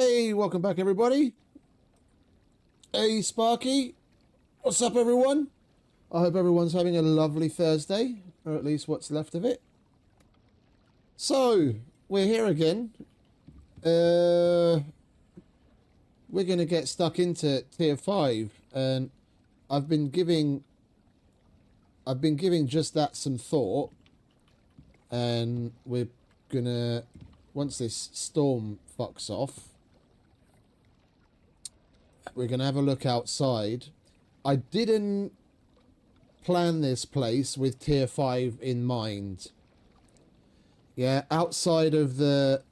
Hey, welcome back, everybody. Hey, Sparky. What's up, everyone? I hope everyone's having a lovely Thursday, or at least what's left of it. So, we're here again. We're going to get stuck into Tier 5, and I've been giving just that some thought, and we're going to, once this storm fucks off, we're going to have a look outside. I didn't plan this place with Tier 5 in mind. Yeah, outside of the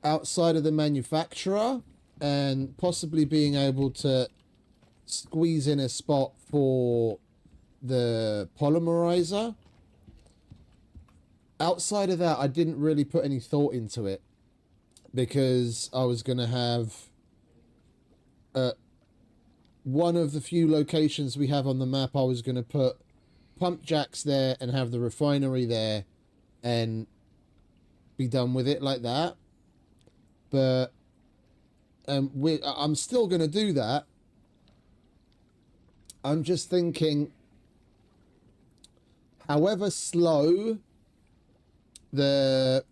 manufacturer and possibly being able to squeeze in a spot for the polymerizer. Outside of that, I didn't really put any thought into it because I was going to have one of the few locations we have on the map. I was going to put pump jacks there and have the refinery there and be done with it like that. But I'm still going to do that. I'm just thinking, however slow the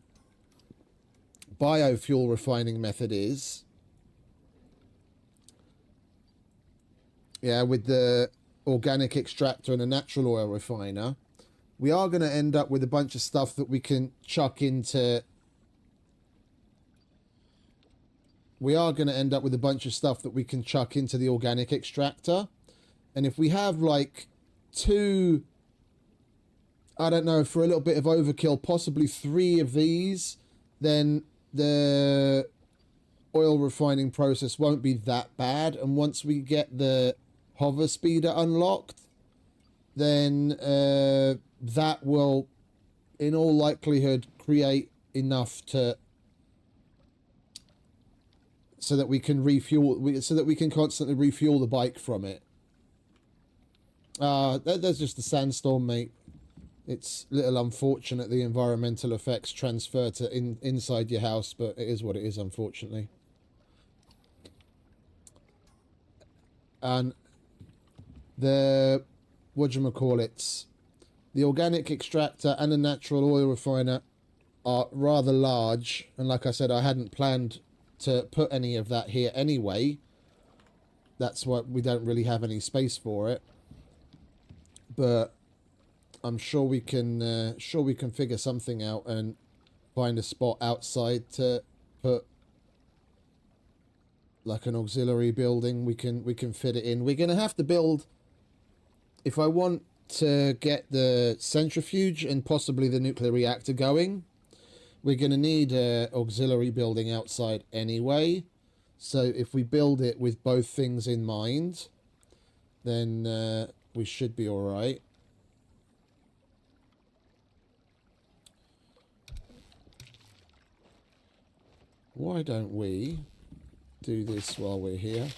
biofuel refining method is, yeah, with the organic extractor and a natural oil refiner, we are going to end up with a bunch of stuff that we can chuck into... We are going to end up with a bunch of stuff that we can chuck into the organic extractor. And if we have like two, I don't know, for a little bit of overkill, possibly 3 of these, then the oil refining process won't be that bad. And once we get the hover speeder unlocked, then that will, in all likelihood, create enough to... so that we can refuel, so that we can constantly refuel the bike from it. There's just a sandstorm, mate. It's a little unfortunate the environmental effects transfer to inside your house, but it is what it is, unfortunately. And the, whatchamacallits, the organic extractor and the natural oil refiner are rather large, and like I said, I hadn't planned to put any of that here anyway. That's why we don't really have any space for it. But I'm sure we can figure something out and find a spot outside to put like an auxiliary building. We can fit it in. We're gonna have to build, if I want to get the centrifuge and possibly the nuclear reactor going, we're going to need an auxiliary building outside anyway. So if we build it with both things in mind, then we should be all right. Why don't we do this while we're here?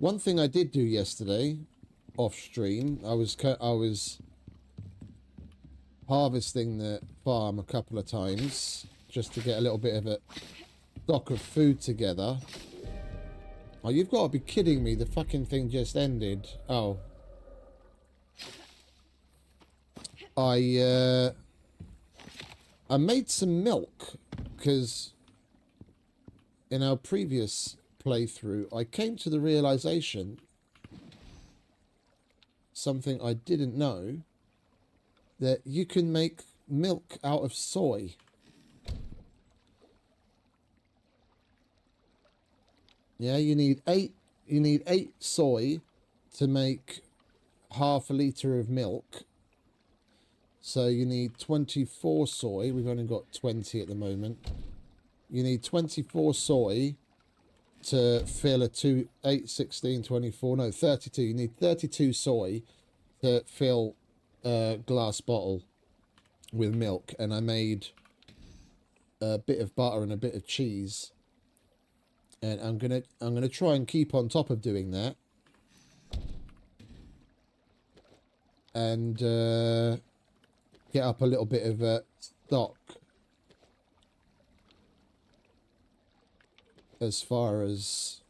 One thing I did do yesterday, off stream, I was harvesting the farm a couple of times just to get a little bit of a stock of food together. Oh, you've got to be kidding me! The fucking thing just ended. Oh, I made some milk because in our previous playthrough, I came to the realization, something I didn't know, that you can make milk out of soy. Yeah, you need eight soy to make half a litre of milk. So you need 24 soy. We've only got 20 at the moment. You need 24 soy to fill a 8, 16, 24, no, 32. You need 32 soy to fill a glass bottle with milk, and I made a bit of butter and a bit of cheese, and I'm gonna try and keep on top of doing that, and get up a little bit of stock as far as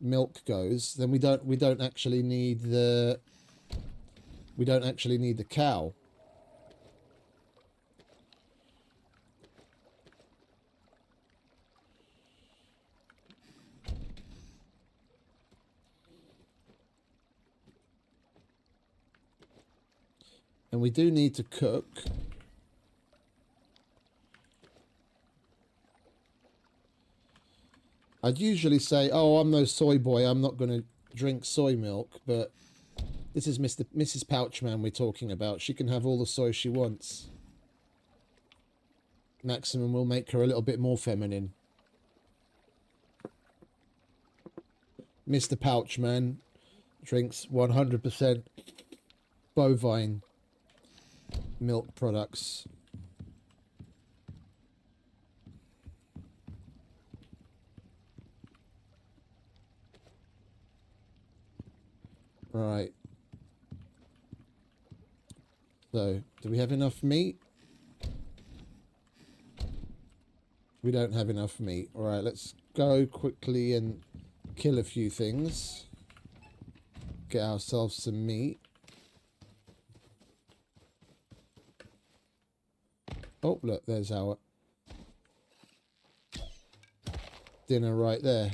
milk goes. Then we don't actually need the cow. And we do need to cook. I'd usually say, oh, I'm no soy boy, I'm not going to drink soy milk, but this is Mrs. Pouchman we're talking about. She can have all the soy she wants. Maximum will make her a little bit more feminine. Mr. Pouchman drinks 100% bovine milk products. Right. So, do we have enough meat? We don't have enough meat. All right, let's go quickly and kill a few things. Get ourselves some meat. Oh, look, there's our dinner right there.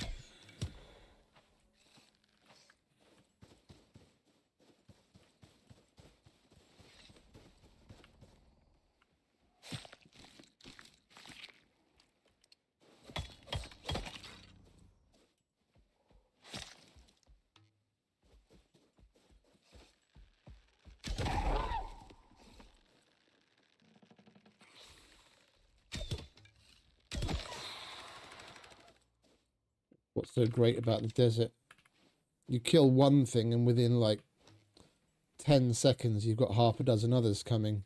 What's so great about the desert? You kill one thing and within like 10 seconds you've got half a dozen others coming.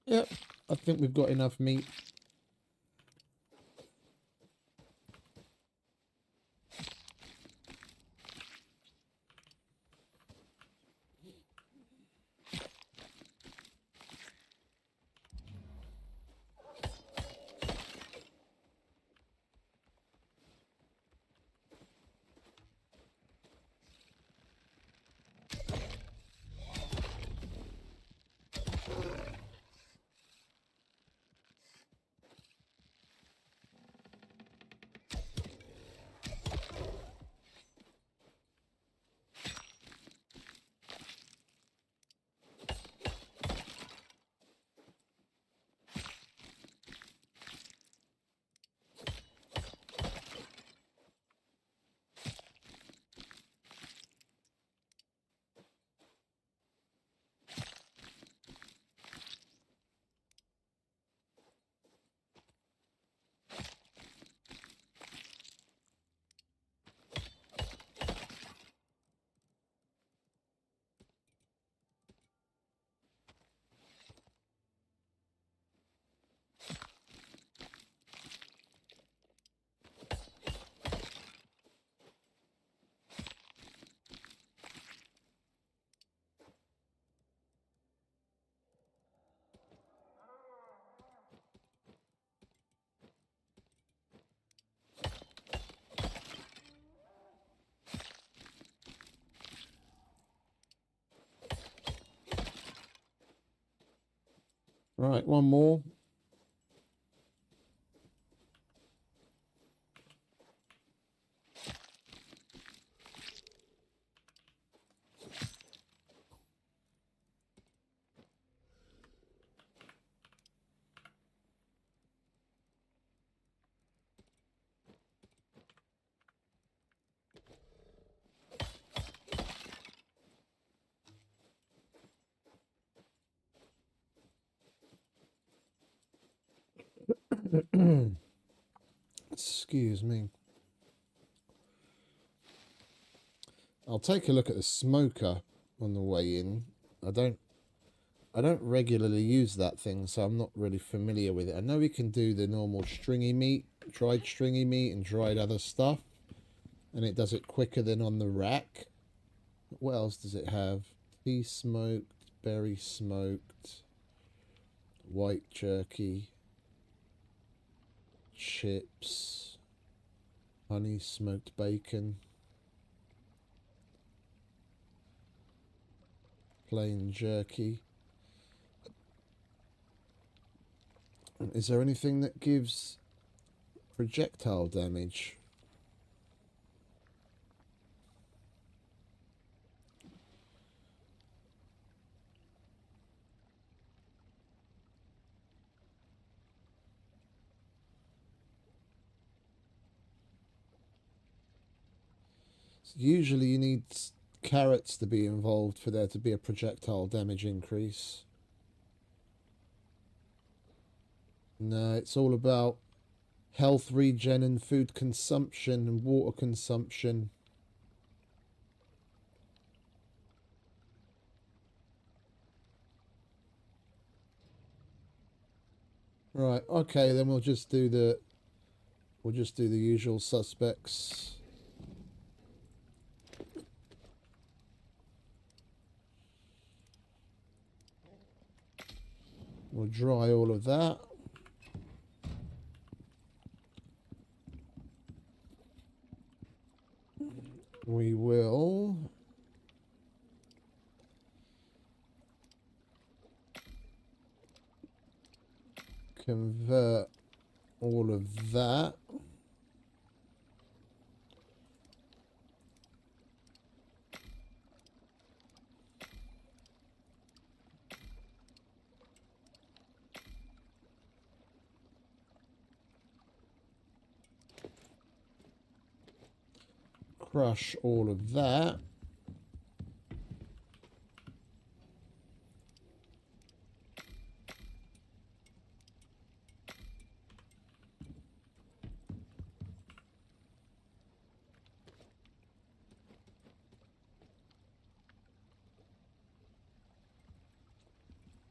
Yep, I think we've got enough meat. Right, one more. Excuse me. I'll take a look at the smoker on the way in. I don't regularly use that thing, so I'm not really familiar with it. I know we can do the normal stringy meat, dried stringy meat and dried other stuff, and it does it quicker than on the rack. What else does it have? Tea smoked, berry smoked, white jerky, chips, honey smoked bacon, plain jerky. Is there anything that gives projectile damage? Usually you need carrots to be involved for there to be a projectile damage increase. No, it's all about health regen and food consumption and water consumption. Right, okay, then we'll just do the usual suspects. We'll dry all of that. We will convert all of that. Crush all of that.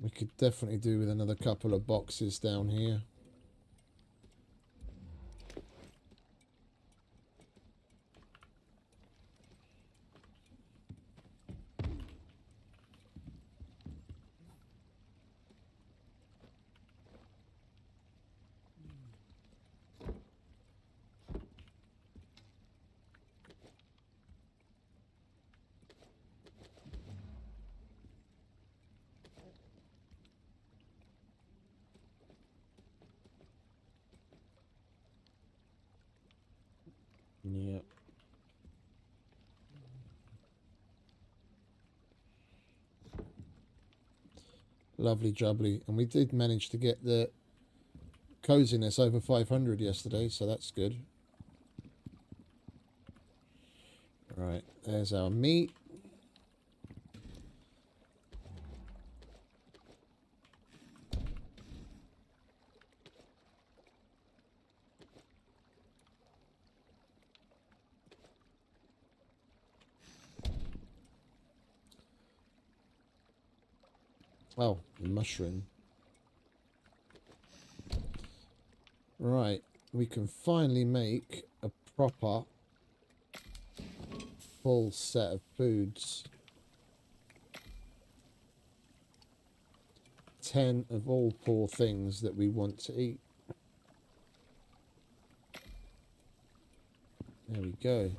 We could definitely do with another couple of boxes down here. Yeah. Lovely jubbly. And we did manage to get the coziness over 500 yesterday, so that's good. Right, there's our meat. Oh, the mushroom. Right, we can finally make a proper full set of foods. 10 of all 4 things that we want to eat. There we go.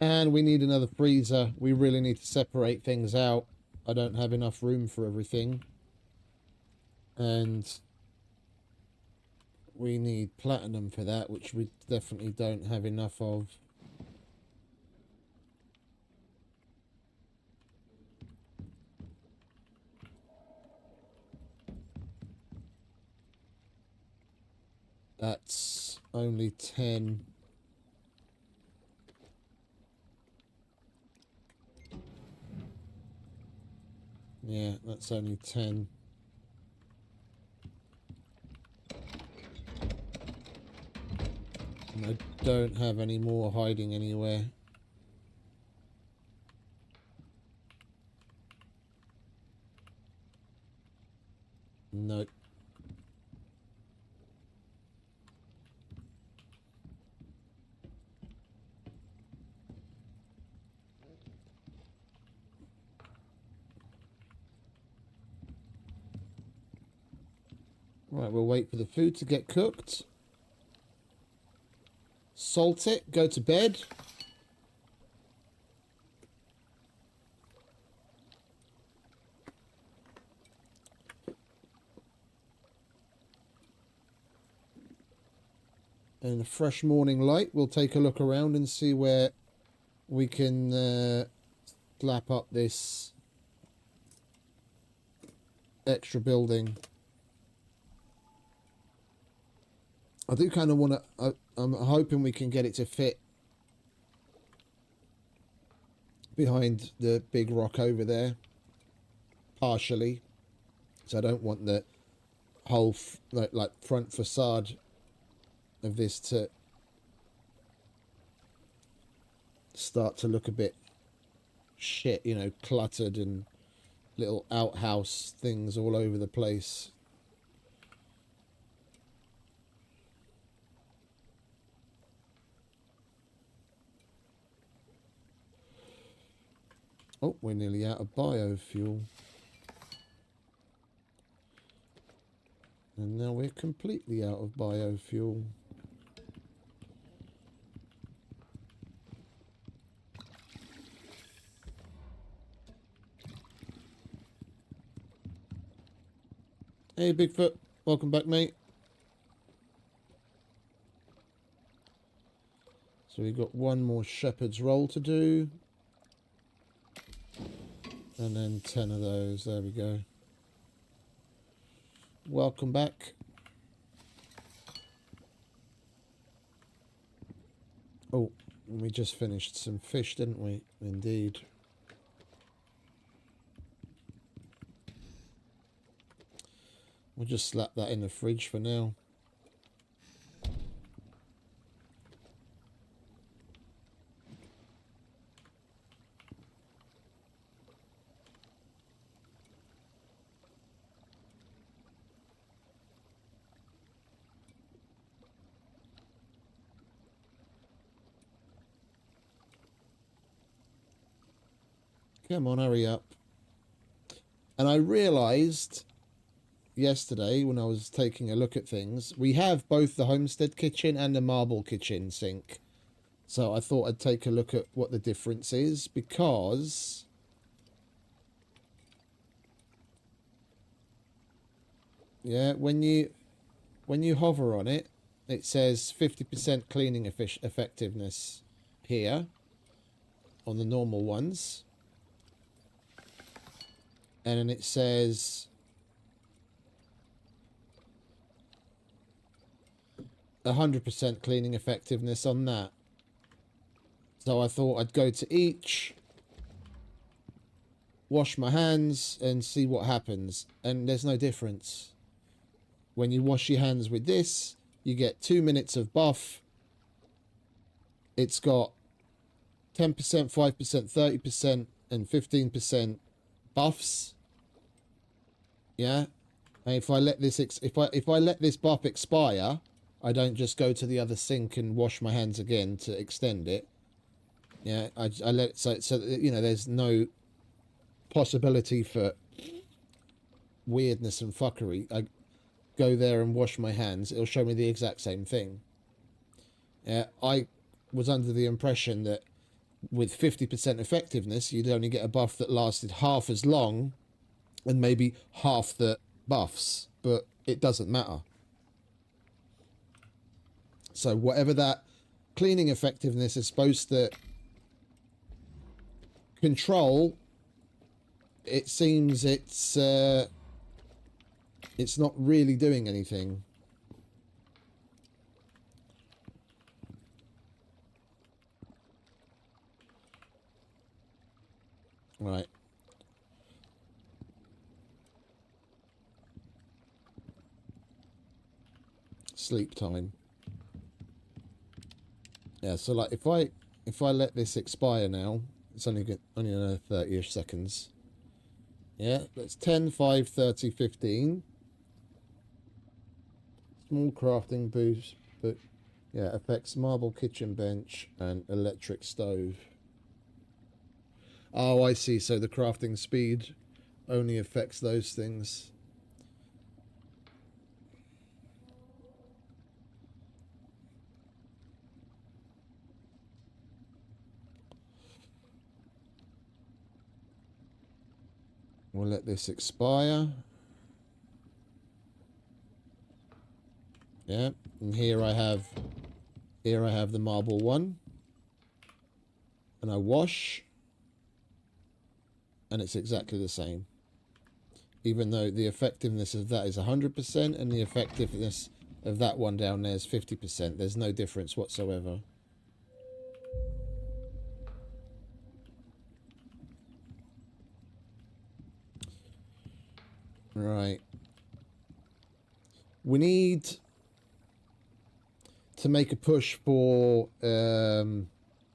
And we need another freezer. We really need to separate things out. I don't have enough room for everything. And we need platinum for that, which we definitely don't have enough of. That's only 10. Yeah, that's only 10. And I don't have any more hiding anywhere. Nope. Right, we'll wait for the food to get cooked. Salt it, go to bed. And a fresh morning light, we'll take a look around and see where we can slap up this extra building. I do kind of want to, I'm hoping we can get it to fit behind the big rock over there, partially. So I don't want the whole like front facade of this to start to look a bit shit, you know, cluttered and little outhouse things all over the place. Oh, we're nearly out of biofuel. And now we're completely out of biofuel. Hey, Bigfoot. Welcome back, mate. So we've got one more shepherd's roll to do. And then 10 of those. There we go. Welcome back. Oh, we just finished some fish, didn't we? Indeed. We'll just slap that in the fridge for now. Come on, hurry up. And I realised yesterday when I was taking a look at things, we have both the homestead kitchen and the marble kitchen sink. So I thought I'd take a look at what the difference is, because yeah, when you hover on it, it says 50% cleaning effectiveness here on the normal ones. And then it says 100% cleaning effectiveness on that. So I thought I'd go to each, wash my hands and see what happens. And there's no difference. When you wash your hands with this, you get 2 minutes of buff. It's got 10%, 5%, 30%, and 15% buffs. Yeah. And if I let this if I let this buff expire, I don't just go to the other sink and wash my hands again to extend it. Yeah, I let it, so you know, there's no possibility for weirdness and fuckery. I go there and wash my hands, it'll show me the exact same thing. Yeah, I was under the impression that with 50% effectiveness, you'd only get a buff that lasted half as long and maybe half the buffs, but it doesn't matter. So whatever that cleaning effectiveness is supposed to control, it seems it's not really doing anything. Right. Sleep time. Yeah, so like if I let this expire now, it's only another 30-ish seconds. Yeah, that's 10, 5, 30, 15. Small crafting boost, but yeah, affects marble kitchen bench and electric stove. Oh, I see. So the crafting speed only affects those things. We'll let this expire. Yeah, and here I have the marble one. And I wash, and it's exactly the same. Even though the effectiveness of that is 100% and the effectiveness of that one down there is 50%. There's no difference whatsoever. Right. We need to make a push for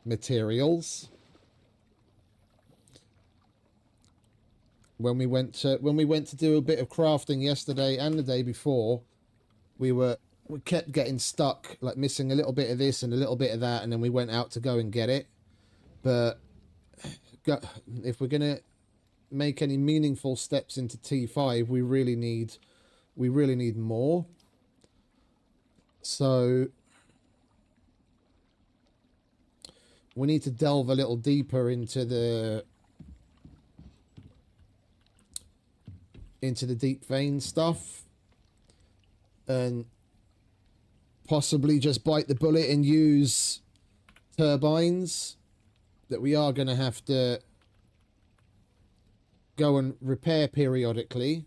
materials. When we went to do a bit of crafting yesterday and the day before, we kept getting stuck, like missing a little bit of this and a little bit of that, and then we went out to go and get it. But if we're gonna make any meaningful steps into T5, we really need more. So we need to delve a little deeper into the deep vein stuff and possibly just bite the bullet and use turbines that we are going to have to go and repair periodically.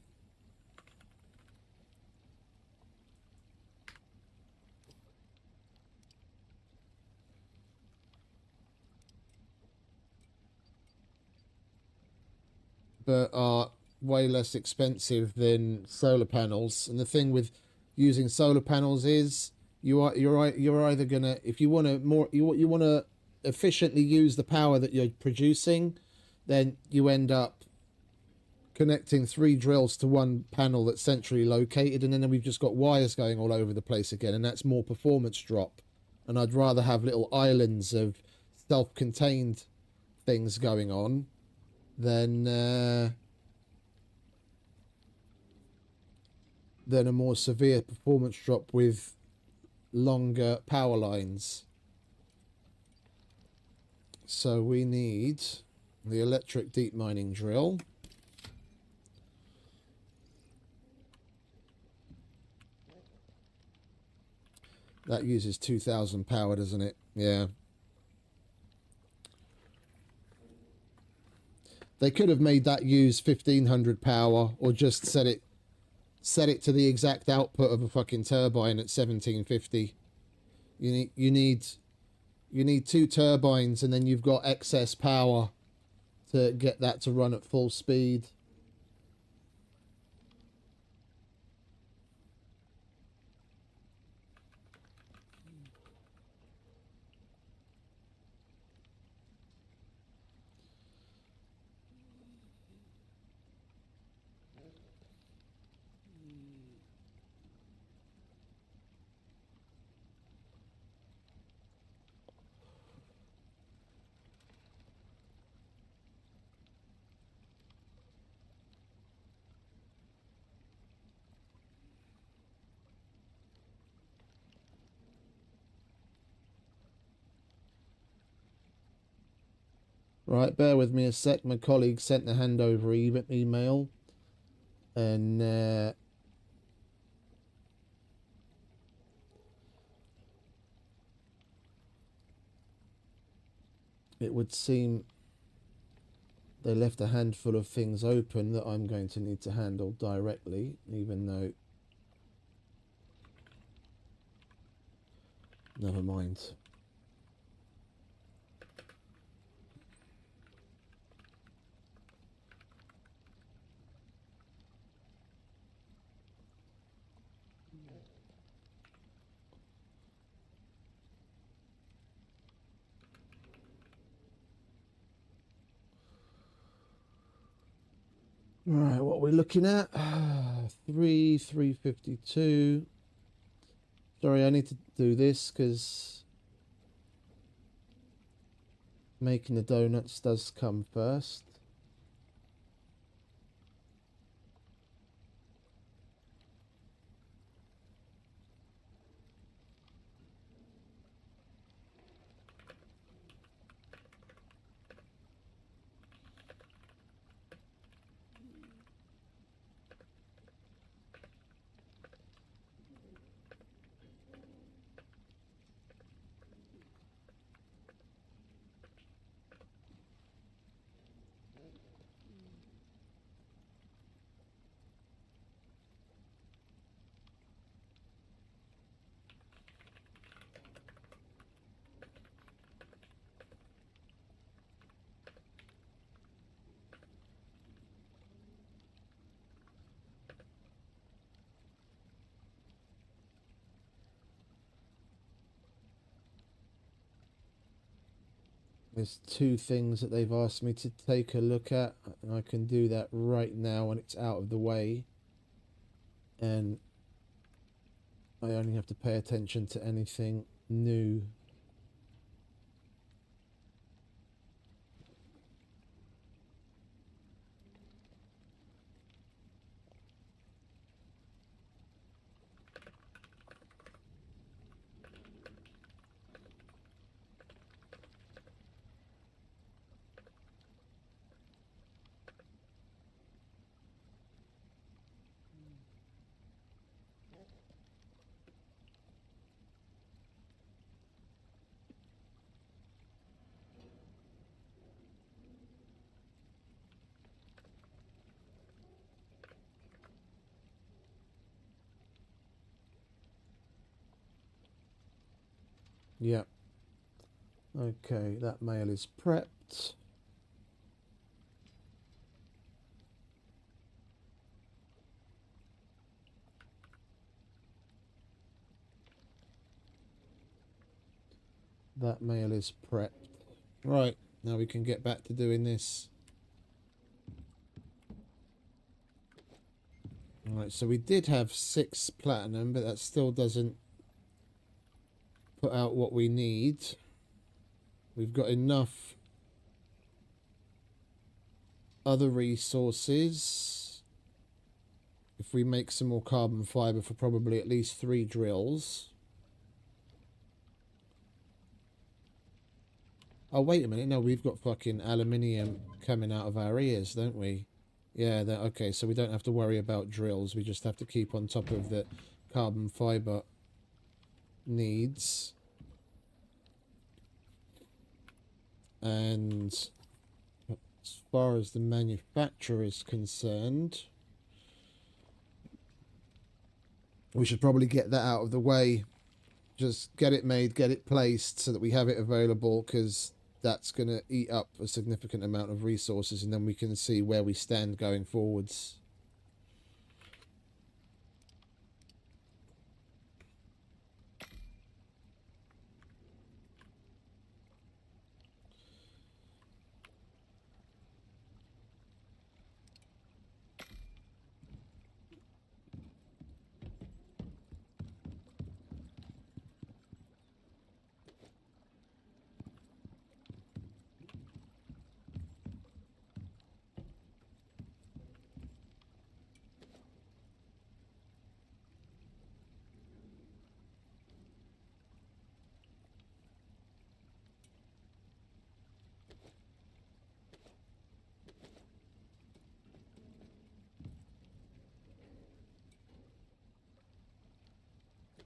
But are way less expensive than solar panels. And the thing with using solar panels is you're either gonna, if you want to efficiently use the power that you're producing, then you end up connecting 3 drills to one panel that's centrally located, and then we've just got wires going all over the place again, and that's more performance drop. And I'd rather have little islands of self-contained things going on than a more severe performance drop with longer power lines. So we need the electric deep mining drill. That uses 2,000 power, doesn't it? Yeah. They could have made that use 1,500 power, or just set it to the exact output of a fucking turbine at 1,750. You need 2 turbines, and then you've got excess power to get that to run at full speed. Right, bear with me a sec. My colleague sent the handover email, and it would seem they left a handful of things open that I'm going to need to handle directly, even though... Never mind. Right, what are we looking at? 352. Sorry, I need to do this because making the donuts does come first. There's two things that they've asked me to take a look at, and I can do that right now when it's out of the way. And I only have to pay attention to anything new. Yeah. Okay, that mail is prepped. That mail is prepped. Right, now we can get back to doing this. Alright, so we did have 6 platinum, but that still doesn't put out what we need. We've got enough other resources. If we make some more carbon fiber for probably at least 3 drills. Oh, wait a minute. No, we've got fucking aluminium coming out of our ears, don't we? Yeah, okay, so we don't have to worry about drills. We just have to keep on top of the carbon fiber needs. And as far as the manufacturer is concerned, we should probably get that out of the way. Just get it made, get it placed so that we have it available, because that's going to eat up a significant amount of resources, and then we can see where we stand going forwards.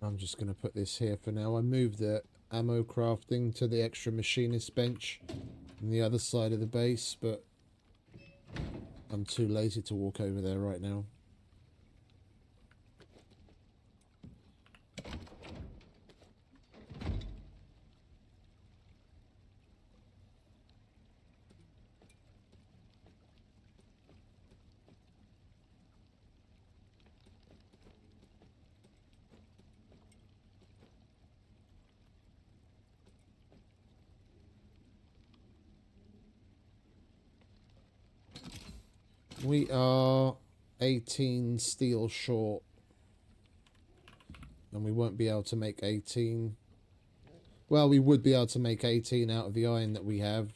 I'm just going to put this here for now. I moved the ammo crafting to the extra machinist bench on the other side of the base, but I'm too lazy to walk over there right now. We are 18 steel short. And we won't be able to make 18. Well, we would be able to make 18 out of the iron that we have.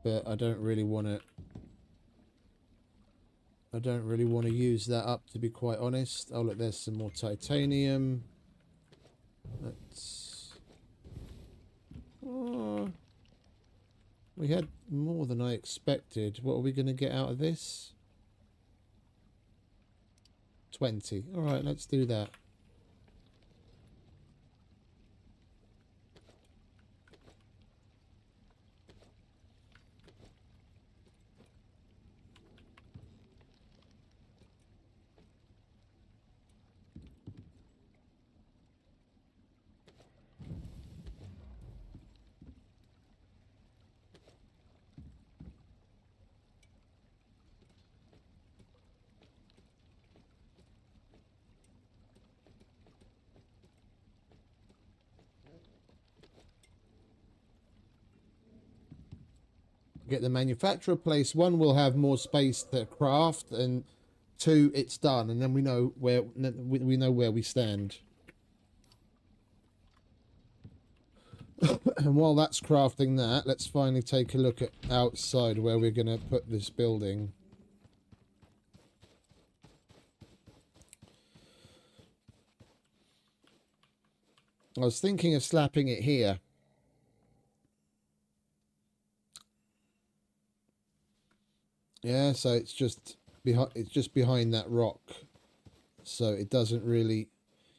But I don't really want to... I don't really want to use that up, to be quite honest. Oh, look, there's some more titanium. Let's... Oh, we had more than I expected. What are we going to get out of this? 20. Alright, let's do that. Get the manufacturer place. One will have more space to craft, and two, it's done, and then we know where we stand. And while that's crafting that, let's finally take a look at outside where we're going to put this building. I was thinking of slapping it here. Yeah, so it's just behind that rock. So it doesn't really...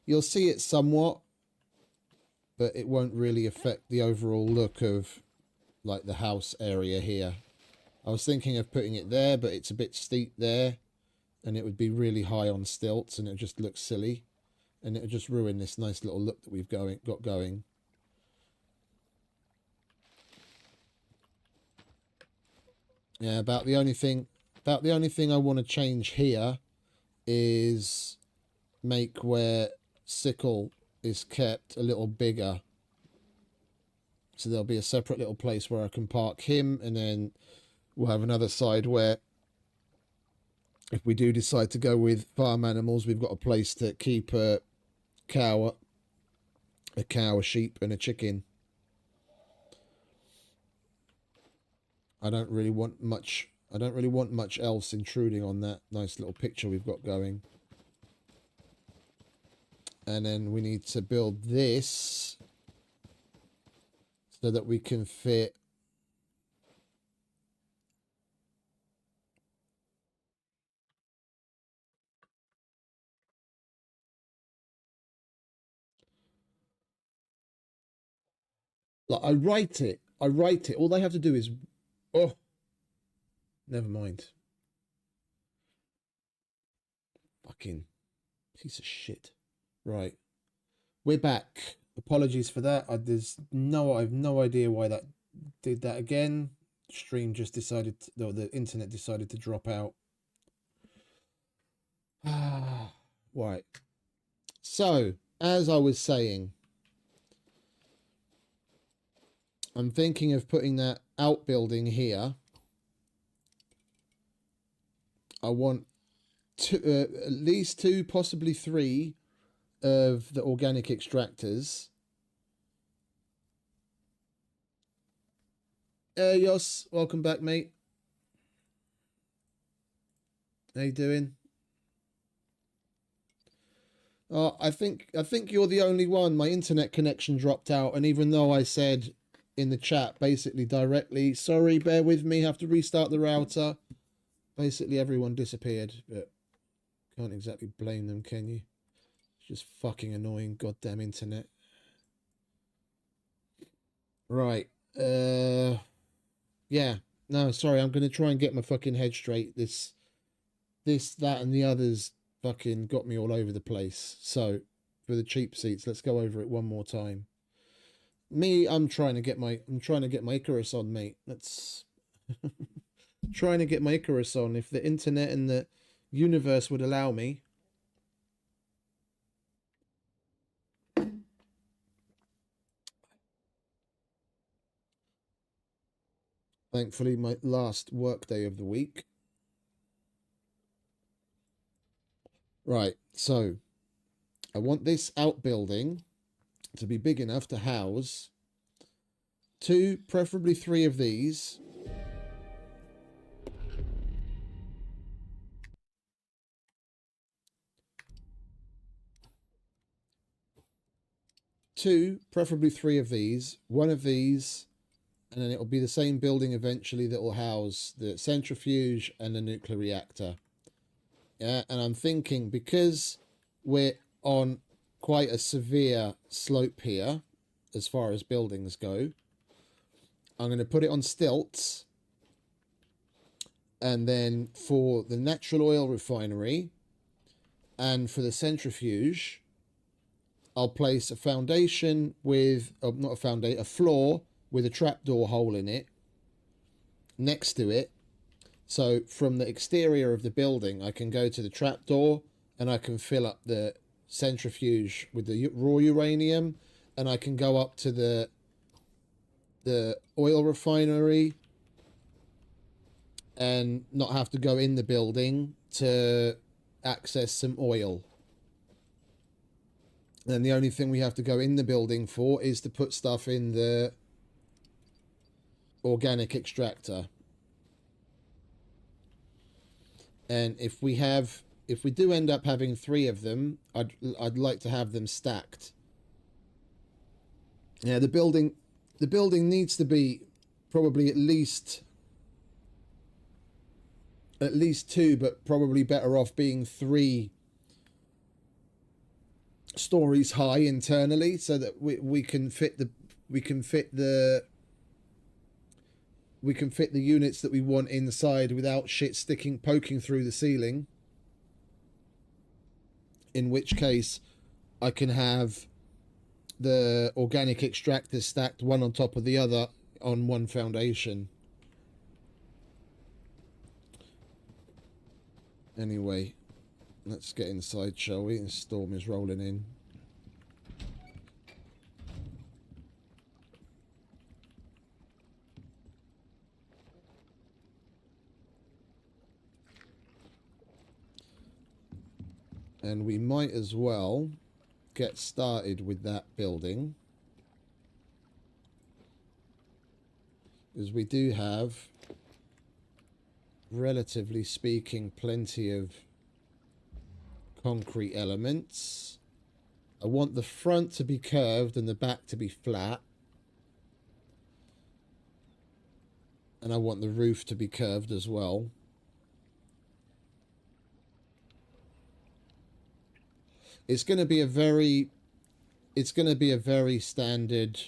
You'll see it somewhat, but it won't really affect the overall look of like the house area here. I was thinking of putting it there, but it's a bit steep there, and it would be really high on stilts, and it just looks silly, and it would just ruin this nice little look that we've got going. Yeah, about the only thing I want to change here is make where Sickle is kept a little bigger. So there'll be a separate little place where I can park him, and then we'll have another side where if we do decide to go with farm animals, we've got a place to keep a cow, a sheep, and a chicken. I don't really want much else intruding on that nice little picture we've got going. And then we need to build this so that we can fit like I write it. All they have to do is oh, never mind. Fucking piece of shit. Right. We're back. Apologies for that. I have no idea why that did that again. Stream just decided the internet decided to drop out. Right. So, as I was saying, I'm thinking of putting that outbuilding here. I want at least 2, possibly 3 of the organic extractors. Yos, welcome back, mate. How you doing? I think you're the only one. My internet connection dropped out, and even though I said in the chat basically directly, sorry, bear with me, have to restart the router. basically everyone disappeared, but can't exactly blame them, can you? It's just fucking annoying goddamn internet. Right. Yeah. No, sorry, I'm gonna try and get my fucking head straight. This, that, and the others fucking got me all over the place. So, for the cheap seats, let's go over it one more time. I'm trying to get my Icarus on, mate. That's trying to get my Icarus on. If the internet and the universe would allow me. Thankfully, my last work day of the week. Right, so I want this outbuilding to be big enough to house 2, preferably 3 of these. Two, preferably 3 of these. 1 of these, and then it'll be the same building eventually that will house the centrifuge and the nuclear reactor. Yeah, and I'm thinking because we're on quite a severe slope here as far as buildings go, I'm going to put it on stilts, and then for the natural oil refinery and for the centrifuge, I'll place a foundation with, not a foundation, a floor with a trapdoor hole in it next to it. So from the exterior of the building, I can go to the trapdoor and I can fill up the centrifuge with the raw uranium, and I can go up to the oil refinery and not have to go in the building to access some oil. And the only thing we have to go in the building for is to put stuff in the organic extractor. And if we do end up having 3 of them, I'd like to have them stacked. Yeah, the building needs to be probably at least 2, but probably better off being 3 stories high internally, so that we can fit the units that we want inside without shit poking through the ceiling. In which case, I can have the organic extractors stacked one on top of the other on one foundation. Anyway, let's get inside, shall we? The storm is rolling in. And we might as well get started with that building, because we do have, relatively speaking, plenty of concrete elements. I want the front to be curved and the back to be flat, and I want the roof to be curved as well. It's going to be a very standard.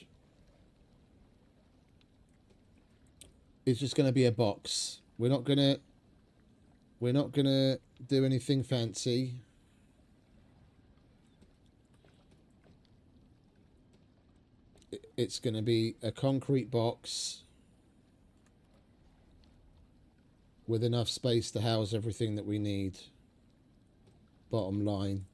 It's just going to be a box. We're not gonna do anything fancy. It's going to be a concrete box with enough space to house everything that we need. Bottom line.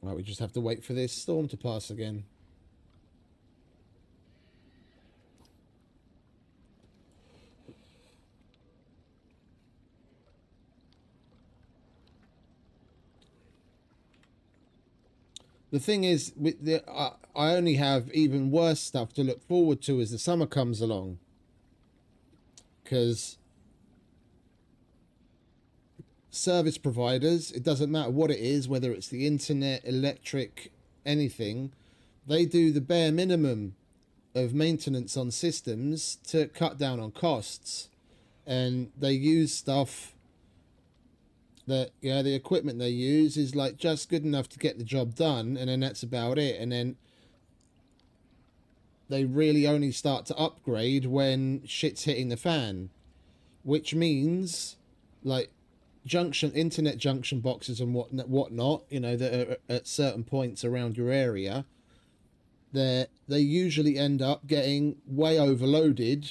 Right, we just have to wait for this storm to pass again. The thing is, I only have even worse stuff to look forward to as the summer comes along. Because service providers, it doesn't matter what it is, whether it's the internet, electric, anything, they do the bare minimum of maintenance on systems to cut down on costs. And they use stuff that, yeah, the equipment they use is like just good enough to get the job done, and then that's about it. And then they really only start to upgrade when shit's hitting the fan, which means like internet junction boxes and whatnot, you know, that are at certain points around your area, they usually end up getting way overloaded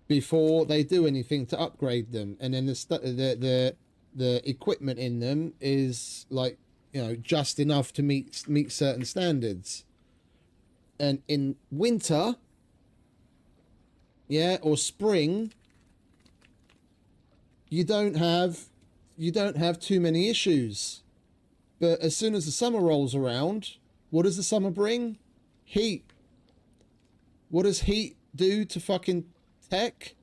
before they do anything to upgrade them, and then the equipment in them is like, you know, just enough to meet certain standards. And in winter, yeah, or spring, you don't have too many issues. But as soon as the summer rolls around, what does the summer bring? Heat. What does heat do to fucking tech?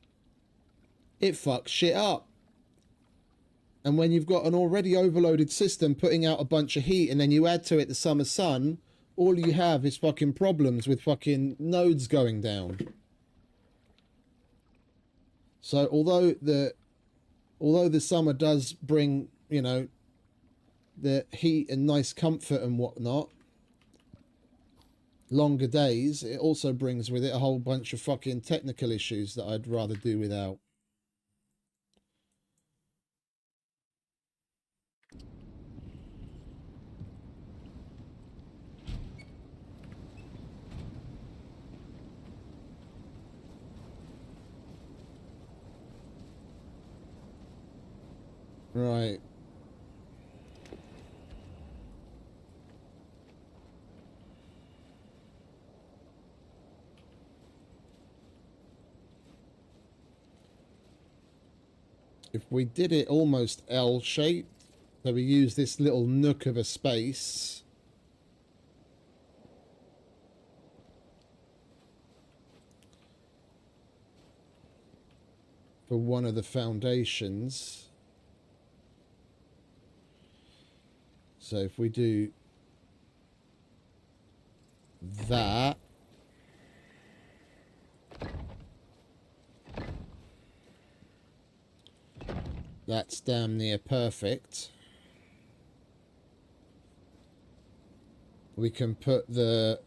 It fucks shit up. And when you've got an already overloaded system putting out a bunch of heat, and then you add to it the summer sun, all you have is fucking problems with fucking nodes going down. So although the summer does bring, you know, the heat and nice comfort and whatnot, longer days, it also brings with it a whole bunch of fucking technical issues that I'd rather do without. Right. If we did it almost L-shaped, so we use this little nook of a space, for one of the foundations. So if we do that, that's damn near perfect. We can put the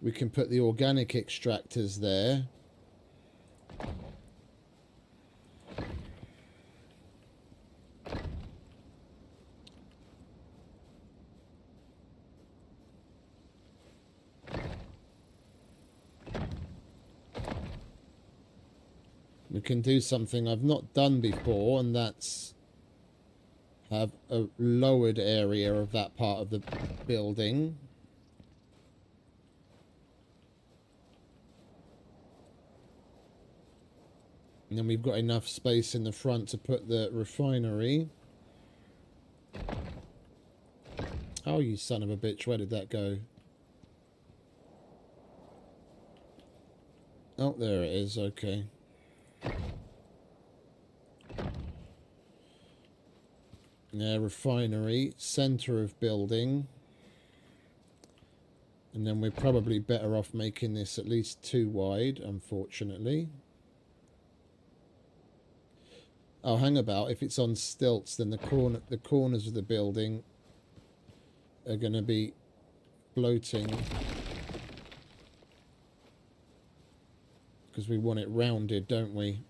organic extractors there. We can do something I've not done before, and that's have a lowered area of that part of the building. And then we've got enough space in the front to put the refinery. Oh, you son of a bitch, where did that go? Oh, there it is, okay. Yeah, refinery, center of building. And then we're probably better off making this at least 2 wide, unfortunately. Oh, hang about. If it's on stilts, then the corners of the building are going to be floating. Because we want it rounded, don't we?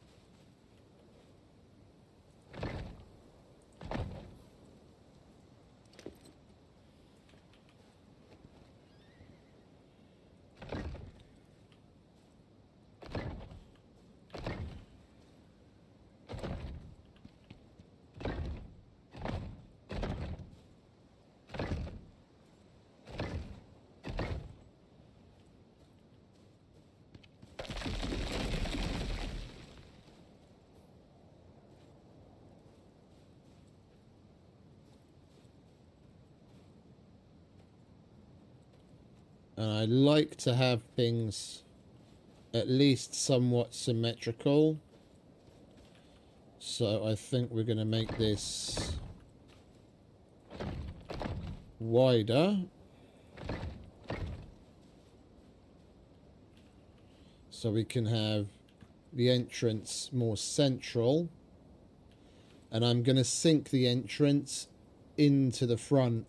And I like to have things at least somewhat symmetrical. So I think we're going to make this wider. So we can have the entrance more central. And I'm going to sink the entrance into the front.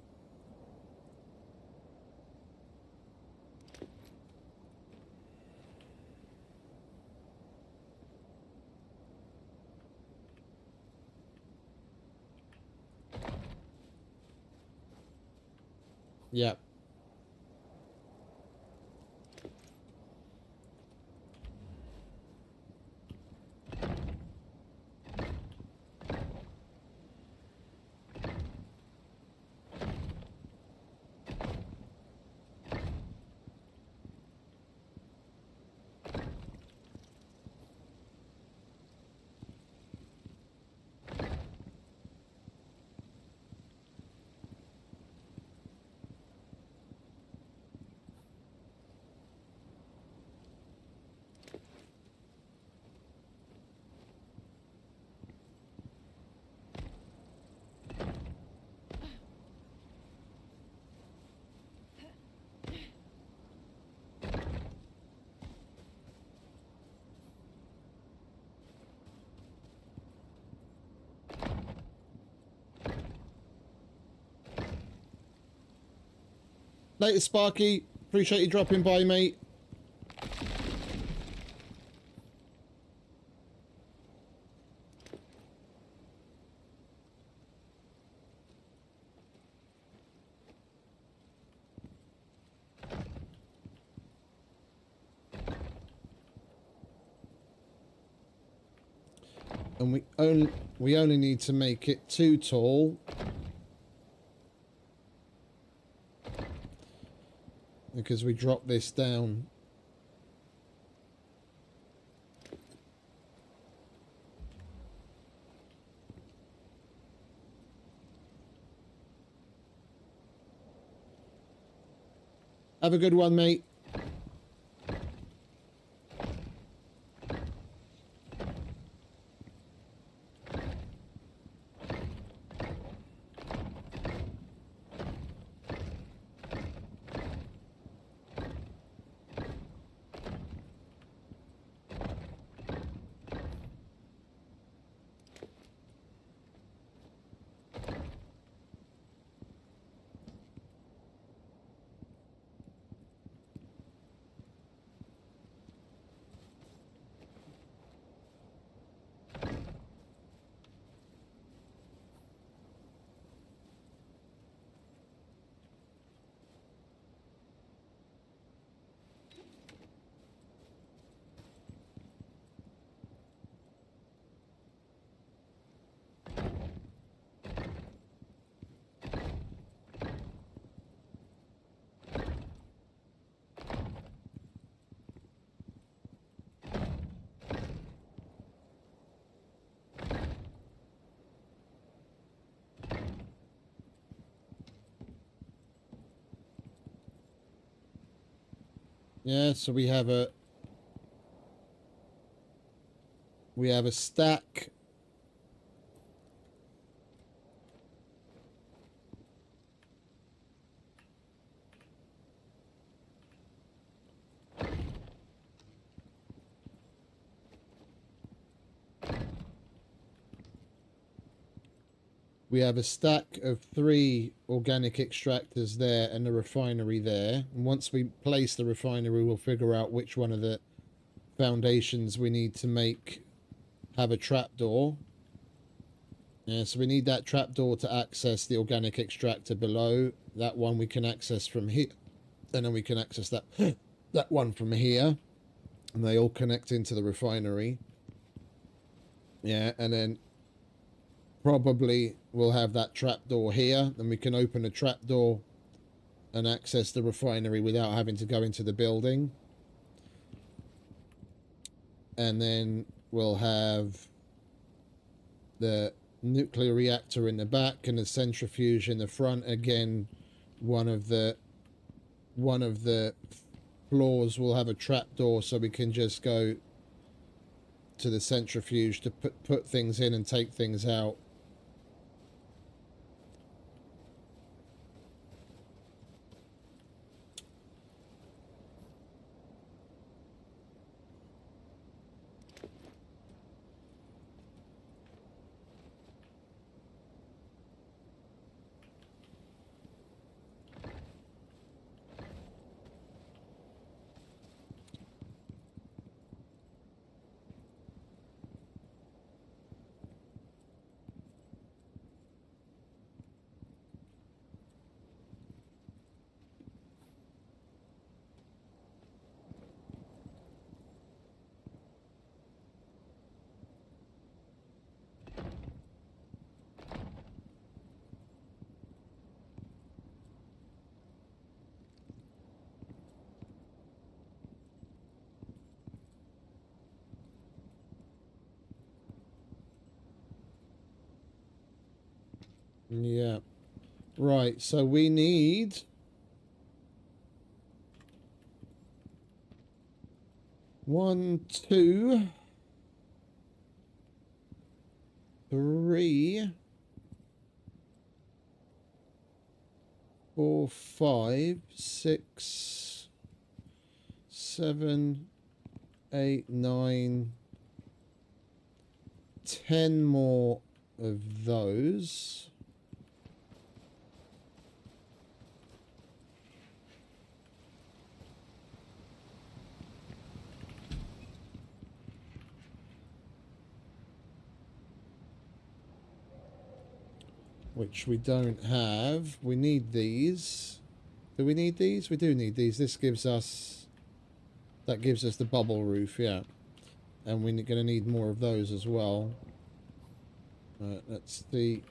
Yep. Later, Sparky. Appreciate you dropping by, mate. And we only need to make it 2 tall. Because we drop this down. Have a good one, mate. Yeah, so we have a stack. We have a stack of 3 organic extractors there and a refinery there. And once we place the refinery, we'll figure out which one of the foundations we need to make have a trapdoor. Yeah, so we need that trapdoor to access the organic extractor below. That one we can access from here. And then we can access that that one from here. And they all connect into the refinery. Yeah, and then probably we'll have that trapdoor here. Then we can open a trapdoor and access the refinery without having to go into the building. And then we'll have the nuclear reactor in the back and the centrifuge in the front. Again, one of the one of the floors will have a trapdoor, so we can just go to the centrifuge to put things in and take things out. Yeah. Right, so we need 1, 2, 3, 4, 5, 6, 7, 8, 9, 10 more of those. Which we don't have. We need these. Do we need these? We do need these. This gives us... That gives us the bubble roof, yeah. And we're going to need more of those as well. Let's see.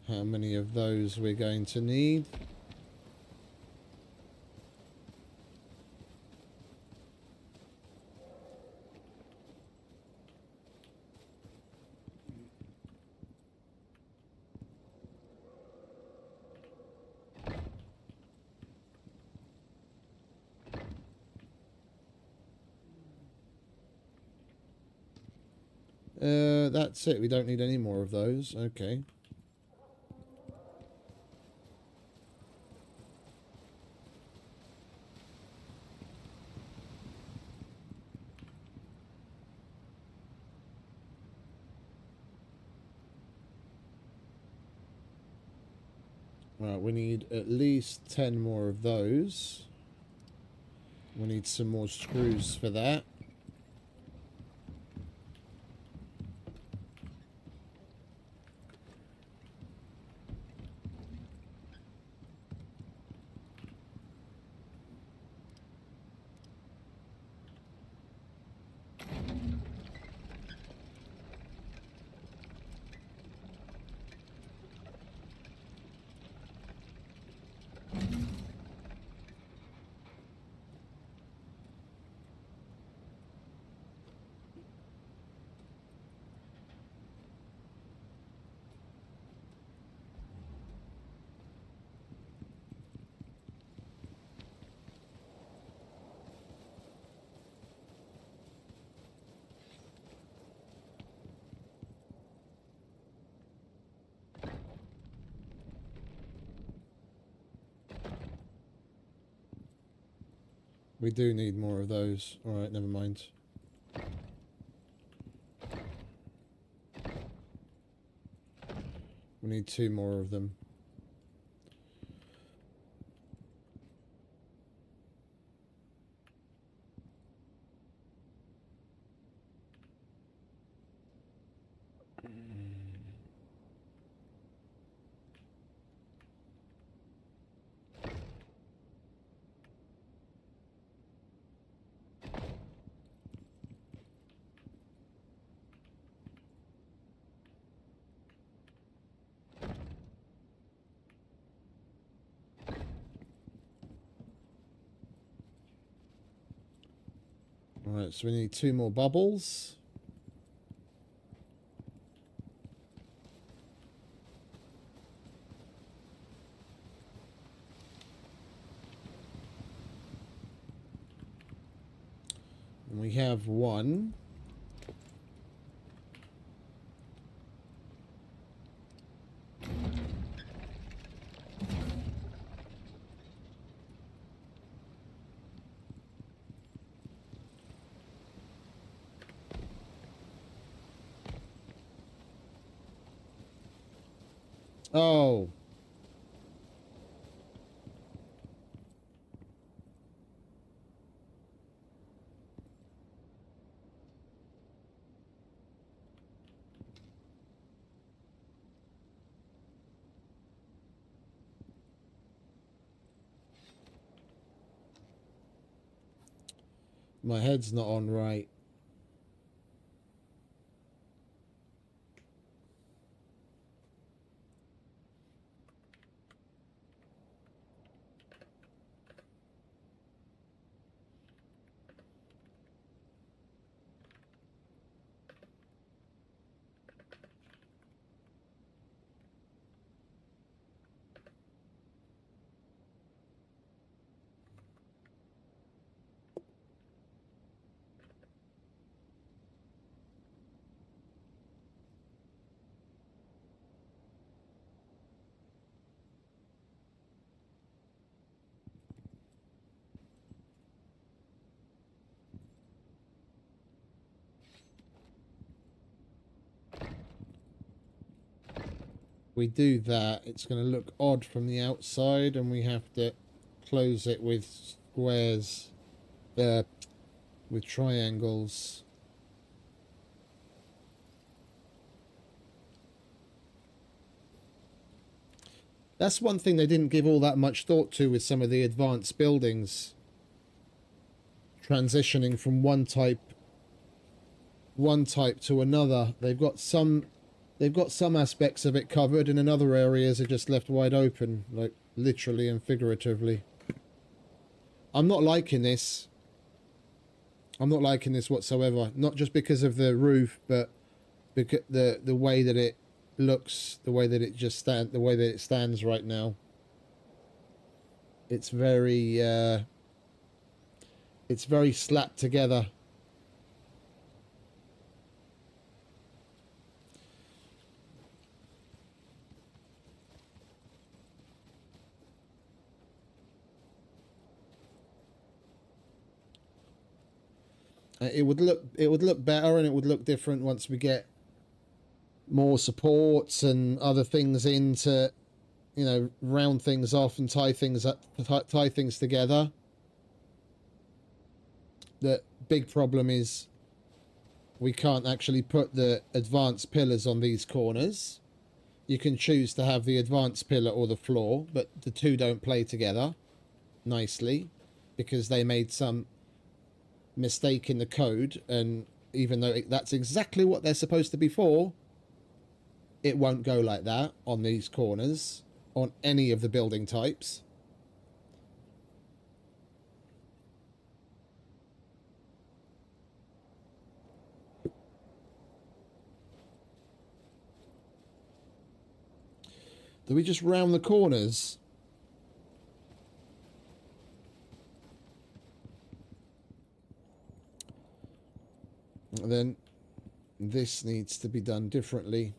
How many of those we're going to need. That's it. We don't need any more of those. Okay. Right, we need at least 10 more of those. We need some more screws for that. We do need more of those. Alright, never mind. We need 2 more of them. Alright, so we need 2 more bubbles. We have one. Oh. My head's not on right. We do that, it's going to look odd from the outside, and we have to close it with squares, with triangles. That's one thing they didn't give all that much thought to with some of the advanced buildings. Transitioning from one type to another. They've got some aspects of it covered, and in other areas are just left wide open, like literally and figuratively. I'm not liking this. I'm not liking this whatsoever. Not just because of the roof, but because the way that it looks, the way that it stands right now. It's very slapped together. It would look better, and it would look different once we get more supports and other things in to, you know, round things off and tie things together. The big problem is we can't actually put the advanced pillars on these corners. You can choose to have the advanced pillar or the floor, but the two don't play together nicely because they made some mistake in the code, and even though that's exactly what they're supposed to be for, it won't go like that on these corners on any of the building types. Do we just round the corners? And then this needs to be done differently.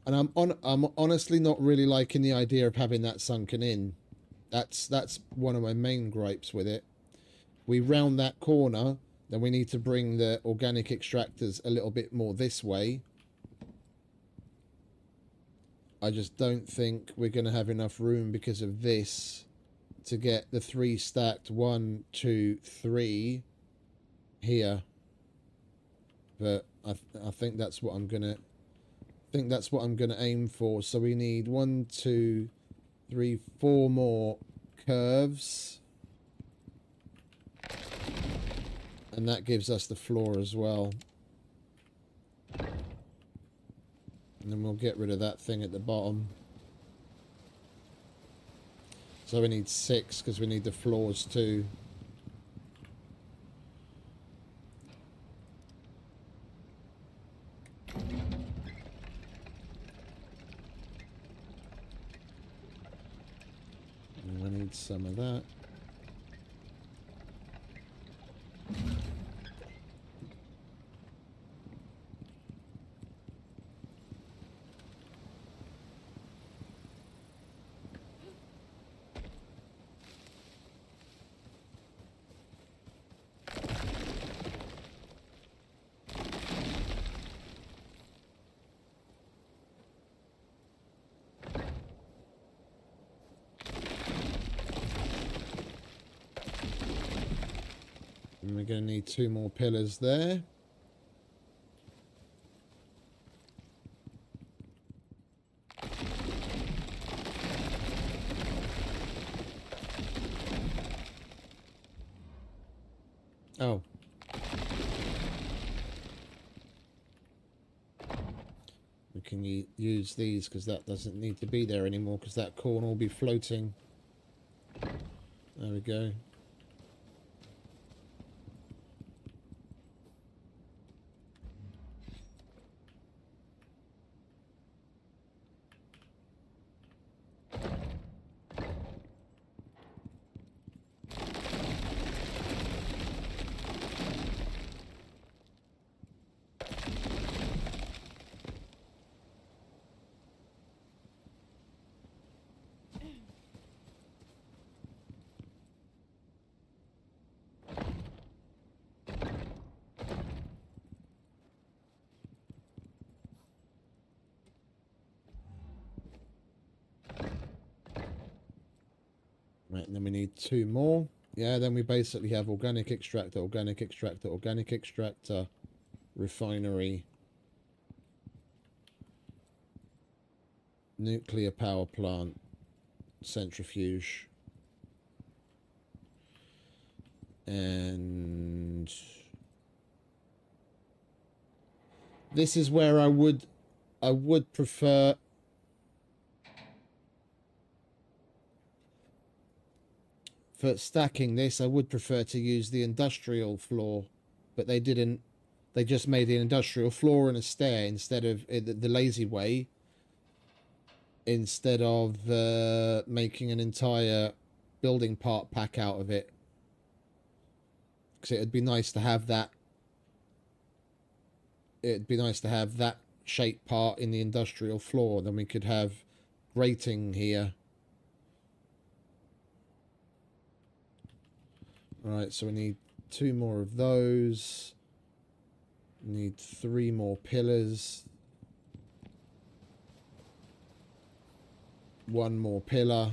And I'm honestly not really liking the idea of having that sunken in. That's one of my main gripes with it. We round that corner, then we need to bring the organic extractors a little bit more this way. I just don't think we're going to have enough room because of this to get the 3 stacked 1, 2, 3 here. But I think that's what I'm gonna aim for. So we need 1, 2, 3, 4 more curves, and that gives us the floor as well. And then we'll get rid of that thing at the bottom. So we need 6 because we need the floors too. And I need some of that. And we're going to need 2 more pillars there. Oh. We can use these because that doesn't need to be there anymore because that corn will be floating. There we go. Right, and then we need 2 more. Yeah, then we basically have organic extractor, organic extractor, organic extractor, refinery, nuclear power plant, centrifuge, and this is where I would prefer for stacking this. I would prefer to use the industrial floor, but they didn't. They just made the industrial floor and a stair instead of the lazy way. Instead of making an entire building part pack out of it, because it'd be nice to have that. It'd be nice to have that shape part in the industrial floor. Then we could have grating here. Alright, so we need 2 more of those. We need 3 more pillars. 1 more pillar.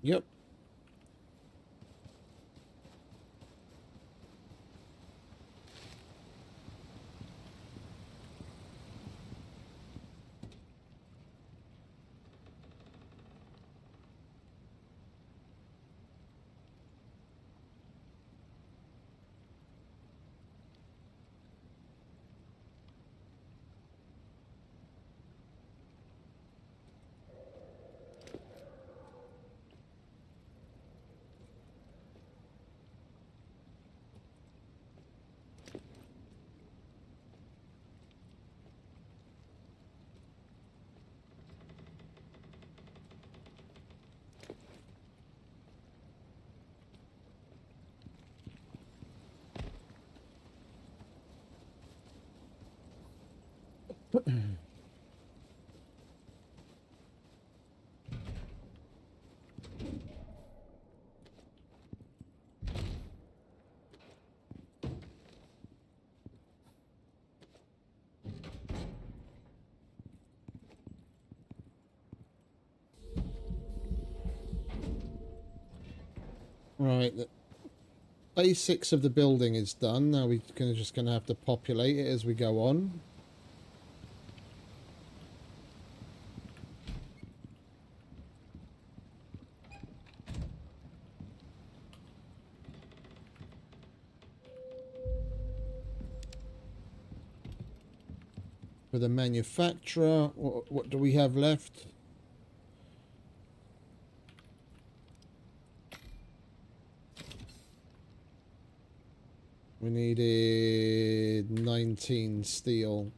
Yep. Right, the basics of the building is done. Now we're just going to have to populate it as we go on. For the manufacturer, what do we have left? We needed 19 steel.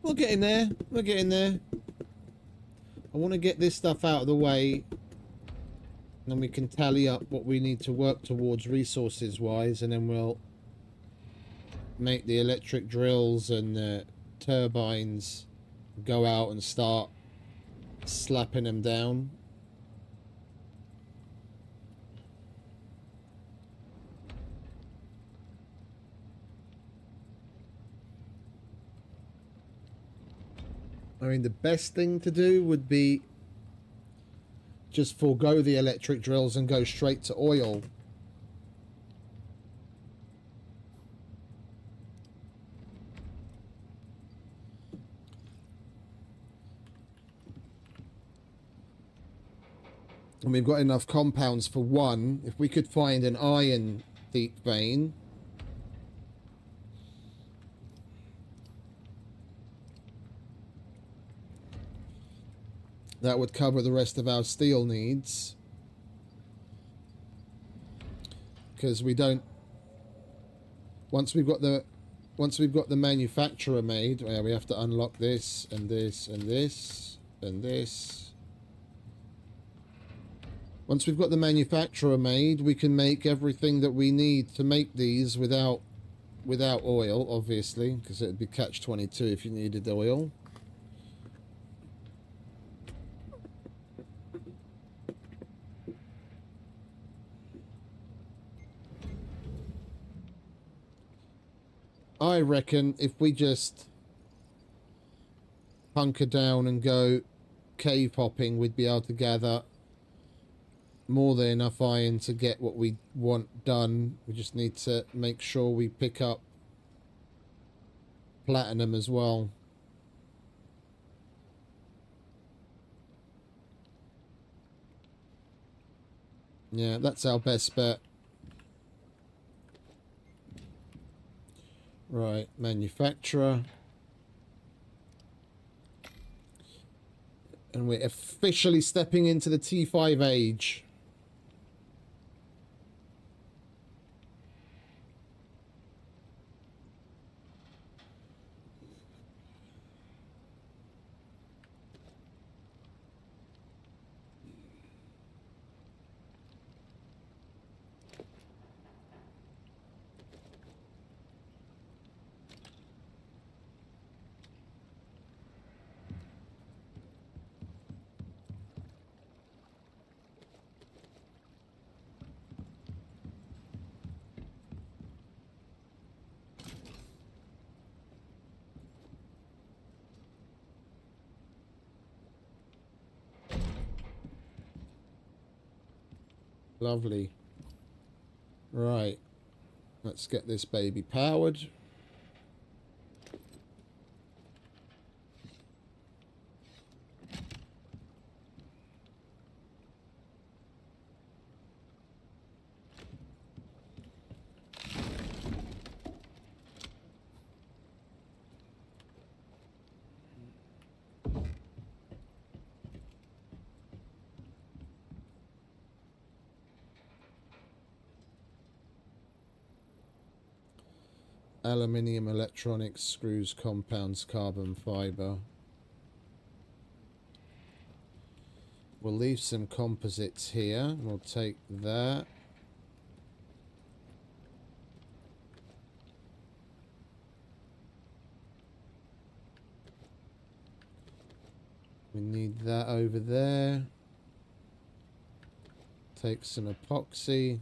We're getting there. We're getting there. I want to get this stuff out of the way. And then we can tally up what we need to work towards resources wise. And then we'll make the electric drills and the turbines go out and start slapping them down. I mean, the best thing to do would be just forego the electric drills and go straight to oil. And we've got enough compounds for one. If we could find an iron deep vein, that would cover the rest of our steel needs. Because we don't... Once we've got the manufacturer made, we have to unlock this and this and this and this. Once we've got the manufacturer made, we can make everything that we need to make these without oil, obviously, because it would be catch-22 if you needed oil. I reckon if we just hunker down and go cave hopping, we'd be able to gather more than enough iron to get what we want done. We just need to make sure we pick up platinum as well. Yeah, that's our best bet. Right, manufacturer. And we're officially stepping into the T5 age. Lovely. Right. Let's get this baby powered. Aluminium, electronics, screws, compounds, carbon fiber. We'll leave some composites here. We'll take that. We need that over there. Take some epoxy.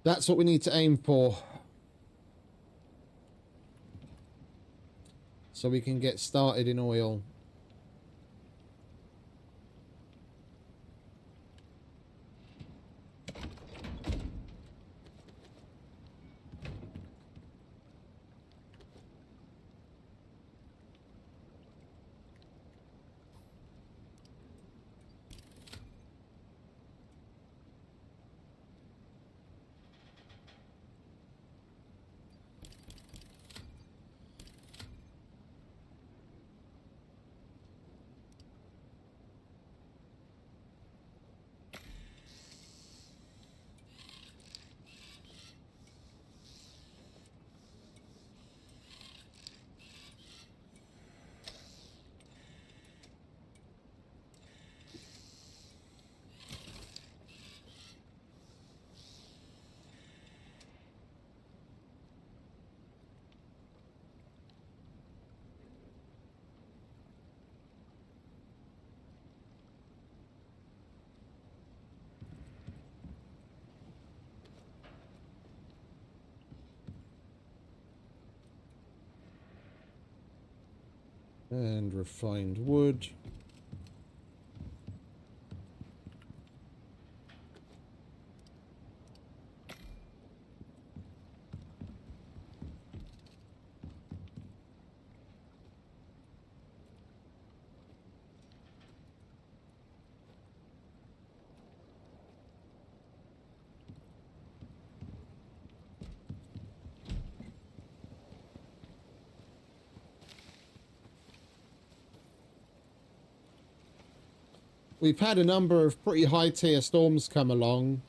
That's what we need to aim for. So we can get started in oil. And refined wood. We've had a number of pretty high tier storms come along,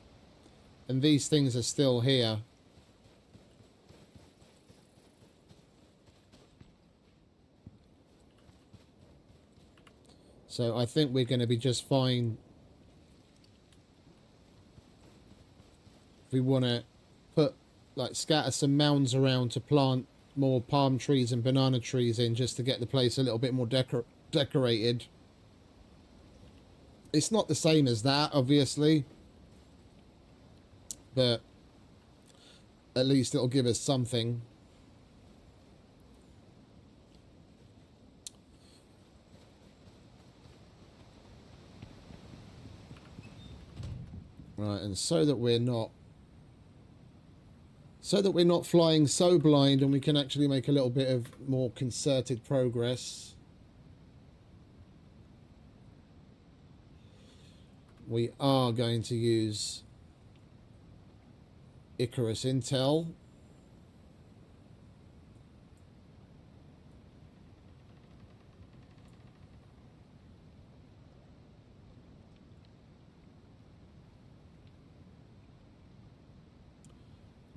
and these things are still here. So I think we're going to be just fine. If we want to scatter some mounds around to plant more palm trees and banana trees in, just to get the place a little bit more decorated. It's not the same as that, obviously, but at least it'll give us something. Right, and so that we're not flying so blind, and we can actually make a little bit of more concerted progress, we are going to use Icarus Intel.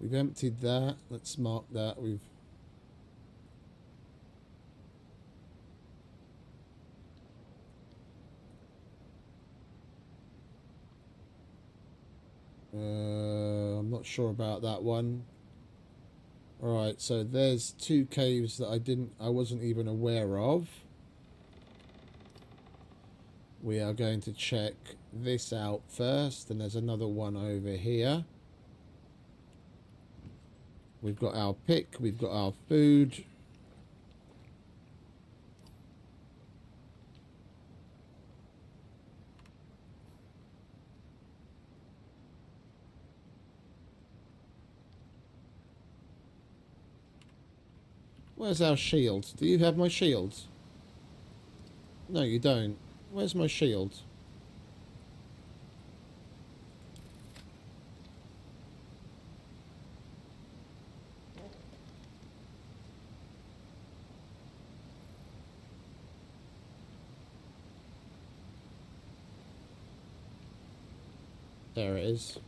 We've emptied that. Let's mark that. We've I'm not sure about that one. Alright, so there's two caves that I wasn't even aware of. We are going to check this out first, and there's another one over here. We've got our pick, we've got our food. Where's our shield? Do you have my shield? No, you don't. Where's my shield? There it is.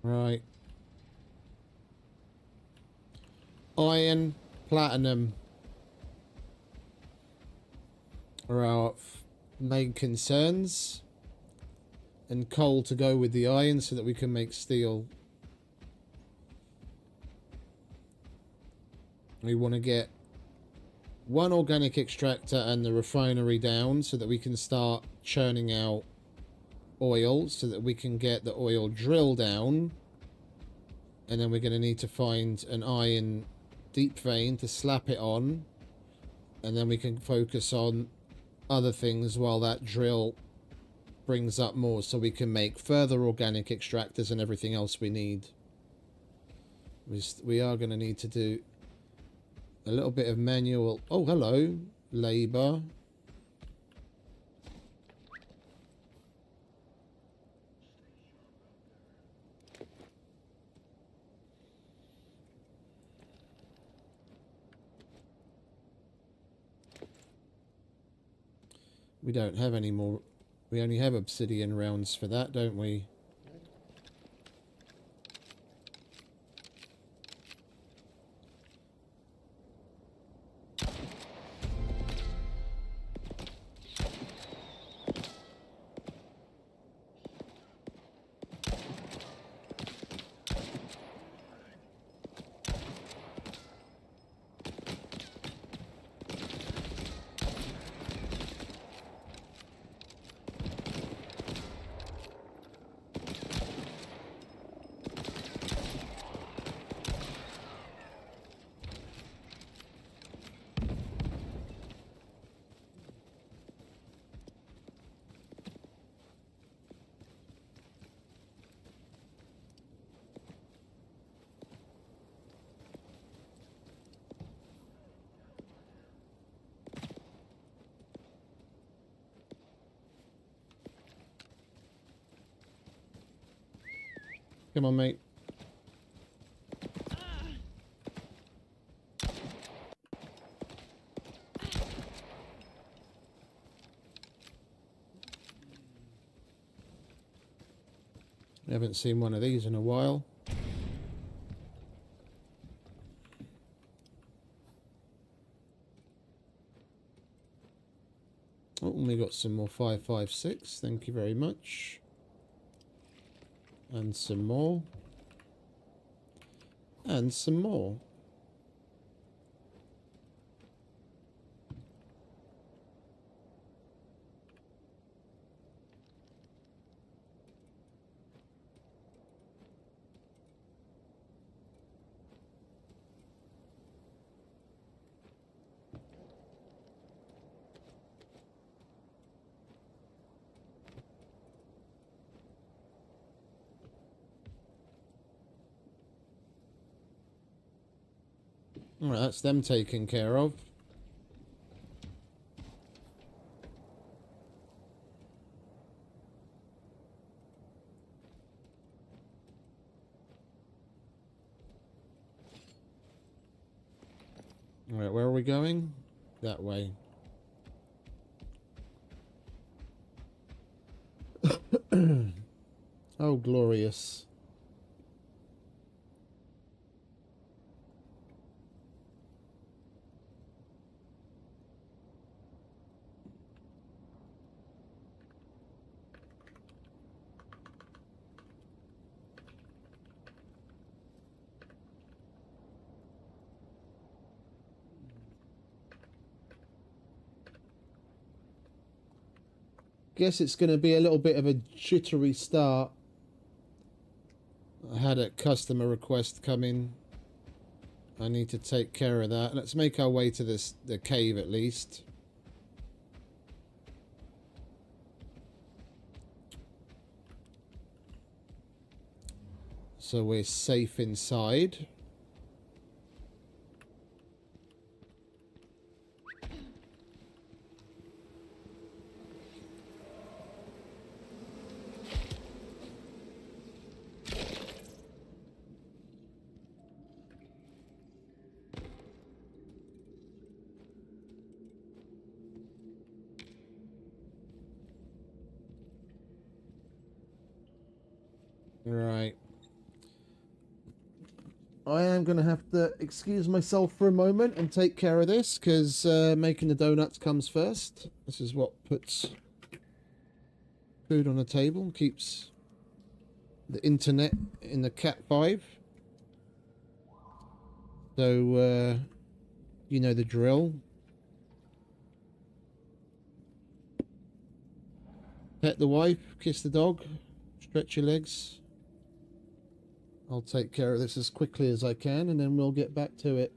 Right. Iron, platinum are our main concerns. And coal to go with the iron so that we can make steel. We want to get one organic extractor and the refinery down so that we can start churning out oil, so that we can get the oil drill down. And then we're going to need to find an iron deep vein to slap it on, and then we can focus on other things while that drill brings up more, so we can make further organic extractors and everything else we need. We are going to need to do a little bit of manual. Oh, hello, labor. We don't have any more. We only have obsidian rounds for that, don't we? Come on, mate. I haven't seen one of these in a while. Oh, and we got some more 556. Thank you very much. And some more. And some more. Alright, that's them taken care of. Alright, where are we going? That way. Oh, glorious. Guess it's going to be a little bit of a jittery start. I had a customer request come in. I need to take care of that. Let's make our way to the cave at least. So we're safe inside. Right. I am going to have to excuse myself for a moment and take care of this, because making the donuts comes first. This is what puts food on the table and keeps the internet in the Cat 5. So, you know the drill. Pet the wife, kiss the dog, stretch your legs. I'll take care of this as quickly as I can, and then we'll get back to it.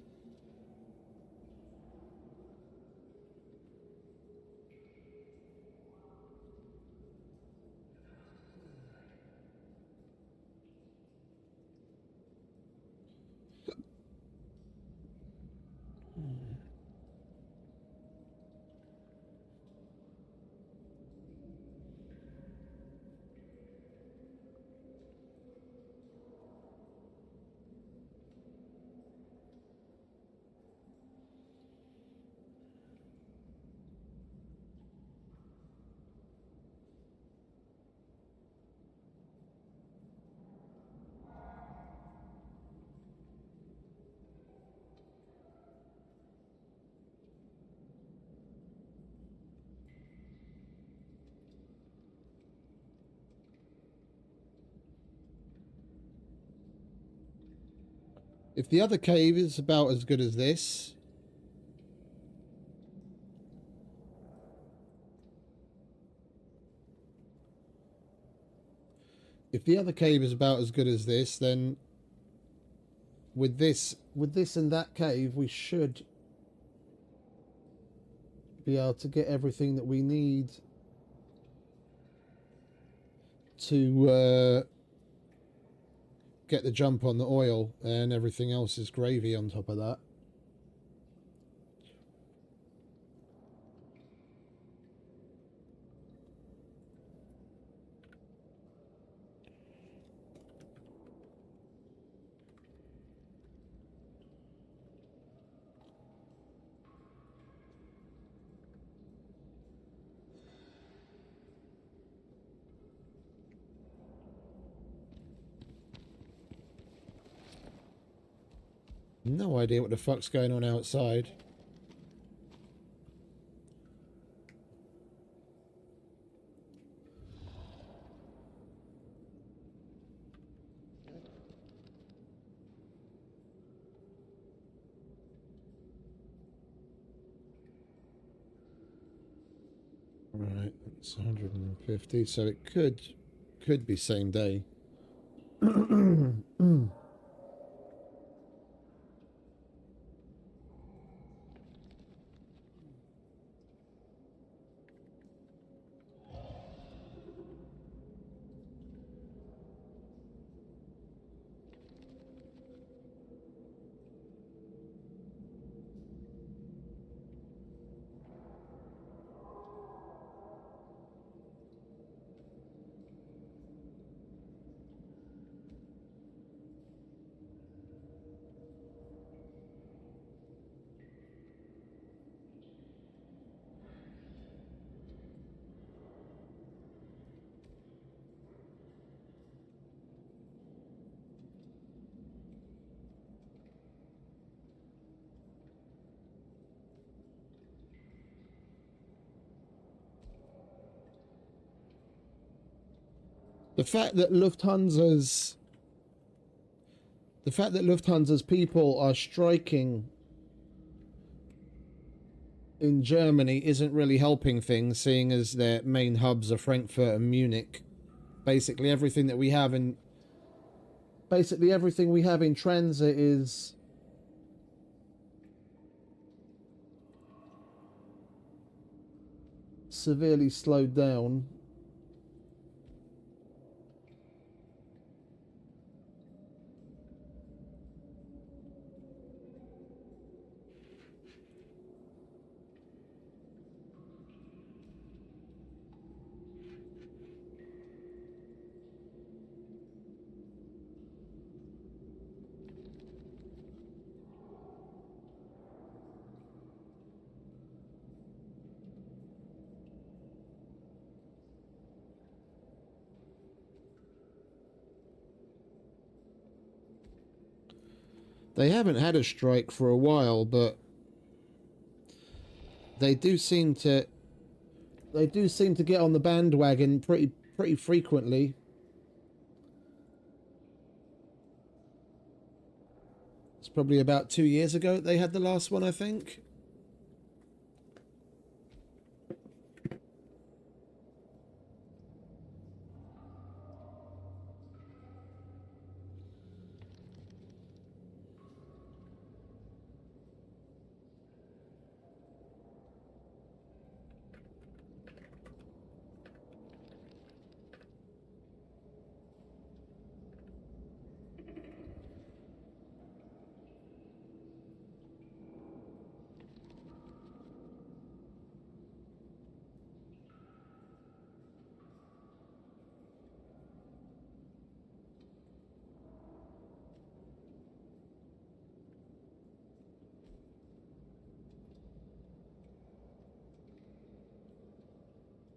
If the other cave is about as good as this, then with this and that cave, we should be able to get everything that we need to get the jump on the oil, and everything else is gravy on top of that. No idea what the fuck's going on outside. Right, that's 150, so it could be same day. The fact that Lufthansa's people are striking in Germany isn't really helping things, seeing as their main hubs are Frankfurt and Munich. Basically everything we have in transit is severely slowed down. They haven't had a strike for a while, but they do seem to get on the bandwagon pretty frequently. It's probably about 2 years ago they had the last one, I think.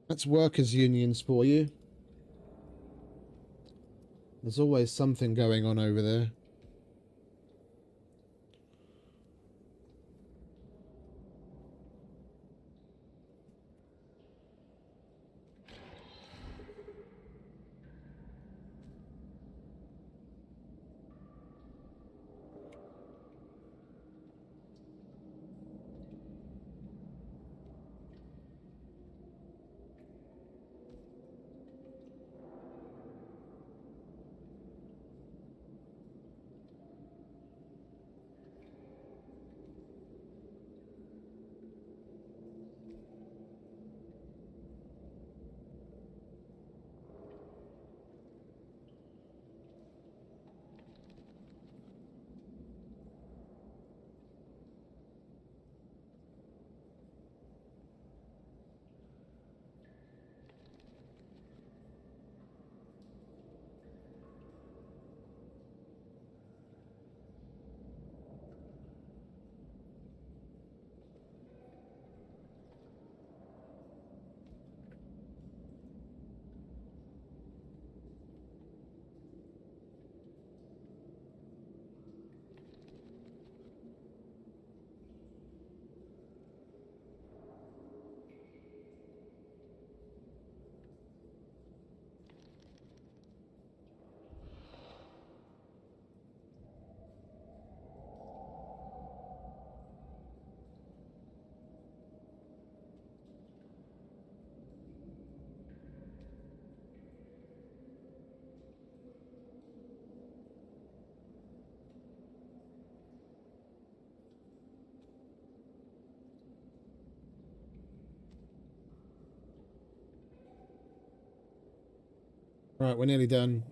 That's workers' unions for you. There's always something going on over there. Right, we're nearly done.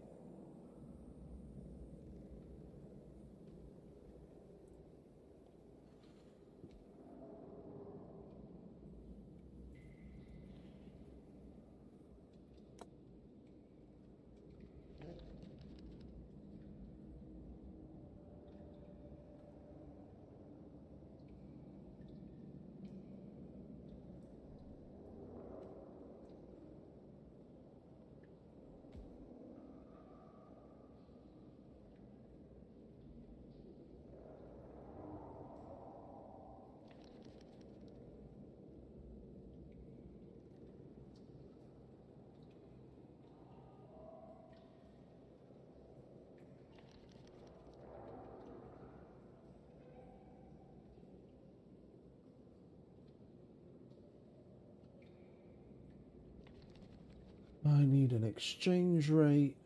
I need an exchange rate.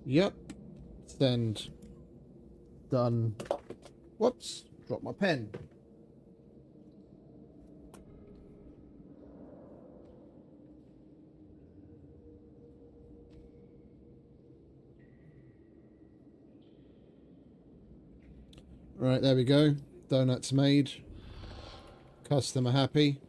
Yep. Send. Done. Whoops. Dropped my pen. Right, there we go. Donuts made. Customer happy.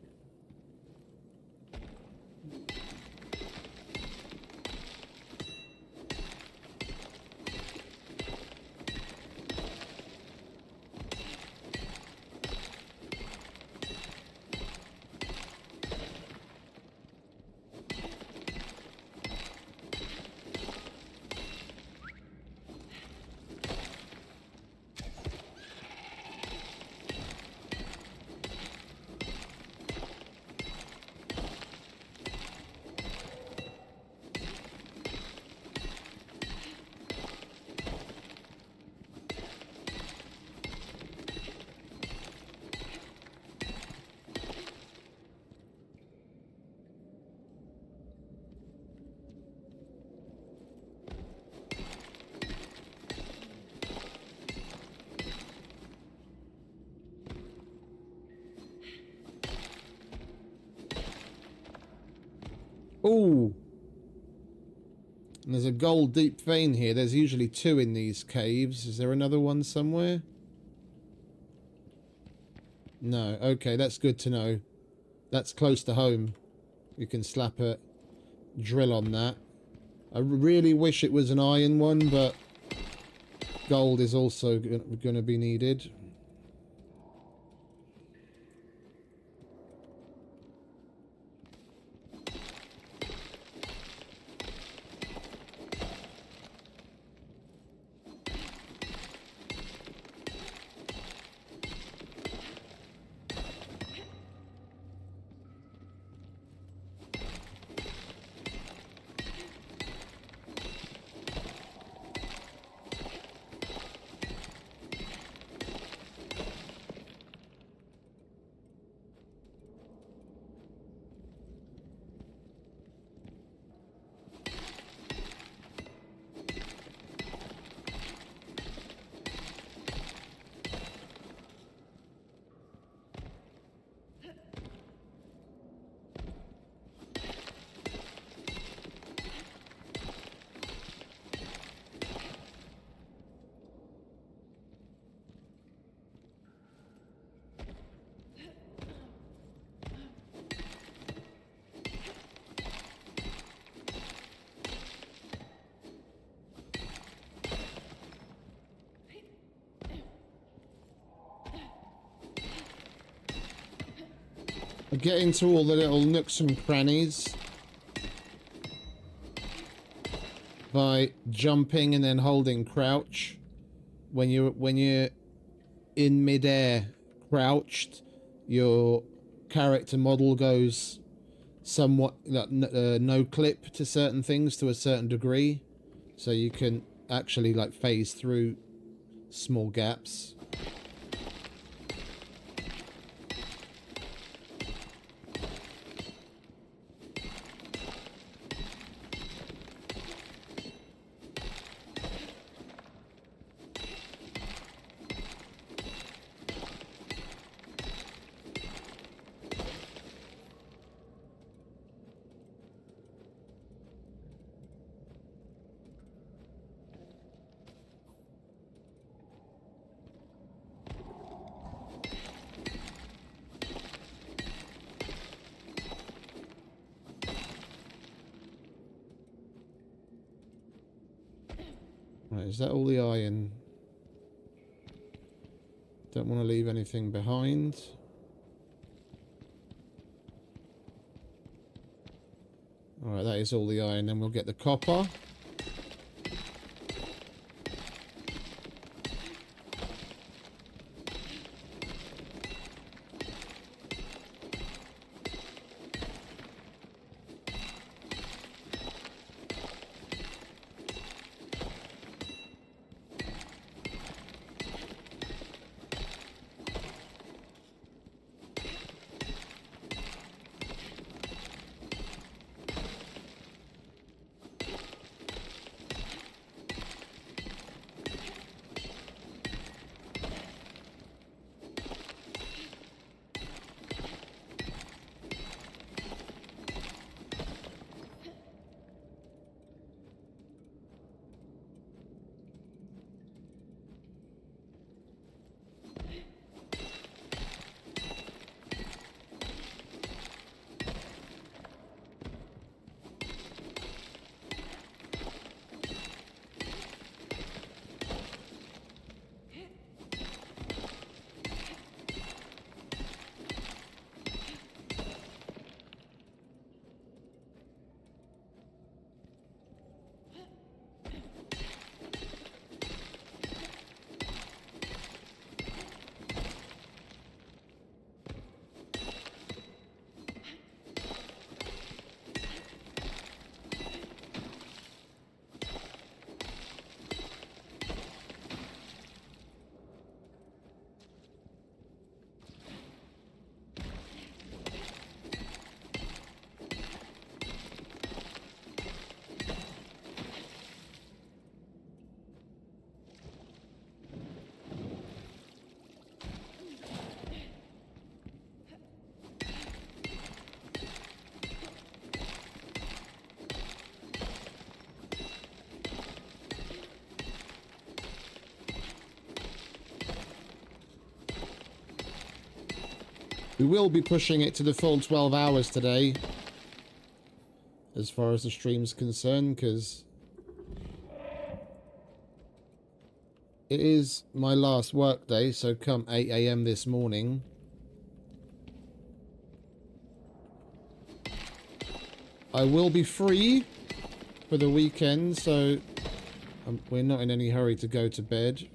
Ooh. And there's a gold deep vein here. There's usually 2 in these caves. Is there another one somewhere? No. Okay, that's good to know. That's close to home. You can slap a drill on that. I really wish it was an iron one, but gold is also going to be needed. I get into all the little nooks and crannies by jumping and then holding crouch. When you're in midair crouched, your character model goes somewhat no clip to certain things to a certain degree, so you can actually like phase through small gaps. Right, is that all the iron? Don't want to leave anything behind. Alright, that is all the iron. Then we'll get the copper. We will be pushing it to the full 12 hours today, as far as the stream's concerned, because it is my last work day, so come 8 AM this morning, I will be free for the weekend, so we're not in any hurry to go to bed.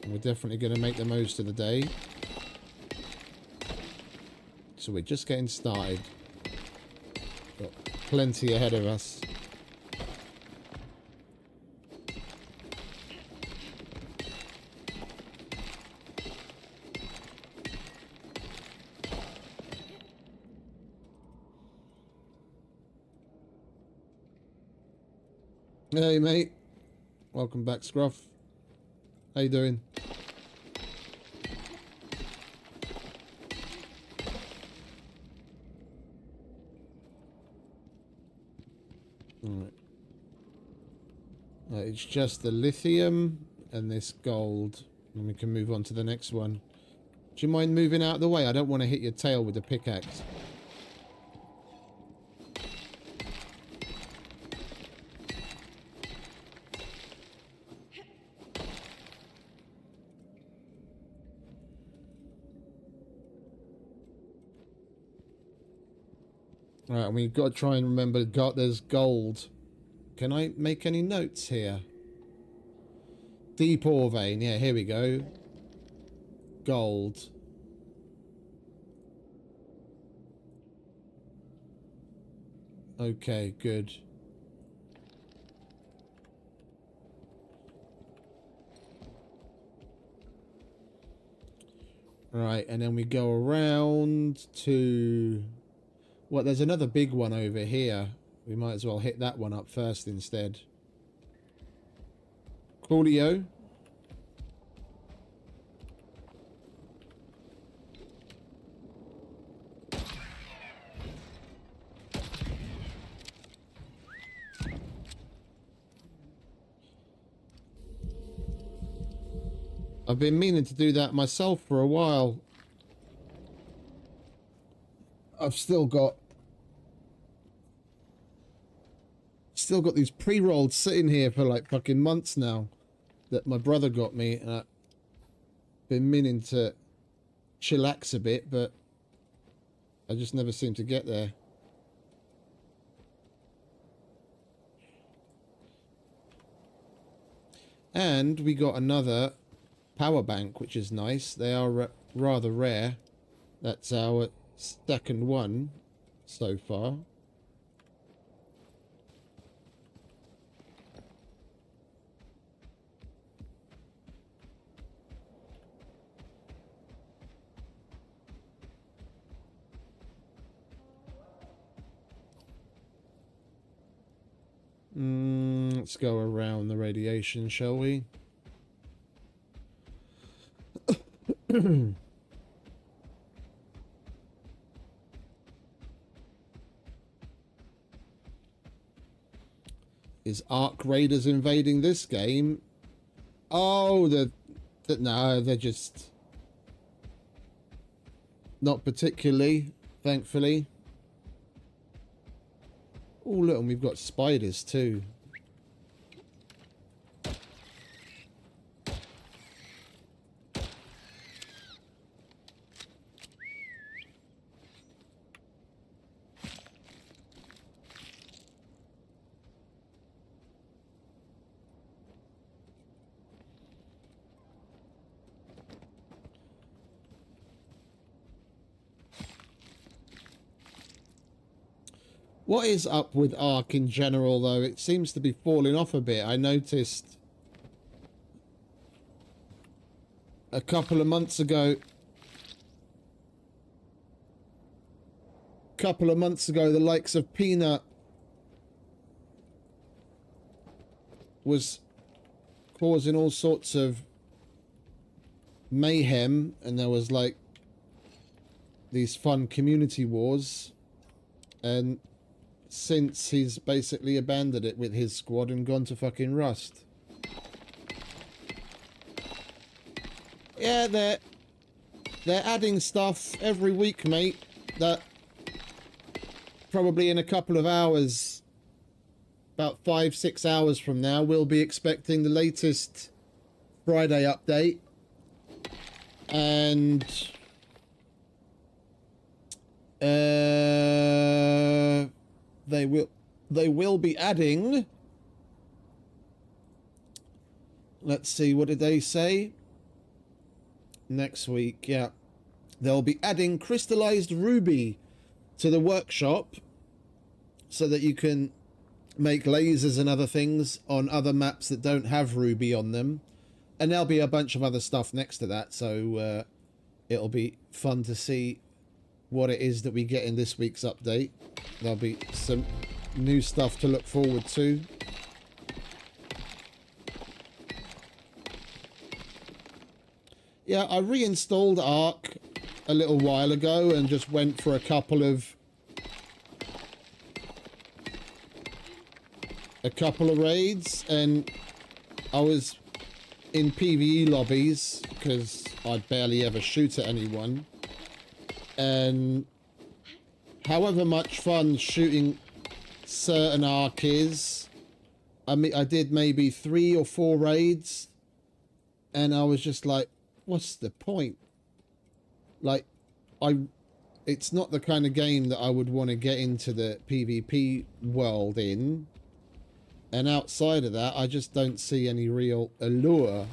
We're definitely going to make the most of the day. So we're just getting started. Got plenty ahead of us. Hey mate, welcome back Scruff. How you doing? Alright. It's just the lithium and this gold. And we can move on to the next one. Do you mind moving out of the way? I don't want to hit your tail with the pickaxe. Right, and we've got to try and remember there's gold. Can I make any notes here? Deep ore vein. Yeah, here we go. Gold. Okay, good. Right, and then we go around to... Well, there's another big one over here. We might as well hit that one up first instead. Coolio. I've been meaning to do that myself for a while. I've still got Still got these pre-rolls sitting here for like fucking months now that my brother got me, and I've been meaning to chillax a bit, but I just never seem to get there. And we got another power bank, which is nice. They are rather rare. That's our second one so far. Let's go around the radiation, shall we? Is Ark Raiders invading this game? Oh, no, they're just not particularly, thankfully. Oh, look, and we've got spiders too. What is up with Ark in general, though? It seems to be falling off a bit. I noticed a couple of months ago, the likes of Peanut was causing all sorts of mayhem, and there was like these fun community wars, and since he's basically abandoned it with his squad and gone to fucking Rust. Yeah, they're adding stuff every week, mate, that probably in a couple of hours, about 5-6 hours from now, we'll be expecting the latest Friday update. And they will be adding, let's see, what did they say? Next week, yeah. They'll be adding crystallized ruby to the workshop so that you can make lasers and other things on other maps that don't have ruby on them. And there'll be a bunch of other stuff next to that, so it'll be fun to see what it is that we get in this week's update. There'll be some new stuff to look forward to. Yeah, I reinstalled Ark a little while ago and just went for a couple of raids, and I was in PvE lobbies because I barely ever shoot at anyone, and however much fun shooting certain Ark is, I mean, I did maybe 3 or 4 raids, and I was just like, what's the point? Like, it's not the kind of game that I would want to get into the PvP world in. And outside of that, I just don't see any real allure.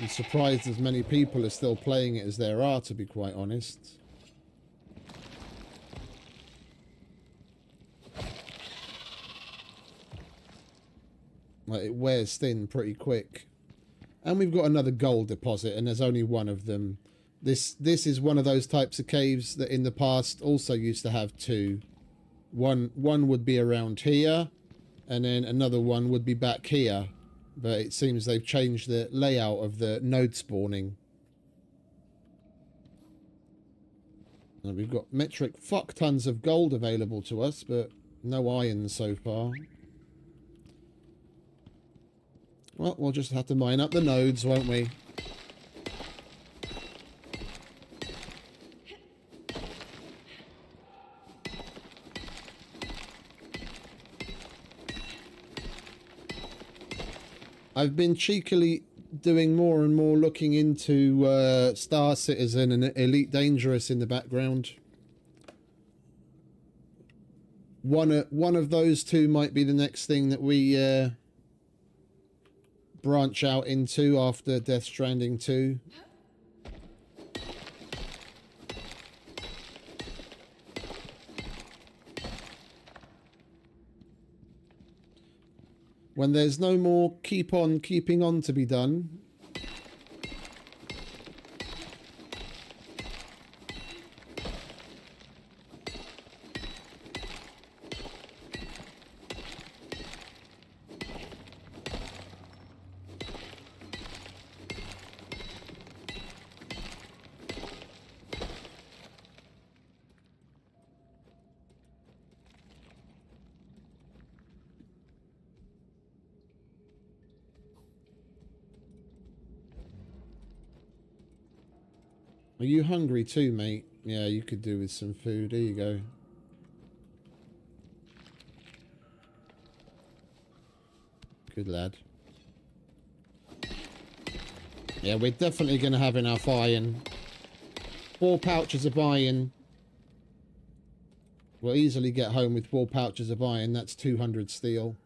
I'm surprised as many people are still playing it as there are, to be quite honest. Like, it wears thin pretty quick. And we've got another gold deposit, and there's only one of them. This is one of those types of caves that in the past also used to have 2. One would be around here, and then another one would be back here. But it seems they've changed the layout of the node spawning. And we've got metric fuck tons of gold available to us, but no iron so far. Well, we'll just have to mine up the nodes, won't we? I've been cheekily doing more and more looking into Star Citizen and Elite Dangerous in the background. One of those two might be the next thing that we branch out into after Death Stranding 2. When there's no more keeping on to be done. Are you hungry too, mate? Yeah, you could do with some food. There you go. Good lad. Yeah, we're definitely going to have enough iron. 4 pouches of iron. We'll easily get home with 4 pouches of iron. That's 200 steel.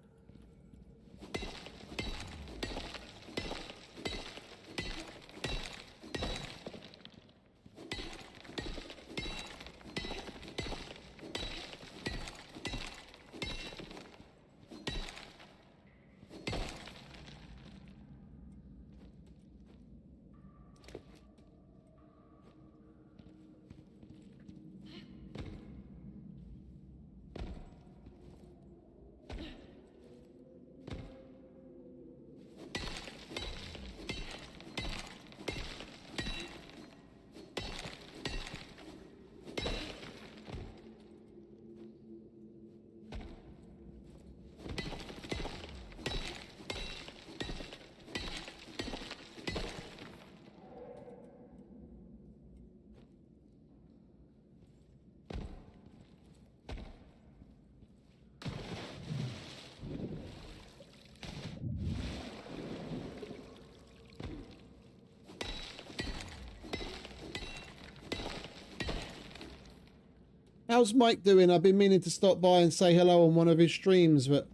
How's Mike doing? I've been meaning to stop by and say hello on one of his streams, but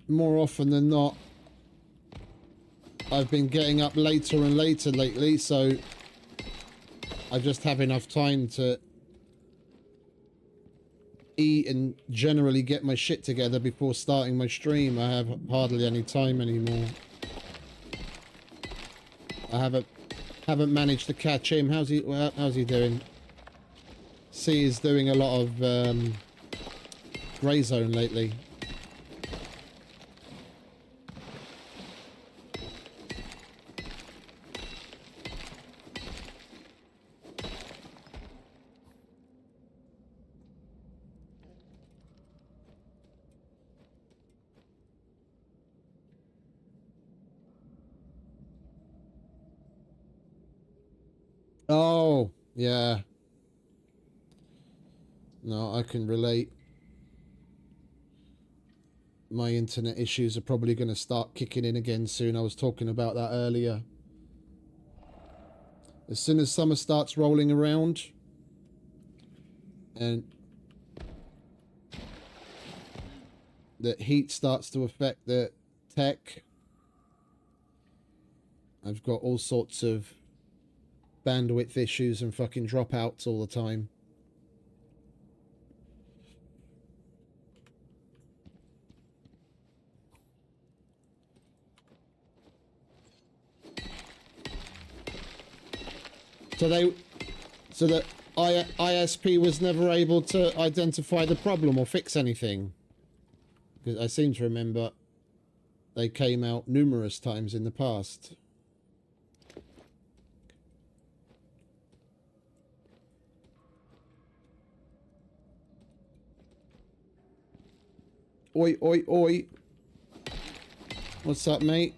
more often than not, I've been getting up later and later lately, so I just have enough time to eat and generally get my shit together before starting my stream. I have hardly any time anymore. I haven't managed to catch him. How's he doing? C is doing a lot of grey zone lately. Oh, yeah. No, I can relate. My internet issues are probably going to start kicking in again soon. I was talking about that earlier. As soon as summer starts rolling around and the heat starts to affect the tech, I've got all sorts of bandwidth issues and fucking dropouts all the time. So the ISP was never able to identify the problem or fix anything. Because I seem to remember they came out numerous times in the past. Oi, oi, oi. What's up, mate?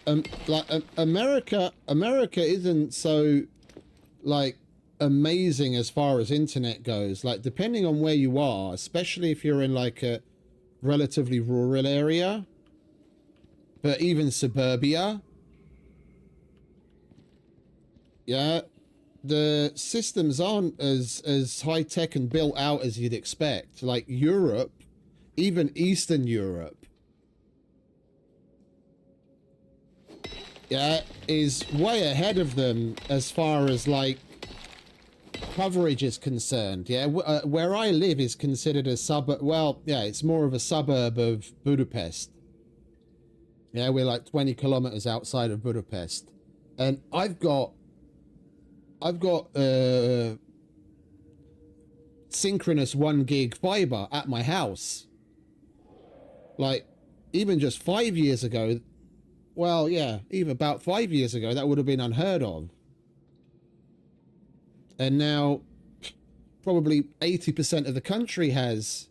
America isn't so like amazing as far as internet goes. Like depending on where you are, especially if you're in like a relatively rural area, but even suburbia, yeah, the systems aren't as high tech and built out as you'd expect. Like Europe, even Eastern Europe, yeah, is way ahead of them as far as like coverage is concerned. Yeah, where I live is considered a suburb. Well, yeah, it's more of a suburb of Budapest. Yeah, we're like 20 kilometers outside of Budapest, and I've got synchronous 1 gig fiber at my house. Like even just 5 years ago, well, yeah, even about 5 years ago, that would have been unheard of. And now probably 80% of the country has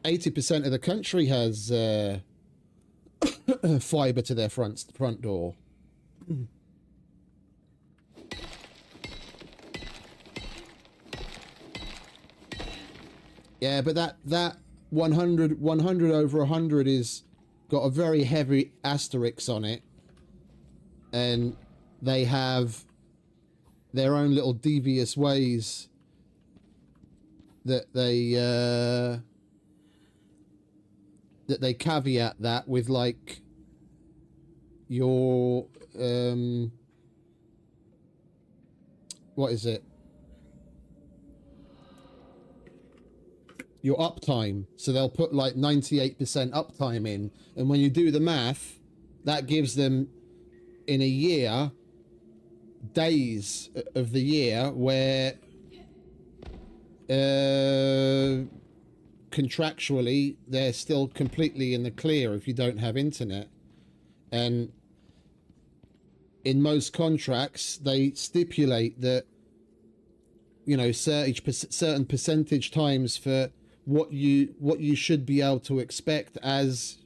80% of the country has fiber to their front door. Yeah, but that 100 over 100 is got a very heavy asterisk on it, and they have their own little devious ways that they caveat that with, like your what is it? Your uptime. So they'll put like 98% uptime in, and when you do the math, that gives them in a year days of the year where contractually they're still completely in the clear if you don't have internet. And in most contracts they stipulate that, you know, certain percentage times for what you should be able to expect as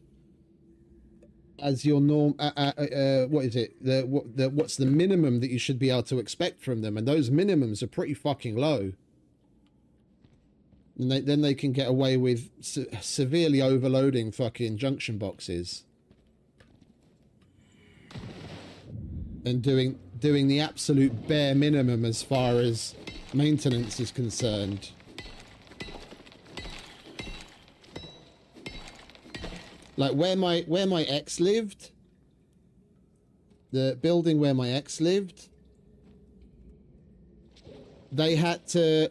your norm. What is it? What's the minimum that you should be able to expect from them? And those minimums are pretty fucking low. And then they can get away with severely overloading fucking junction boxes and doing the absolute bare minimum as far as maintenance is concerned. Like where my ex lived, the building where my ex lived, they had to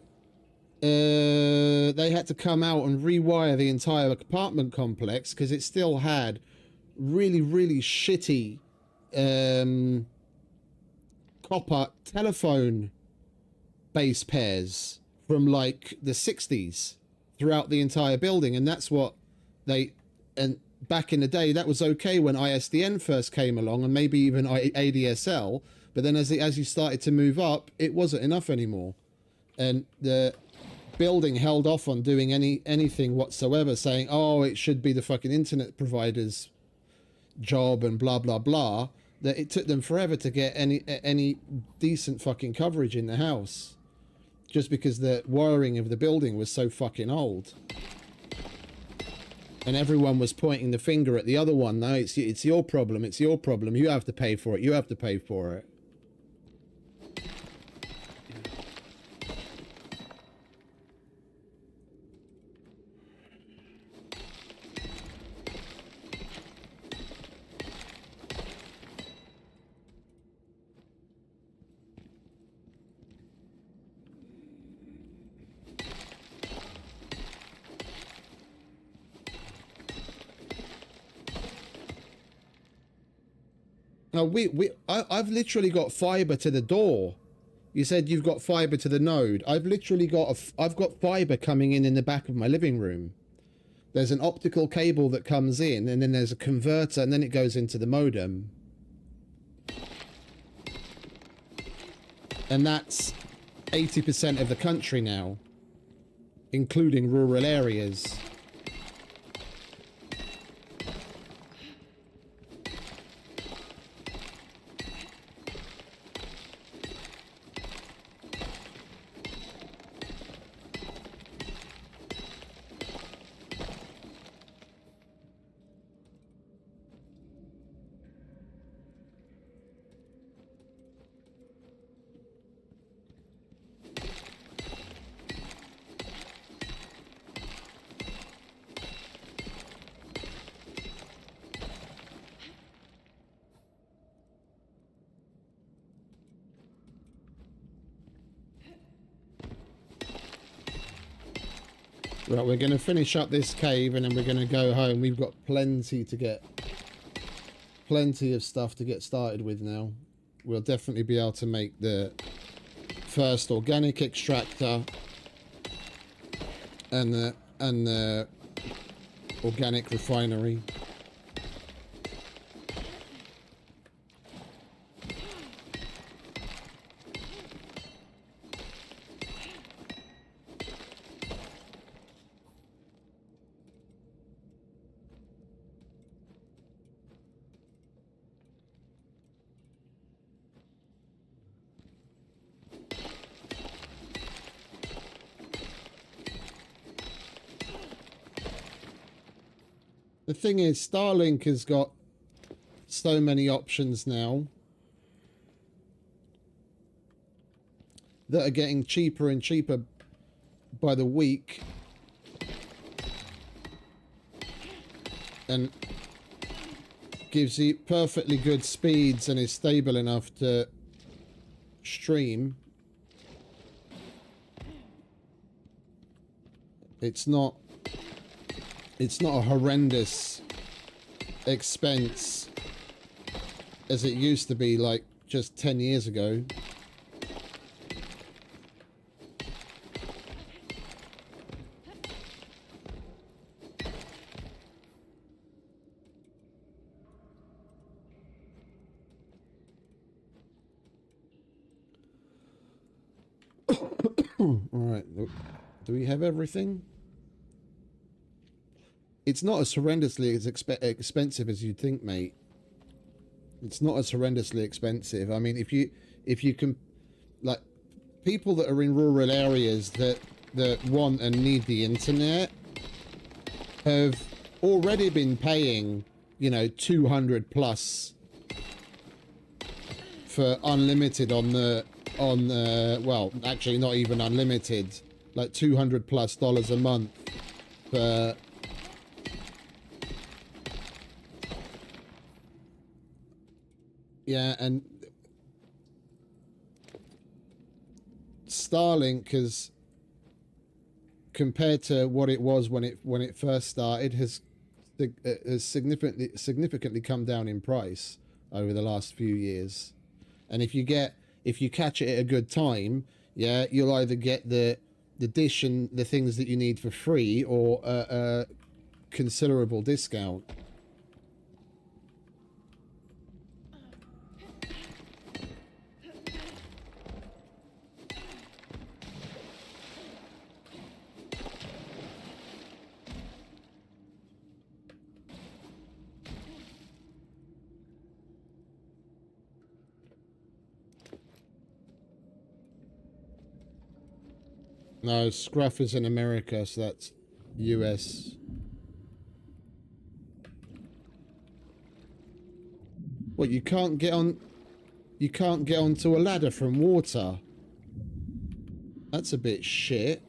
come out and rewire the entire apartment complex because it still had really shitty copper telephone base pairs from like the 60s throughout the entire building. And that's what and back in the day that was okay when ISDN first came along, and maybe even ADSL, but then as you started to move up, it wasn't enough anymore, and the building held off on doing anything whatsoever, saying, oh, it should be the fucking internet provider's job and blah blah blah, that it took them forever to get any decent fucking coverage in the house, just because the wiring of the building was so fucking old. And everyone was pointing the finger at the other one. No, it's your problem. It's your problem. You have to pay for it. You have to pay for it. No, I've literally got fiber to the door. You said you've got fiber to the node. I've literally got I've got fiber coming in the back of my living room. There's an optical cable that comes in, and then there's a converter, and then it goes into the modem. And that's 80% of the country now, including rural areas. Right, we're going to finish up this cave and then we're going to go home. We've got plenty of stuff to get started with now. We'll definitely be able to make the first organic extractor and the organic refinery. The thing is, Starlink has got so many options now that are getting cheaper and cheaper by the week. And gives you perfectly good speeds and is stable enough to stream. It's not a horrendous expense as it used to be like just 10 years ago. All right, do we have everything? It's not as horrendously as expensive as you'd think, mate. It's not as horrendously expensive. I mean, if you can, like, people that are in rural areas that want and need the internet have already been paying, you know, 200 plus for unlimited on the well, actually not even unlimited, like $200+ a month for yeah. And Starlink has, compared to what it was when it first started, has significantly come down in price over the last few years. And if you catch it at a good time, yeah, you'll either get the dish and the things that you need for free or a considerable discount. No, Scruff is in America, so that's US. What, you can't get onto a ladder from water? That's a bit shit.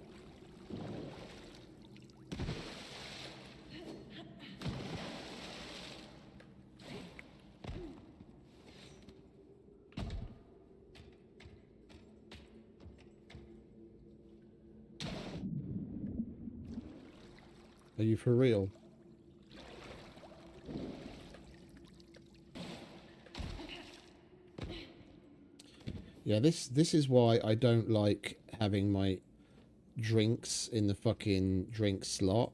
Are you for real? Yeah, this is why I don't like having my drinks in the fucking drink slot.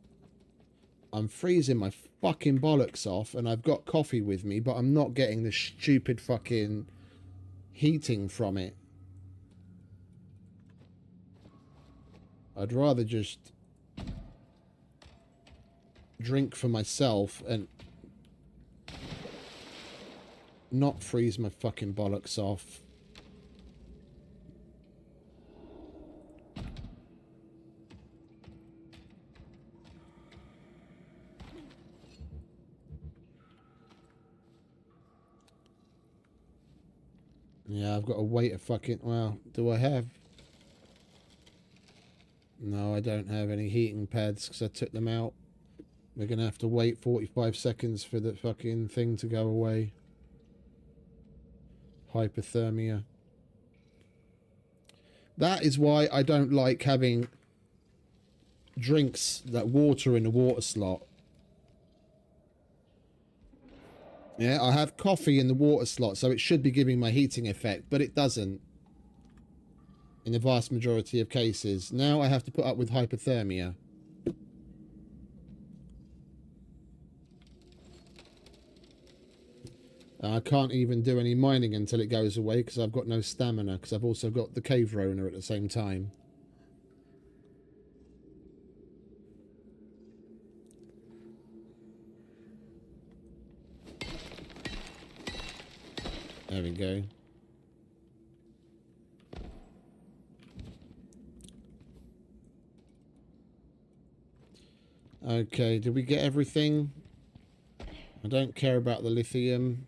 I'm freezing my fucking bollocks off and I've got coffee with me, but I'm not getting the stupid fucking heating from it. I'd rather just drink for myself and not freeze my fucking bollocks off. Yeah, I've got to wait a fucking... Well, do I have... No, I don't have any heating pads because I took them out. We're going to have to wait 45 seconds for the fucking thing to go away. Hypothermia. That is why I don't like having drinks, that water in the water slot. Yeah, I have coffee in the water slot, so it should be giving my heating effect, but it doesn't. In the vast majority of cases. Now I have to put up with hypothermia. I can't even do any mining until it goes away because I've got no stamina, because I've also got the cave Rona at the same time. There we go. Okay, did we get everything? I don't care about the lithium.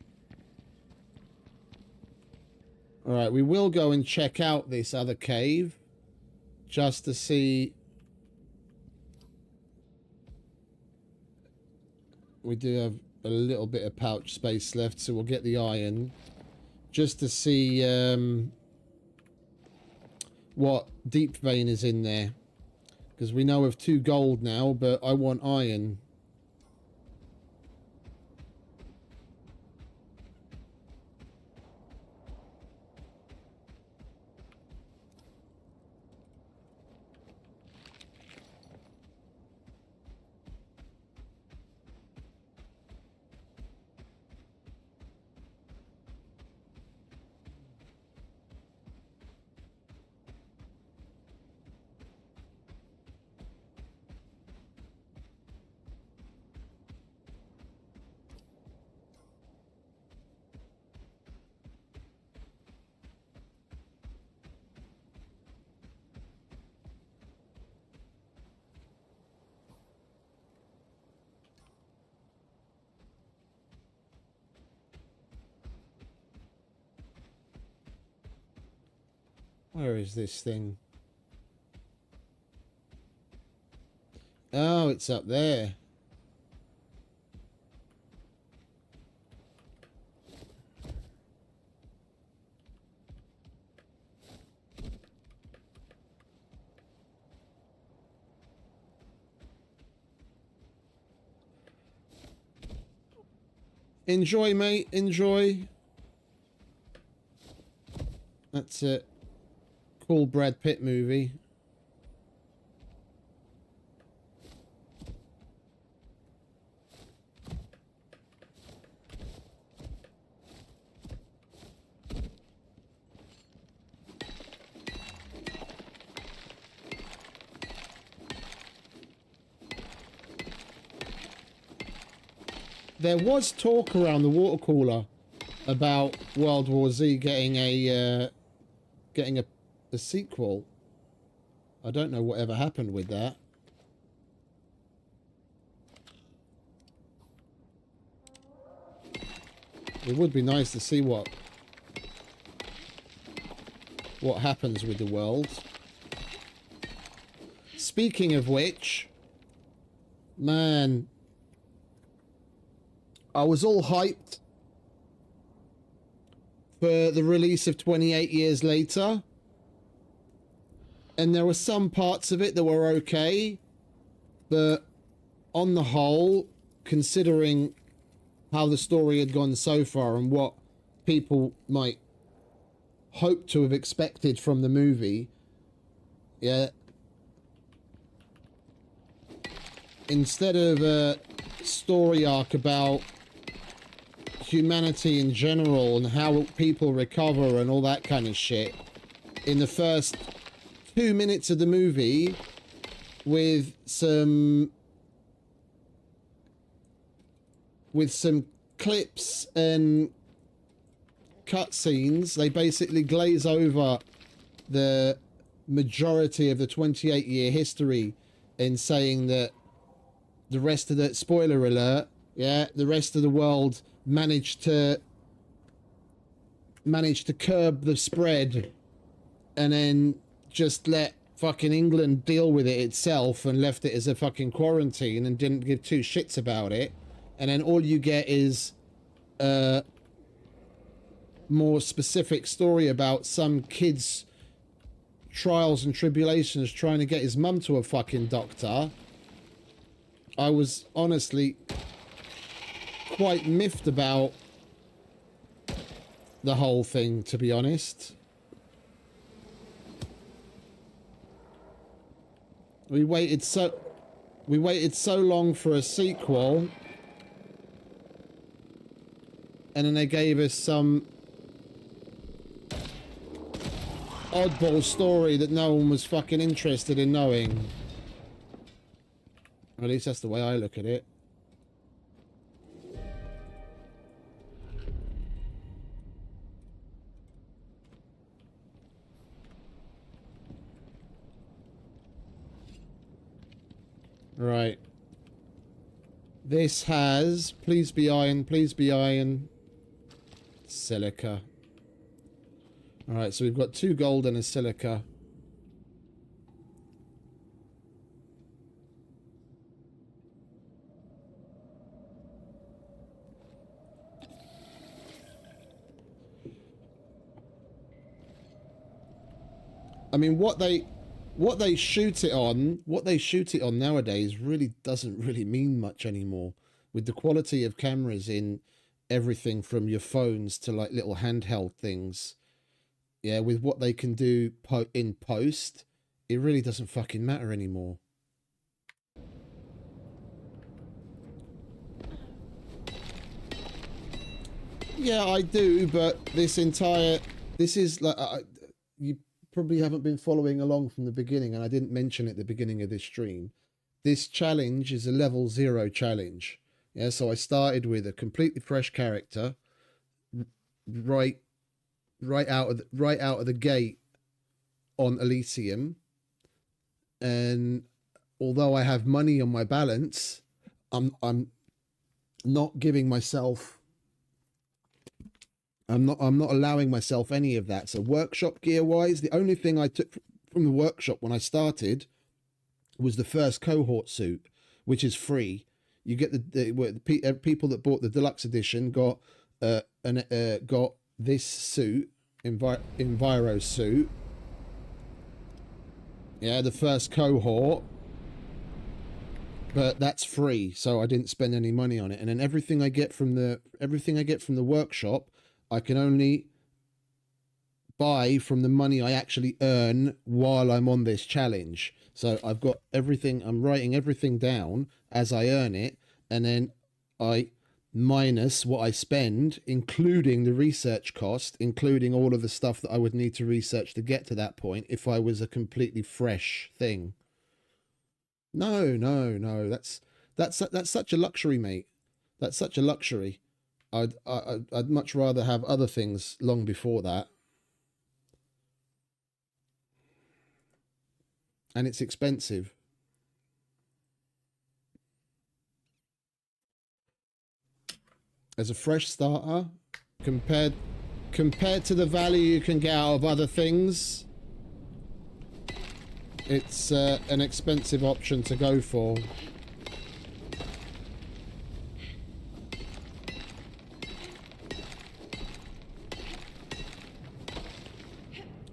Alright, we will go and check out this other cave. Just to see... We do have a little bit of pouch space left, so we'll get the iron. Just to see what deep vein is in there. Because we know of 2 gold now, but I want iron. Where is this thing? Oh, it's up there. Enjoy, mate. Enjoy. That's it. Cool Brad Pitt movie. There was talk around the water cooler about World War Z getting a sequel. I don't know whatever happened with that. It would be nice to see what happens with the world. Speaking of which, man, I was all hyped for the release of 28 Years Later. And there were some parts of it that were okay. But on the whole, considering how the story had gone so far and what people might hope to have expected from the movie, yeah, instead of a story arc about humanity in general and how people recover and all that kind of shit, in the first 2 minutes of the movie, with some clips and cutscenes, they basically glaze over the majority of the 28-year history in saying that the rest of the, spoiler alert, yeah, the rest of the world managed to curb the spread and then just let fucking England deal with it itself and left it as a fucking quarantine and didn't give 2 shits about it. And then all you get is a more specific story about some kids trials and tribulations trying to get his mum to a fucking doctor, I was honestly quite miffed about the whole thing, to be honest. We waited so long for a sequel, and then they gave us some oddball story that no one was fucking interested in knowing. Or at least that's the way I look at it. Right. This has, please be iron, silica. Alright, so we've got 2 gold and a silica. I mean, what they shoot it on nowadays really doesn't really mean much anymore. With the quality of cameras in everything from your phones to like little handheld things, yeah, with what they can do in post, it really doesn't fucking matter anymore. Yeah, I do, but this is like you probably haven't been following along from the beginning, and I didn't mention at the beginning of this stream. This challenge is a level 0 challenge. Yeah, so I started with a completely fresh character, right out of the gate on Elysium, and although I have money on my balance, I'm not giving myself. I'm not allowing myself any of that. So workshop gear wise, the only thing I took from the workshop when I started was the first cohort suit, which is free. You get the people that bought the deluxe edition got got this suit, Enviro suit. Yeah, the first cohort. But that's free, so I didn't spend any money on it. And then everything I get from the workshop, I can only buy from the money I actually earn while I'm on this challenge. So I've got everything, I'm writing everything down as I earn it, and then I minus what I spend, including the research cost, including all of the stuff that I would need to research to get to that point if I was a completely fresh thing. No. That's such a luxury, mate. That's such a luxury. I'd much rather have other things long before that. And it's expensive. As a fresh starter, compared to the value you can get out of other things, it's an expensive option to go for.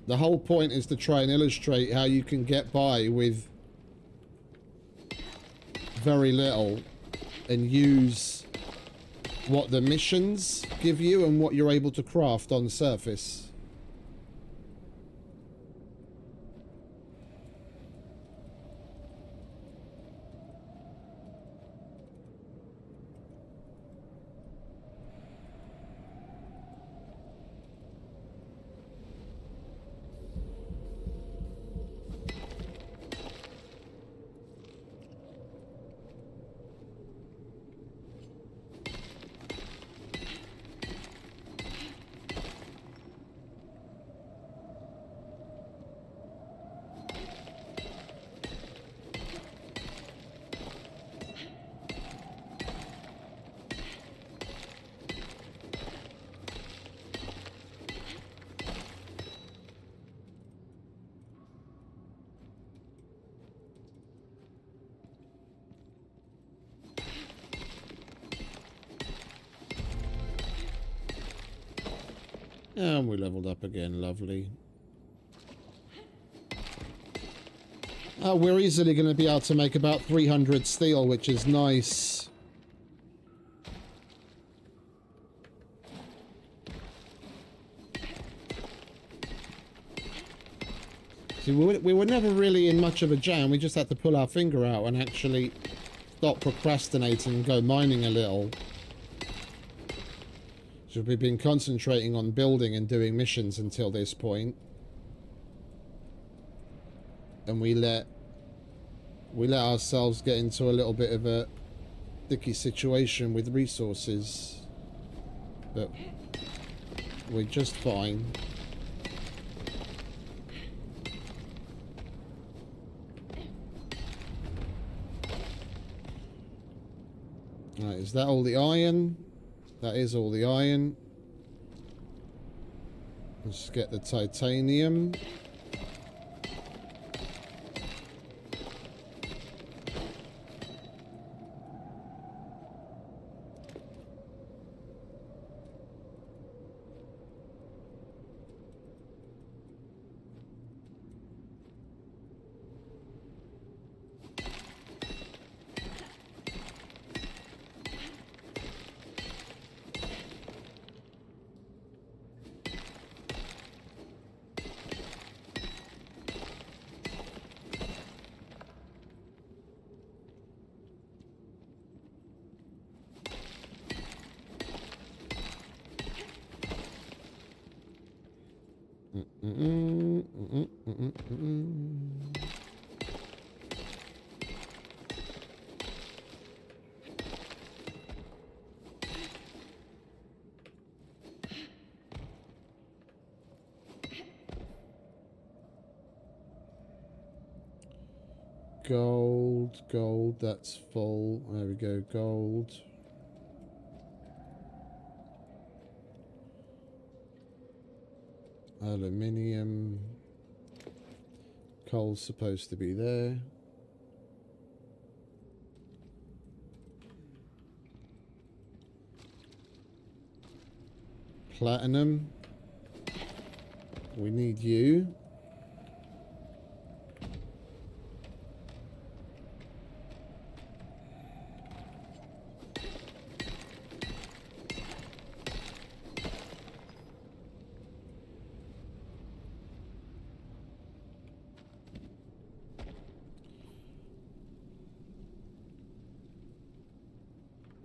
The whole point is to try and illustrate how you can get by with very little and use what the missions give you and what you're able to craft on surface. And we leveled up again, lovely. Oh, we're easily going to be able to make about 300 steel, which is nice. See, we were never really in much of a jam. We just had to pull our finger out and actually stop procrastinating and go mining a little. So we've been concentrating on building and doing missions until this point. And we let ourselves get into a little bit of a sticky situation with resources. But we're just fine. Right, is that all the iron? That is all the iron. Let's get the titanium. Gold, that's full. There we go, gold. Aluminium. Coal's supposed to be there. Platinum. We need you.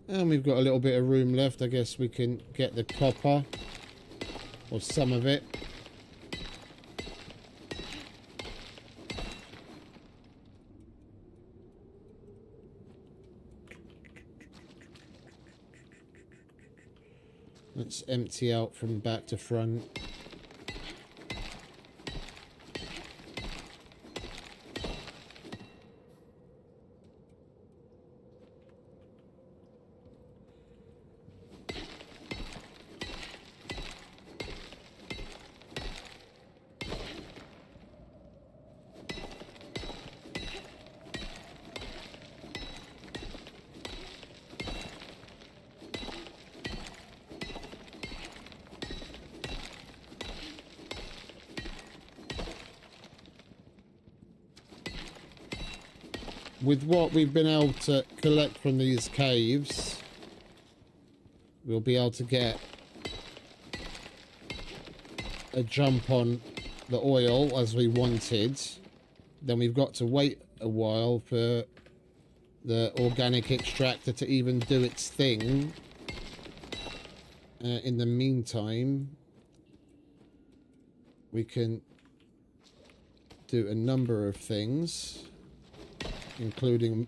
And we've got a little bit of room left. I guess we can get the copper. Or some of it. Let's empty out from back to front. With what we've been able to collect from these caves, we'll be able to get a jump on the oil as we wanted. Then we've got to wait a while for the organic extractor to even do its thing. In the meantime, we can do a number of things, including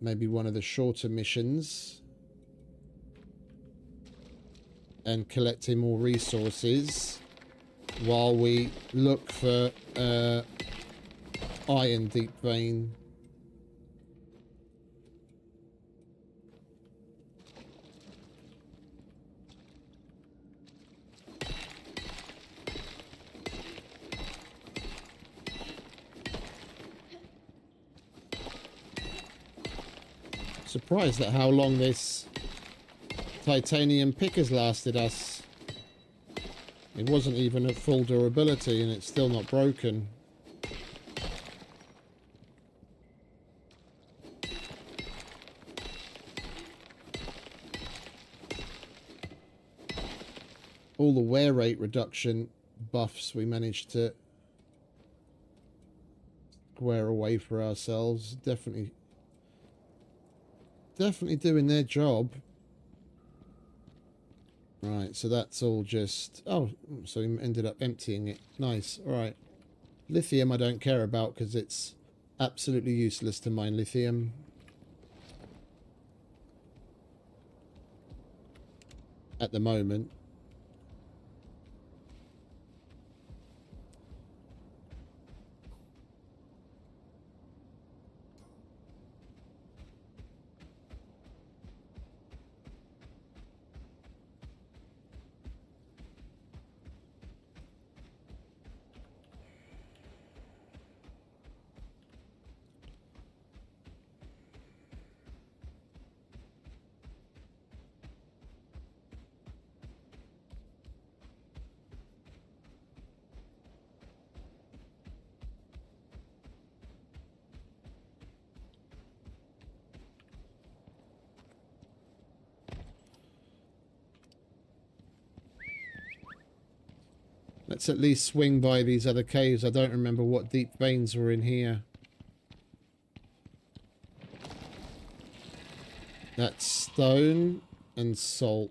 maybe one of the shorter missions, and collecting more resources while we look for iron deep vein. Surprised at how long this titanium pick has lasted us. It wasn't even at full durability and it's still not broken. all the wear rate reduction buffs we managed to square away for ourselves. Definitely doing their job. Right, so that's all just... Oh, so we ended up emptying it. Nice, alright. Lithium I don't care about because it's absolutely useless to mine lithium. At the moment. Let's at least swing by these other caves. I don't remember what deep veins were in here. That's stone and salt.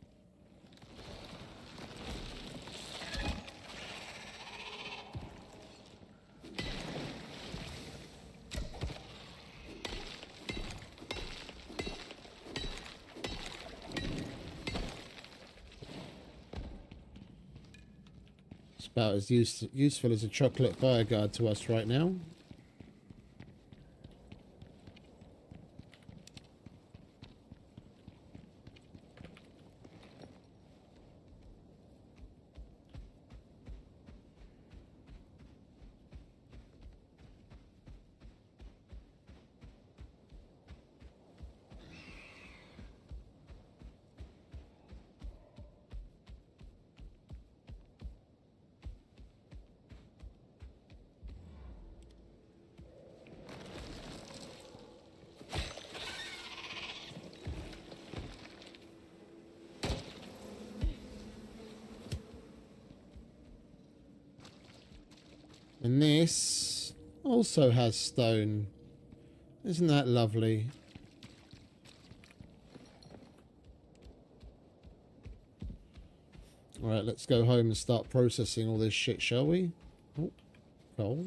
About as useful as a chocolate fire guard to us right now. And this also has stone. Isn't that lovely? Alright, let's go home and start processing all this shit, shall we? Oh, coal.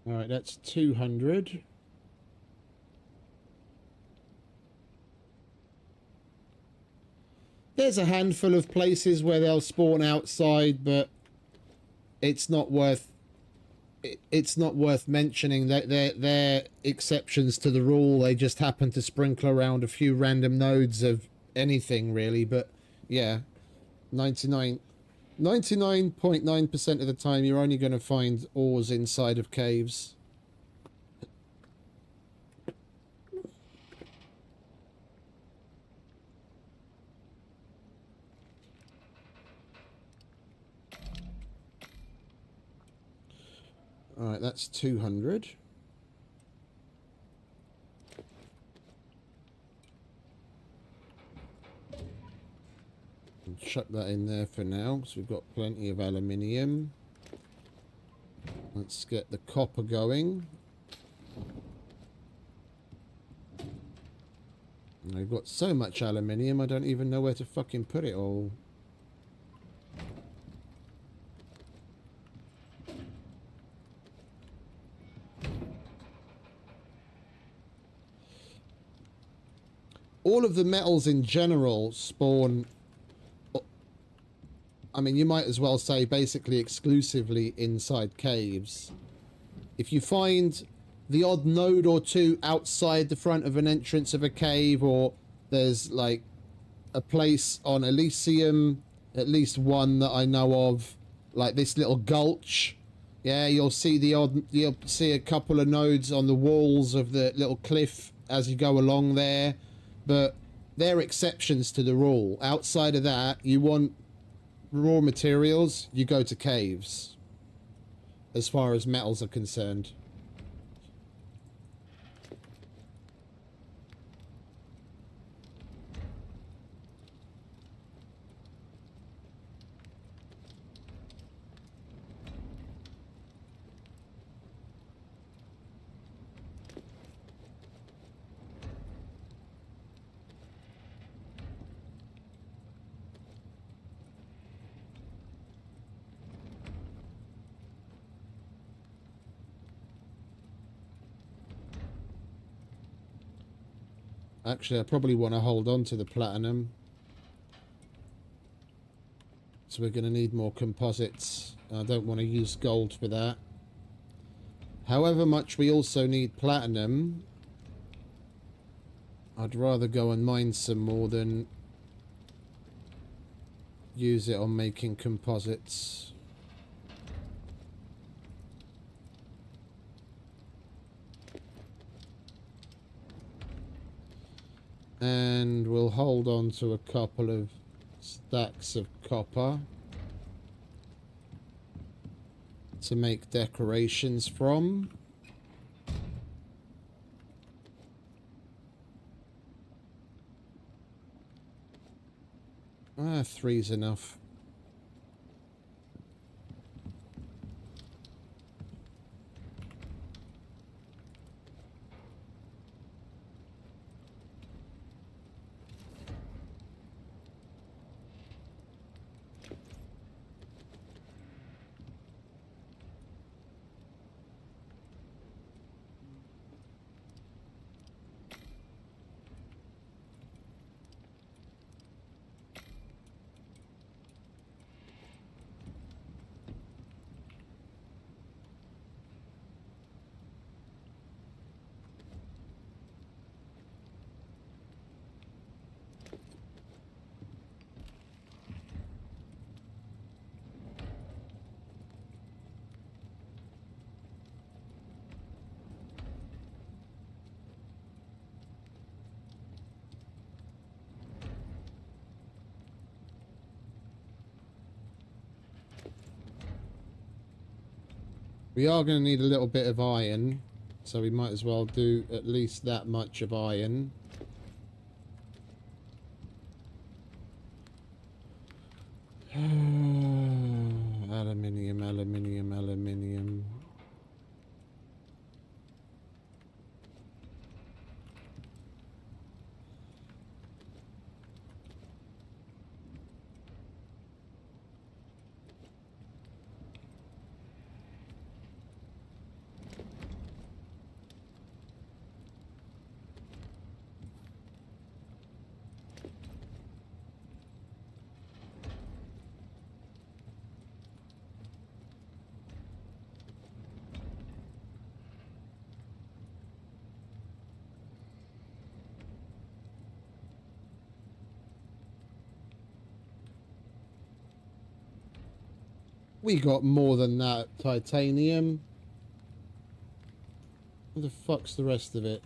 Alright, that's 200. There's a handful of places where they'll spawn outside, but it's not worth mentioning. That they're exceptions to the rule. They just happen to sprinkle around a few random nodes of anything, really, but Yeah, 99.9% of the time you're only going to find ores inside of caves. All right, that's 200. Chuck that in there for now, because we've got plenty of aluminium. Let's get the copper going. I've got so much aluminium, I don't even know where to fucking put it all. All of the metals in general spawn, I mean, you might as well say basically exclusively inside caves. If you find the odd node or two outside the front of an entrance of a cave, or there's like a place on Elysium, at least one that I know of, like this little gulch, yeah, you'll see a couple of nodes on the walls of the little cliff as you go along there, but they're exceptions to the rule. Outside of that, you want raw materials, you go to caves as far as metals are concerned. Actually, I probably want to hold on to the platinum. So we're going to need more composites. I don't want to use gold for that. However much we also need platinum, I'd rather go and mine some more than use it on making composites. And we'll hold on to a couple of stacks of copper to make decorations from. Three's enough. We are going to need a little bit of iron, so we might as well do at least that much of iron. Aluminium, aluminium, aluminium. We got more than that titanium. Where the fuck's the rest of it?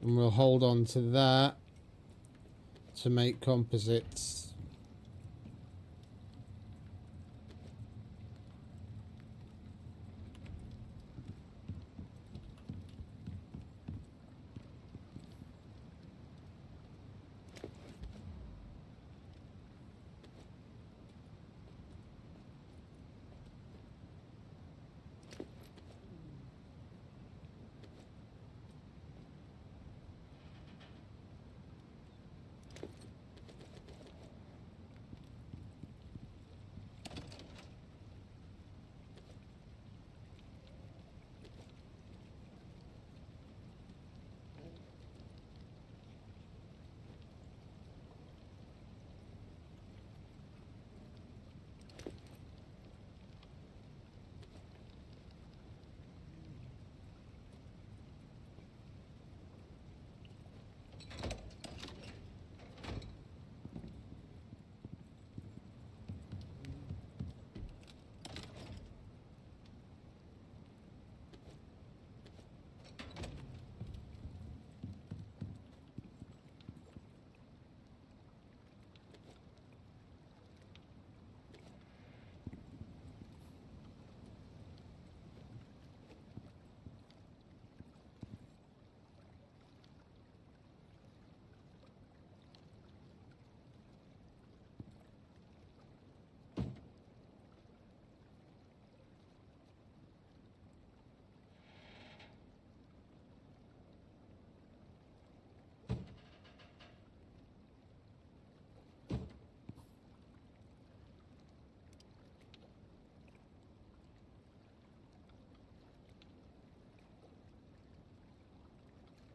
And we'll hold on to that to make composites.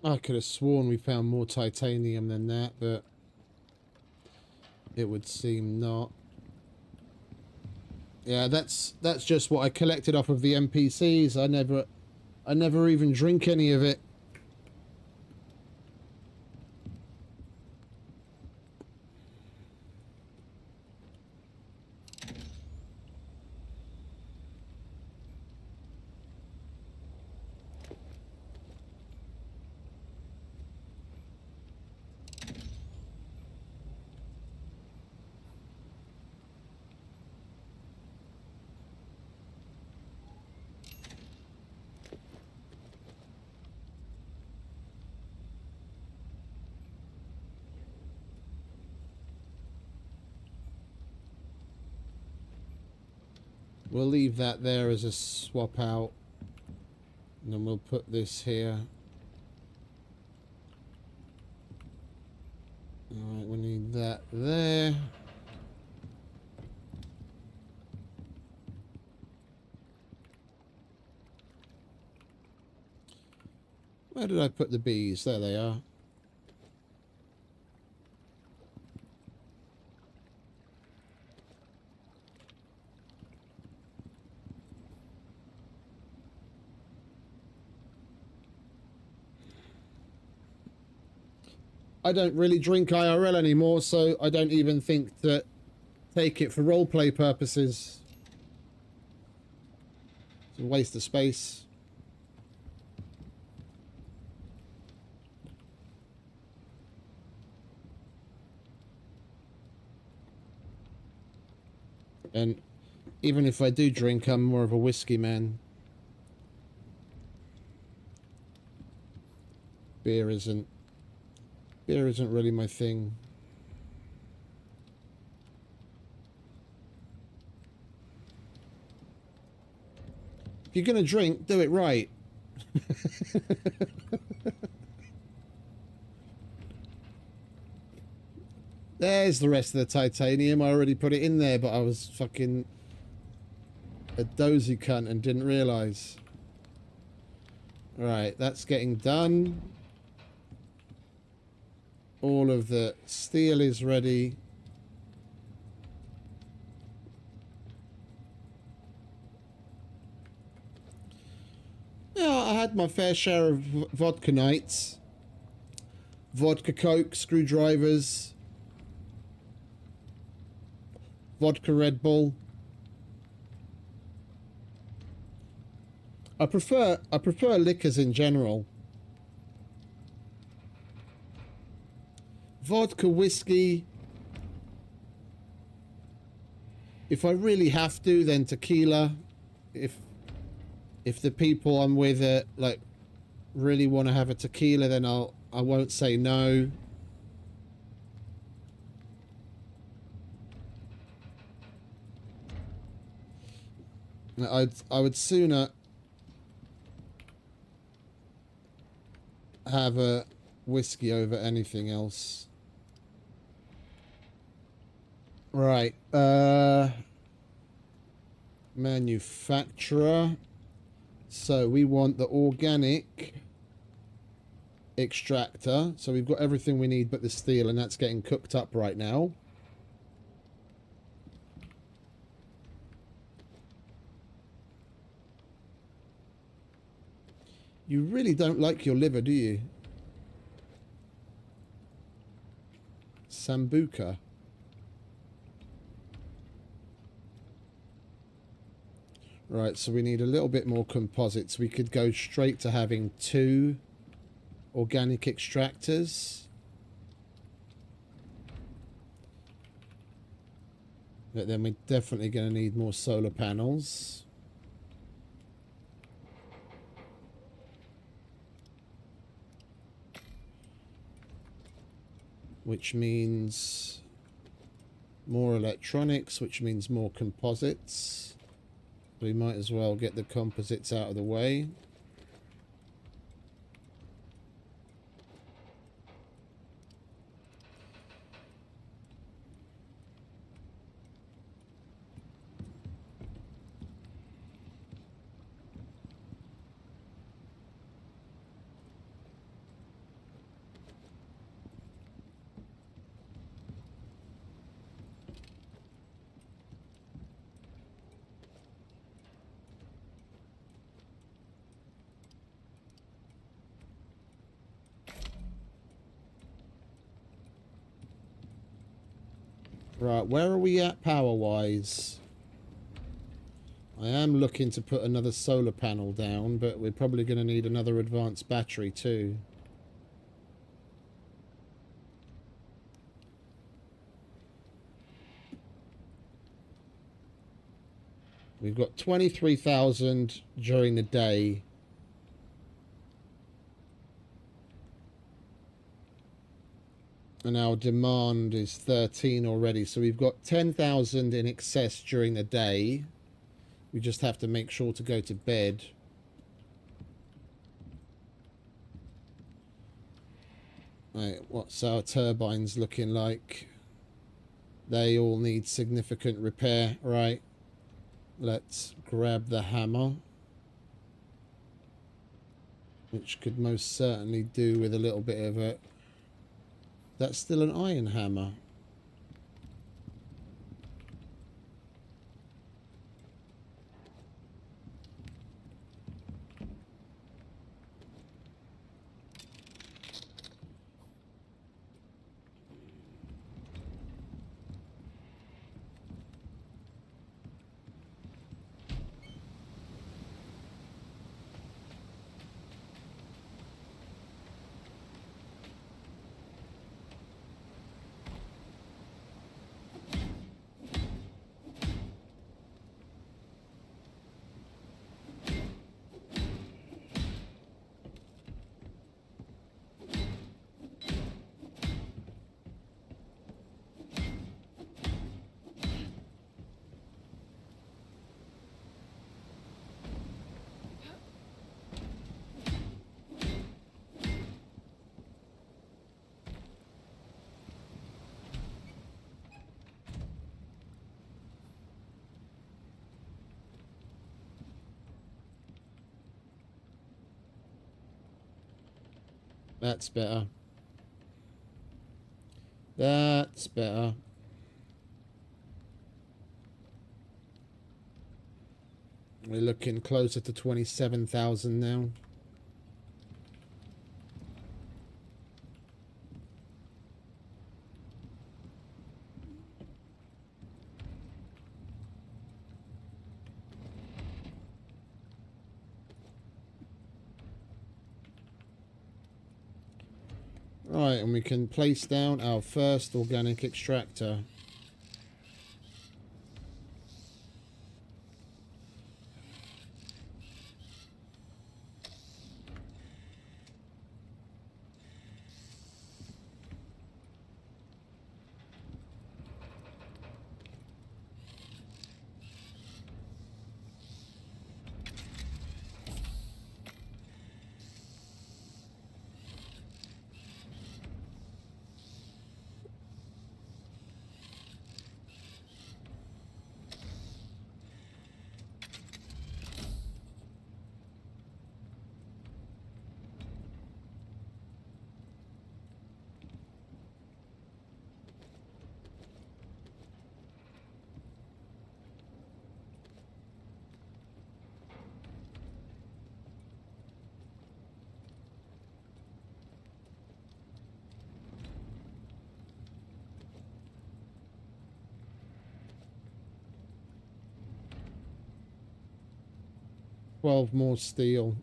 I could have sworn we found more titanium than that, but it would seem not. Yeah, that's just what I collected off of the NPCs. I never even drink any of it. We'll leave that there as a swap out. And then we'll put this here. Alright, we need that there. Where did I put the bees? There they are. I don't really drink IRL anymore, so I don't even think to take it for roleplay purposes. It's a waste of space. And even if I do drink, I'm more of a whiskey man. Beer isn't really my thing. If you're gonna drink, do it right. There's the rest of the titanium. I already put it in there, but I was fucking a dozy cunt and didn't realise. Right, that's getting done. All of the steel is ready. Yeah, I had my fair share of vodka nights. Vodka Coke, screwdrivers, vodka Red Bull. I prefer liquors in general. Vodka, whiskey. If I really have to, then tequila. If the people I'm with like really want to have a tequila, then I won't say no. I would sooner have a whiskey over anything else. Right. Manufacturer. So we want the organic extractor. So we've got everything we need but the steel, and that's getting cooked up right now. You really don't like your liver, do you? Sambuca. Right, so we need a little bit more composites. We could go straight to having 2 organic extractors. But then we're definitely going to need more solar panels. Which means more electronics, which means more composites. We might as well get the composites out of the way. Right, where are we at power-wise? I am looking to put another solar panel down, but we're probably going to need another advanced battery too. We've got 23,000 during the day. And our demand is 13 already. So we've got 10,000 in excess during the day. We just have to make sure to go to bed. Right, what's our turbines looking like? They all need significant repair. Right. Let's grab the hammer. Which could most certainly do with a little bit of a... That's still an iron hammer. That's better. That's better. We're looking closer to 27,000 now. Right, and we can place down our first organic extractor. Twelve more steel.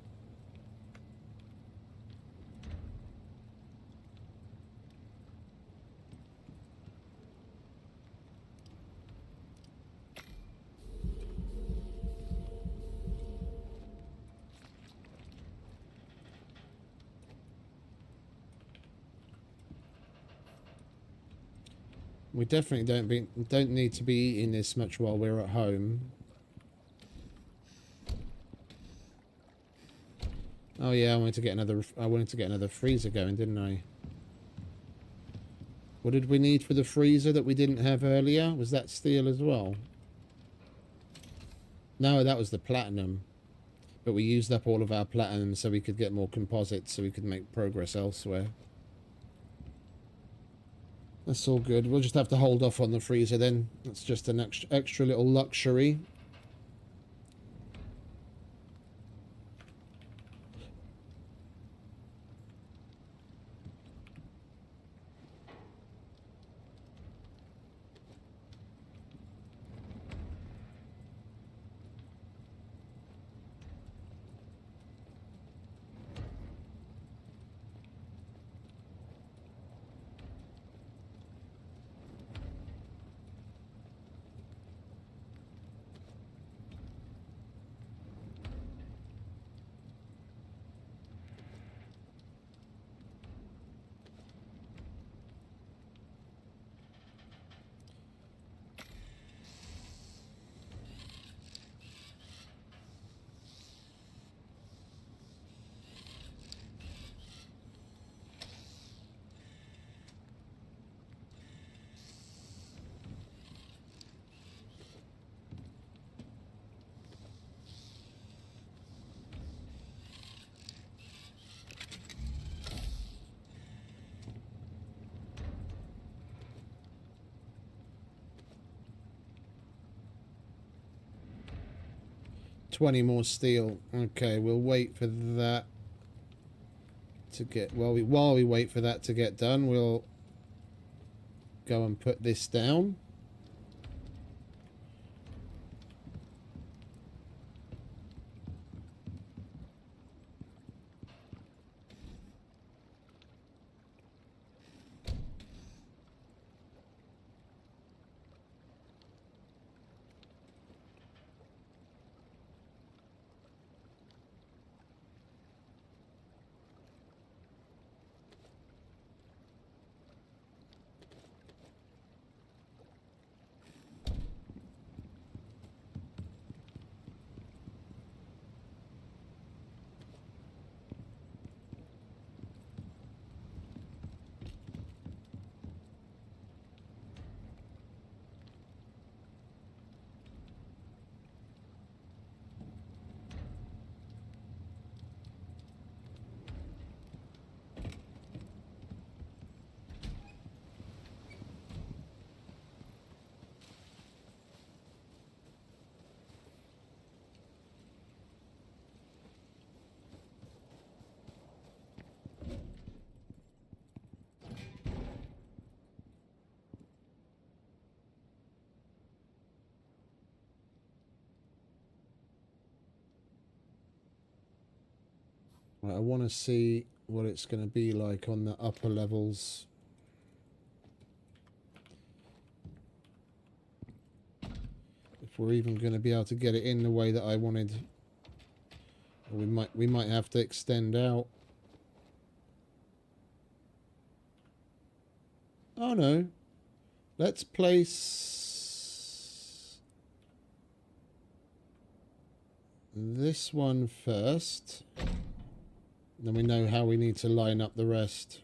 We definitely don't need to be eating this much while we're at home. Oh yeah, I wanted to get another freezer going, didn't I? What did we need for the freezer that we didn't have earlier? Was that steel as well? No, that was the platinum. But we used up all of our platinum so we could get more composites so we could make progress elsewhere. That's all good. We'll just have to hold off on the freezer then. That's just an extra little luxury. $20 more steel. Okay, we'll wait for that to get... while we wait for that to get done, we'll go and put this down. Right, I want to see what it's going to be like on the upper levels. If we're even going to be able to get it in the way that I wanted. We might have to extend out. Oh no. Let's place this one first. Then we know how we need to line up the rest.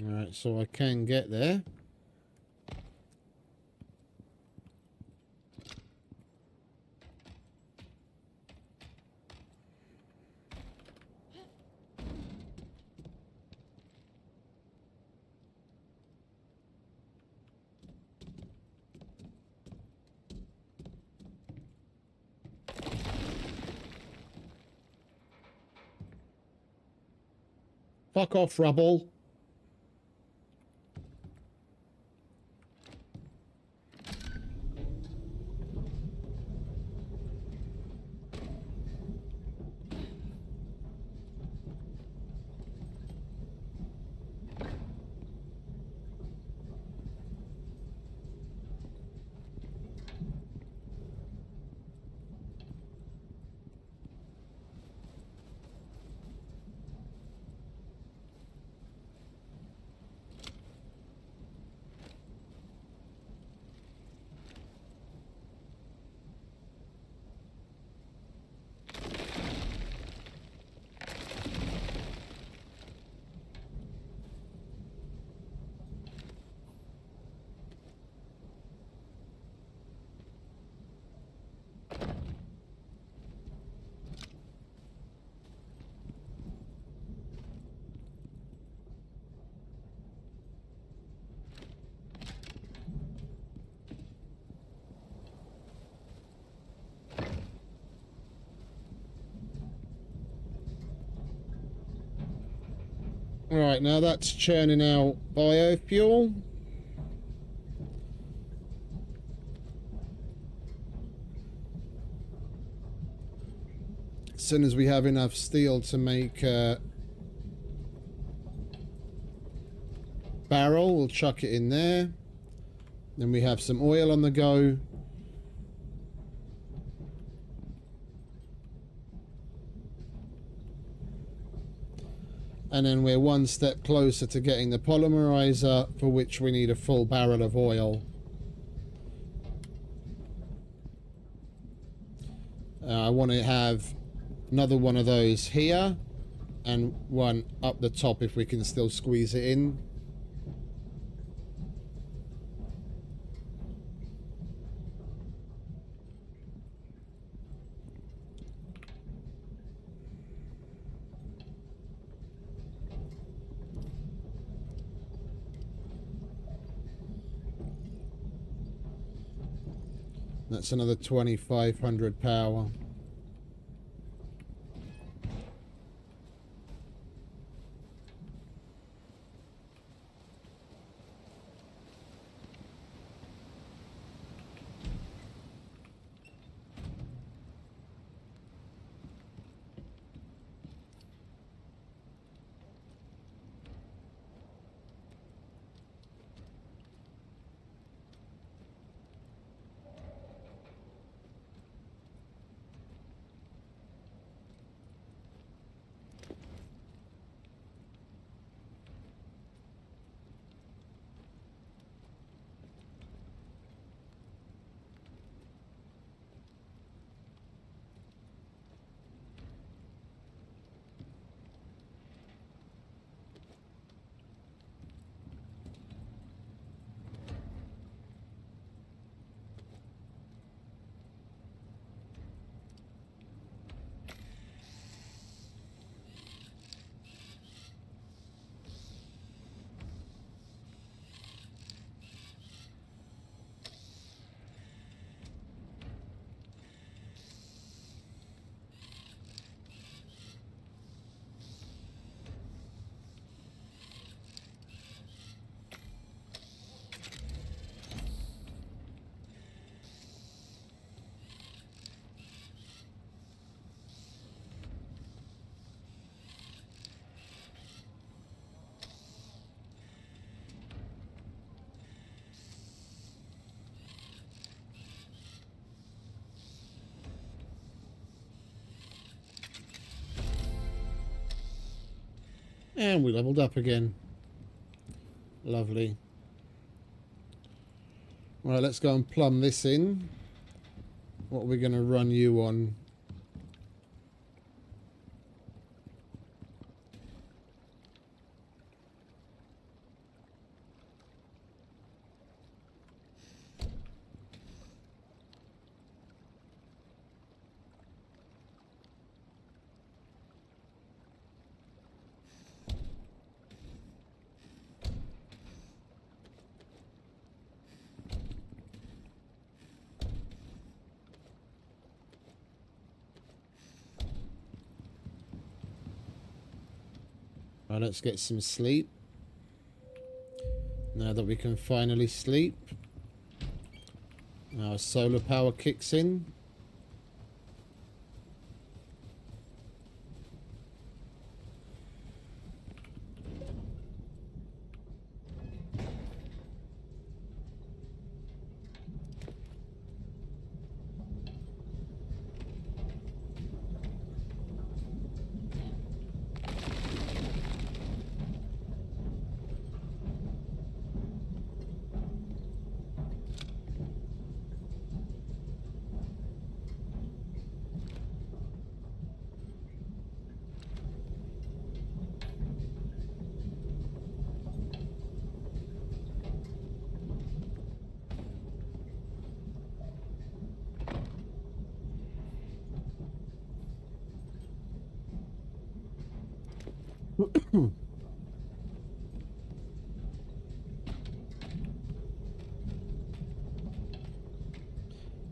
Alright, so I can get there. Fuck off, rubble. Right, now that's churning out biofuel. As soon as we have enough steel to make a barrel, we'll chuck it in there. Then we have some oil on the go. And then we're one step closer to getting the polymerizer, for which we need a full barrel of oil. I want to have another one of those here and one up the top if we can still squeeze it in. That's another 2,500 power. And we leveled up again. Lovely. Right, let's go and plumb this in. What are we going to run you on? Right, let's get some sleep. Now that we can finally sleep, our solar power kicks in.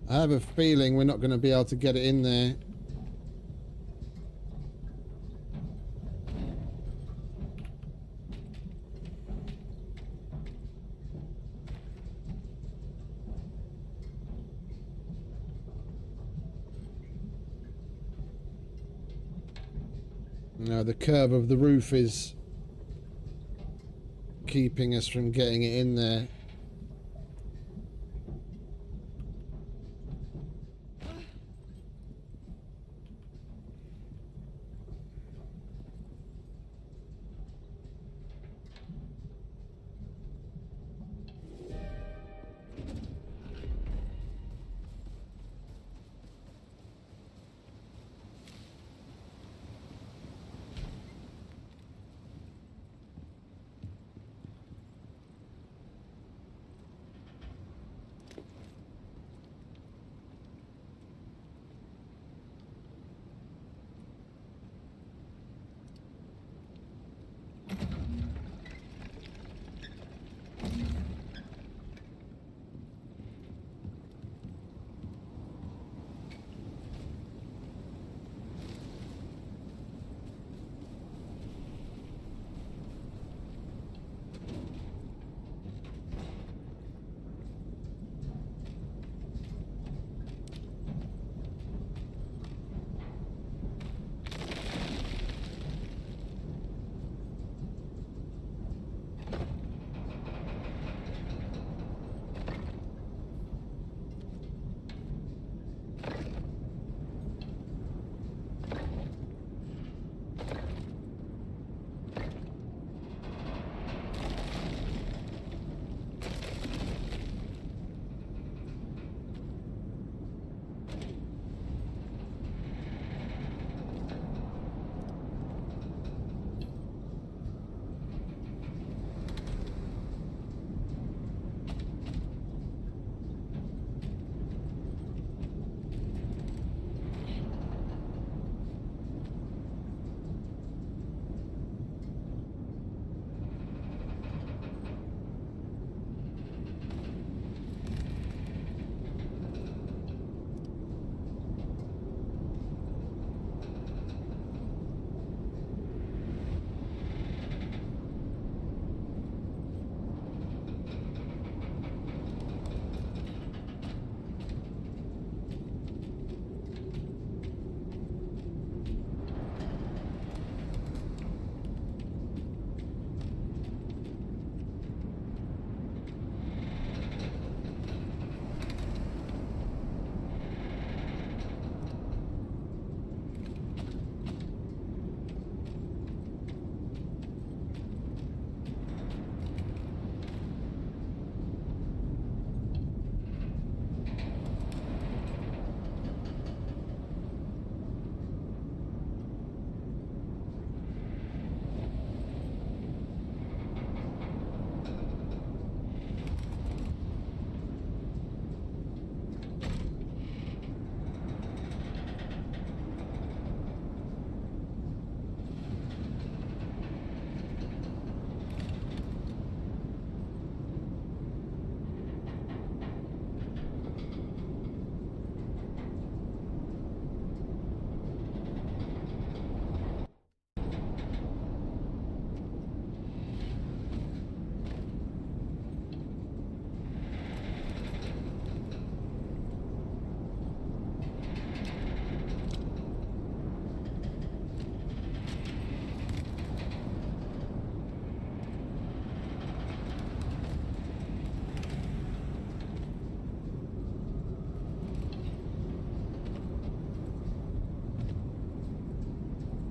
I have a feeling we're not going to be able to get it in there. No, the curve of the roof is keeping us from getting it in there.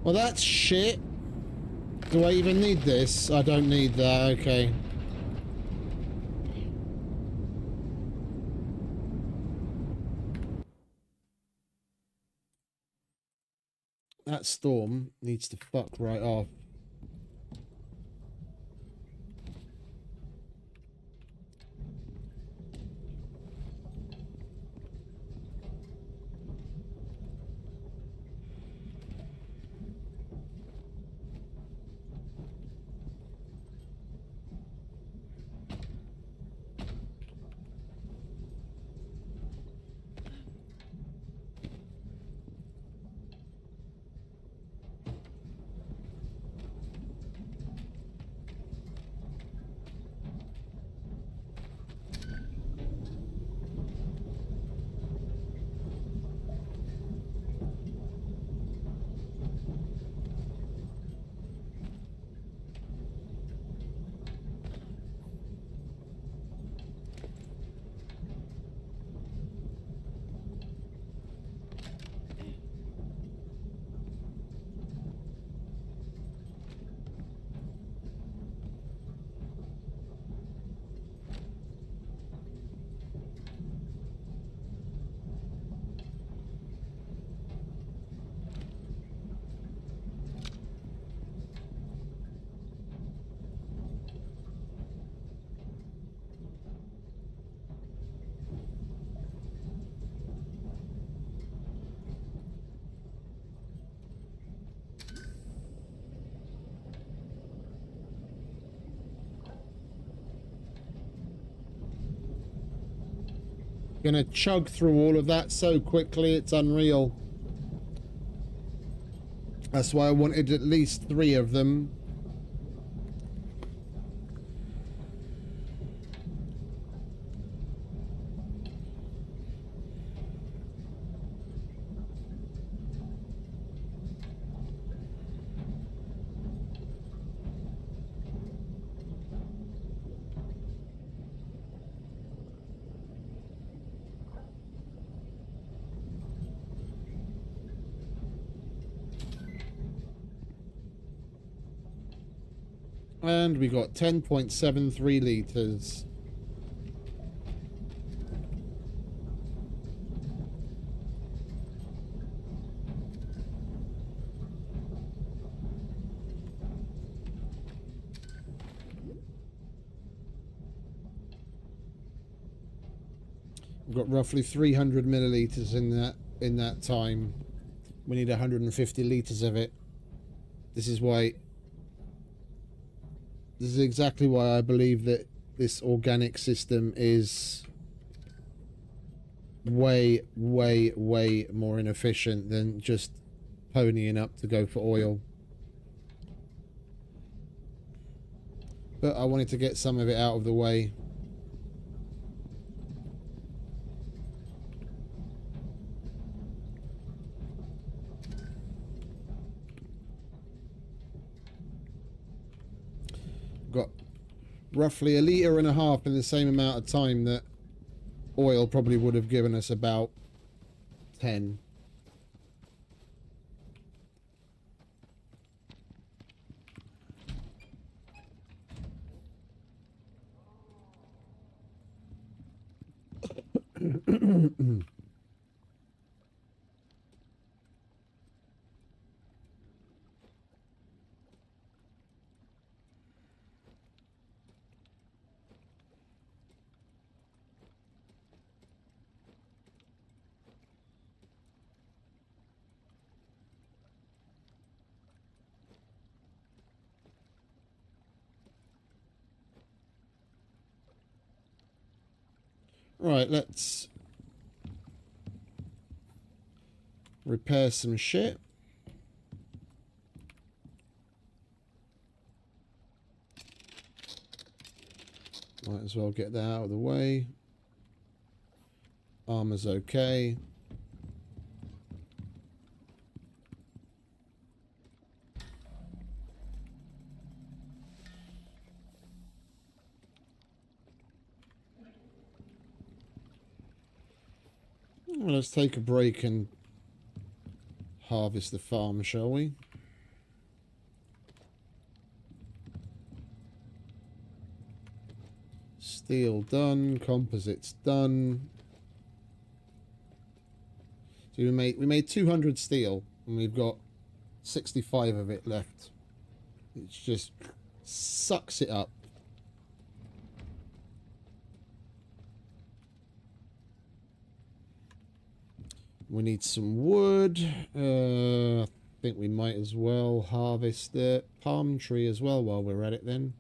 Well, that's shit. Do I even need this? I don't need that, okay. That storm needs to fuck right off. Gonna chug through all of that so quickly, it's unreal. That's why I wanted at least 3 of them. And we got 10.73 litres. We've got roughly 300 millilitres in that time. We need 150 litres of it. This is exactly why I believe that this organic system is way, way, way more inefficient than just ponying up to go for oil. But I wanted to get some of it out of the way. Got roughly 1.5 litres in the same amount of time that oil probably would have given us about 10. Right, let's repair some shit. Might as well get that out of the way. Armor's okay. Well, let's take a break and harvest the farm, shall we? Steel done, composites done. So we made 200 steel, and we've got 65 of it left. It just sucks it up. We need some wood. I think we might as well harvest the palm tree as well while we're at it then.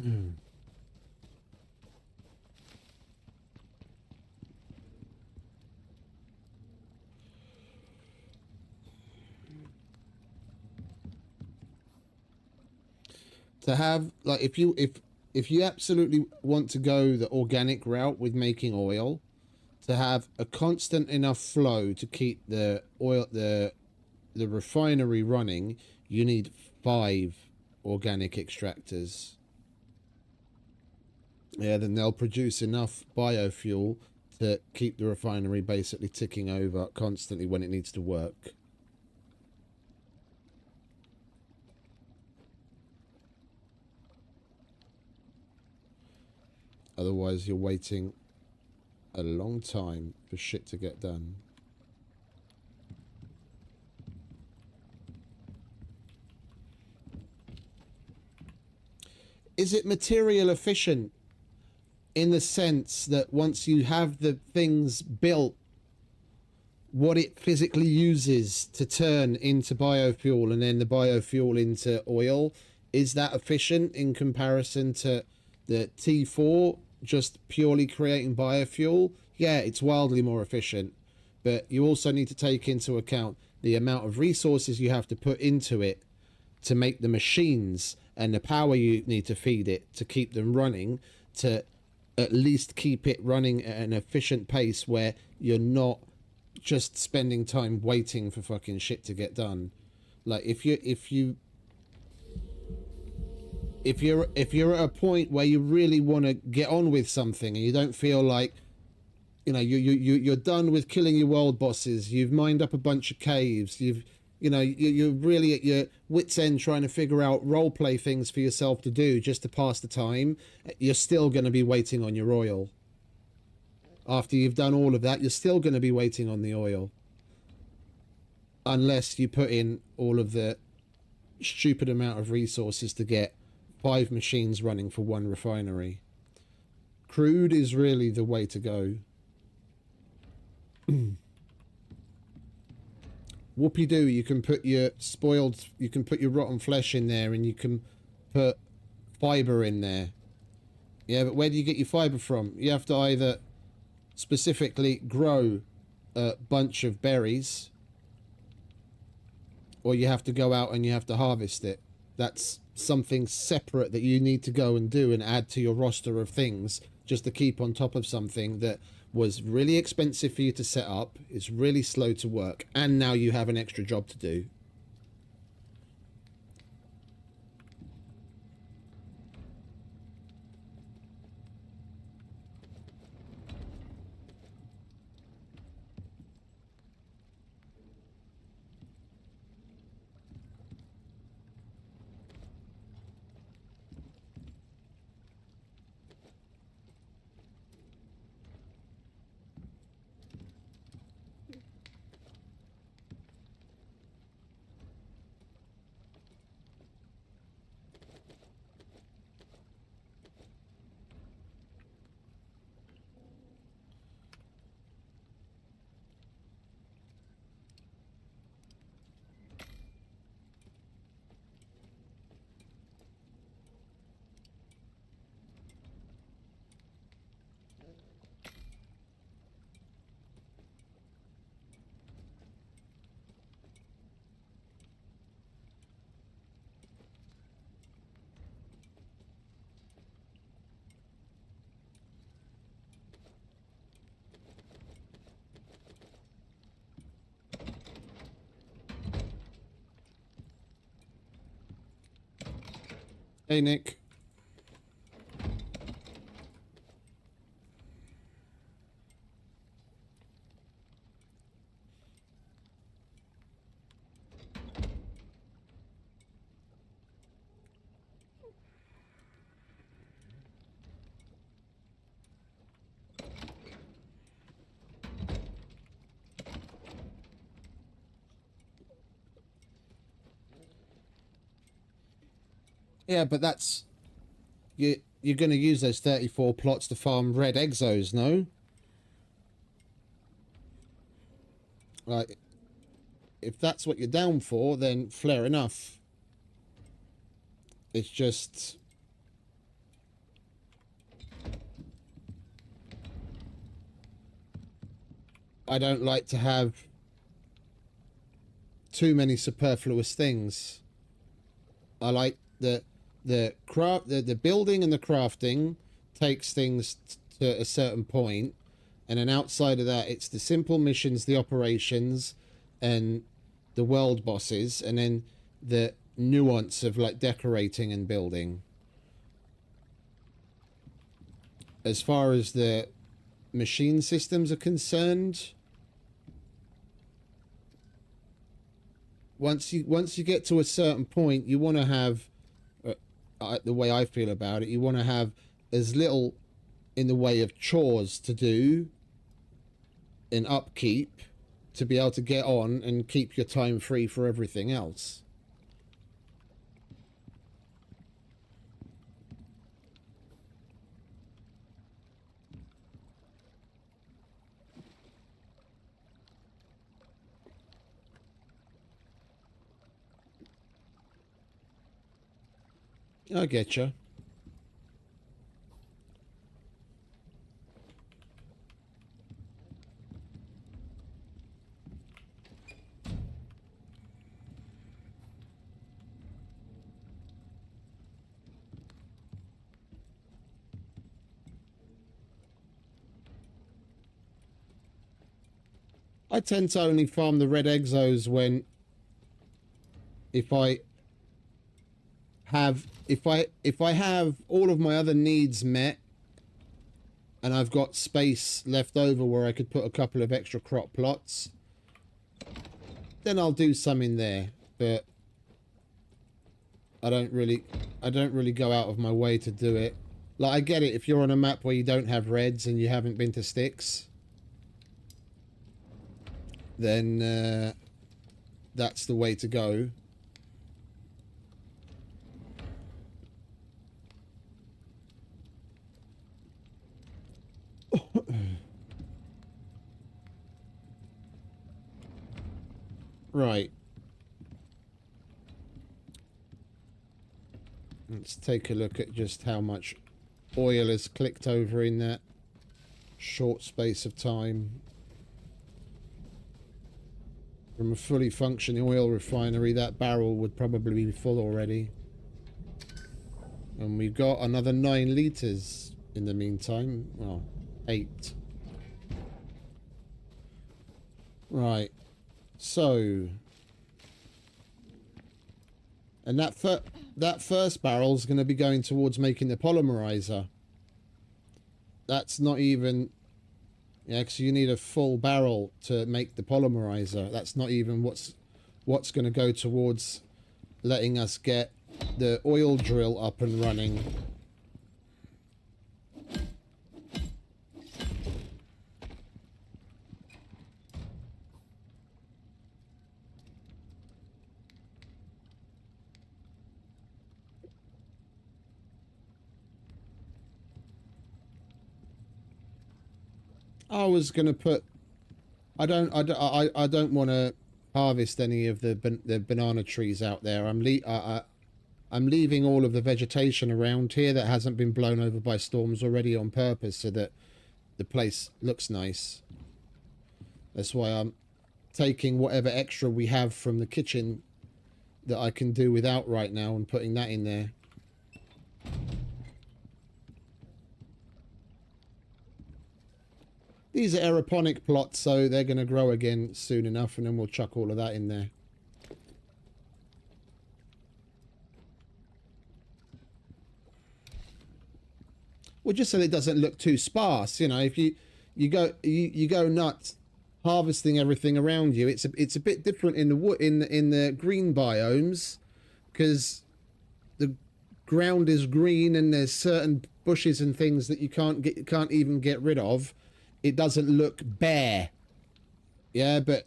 To have like if you absolutely want to go the organic route with making oil, to have a constant enough flow to keep the oil the refinery running, you need 5 organic extractors. Yeah, then they'll produce enough biofuel to keep the refinery basically ticking over constantly when it needs to work. Otherwise, you're waiting a long time for shit to get done. Is it material efficient in the sense that once you have the things built, what it physically uses to turn into biofuel and then the biofuel into oil, is that efficient in comparison to the T4 just purely creating biofuel? Yeah, it's wildly more efficient, but you also need to take into account the amount of resources you have to put into it to make the machines and the power you need to feed it to keep them running, to at least keep it running at an efficient pace where you're not just spending time waiting for fucking shit to get done. Like if you're at a point where you really want to get on with something and you don't feel like, you know, you're done with killing your world bosses, you've mined up a bunch of caves, you're really at your wits end trying to figure out role play things for yourself to do just to pass the time, you're still going to be waiting on your oil. After you've done all of that, you're still going to be waiting on the oil. Unless you put in all of the stupid amount of resources to get 5 machines running for 1 refinery. Crude is really the way to go. Whoopie-doo, you can put your rotten flesh in there and you can put fiber in there. Yeah, but where do you get your fiber from? You have to either specifically grow a bunch of berries, or you have to go out and you have to harvest it. That's something separate that you need to go and do and add to your roster of things just to keep on top of something that was really expensive for you to set up, is really slow to work, and now you have an extra job to do. Hey, Nick. Yeah, but that's you're going to use those 34 plots to farm red exos, no? Like, if that's what you're down for, then fair enough. It's just I don't like to have too many superfluous things. I like the building and the crafting takes things to a certain point, and then outside of that, it's the simple missions, the operations, and the world bosses, and then the nuance of like decorating and building. As far as the machine systems are concerned, once you get to a certain point, you want to have, the way I feel about it, you want to have as little in the way of chores to do and upkeep to be able to get on and keep your time free for everything else. I get you. I tend to only farm the red exos when if I have all of my other needs met and I've got space left over where I could put a couple of extra crop plots, then I'll do some in there. But I don't really go out of my way to do it. Like, I get it if you're on a map where you don't have reds and you haven't been to sticks, then that's the way to go. Right. Let's take a look at just how much oil has clicked over in that short space of time. From a fully functioning oil refinery, that barrel would probably be full already. And we've got another 9 litres in the meantime. Well, 8. Right. So... and that first barrel is going to be going towards making the polymerizer. That's not even... yeah, because you need a full barrel to make the polymerizer. That's not even what's going to go towards letting us get the oil drill up and running. I was gonna put. I don't want to harvest any of the banana trees out there. I'm leaving all of the vegetation around here that hasn't been blown over by storms already on purpose, so that the place looks nice. That's why I'm taking whatever extra we have from the kitchen that I can do without right now and putting that in there. These are aeroponic plots, so they're going to grow again soon enough, and then we'll chuck all of that in there. Well, just so it doesn't look too sparse, you know. If you go nuts harvesting everything around you, it's a bit different in the wood in the green biomes, because the ground is green and there's certain bushes and things that you can't even get rid of. It doesn't look bare. Yeah, but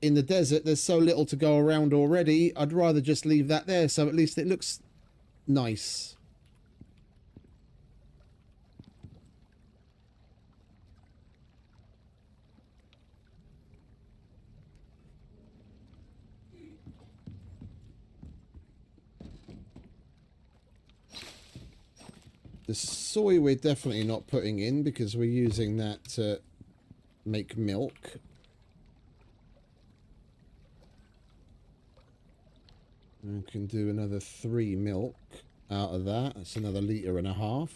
in the desert, there's so little to go around already. I'd rather just leave that there, so at least it looks nice. The soy we're definitely not putting in because we're using that to make milk. We can do another 3 milk out of that. That's another 1.5 litres.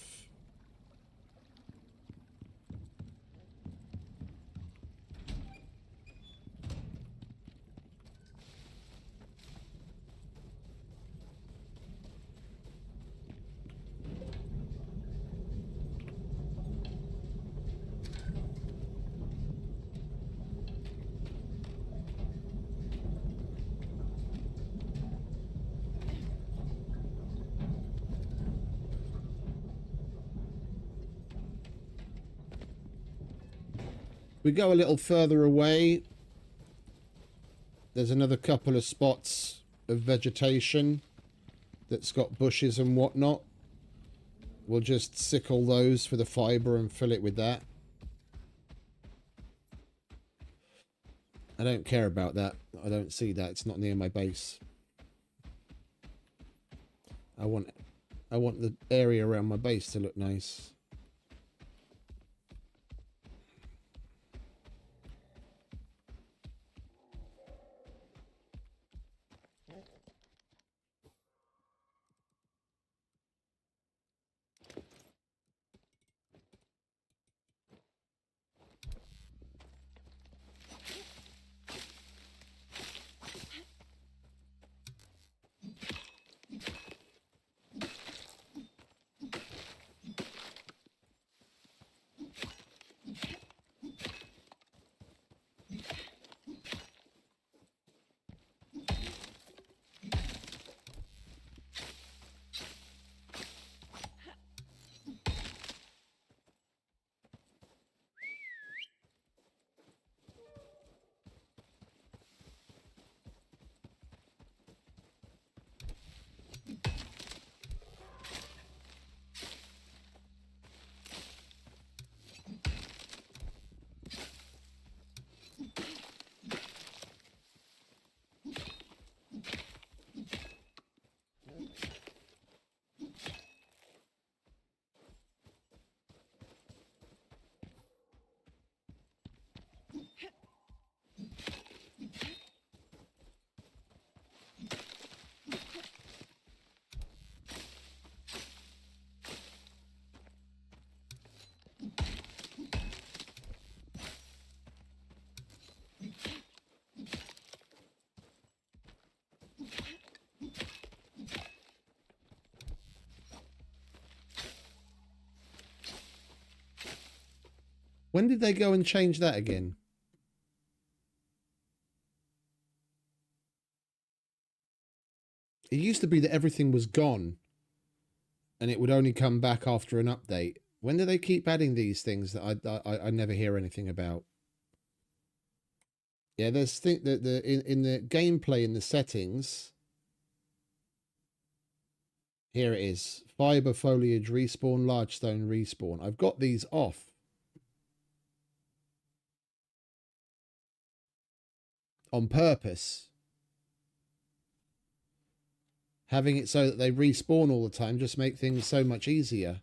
We go a little further away. There's another couple of spots of vegetation that's got bushes and whatnot. We'll just sickle those for the fibre and fill it with that. I don't care about that. I don't see that. It's not near my base. I want the area around my base to look nice. When did they go and change that again? It used to be that everything was gone and it would only come back after an update. When do they keep adding these things that I never hear anything about? Yeah, there's in the gameplay in the settings. Here it is. Fiber foliage respawn, large stone respawn. I've got these off. On purpose. Having it so that they respawn all the time just make things so much easier.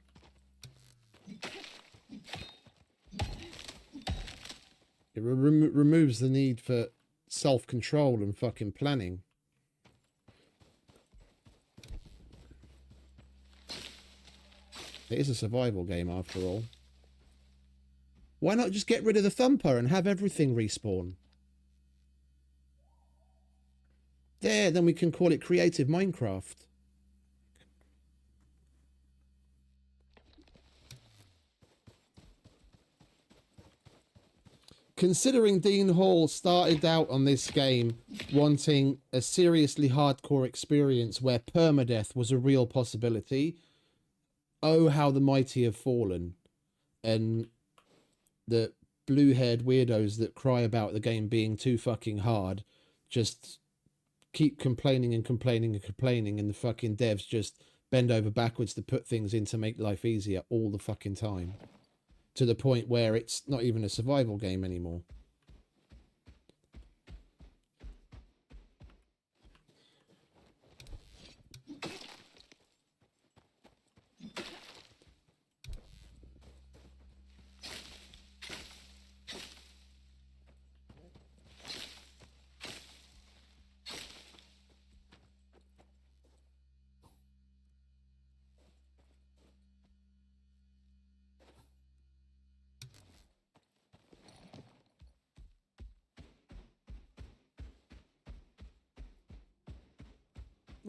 It removes the need for self-control and fucking planning. It is a survival game after all. Why not just get rid of the thumper and have everything respawn? There, then we can call it Creative Minecraft. Considering Dean Hall started out on this game wanting a seriously hardcore experience where permadeath was a real possibility, oh, how the mighty have fallen. And the blue-haired weirdos that cry about the game being too fucking hard just keep complaining and complaining and complaining, and the fucking devs just bend over backwards to put things in to make life easier all the fucking time, to the point where it's not even a survival game anymore.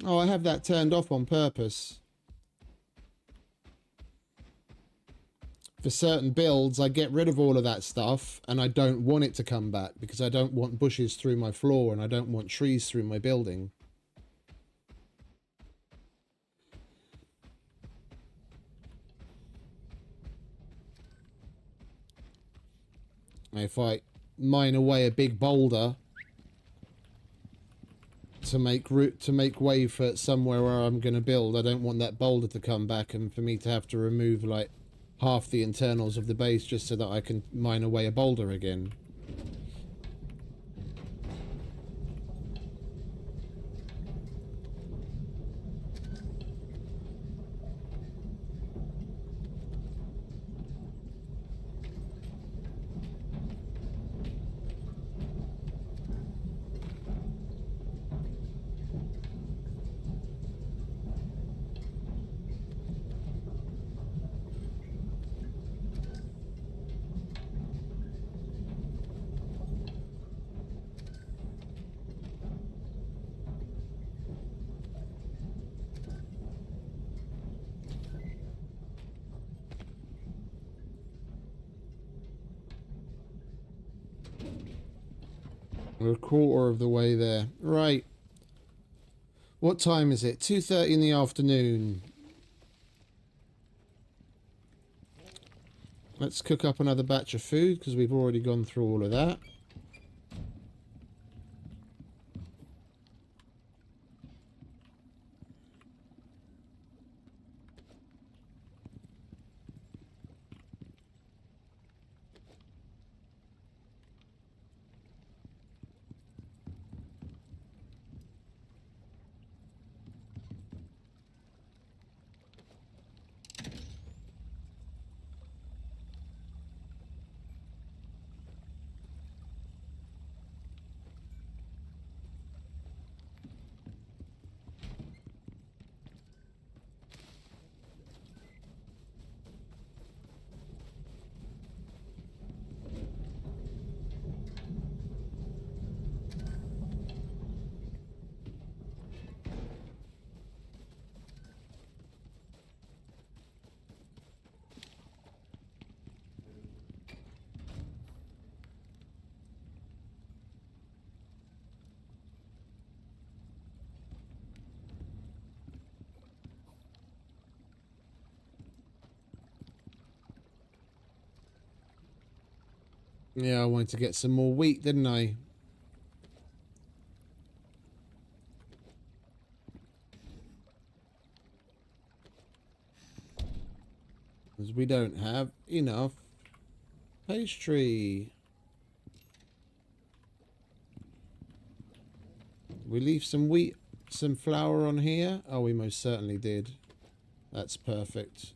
Oh, I have that turned off on purpose. For certain builds, I get rid of all of that stuff, and I don't want it to come back because I don't want bushes through my floor and I don't want trees through my building. If I mine away a big boulder to make way for somewhere where I'm going to build, I don't want that boulder to come back and for me to have to remove like half the internals of the base just so that I can mine away a boulder again. We're a quarter of the way there. Right. What time is it? 2:30 in the afternoon. Let's cook up another batch of food because we've already gone through all of that. Yeah, I wanted to get some more wheat, didn't I? Because we don't have enough pastry. We leave some wheat, some flour on here. Oh, we most certainly did. That's perfect.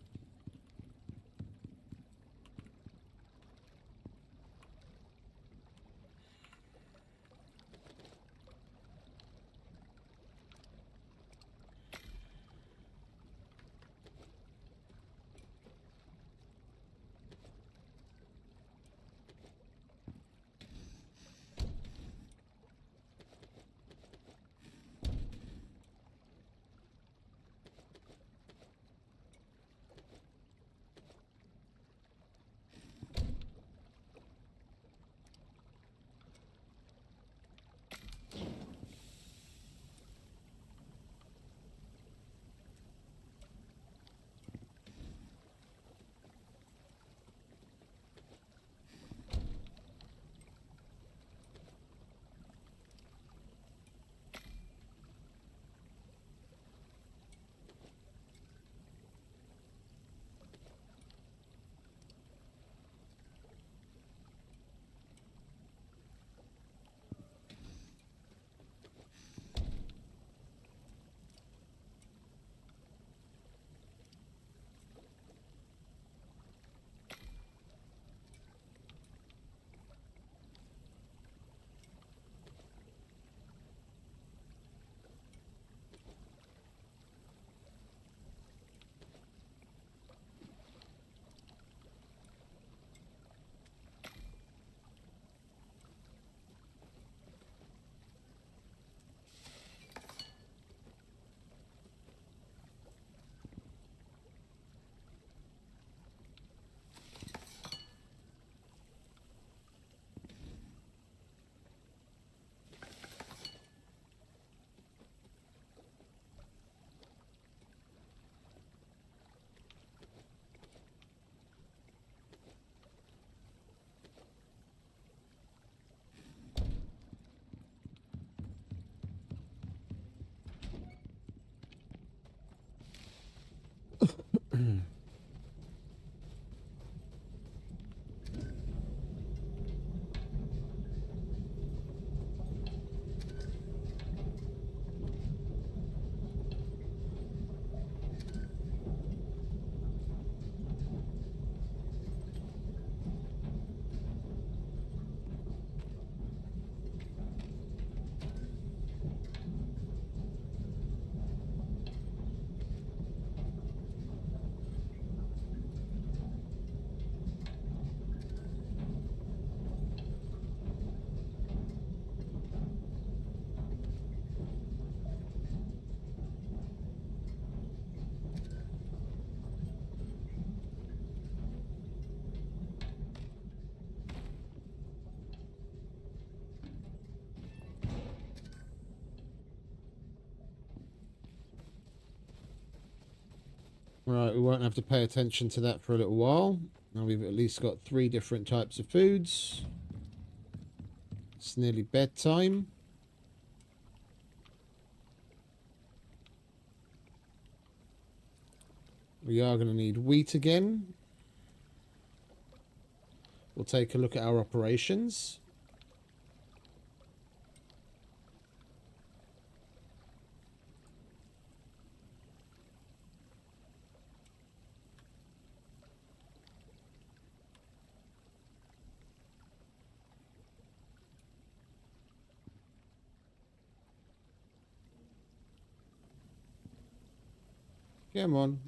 Right, we won't have to pay attention to that for a little while. Now we've at least got 3 different types of foods. It's nearly bedtime. We are going to need wheat again. We'll take a look at our operations. Come on.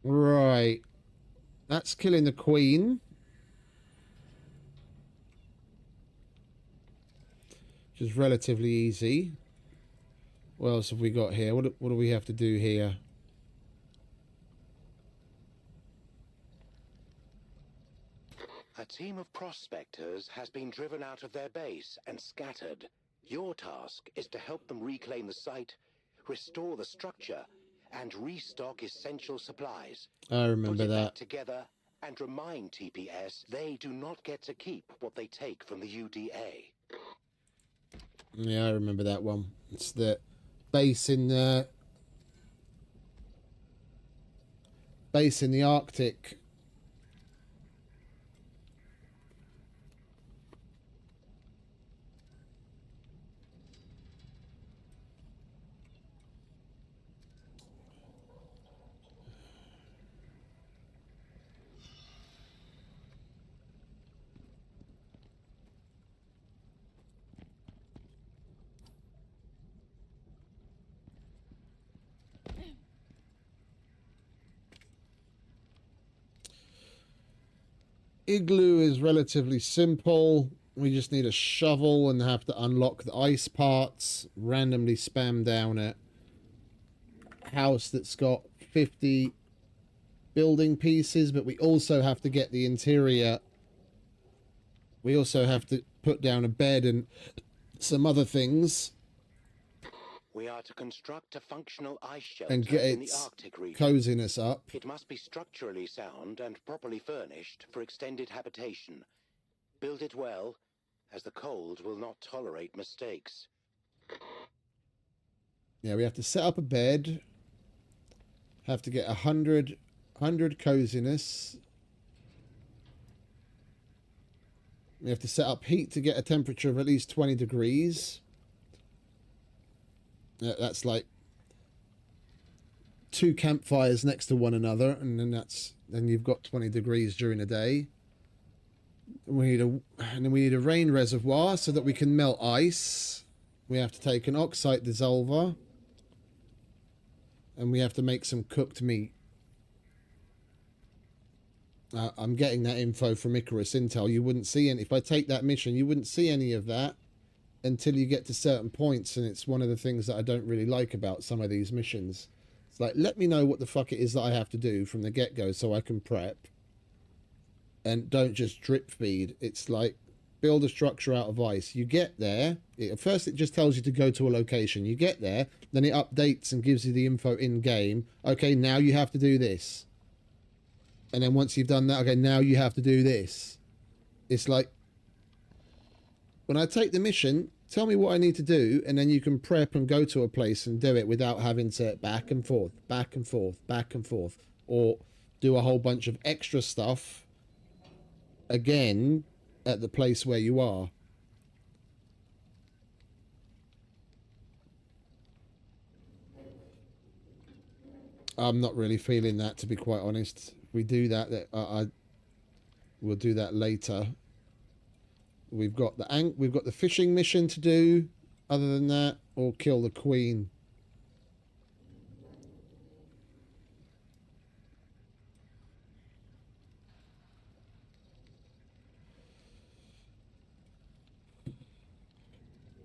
Right. That's killing the queen. Which is relatively easy. What else have we got here? What do we have to do here? A team of prospectors has been driven out of their base and scattered. Your task is to help them reclaim the site, restore the structure, and restock essential supplies. I remember Put it that. back together and remind TPS they do not get to keep what they take from the UDA. Yeah, I remember that one. It's the base in the Arctic. Igloo is relatively simple. We just need a shovel and have to unlock the ice parts. Randomly spam down a house that's got 50 building pieces, but we also have to get the interior. We also have to put down a bed and some other things. We are to construct a functional ice shelter And get in the its Arctic region. coziness up. It must be structurally sound and properly furnished for extended habitation. Build it well, as the cold will not tolerate mistakes. Yeah, we have to set up a bed. Have to get 100 coziness. We have to set up heat to get a temperature of at least 20 degrees. That's like 2 campfires next to one another, and then you've got 20 degrees during the day. And then we need a rain reservoir so that we can melt ice. We have to take an oxide dissolver, and we have to make some cooked meat. I'm getting that info from Icarus Intel. You wouldn't see any, if I take that mission, you wouldn't see any of that until you get to certain points, and it's one of the things that I don't really like about some of these missions. It's like, let me know what the fuck it is that I have to do from the get-go so I can prep, and don't just drip feed. It's like, build a structure out of ice. You get there, at first it just tells you to go to a location. You get there, then it updates and gives you the info in-game. Okay, now you have to do this. And then once you've done that, okay, now you have to do this. It's like, when I take the mission, tell me what I need to do, and then you can prep and go to a place and do it without having to back and forth, back and forth, back and forth, or do a whole bunch of extra stuff again at the place where you are. I'm not really feeling that, to be quite honest. If we do that, we'll do that later. We've got the fishing mission to do. Other than that, or kill the queen.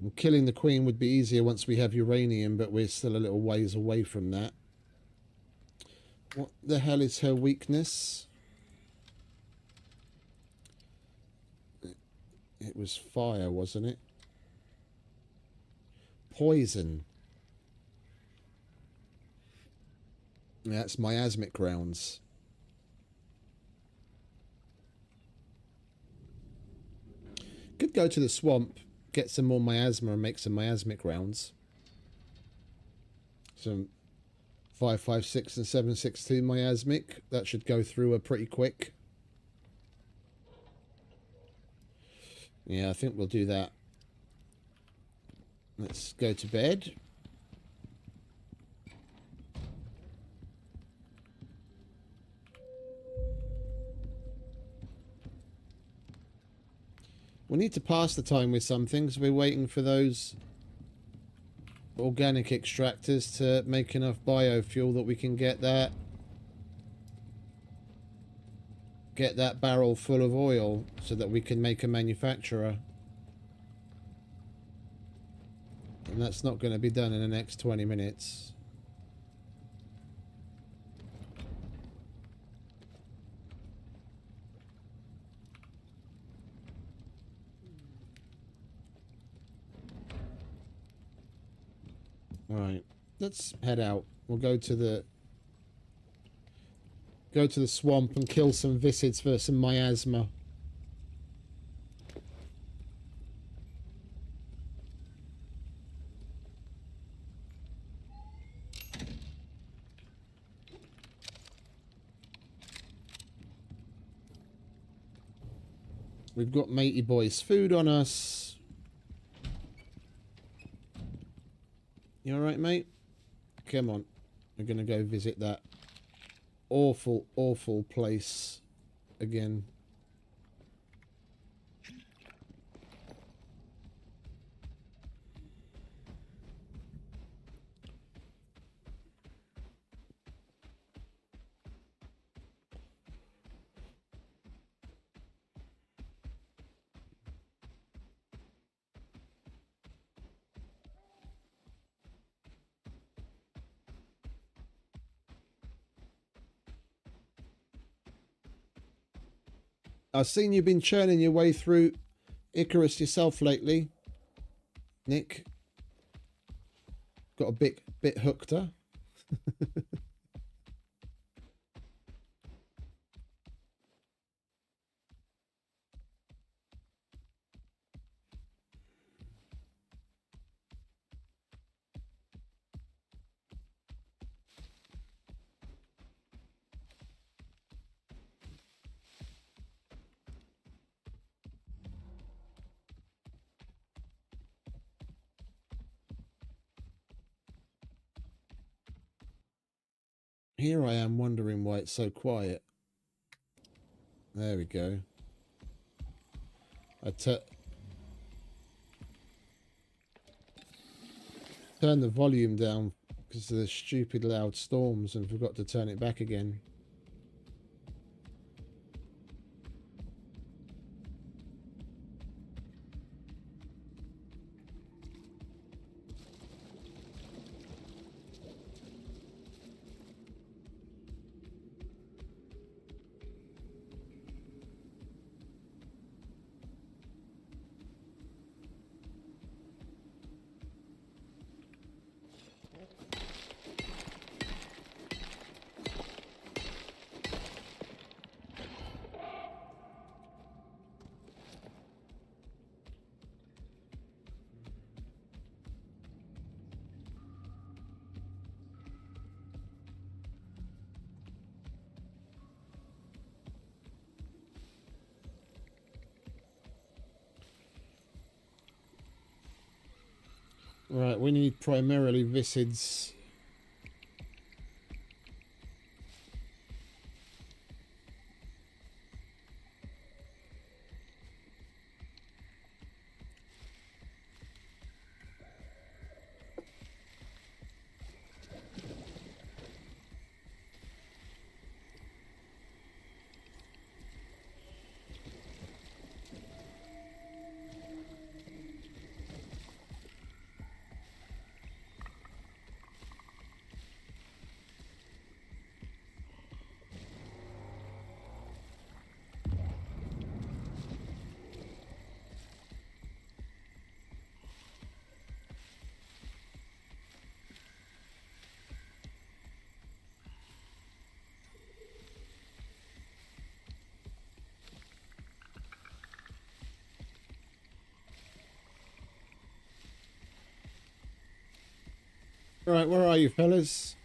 Well, killing the queen would be easier once we have uranium, but we're still a little ways away from that. What the hell is her weakness? It was fire, wasn't it? Poison. That's miasmic rounds. Could go to the swamp, get some more miasma and make some miasmic rounds. Some 5.56 and 7.62 miasmic. That should go through pretty quick. Yeah, I think we'll do that. Let's go to bed. We need to pass the time with some things. We're waiting for those organic extractors to make enough biofuel that we can get that barrel full of oil so that we can make a manufacturer. And that's not going to be done in the next 20 minutes. Alright, let's head out. We'll go to the swamp and kill some viscids for some miasma. We've got matey boy's food on us. You alright, mate? Come on. We're going to go visit that awful, awful place again. I've seen you've been churning your way through Icarus yourself lately, Nick. Got a bit hooked, huh? Here I am wondering why it's so quiet. There we go. I turned the volume down because of the stupid loud storms and forgot to turn it back again. Right, we need primarily viscids. Right, where are you, fellas?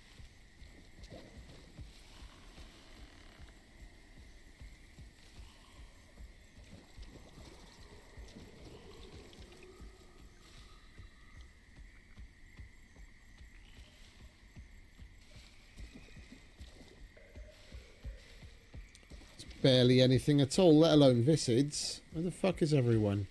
It's barely anything at all, let alone Visids. Where the fuck is everyone?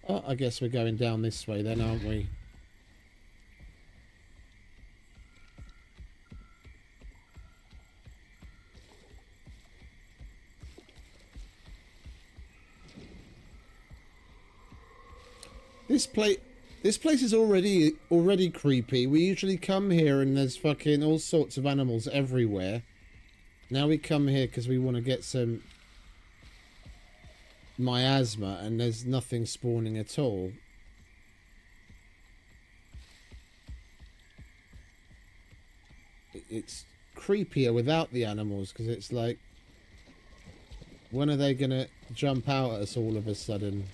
Oh, I guess we're going down this way then, aren't we? This place is already creepy. We usually come here and there's fucking all sorts of animals everywhere. Now we come here because we want to get some miasma and there's nothing spawning at all. It's creepier without the animals because it's like, when are they gonna jump out at us all of a sudden?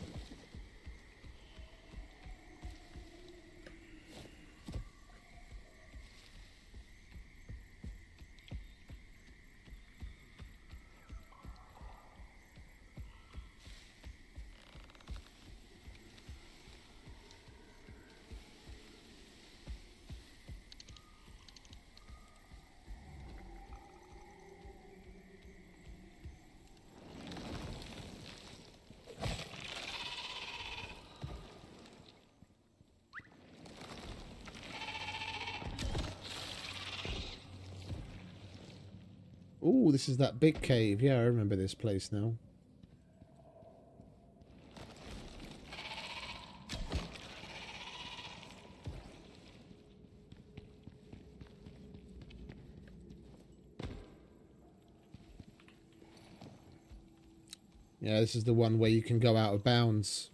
Oh, this is that big cave. Yeah, I remember this place now. Yeah, this is the one where you can go out of bounds.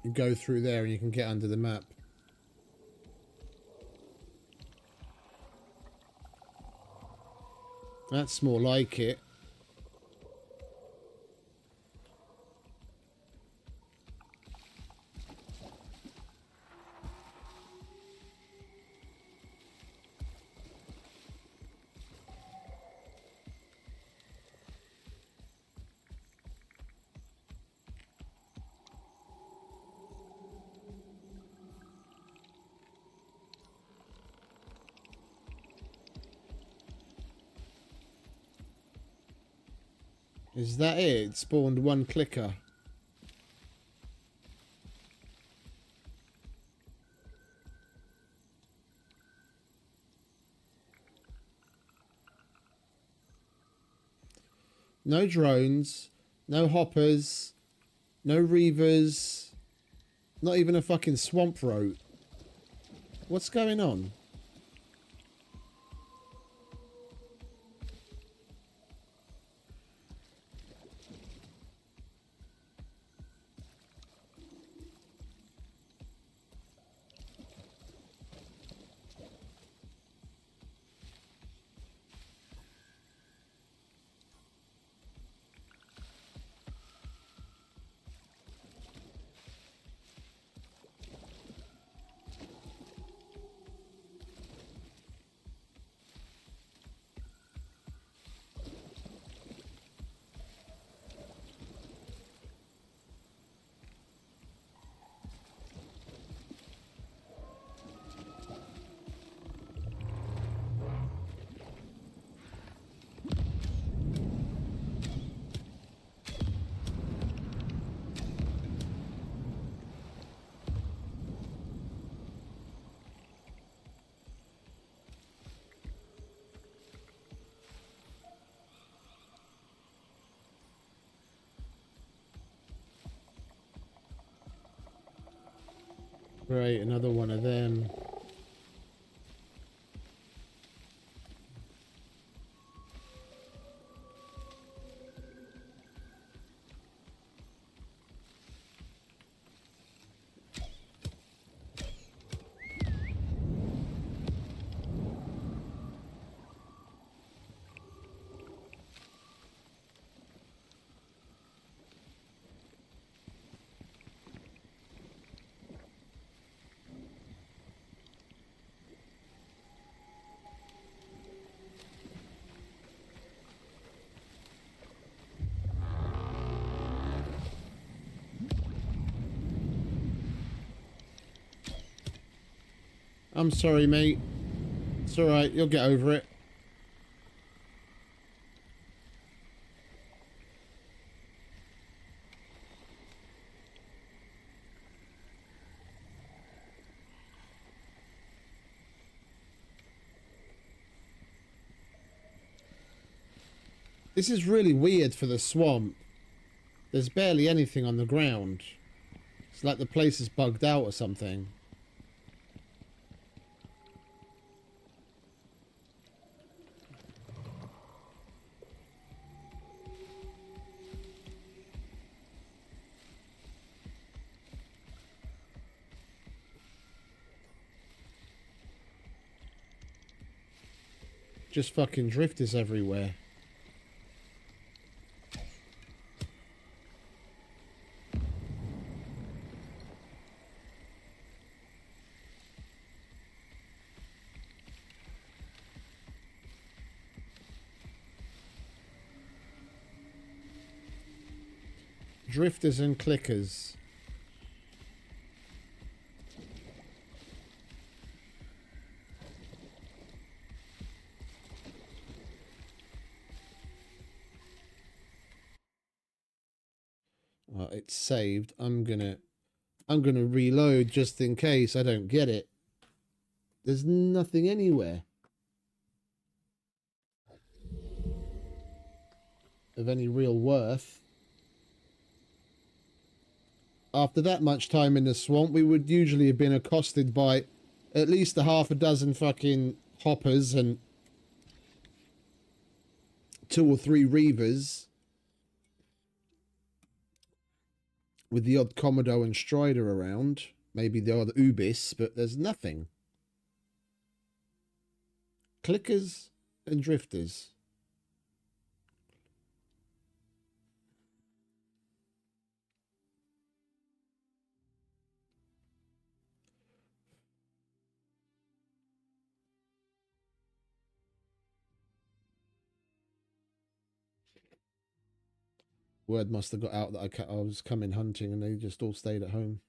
You go through there and you can get under the map. That's more like it. Is that it? It spawned one clicker. No drones, no hoppers, no reavers, not even a fucking swamp rope. What's going on? Right, another one of them. I'm sorry, mate. It's alright, you'll get over it. This is really weird for the swamp. There's barely anything on the ground. It's like the place is bugged out or something. Just fucking drifters everywhere. Drifters and clickers. Well, it's saved. I'm gonna reload just in case I don't get it. There's nothing anywhere of any real worth. After that much time in the swamp, we would usually have been accosted by at least a half a dozen fucking hoppers and 2 or 3 reavers, with the odd Komodo and Strider around, maybe the odd Ubis, but there's nothing. Clickers and drifters. Word must have got out that I was coming hunting and they just all stayed at home.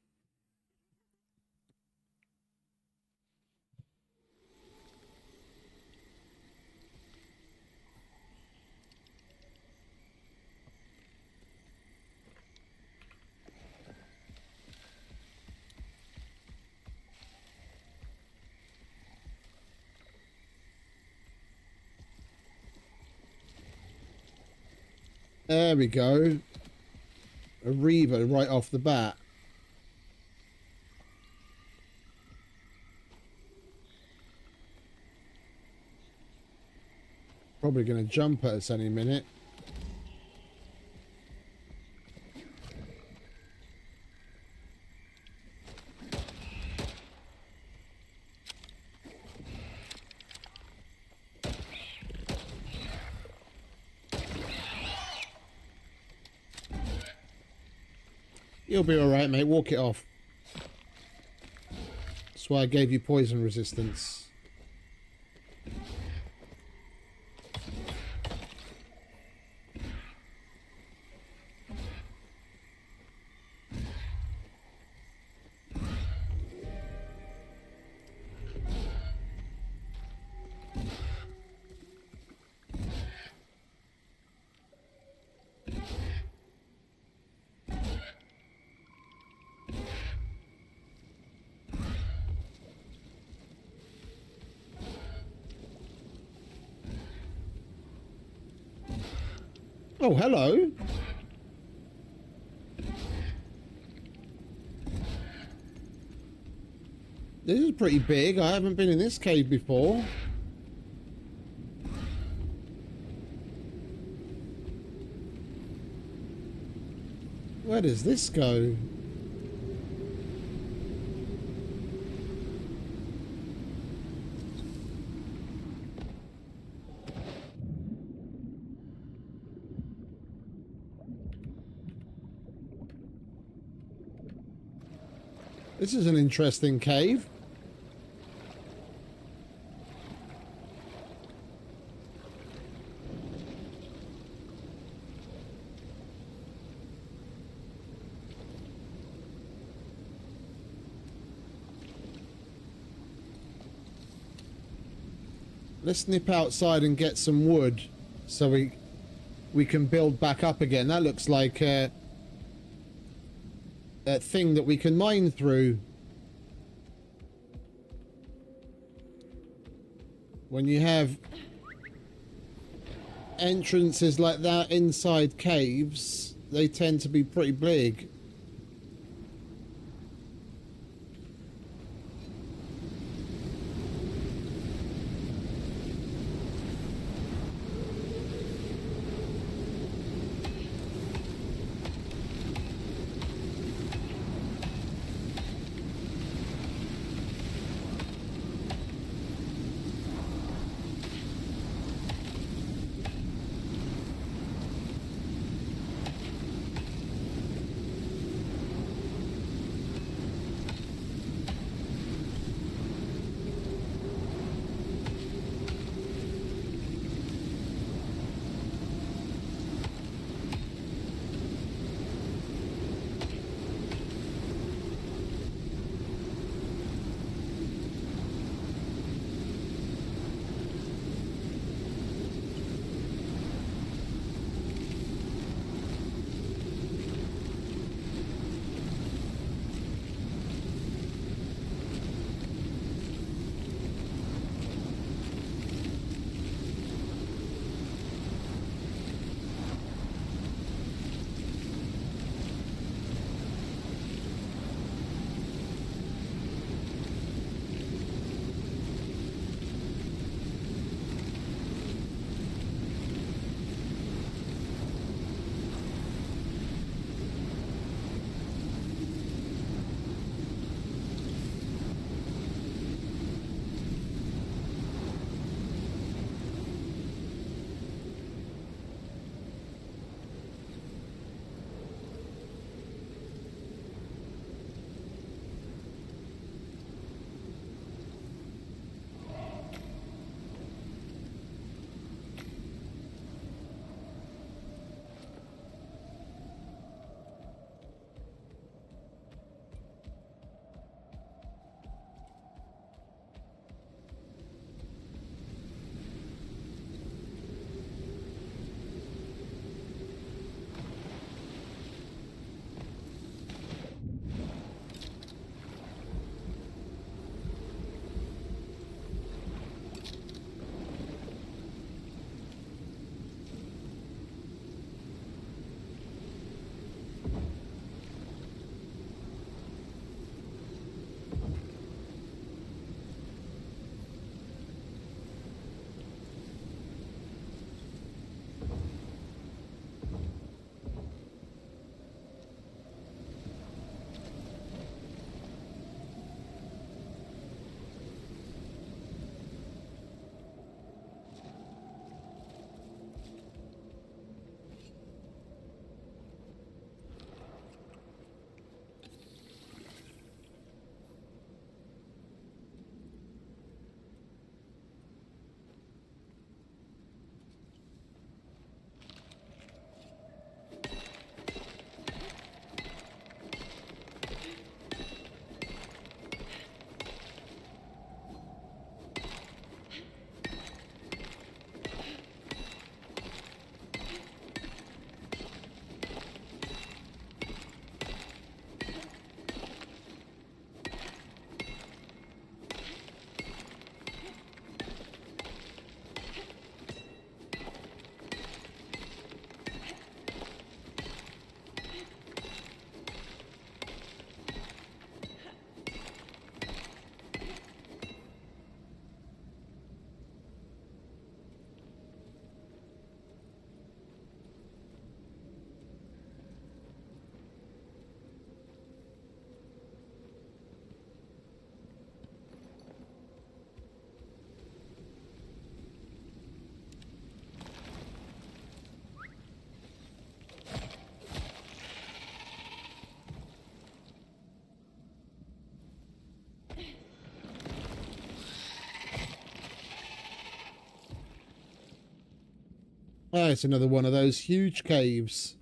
There we go. A reaver right off the bat. Probably going to jump at us any minute. You'll be alright, mate. Walk it off. That's why I gave you poison resistance. Oh, hello. This is pretty big. I haven't been in this cave before. Where does this go? This is an interesting cave. Let's nip outside and get some wood so we can build back up again. That looks like a thing that we can mine through. When you have entrances like that inside caves, they tend to be pretty big. Oh, it's another one of those huge caves.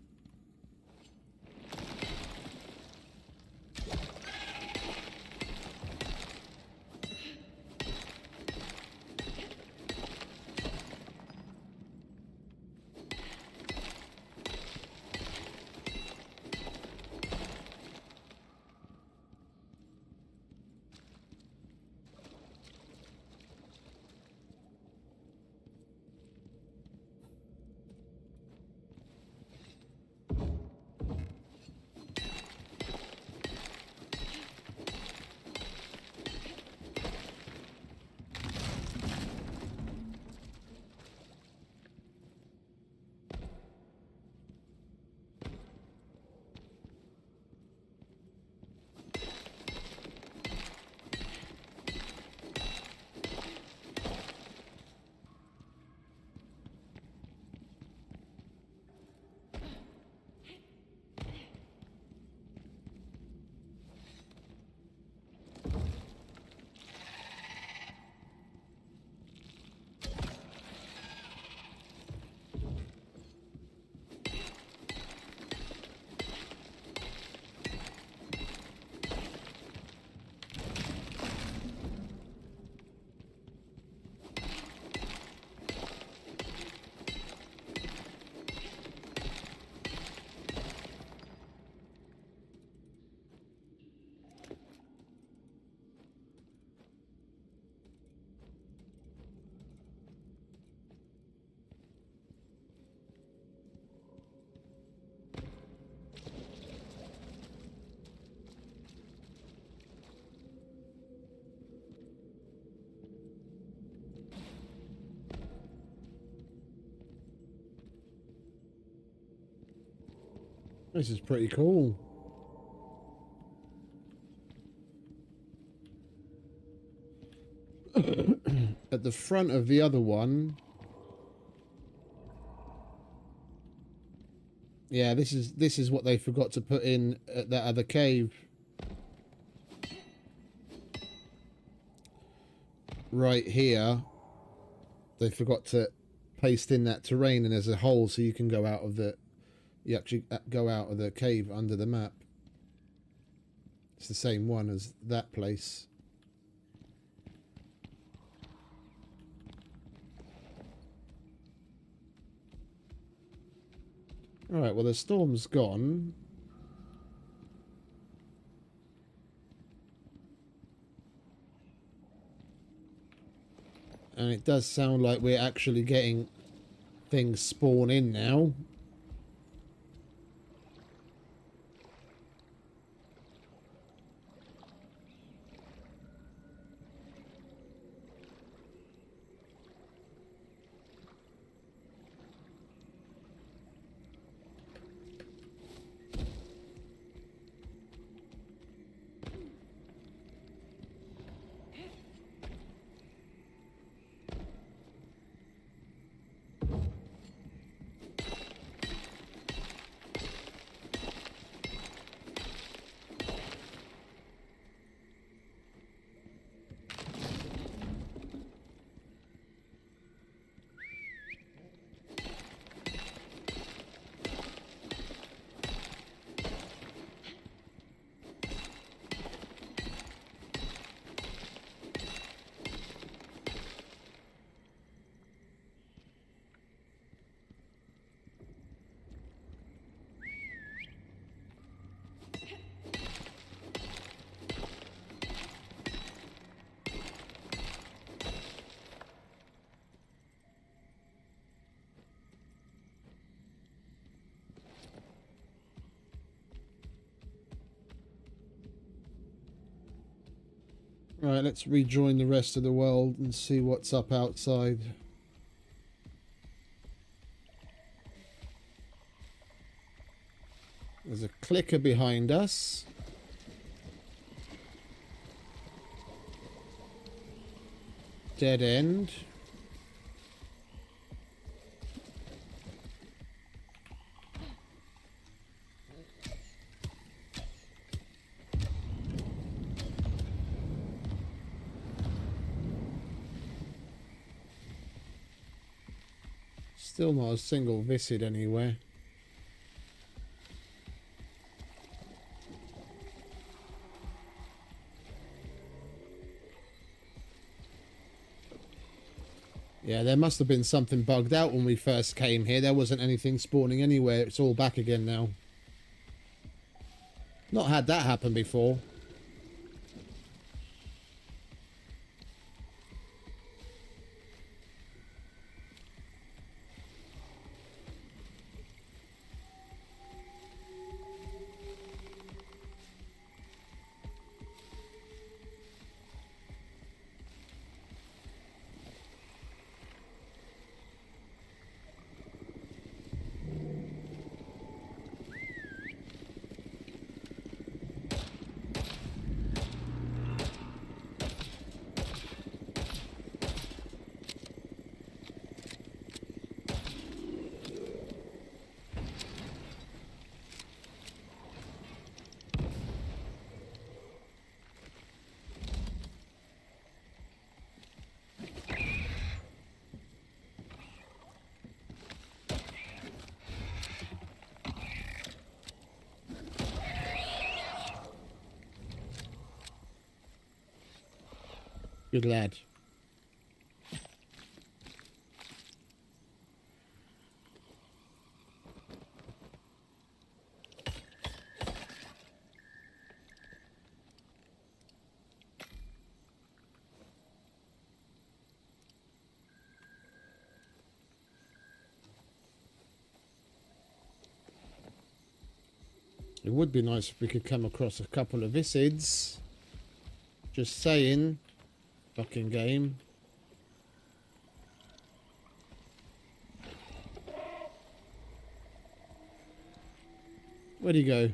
This is pretty cool. At the front of the other one. Yeah, this is what they forgot to put in at that other cave. Right here, they forgot to paste in that terrain, and there's a hole so you can go out of the. You actually go out of the cave under the map. It's the same one as that place. Alright, well the storm's gone. And it does sound like we're actually getting things spawn in now. Right, let's rejoin the rest of the world and see what's up outside. There's a clicker behind us. Dead end. Still not a single viscid anywhere. Yeah, there must have been something bugged out when we first came here. There wasn't anything spawning anywhere. It's all back again now. Not had that happen before. Good lad. It would be nice if we could come across a couple of visids. Just saying. Fucking game. Where'd he go?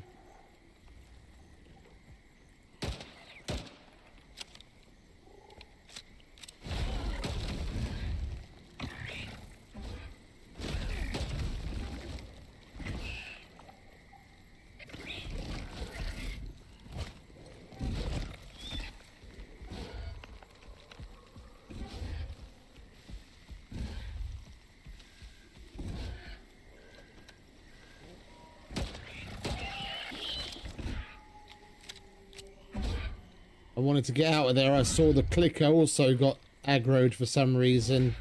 I wanted to get out of there. I saw the clicker also got aggroed for some reason.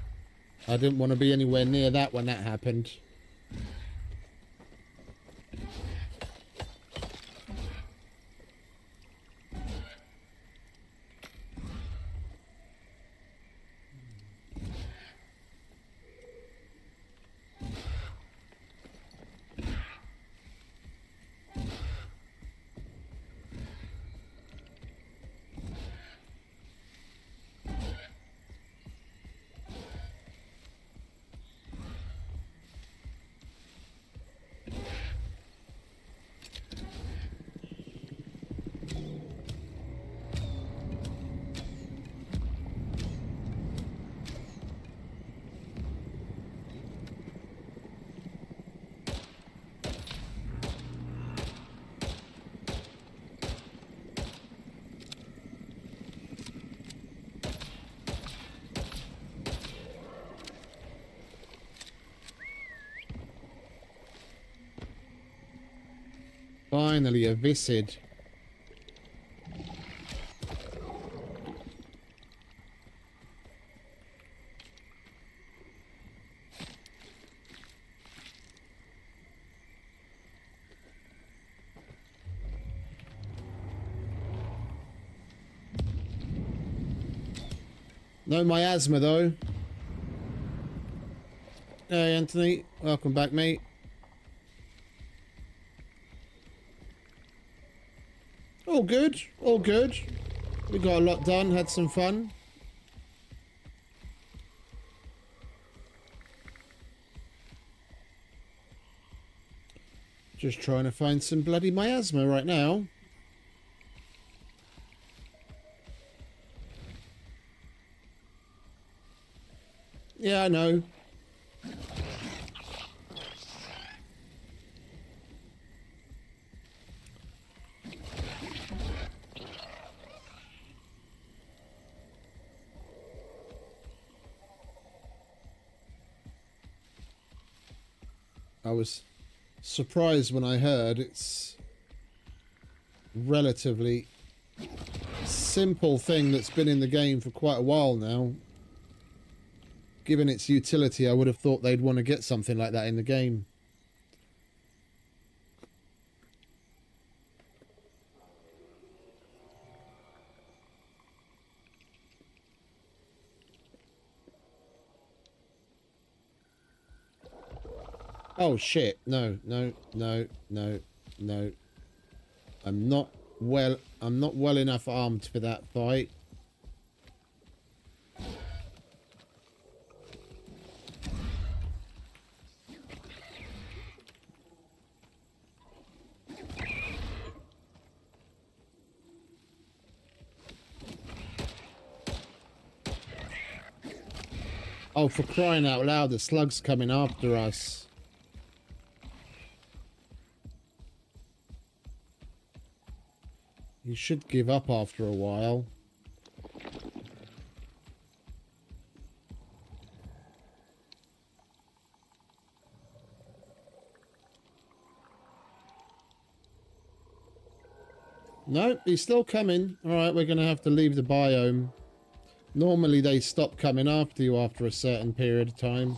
I didn't want to be anywhere near that when that happened. Finally, a Viscid. No miasma, though. Hey, Anthony. Welcome back, mate. All good. All good. We got a lot done. Had some fun. Just trying to find some bloody miasma right now. Yeah, I know. I was surprised when I heard it's relatively simple thing that's been in the game for quite a while now. Given its utility, I would have thought they'd want to get something like that in the game. Oh shit, no, no, no, no, no. I'm not well enough armed for that fight. Oh, for crying out loud, the slug's coming after us. You should give up after a while. Nope, he's still coming. Alright, we're going to have to leave the biome. Normally they stop coming after you after a certain period of time.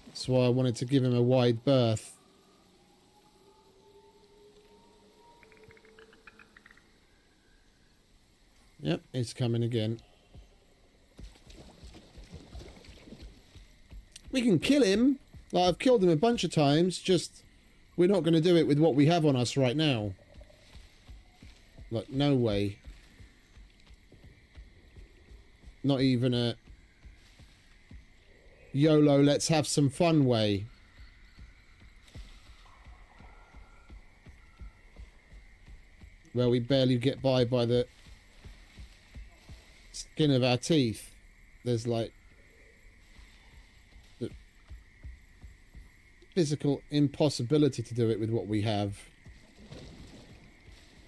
That's why I wanted to give him a wide berth. Yep, he's coming again. We can kill him. Like, I've killed him a bunch of times, just we're not going to do it with what we have on us right now. Like, no way. Not even a YOLO, let's have some fun way. Where we barely get by the skin of our teeth. There's like the physical impossibility to do it with what we have.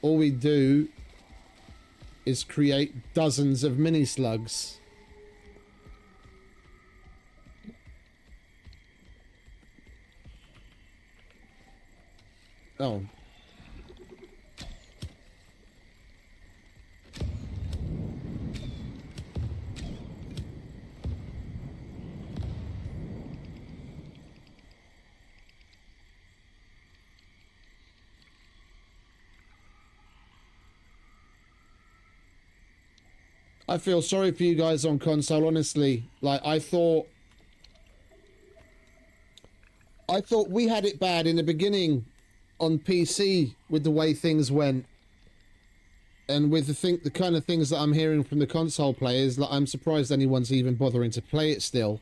All we do is create dozens of mini slugs. Oh. I feel sorry for you guys on console, honestly. Like, I thought we had it bad in the beginning on PC with the way things went. And with the kind of things that I'm hearing from the console players, like, I'm surprised anyone's even bothering to play it still.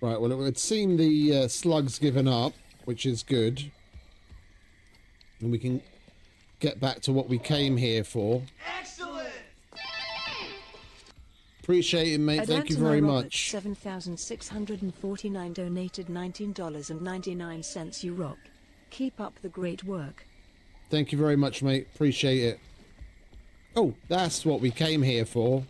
Right, well, it would seem the slug's given up, which is good. And we can get back to what we came here for. Excellent! Appreciate it, mate. Thank you very much. 7,649 donated $19.99. You rock. Keep up the great work. Thank you very much, mate. Appreciate it. Oh, that's what we came here for.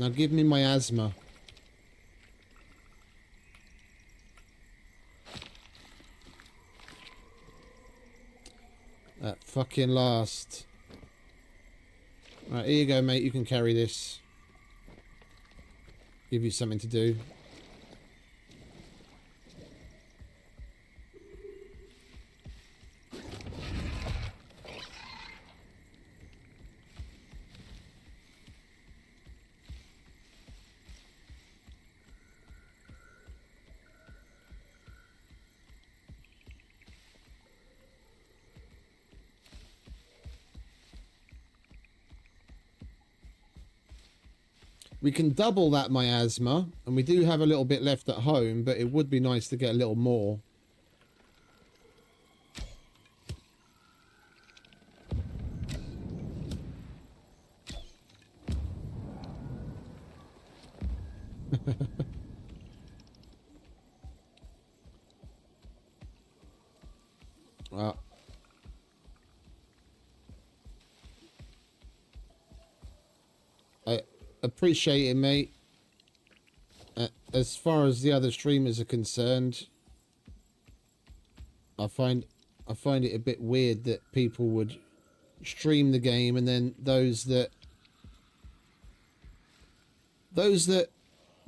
Now give me my asthma. At fucking last. Right, here you go, mate. You can carry this. Give you something to do. We can double that miasma, and we do have a little bit left at home, but it would be nice to get a little more. Well, I appreciate it, mate. As far as the other streamers are concerned, I find it a bit weird that people would stream the game and then those that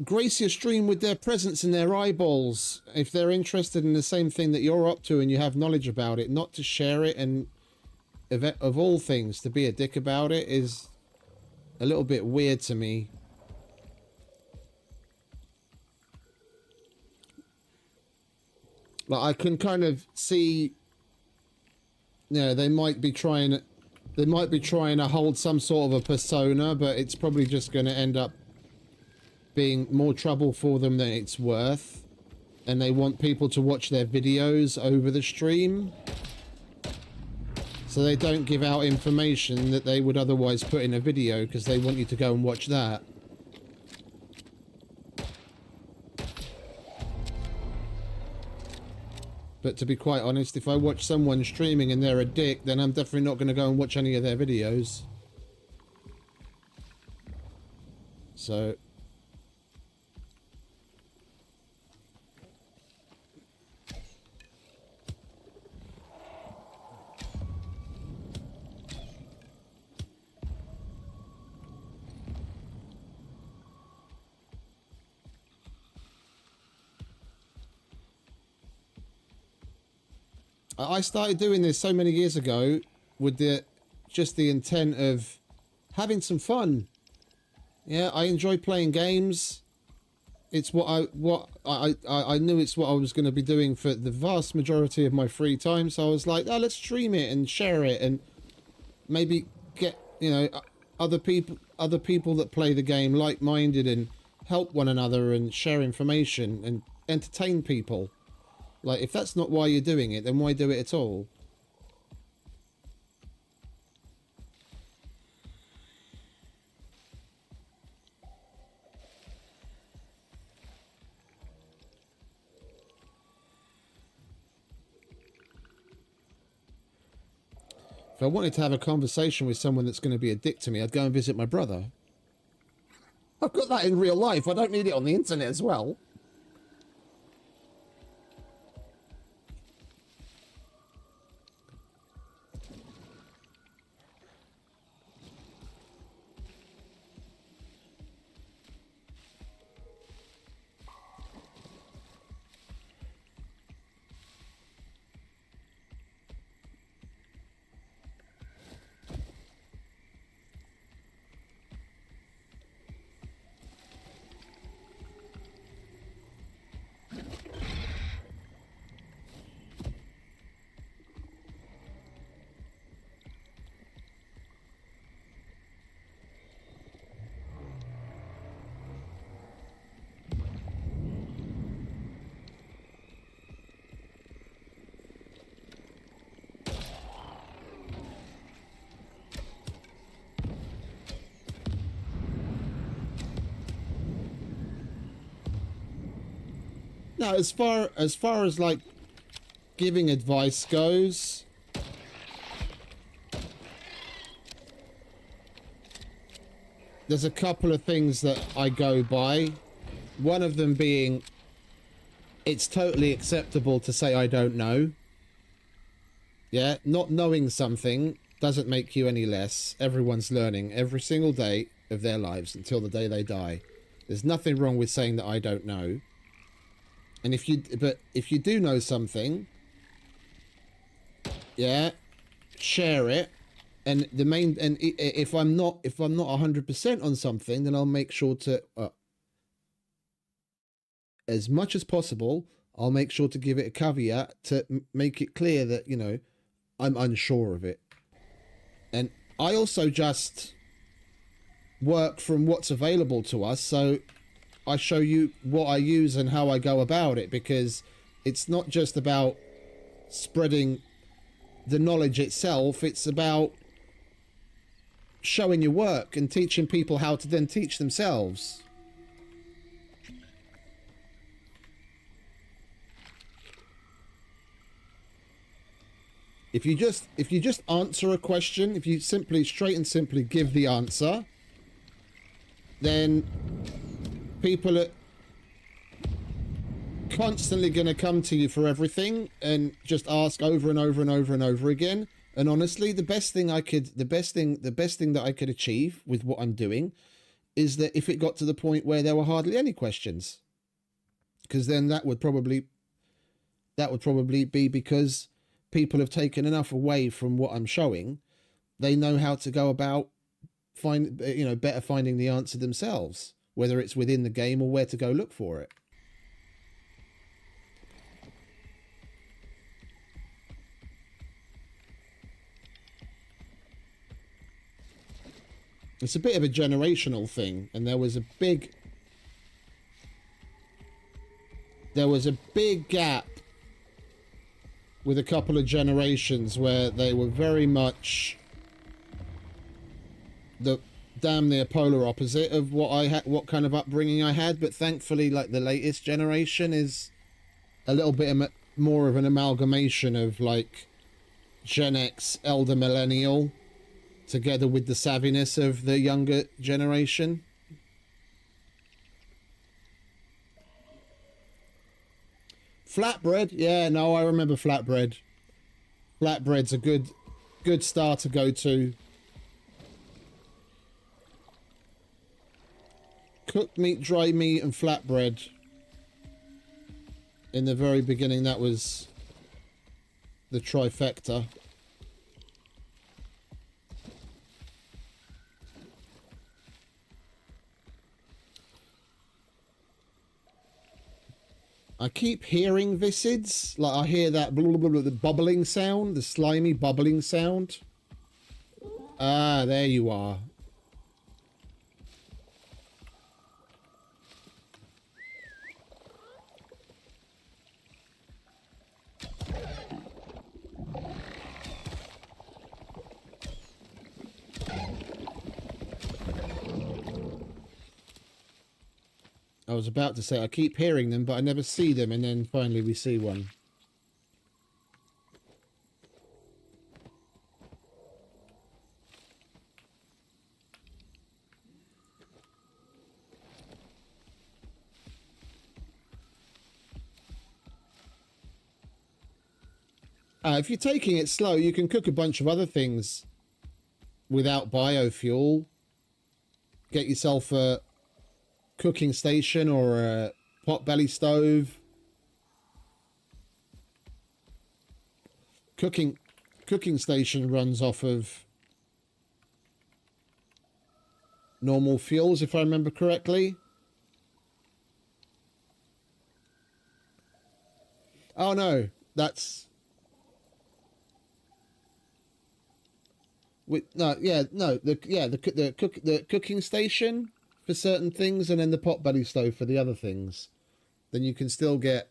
grace your stream with their presence and their eyeballs, if they're interested in the same thing that you're up to and you have knowledge about it, not to share it, and of all things to be a dick about it is a little bit weird to me. Like, I can kind of see, you know, they might be trying to hold some sort of a persona, but it's probably just going to end up being more trouble for them than it's worth. And they want people to watch their videos over the stream, so they don't give out information that they would otherwise put in a video because they want you to go and watch that. But to be quite honest, if I watch someone streaming and they're a dick, then I'm definitely not going to go and watch any of their videos. So I started doing this so many years ago with just the intent of having some fun. Yeah, I enjoy playing games. It's what I knew it's what I was going to be doing for the vast majority of my free time. So I was like, oh, let's stream it and share it and maybe get, you know, other people that play the game like-minded and help one another and share information and entertain people. Like, if that's not why you're doing it, then why do it at all? If I wanted to have a conversation with someone that's going to be a dick to me, I'd go and visit my brother. I've got that in real life. I don't need it on the internet as well. Now, as far as like giving advice goes, there's a couple of things that I go by. One of them being, it's totally acceptable to say I don't know. Yeah, not knowing something doesn't make you any less. Everyone's learning every single day of their lives until the day they die. There's nothing wrong with saying that I don't know. And if you do know something, yeah, share it. And if I'm not 100% on something, then I'll make sure to, as much as possible, I'll make sure to give it a caveat to make it clear that, you know, I'm unsure of it. And I also just work from what's available to us, so I show you what I use and how I go about it, because it's not just about spreading the knowledge itself, it's about showing your work and teaching people how to then teach themselves. If you just answer a question, if you straight and simply give the answer, then people are constantly going to come to you for everything and just ask over and over and over and over again. And honestly, the best thing that I could achieve with what I'm doing is that if it got to the point where there were hardly any questions, because then that would probably be because people have taken enough away from what I'm showing. They know how to go about better finding the answer themselves, whether it's within the game or where to go look for it. It's a bit of a generational thing, and there was a big gap with a couple of generations where they were very much the damn near polar opposite of what kind of upbringing I had. But thankfully, like, the latest generation is a little bit more of an amalgamation of like Gen X, elder millennial, together with the savviness of the younger generation. Flatbread, yeah, no, I remember flatbread. Flatbread's a good start to go to. Cooked meat, dry meat, and flatbread. In the very beginning, that was the trifecta. I keep hearing Visids. Like, I hear that blah, blah, blah, the bubbling sound, the slimy bubbling sound. Ah, there you are. I was about to say I keep hearing them, but I never see them, and then finally we see one. If you're taking it slow, you can cook a bunch of other things without biofuel. Get yourself a cooking station or a potbelly stove. Cooking station runs off of normal fuels, if I remember correctly. Oh no, that's the cooking station for certain things, and then the potbelly stove for the other things. Then you can still get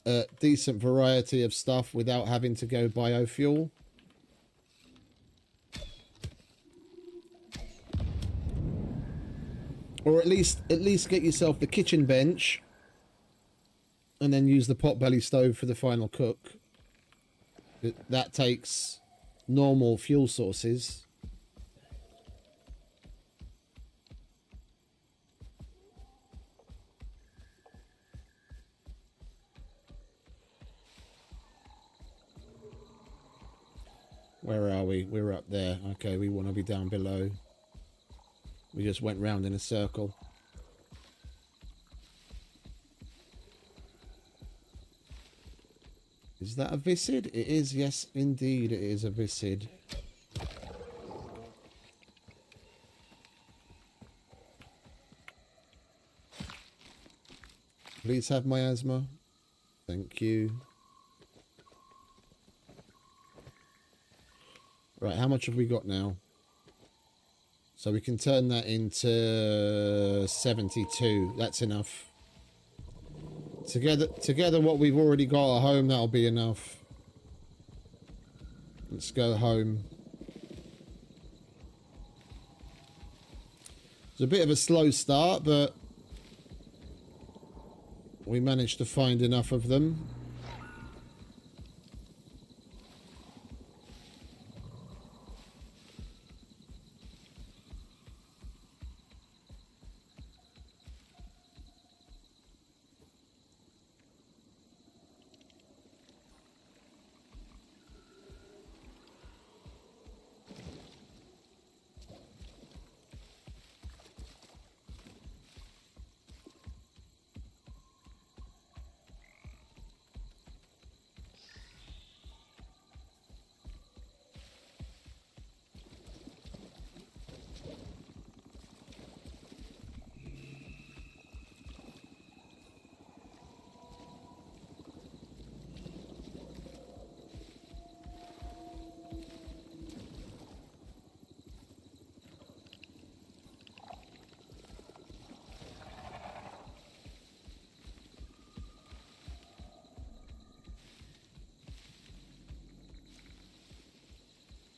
a decent variety of stuff without having to go biofuel. Or at least get yourself the kitchen bench and then use the potbelly stove for the final cook. That takes normal fuel sources. Where are we? We're up there. Okay, we want to be down below. We just went round in a circle. Is that a Visid? It is, yes, indeed, it is a Visid. Please have my asthma. Thank you. Right, how much have we got now? So we can turn that into 72. That's enough. Together what we've already got at home, that'll be enough. Let's go home. It's a bit of a slow start, but we managed to find enough of them.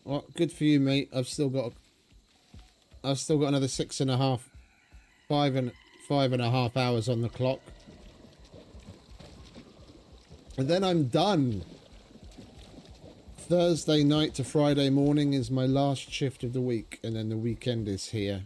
Well, good for you, mate. I've still got another 5.5 hours on the clock. And then I'm done. Thursday night to Friday morning is my last shift of the week, and then the weekend is here.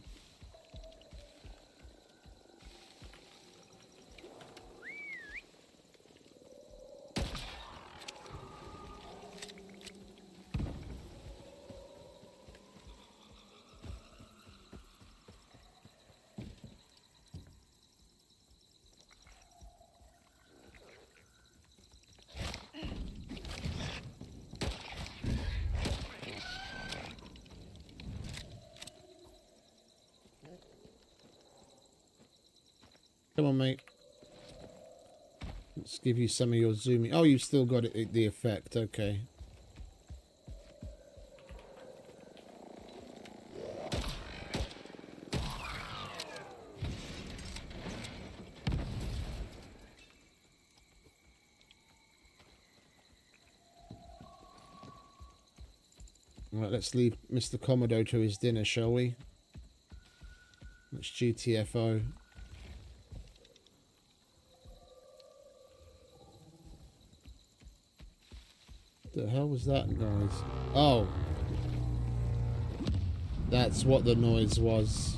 Come on, mate. Let's give you some of your zooming. Oh, you've still got it, the effect. Okay. Right, let's leave Mr. Commodore to his dinner, shall we? Let's GTFO. The hell was that noise? Oh. That's what the noise was.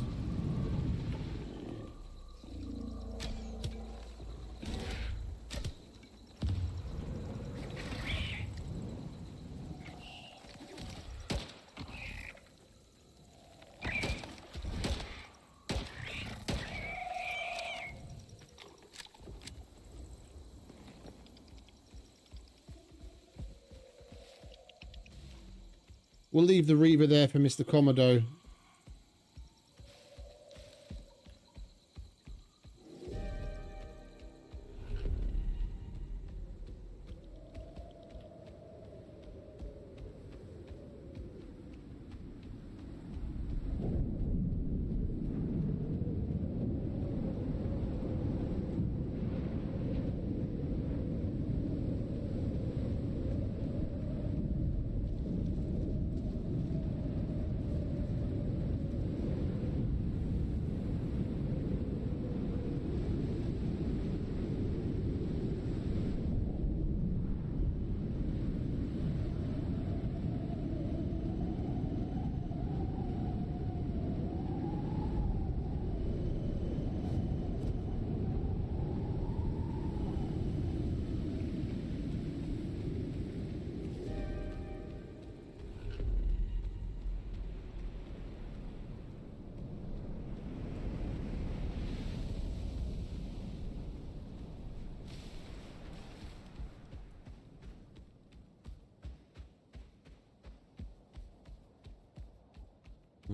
We'll leave the Reaver there for Mr. Commodore.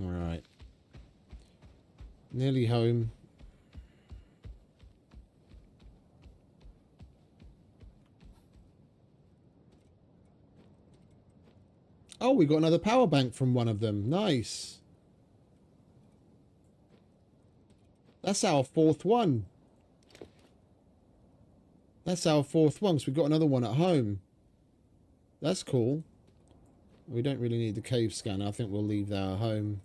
Alright. Nearly home. Oh, we got another power bank from one of them. Nice. That's our fourth one. That's our fourth one, so we've got another one at home. That's cool. We don't really need the cave scanner. I think we'll leave that at home.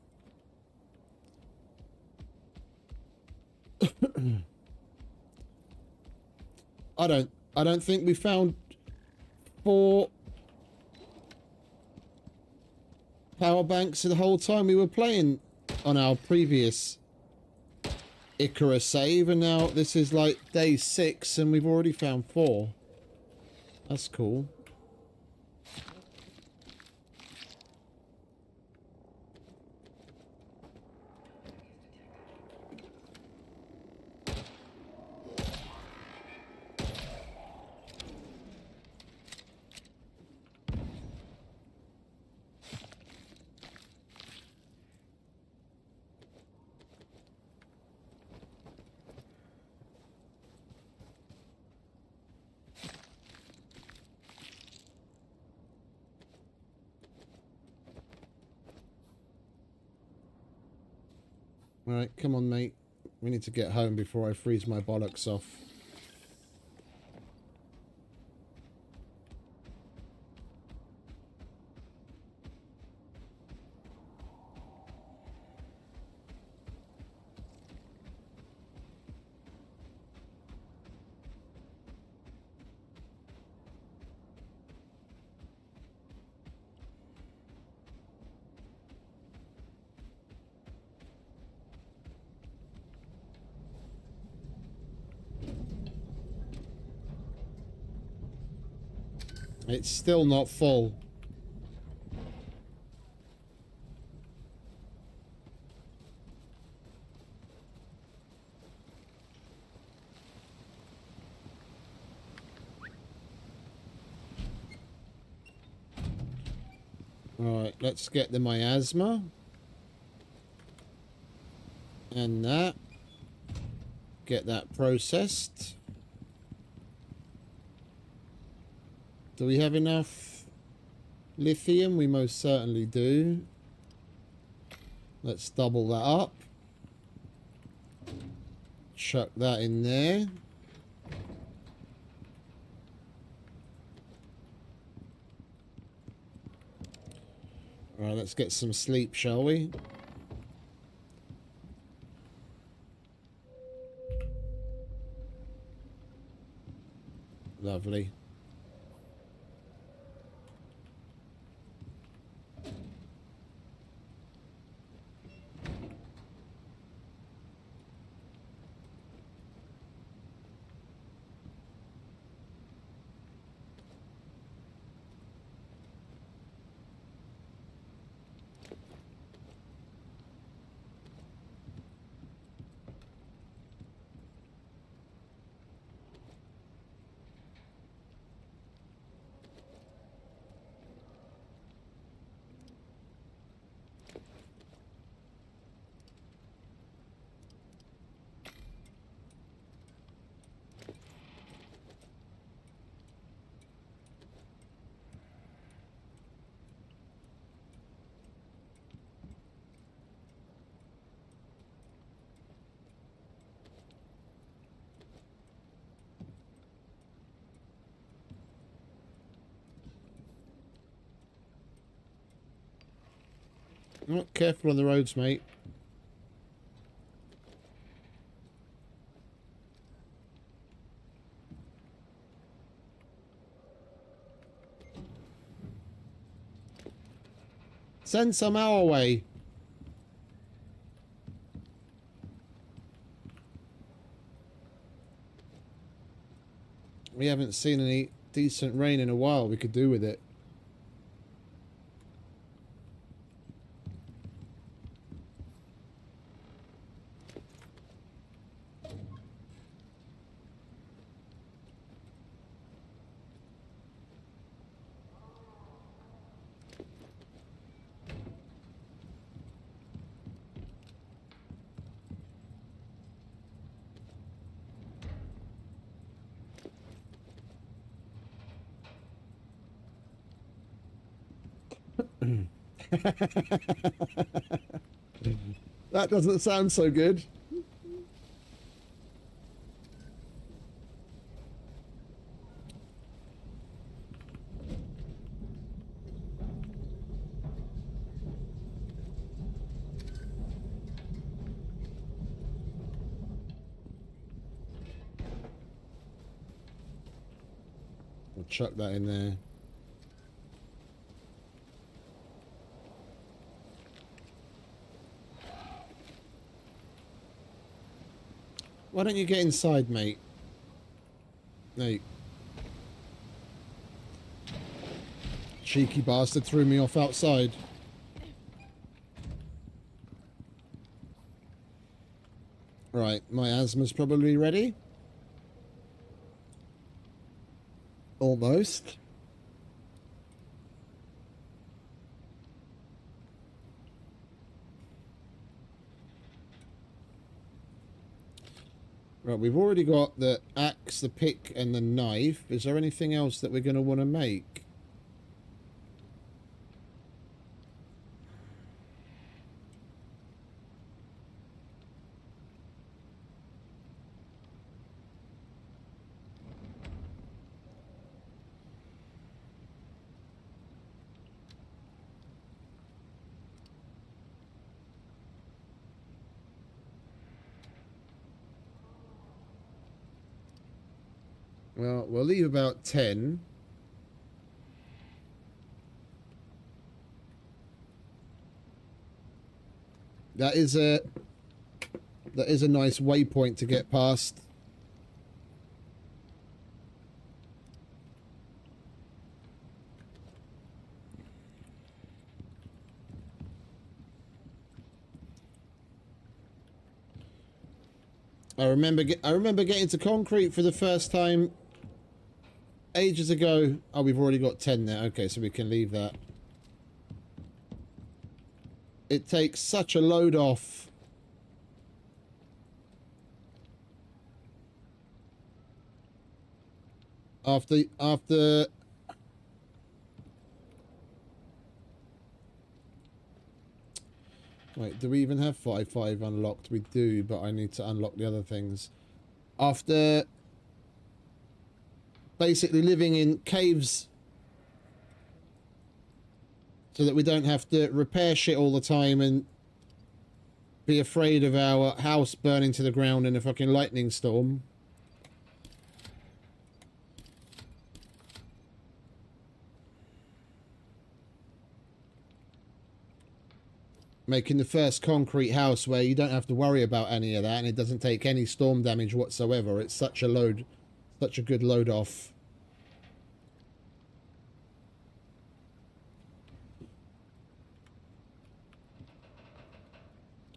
I don't think we found 4 power banks the whole time we were playing on our previous Icarus save, and now this is like day 6 and we've already found 4. That's cool. Alright, come on, mate. We need to get home before I freeze my bollocks off. It's still not full. Alright, let's get the miasma. And that. Get that processed. Do we have enough lithium? We most certainly do. Let's double that up. Chuck that in there. Alright, let's get some sleep, shall we? Lovely. Oh, careful on the roads, mate. Send some our way. We haven't seen any decent rain in a while. We could do with it. That doesn't sound so good. We'll chuck that in there. Why don't you get inside, mate? Mate. Cheeky bastard threw me off outside. Right, my asthma's probably ready. Almost. Right, we've already got the axe, the pick, and the knife. Is there anything else that we're going to want to make? Well, we'll leave about 10. That is a nice waypoint to get past. I remember getting to concrete for the first time ages ago. Oh, we've already got 10 there. Okay, so we can leave that. It takes such a load off. After wait, do we even have 5.5 unlocked? We do, but I need to unlock the other things. After basically living in caves so that we don't have to repair shit all the time and be afraid of our house burning to the ground in a fucking lightning storm. Making the first concrete house where you don't have to worry about any of that and it doesn't take any storm damage whatsoever. It's such a load, such a good load off.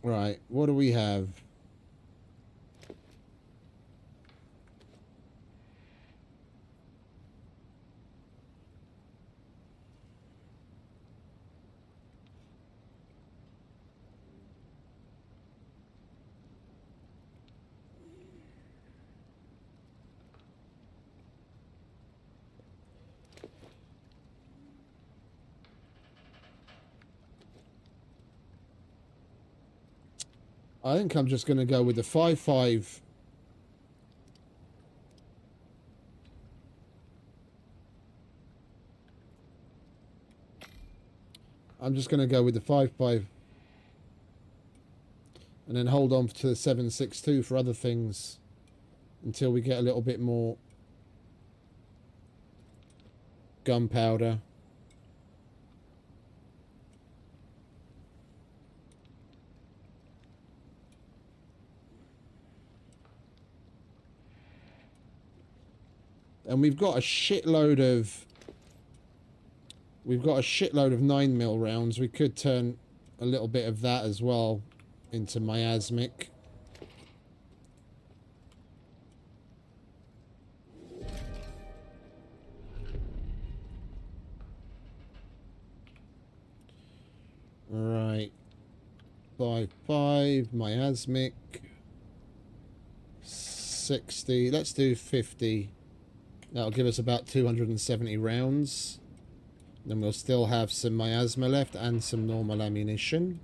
Right, what do we have? I think I'm just going to go with the 5.5. I'm just going to go with the 5.5. And then hold on to the 7.62 for other things until we get a little bit more gunpowder. And we've got a shitload of 9mm rounds. We could turn a little bit of that as well into miasmic. Right. 5.5 miasmic. 60. Let's do 50. That'll give us about 270 rounds. Then we'll still have some miasma left and some normal ammunition.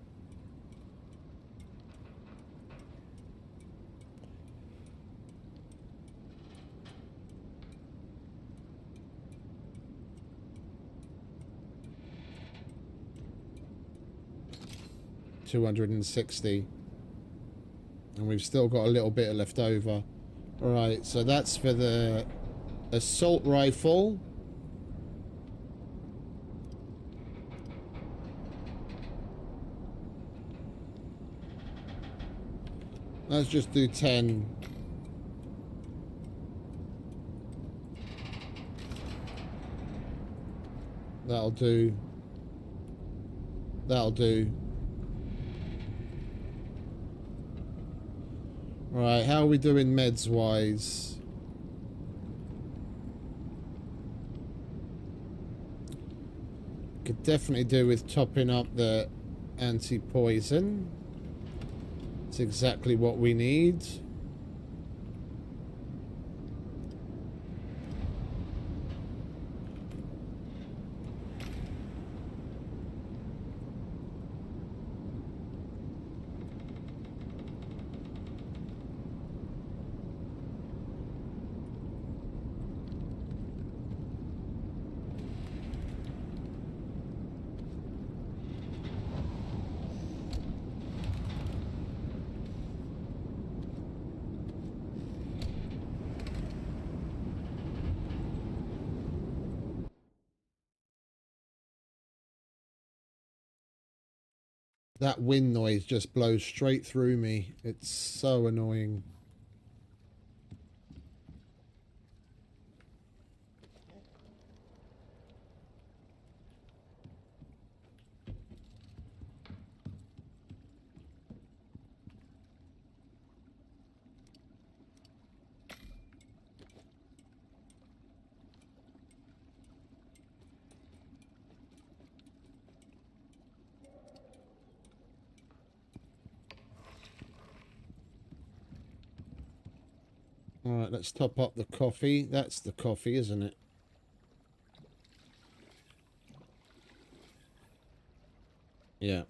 $260. And we've still got a little bit left over. Alright, so that's for the assault rifle. Let's just do 10. That'll do. That'll do. Right, how are we doing meds wise? Could definitely do with topping up the anti-poison. It's exactly what we need. That wind noise just blows straight through me. It's so annoying. Alright, let's top up the coffee. That's the coffee, isn't it? Yeah.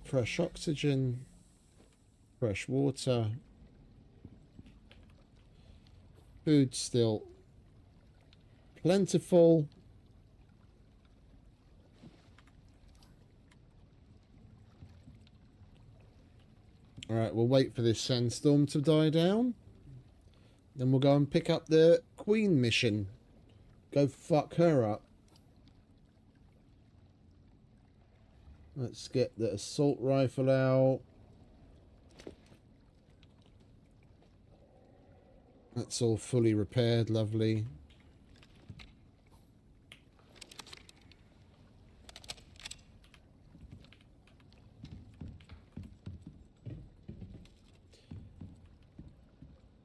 Fresh oxygen, fresh water, food still plentiful. Alright, we'll wait for this sandstorm to die down. Then we'll go and pick up the Queen mission. Go fuck her up. Let's get the assault rifle out. That's all fully repaired, lovely.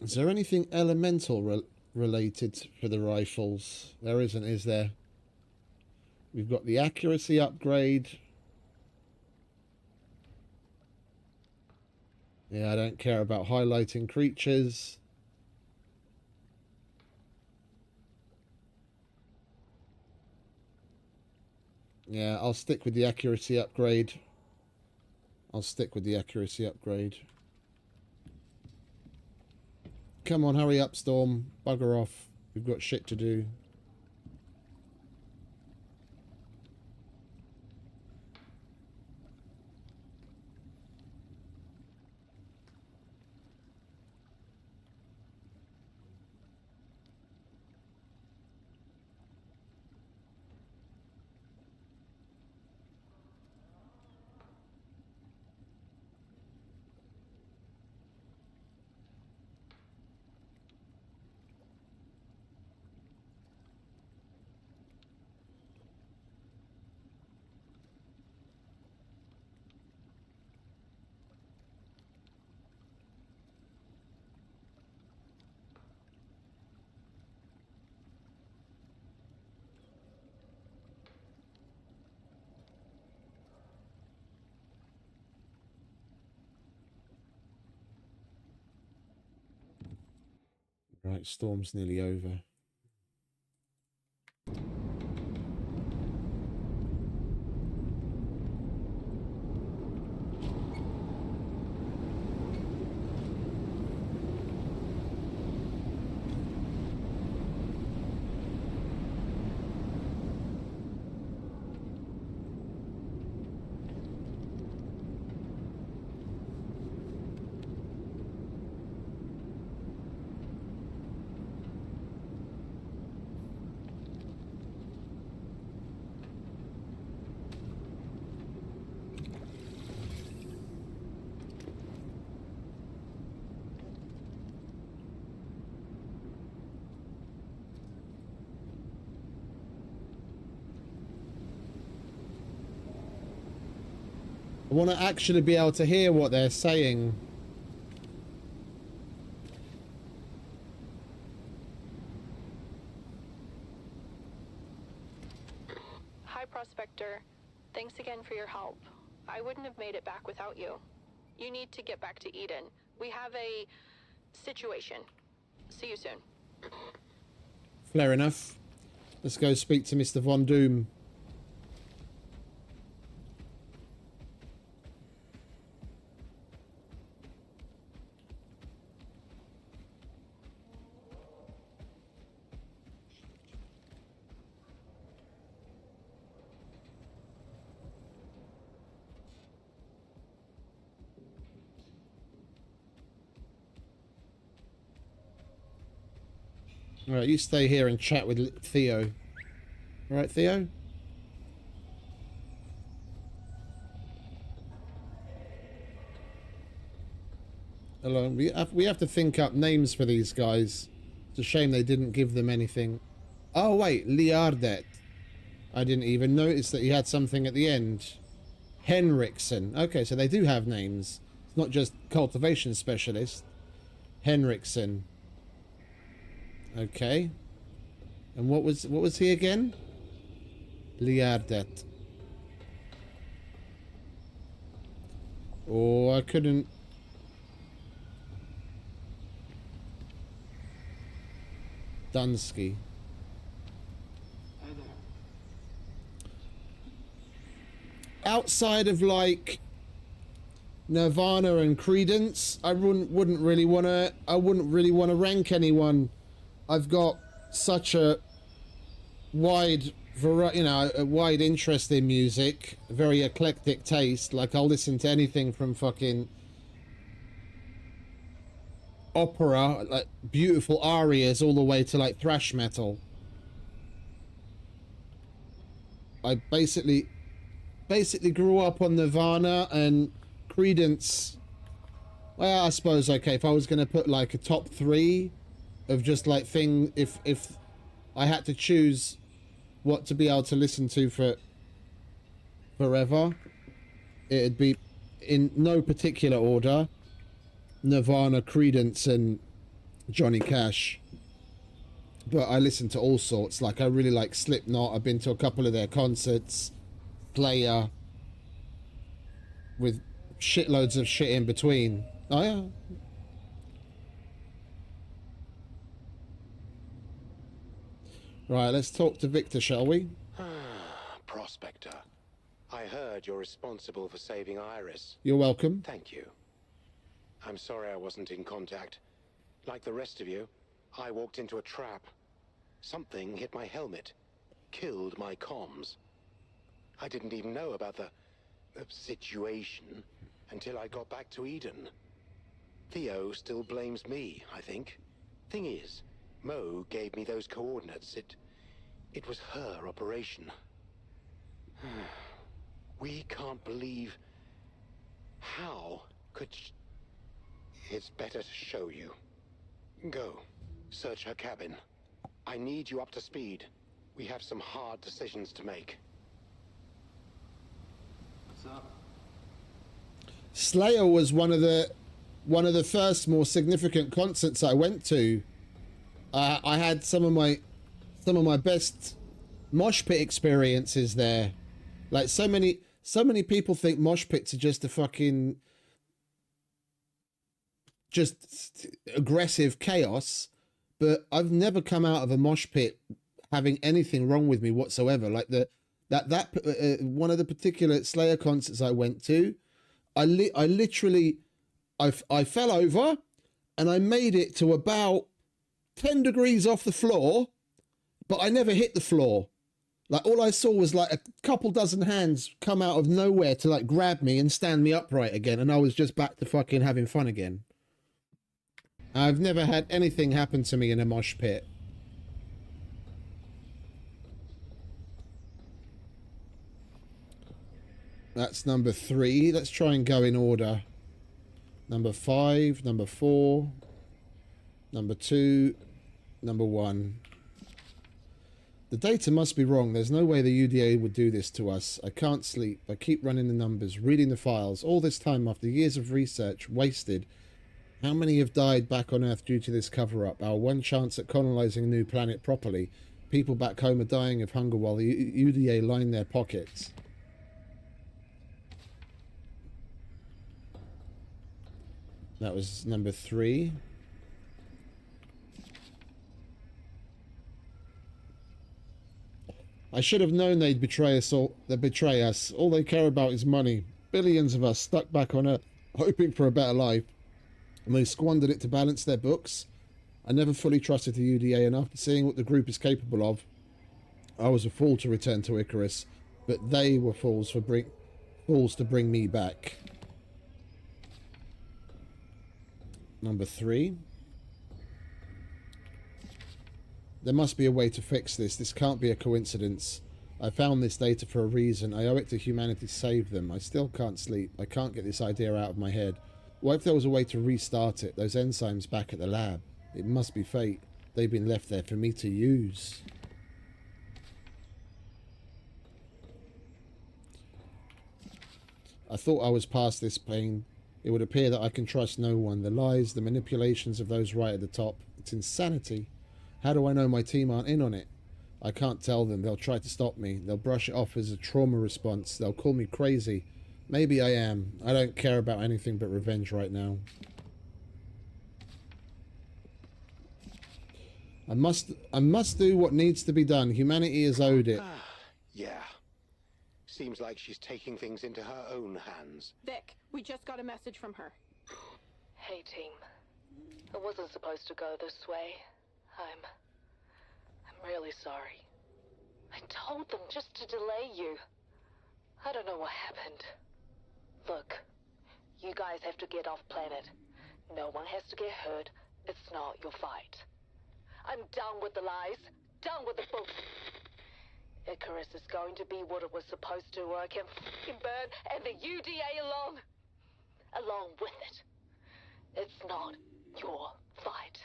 Is there anything elemental related for the rifles? There isn't, is there? We've got the accuracy upgrade. Yeah, I don't care about highlighting creatures. Yeah, I'll stick with the accuracy upgrade. I'll stick with the accuracy upgrade. Come on, hurry up, Storm. Bugger off. We've got shit to do. Right, storm's nearly over. I want to actually be able to hear what they're saying. Hi, Prospector. Thanks again for your help. I wouldn't have made it back without you. You need to get back to Eden. We have a situation. See you soon. Fair enough. Let's go speak to Mr. Von Doom. Alright, you stay here and chat with Theo. Alright, Theo? Hello. We have to think up names for these guys. It's a shame they didn't give them anything. Oh, wait. Liardet. I didn't even notice that he had something at the end. Henriksen. Okay, so they do have names. It's not just cultivation specialist. Henriksen. Okay. And what was he again? Liardet. Oh, I couldn't. Dunsky. Outside of like Nirvana and Credence, I wouldn't really want to rank anyone. I've got such a wide a wide interest in music, a very eclectic taste. Like I'll listen to anything from fucking opera, like beautiful arias, all the way to like thrash metal. I basically grew up on Nirvana and Credence. Well, I suppose, okay, if I was going to put like a top 3 of just like if I had to choose what to be able to listen to for forever, it'd be in no particular order: Nirvana, Credence, and Johnny Cash. But I listen to all sorts. Like I really like Slipknot. I've been to a couple of their concerts. Slayer, with shitloads of shit in between. Oh yeah. Right, let's talk to Victor, shall we? Prospector, I heard you're responsible for saving Iris. You're welcome. Thank you. I'm sorry I wasn't in contact. Like the rest of you, I walked into a trap. Something hit my helmet, killed my comms. I didn't even know about the situation until I got back to Eden. Theo still blames me, I think. Thing is, Mo gave me those coordinates. It was her operation. We can't believe... How could... It's better to show you. Go. Search her cabin. I need you up to speed. We have some hard decisions to make. What's up? Slayer was one of the first more significant concerts I went to. I had some of my best mosh pit experiences there. Like so many people think mosh pits are just a fucking just aggressive chaos, but I've never come out of a mosh pit having anything wrong with me whatsoever. Like one of the particular Slayer concerts I went to, I literally fell over and I made it to about 10 degrees off the floor, but I never hit the floor. Like all I saw was like a couple dozen hands come out of nowhere to like grab me and stand me upright again, and I was just back to fucking having fun again. I've never had anything happen to me in a mosh pit. That's number 3. Let's try and go in order. Number 5, number 4, number 2, number 1. The data must be wrong. There's no way the UDA would do this to us. I can't sleep. I keep running the numbers, reading the files. All this time after years of research wasted. How many have died back on Earth due to this cover-up? Our one chance at colonizing a new planet properly. People back home are dying of hunger while the UDA line their pockets. That was number 3. I should have known they'd betray us all. They'd betray us. All they care about is money. Billions of us stuck back on Earth, hoping for a better life. And they squandered it to balance their books. I never fully trusted the UDA, and after seeing what the group is capable of, I was a fool to return to Icarus. But they were fools to bring me back. Number 3. There must be a way to fix this. This can't be a coincidence. I found this data for a reason. I owe it to humanity to save them. I still can't sleep. I can't get this idea out of my head. What if there was a way to restart it? Those enzymes back at the lab. It must be fate. They've been left there for me to use. I thought I was past this pain. It would appear that I can trust no one. The lies, the manipulations of those right at the top. It's insanity. How do I know my team aren't in on it? I can't tell them. They'll try to stop me. They'll brush it off as a trauma response. They'll call me crazy. Maybe I am. I don't care about anything but revenge right now. I must do what needs to be done. Humanity is owed it. Yeah. Seems like she's taking things into her own hands. Vic, we just got a message from her. Hey, team. It wasn't supposed to go this way. I'm really sorry. I told them just to delay you. I don't know what happened. Look, you guys have to get off planet. No one has to get hurt. It's not your fight. I'm done with the lies. Done with the books. Icarus is going to be what it was supposed to, or I can f***ing burn, and the UDA along with it. It's not your fight.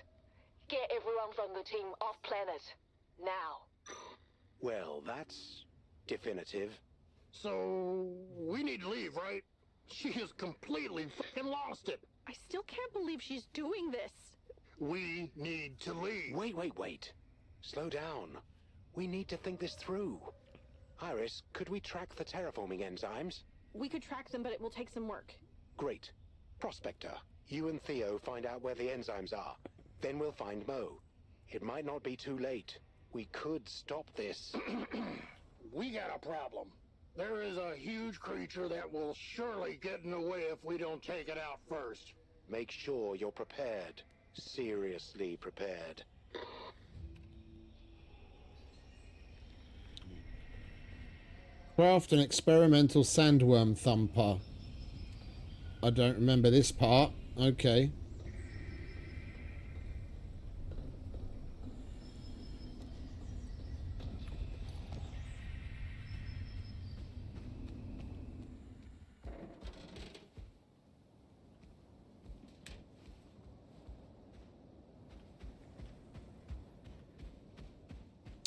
Get everyone from the team off planet. Now. Well, that's definitive. So, we need to leave, right? She has completely fucking lost it. I still can't believe she's doing this. We need to leave. Wait. Slow down. We need to think this through. Iris, could we track the terraforming enzymes? We could track them, but it will take some work. Great. Prospector, you and Theo find out where the enzymes are. Then we'll find Mo. It might not be too late. We could stop this. We got a problem. There is a huge creature that will surely get in the way if we don't take it out first. Make sure you're prepared. Seriously prepared. Craft an experimental sandworm thumper. I don't remember this part. Okay.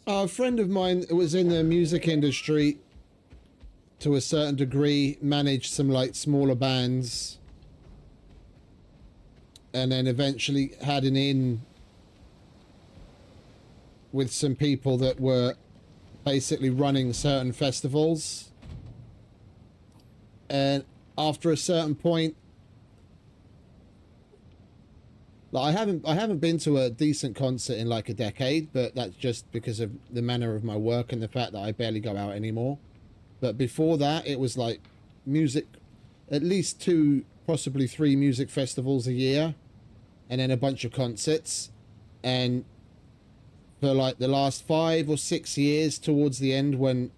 A friend of mine who was in the music industry to a certain degree, managed some like smaller bands, and then eventually had an in with some people that were basically running certain festivals. And after a certain point, like I haven't been to a decent concert in like a decade, but that's just because of the manner of my work and the fact that I barely go out anymore. But before that, it was like music, at least 2, possibly 3 music festivals a year, and then a bunch of concerts. And for like the last 5 or 6 years, towards the end, when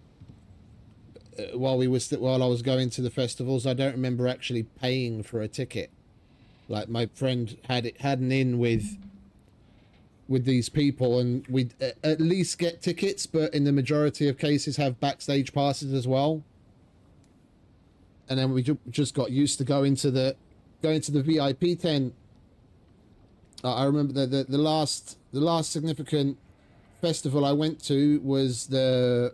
while I was going to the festivals, I don't remember actually paying for a ticket. Like my friend had an in with these people, and we'd at least get tickets, but in the majority of cases have backstage passes as well. And then we just got used to going to the VIP tent. I remember the last significant festival I went to was the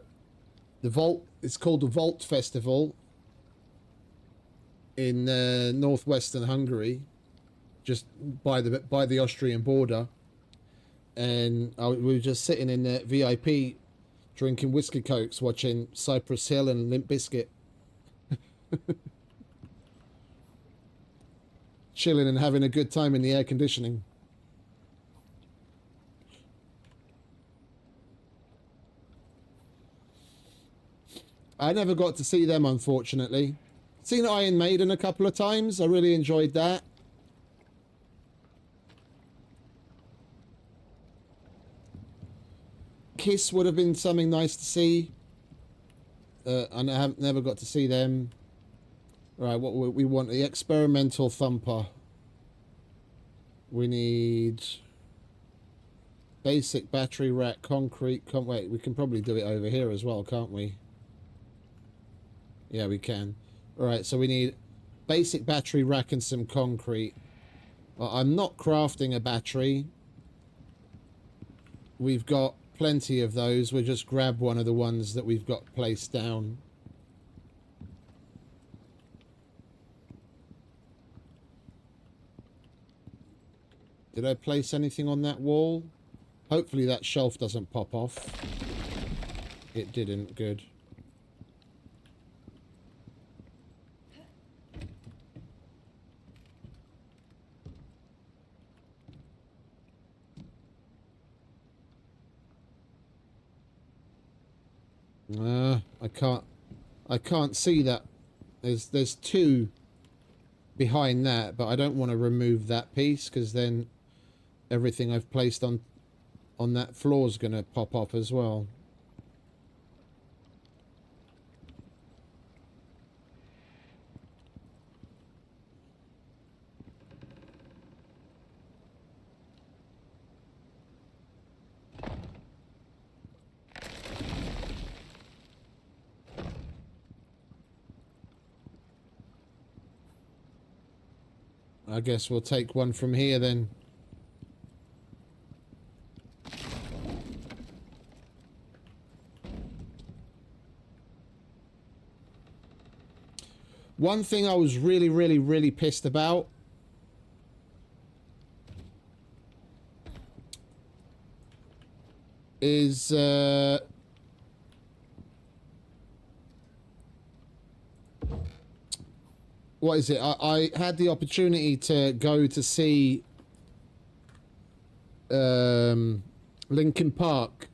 Vault. It's called the Vault Festival in northwestern Hungary, just by the Austrian border. And we were just sitting in the VIP, drinking whiskey cokes, watching Cypress Hill and Limp Bizkit. Chilling and having a good time in the air conditioning. I never got to see them, unfortunately. Seen Iron Maiden a couple of times. I really enjoyed that. Kiss would have been something nice to see. And I haven't never got to see them. Right, what we want, the experimental thumper. We need basic battery rack, concrete. Wait, we can probably do it over here as well, can't we? Yeah, we can. Alright, so we need basic battery rack and some concrete. Well, I'm not crafting a battery. We've got plenty of those. We'll just grab one of the ones that we've got placed down. Did I place anything on that wall? Hopefully that shelf doesn't pop off. It didn't. Good. I can't see that. There's two behind that, but I don't want to remove that piece because then everything I've placed on that floor is going to pop up as well. I guess we'll take one from here then. One thing I was really pissed about is what is it? I had the opportunity to go to see Linkin Park.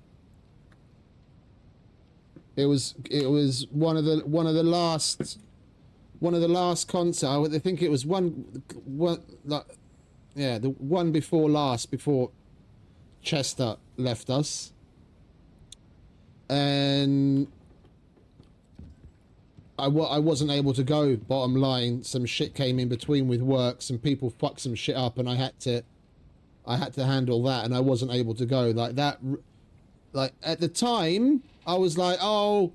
It was one of the last concerts. I think it was one like, yeah, the one before last, before Chester left us. And I wasn't able to go, bottom line. Some shit came in between with work. Some people fucked some shit up, and I had to handle that, and I wasn't able to go. Like that, like at the time, I was like, oh,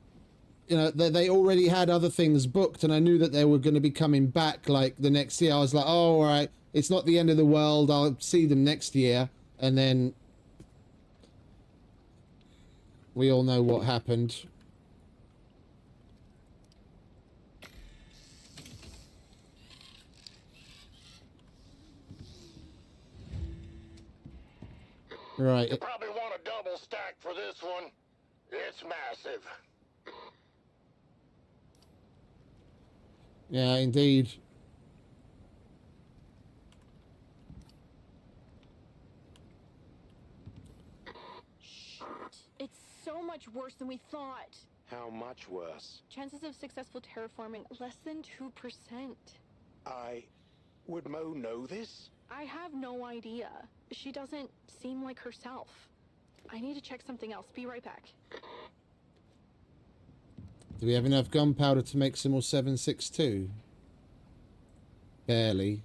you know, they already had other things booked, and I knew that they were going to be coming back like the next year. I was like, oh, all right, it's not the end of the world. I'll see them next year, and then we all know what happened. Right. You probably want a double stack for this one. It's massive. Yeah, indeed. It's so much worse than we thought. How much worse? Chances of successful terraforming less than 2%. Would Mo know this? I have no idea. She doesn't seem like herself. I need to check something else. Be right back. Do we have enough gunpowder to make some more 7.62? Barely.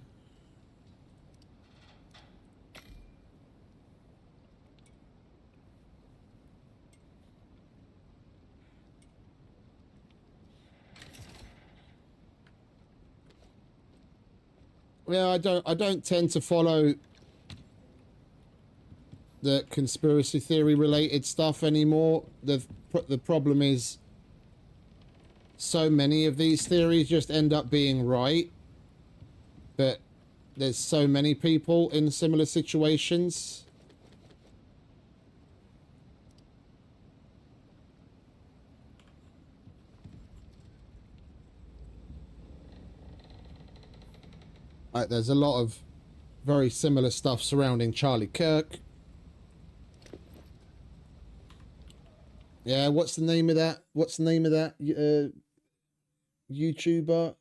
Well, I don't tend to follow the conspiracy theory related stuff anymore. The problem is so many of these theories just end up being right, but there's so many people in similar situations. Like, there's a lot of very similar stuff surrounding Charlie Kirk. Yeah, what's the name of that? What's the name of that YouTuber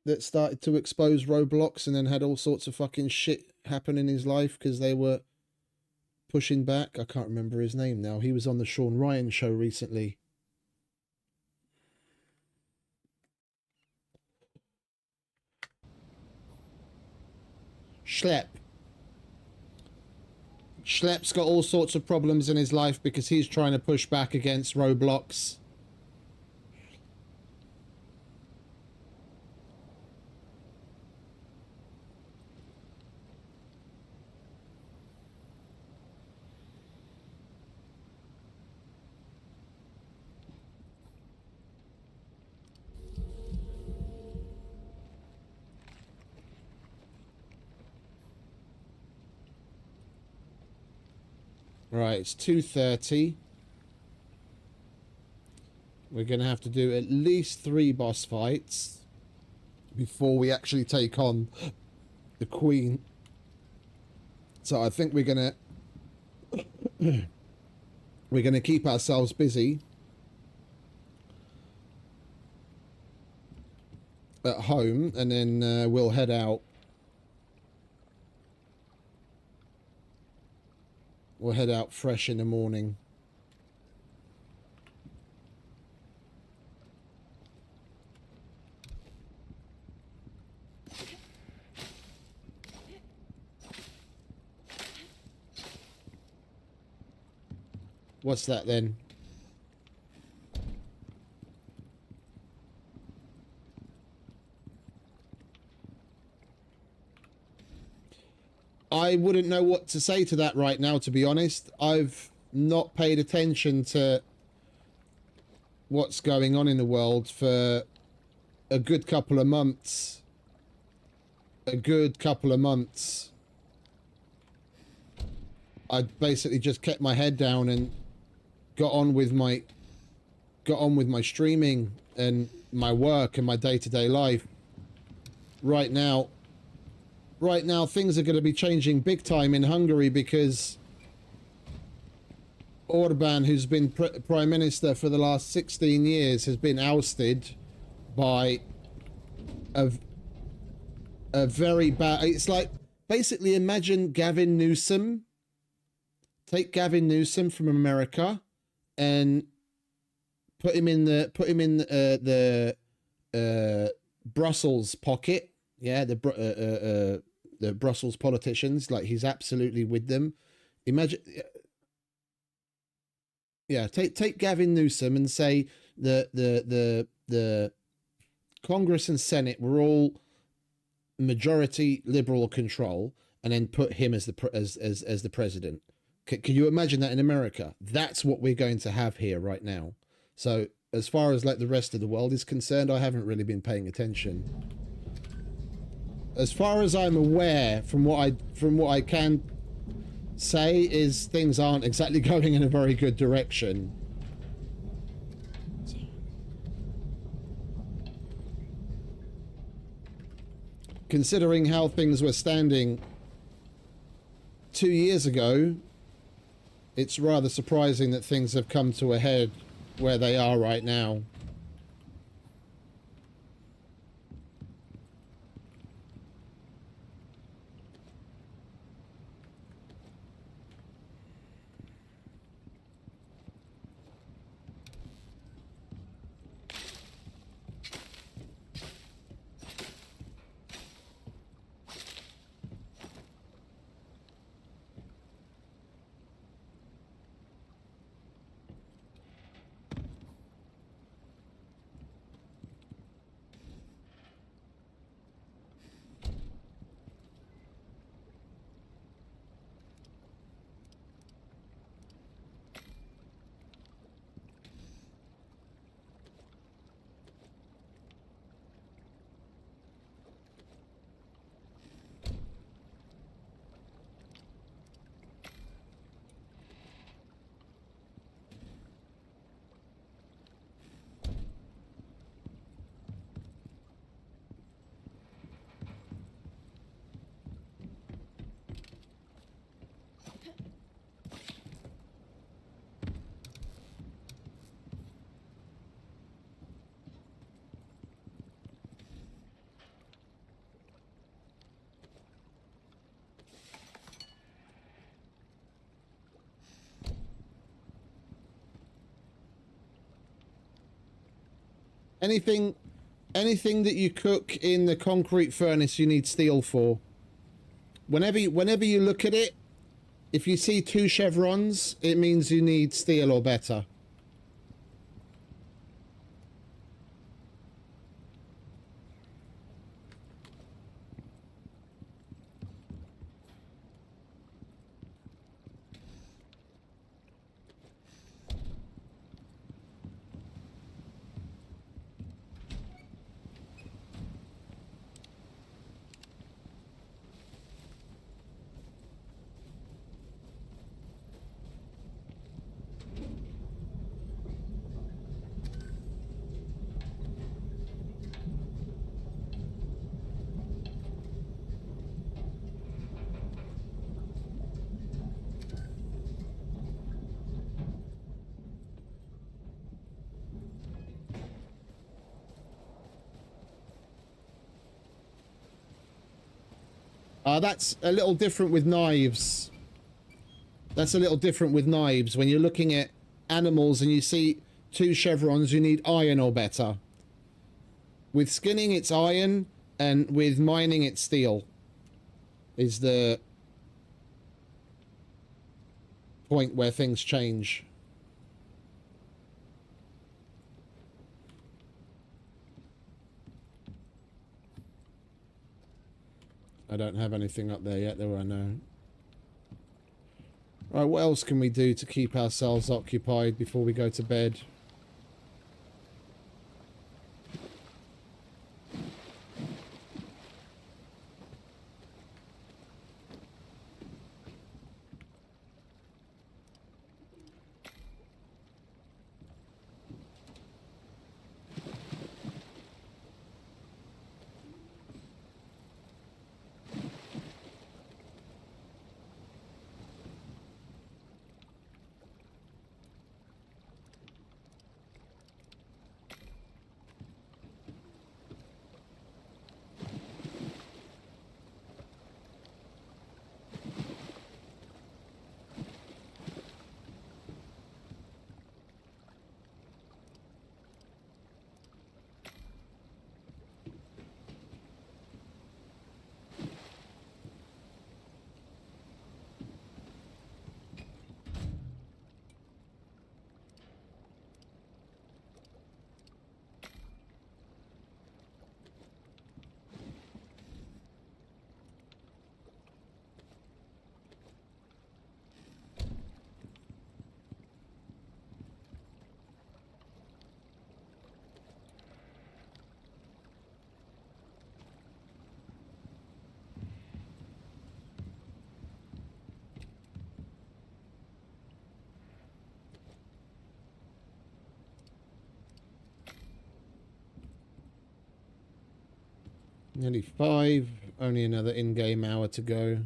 that started to expose Roblox and then had all sorts of fucking shit happen in his life because they were pushing back? I can't remember his name now. He was on the Sean Ryan show recently. Schlepp's got all sorts of problems in his life because he's trying to push back against Roblox. Right, it's 2:30. We're going to have to do at least 3 boss fights before we actually take on the Queen. So I think we're going to keep ourselves busy at home, and then we'll head out. We'll head out fresh in the morning. What's that then? I wouldn't know what to say to that right now, to be honest. I've not paid attention to what's going on in the world for a good couple of months. I basically just kept my head down and got on with my streaming and my work and my day-to-day life. Right now things are going to be changing big time in Hungary because Orban, who's been prime minister for the last 16 years, has been ousted by a very bad... It's like, basically imagine Gavin Newsom. Take Gavin Newsom from America and put him in the Brussels pocket. Yeah, the Brussels politicians, like he's absolutely with them. Imagine, yeah, take Gavin Newsom and say the Congress and Senate were all majority Liberal control, and then put him as the president. Can you imagine that in America? That's what we're going to have here right now. So as far as like the rest of the world is concerned, I haven't really been paying attention. As far as I'm aware, from what I can say, is things aren't exactly going in a very good direction. Considering how things were standing 2 years ago, it's rather surprising that things have come to a head where they are right now. Anything that you cook in the concrete furnace, you need steel for. Whenever you look at it, if you see 2 chevrons, it means you need steel or better. That's a little different with knives. That's a little different with knives. When you're looking at animals and you see 2 chevrons, you need iron or better. With skinning, it's iron, and with mining, it's steel. Is the point where things change. I don't have anything up there yet, there I know. Right, what else can we do to keep ourselves occupied before we go to bed? Nearly 5. Only another in-game hour to go.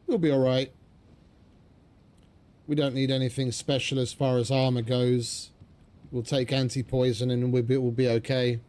We'll be alright. We don't need anything special as far as armor goes. We'll take anti-poison and we'll be okay.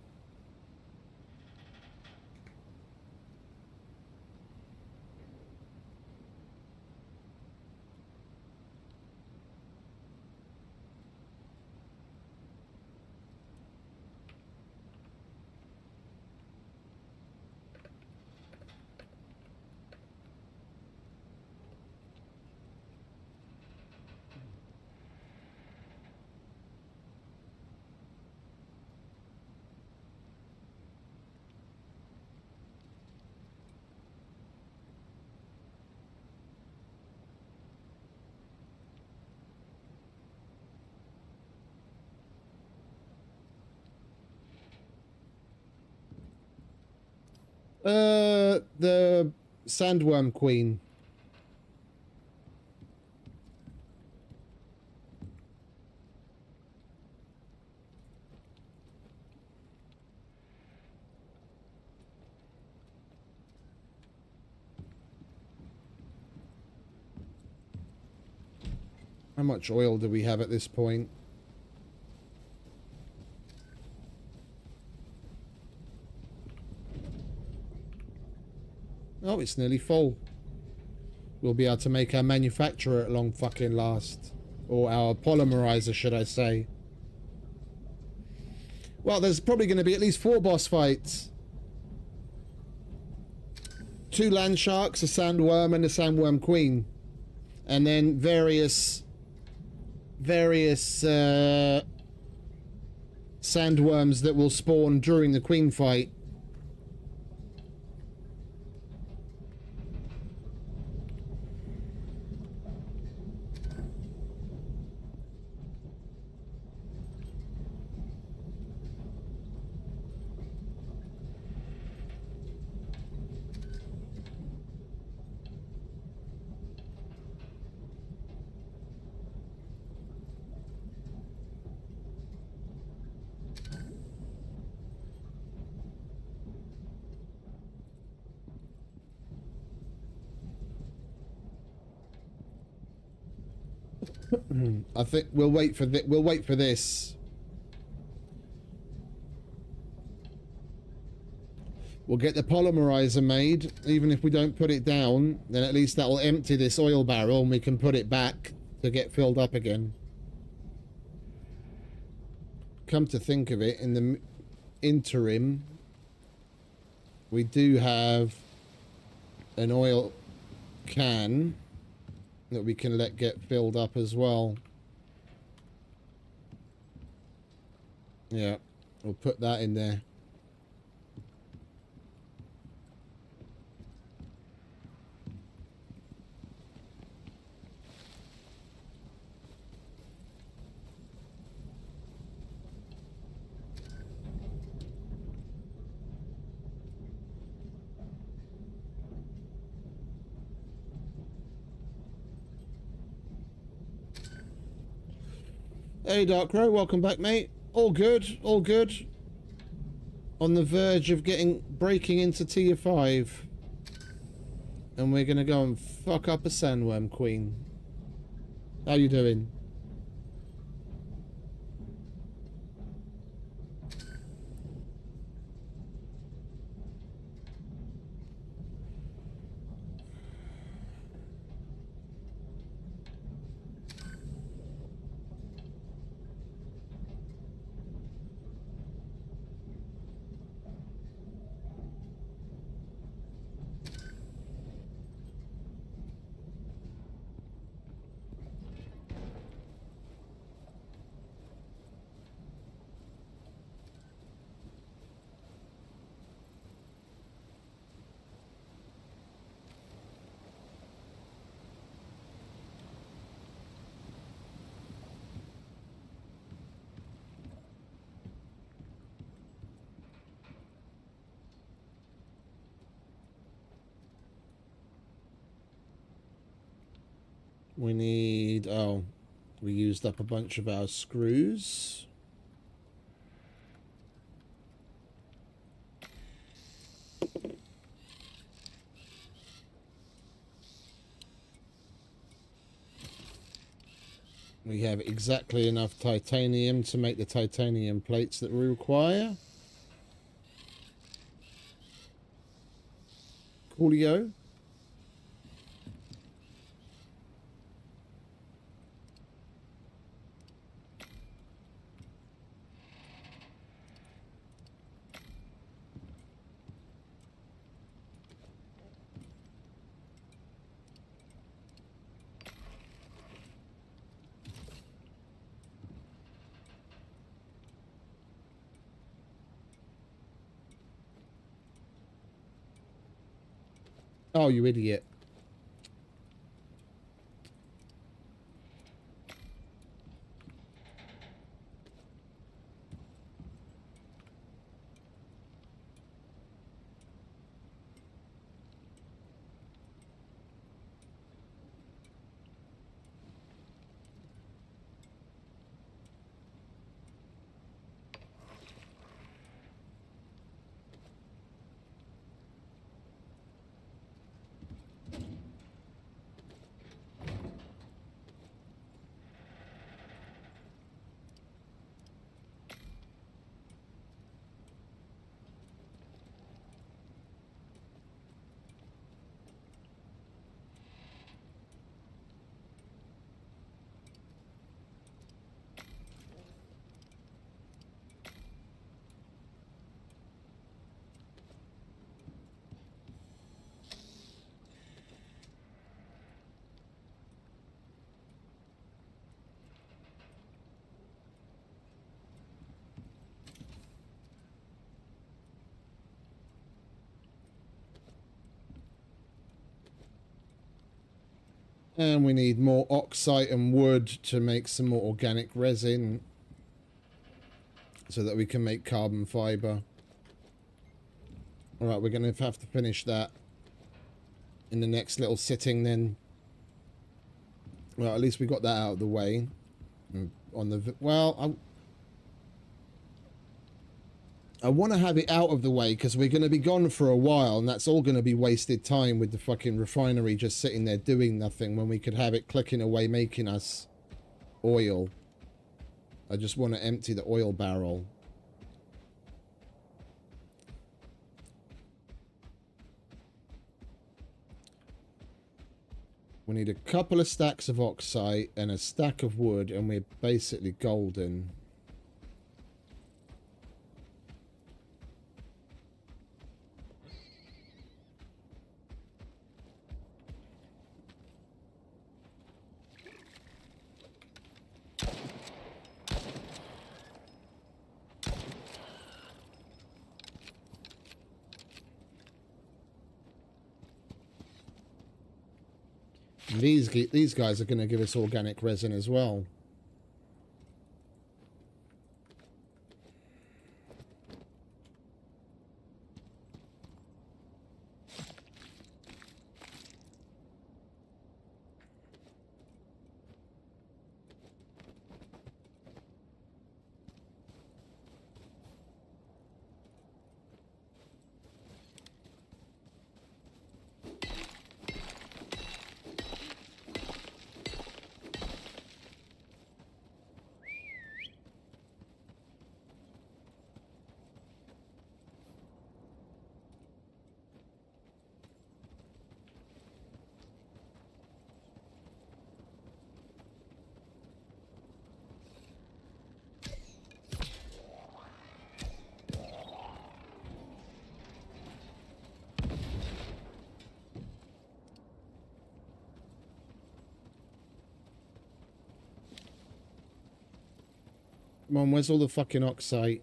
The Sandworm Queen. How much oil do we have at this point? Oh, it's nearly full. We'll be able to make our manufacturer at long fucking last. Or our polymerizer, should I say. Well, there's probably going to be at least 4 boss fights. 2 land sharks, a sandworm, and a sandworm queen. And then various sandworms that will spawn during the queen fight. I think we'll wait for we'll wait for this. We'll get the polymerizer made. Even if we don't put it down, then at least that will empty this oil barrel and we can put it back to get filled up again. Come to think of it, in the interim, we do have an oil can that we can let get filled up as well. Yeah, we'll put that in there. Hey Dark Crow, welcome back, mate. All good, all good. On the verge of breaking into tier 5. And we're gonna go and fuck up a sandworm queen. How you doing? We need... oh, we used up a bunch of our screws. We have exactly enough titanium to make the titanium plates that we require. Coolio. Oh, you idiot. And we need more oxide and wood to make some more organic resin so that we can make carbon fiber. Alright, we're going to have to finish that in the next little sitting then. Well, at least we got that out of the way. On the... well, I want to have it out of the way because we're going to be gone for a while and that's all going to be wasted time with the fucking refinery just sitting there doing nothing when we could have it clicking away making us oil. I just want to empty the oil barrel. We need a couple of stacks of oxide and a stack of wood, and we're basically golden. These guys are going to give us organic resin as well. Come on, where's all the fucking oxide?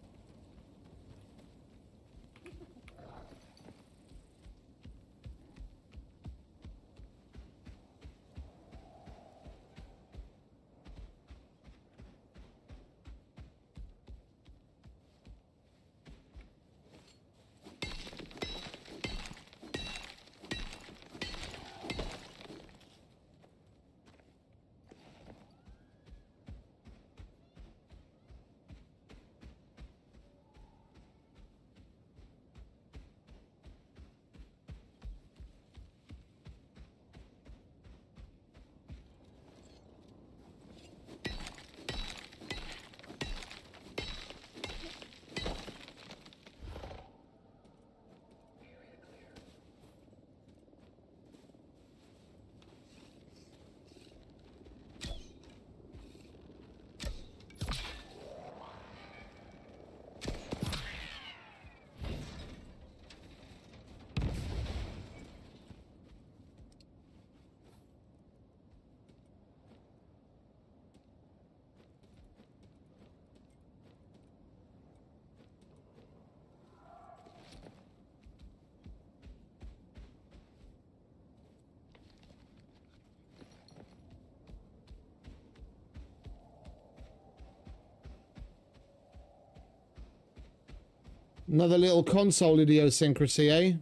Another little console idiosyncrasy, eh?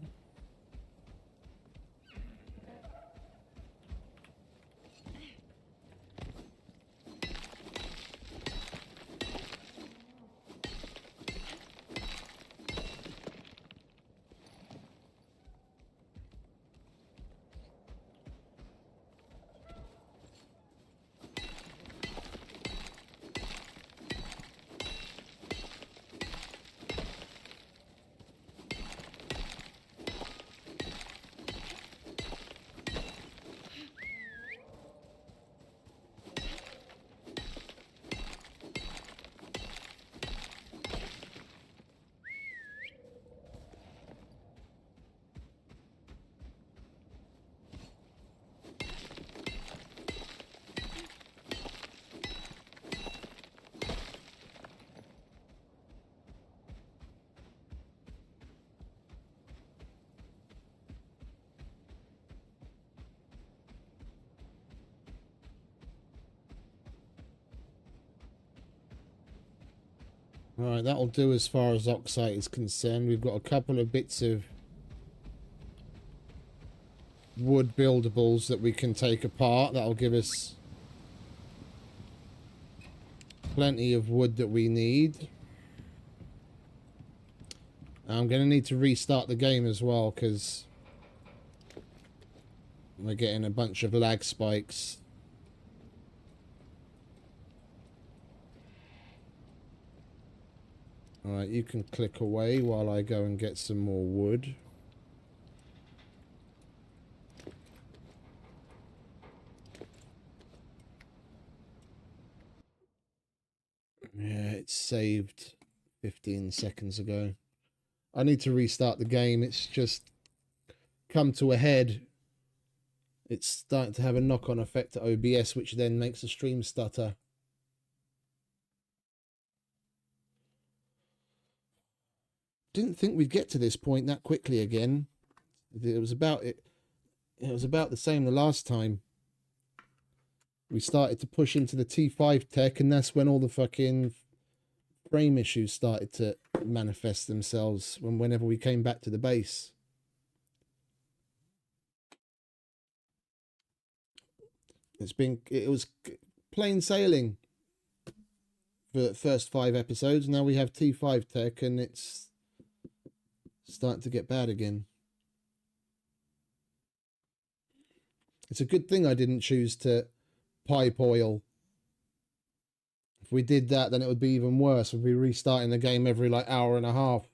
Alright, that'll do as far as oxide is concerned. We've got a couple of bits of wood buildables that we can take apart. That'll give us plenty of wood that we need. I'm going to need to restart the game as well because we're getting a bunch of lag spikes. Alright, you can click away while I go and get some more wood. Yeah, it's saved 15 seconds ago. I need to restart the game. It's just come to a head. It's starting to have a knock-on effect to OBS, which then makes the stream stutter. Didn't think we'd get to this point that quickly again. It was about the same the last time. We started to push into the T5 tech, and that's when all the fucking frame issues started to manifest themselves whenever we came back to the base. It was plain sailing for the first 5 episodes. Now we have T5 tech, and it's starting to get bad again. It's a good thing I didn't choose to pipe oil. If we did that, then it would be even worse. We'd be restarting the game every like hour and a half.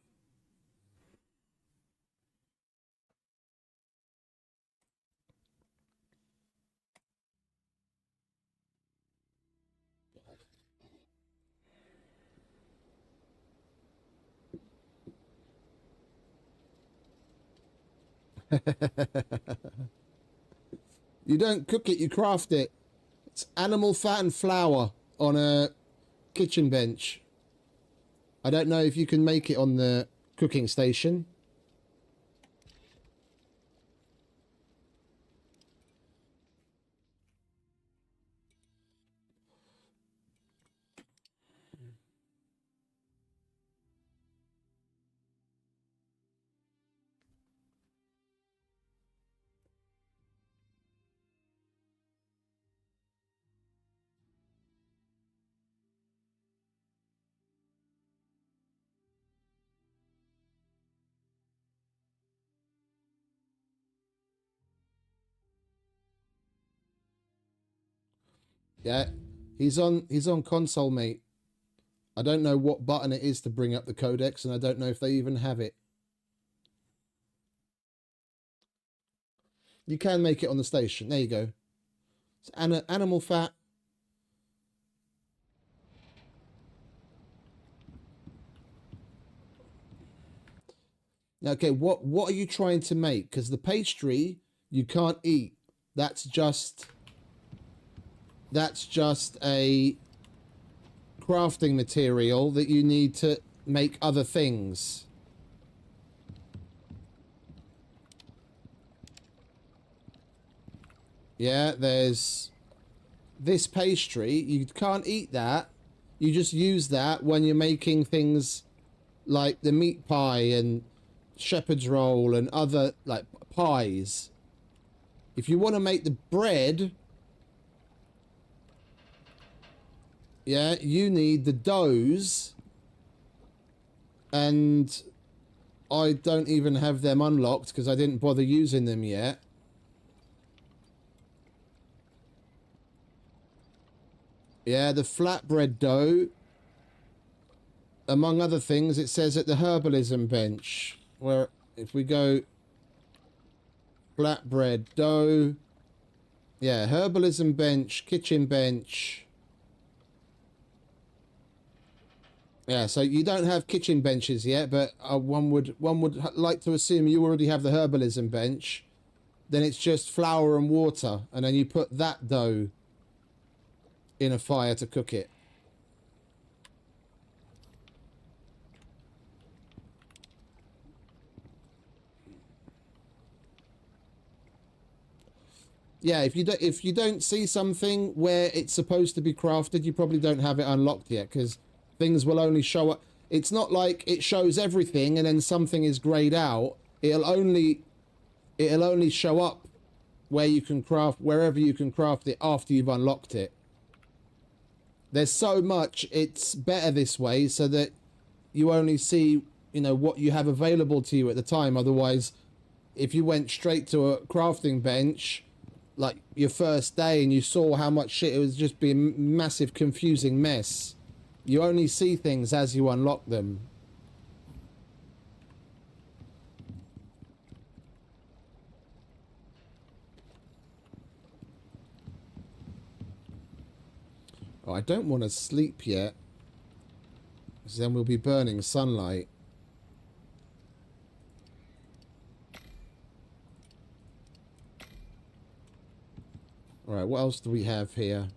You don't cook it, you craft it. It's animal fat and flour on a kitchen bench. I don't know if you can make it on the cooking station. Yeah, he's on console, mate. I don't know what button it is to bring up the codex, and I don't know if they even have it. You can make it on the station. There you go. It's animal fat. Okay, what are you trying to make? Because the pastry you can't eat. That's just a crafting material that you need to make other things. Yeah, there's this pastry. You can't eat that. You just use that when you're making things like the meat pie and shepherd's roll and other like pies. If you want to make the bread, yeah, you need the doughs, and I don't even have them unlocked because I didn't bother using them yet. Yeah, the flatbread dough, among other things, it says at the herbalism bench, where if we go flatbread dough, yeah, herbalism bench, kitchen bench. Yeah, so you don't have kitchen benches yet, but one would like to assume you already have the herbalism bench. Then it's just flour and water, and then you put that dough in a fire to cook it. Yeah, if you don't see something where it's supposed to be crafted, you probably don't have it unlocked yet, because things will only show up. It's not like it shows everything and then something is grayed out. It'll only show up where you can craft, wherever you can craft it after you've unlocked it. There's so much, it's better this way so that you only see, you know, what you have available to you at the time. Otherwise, if you went straight to a crafting bench, like your first day, and you saw how much shit, it was just be a massive confusing mess. You only see things as you unlock them. Oh, I don't want to sleep yet, because then we'll be burning sunlight. Alright, what else do we have here?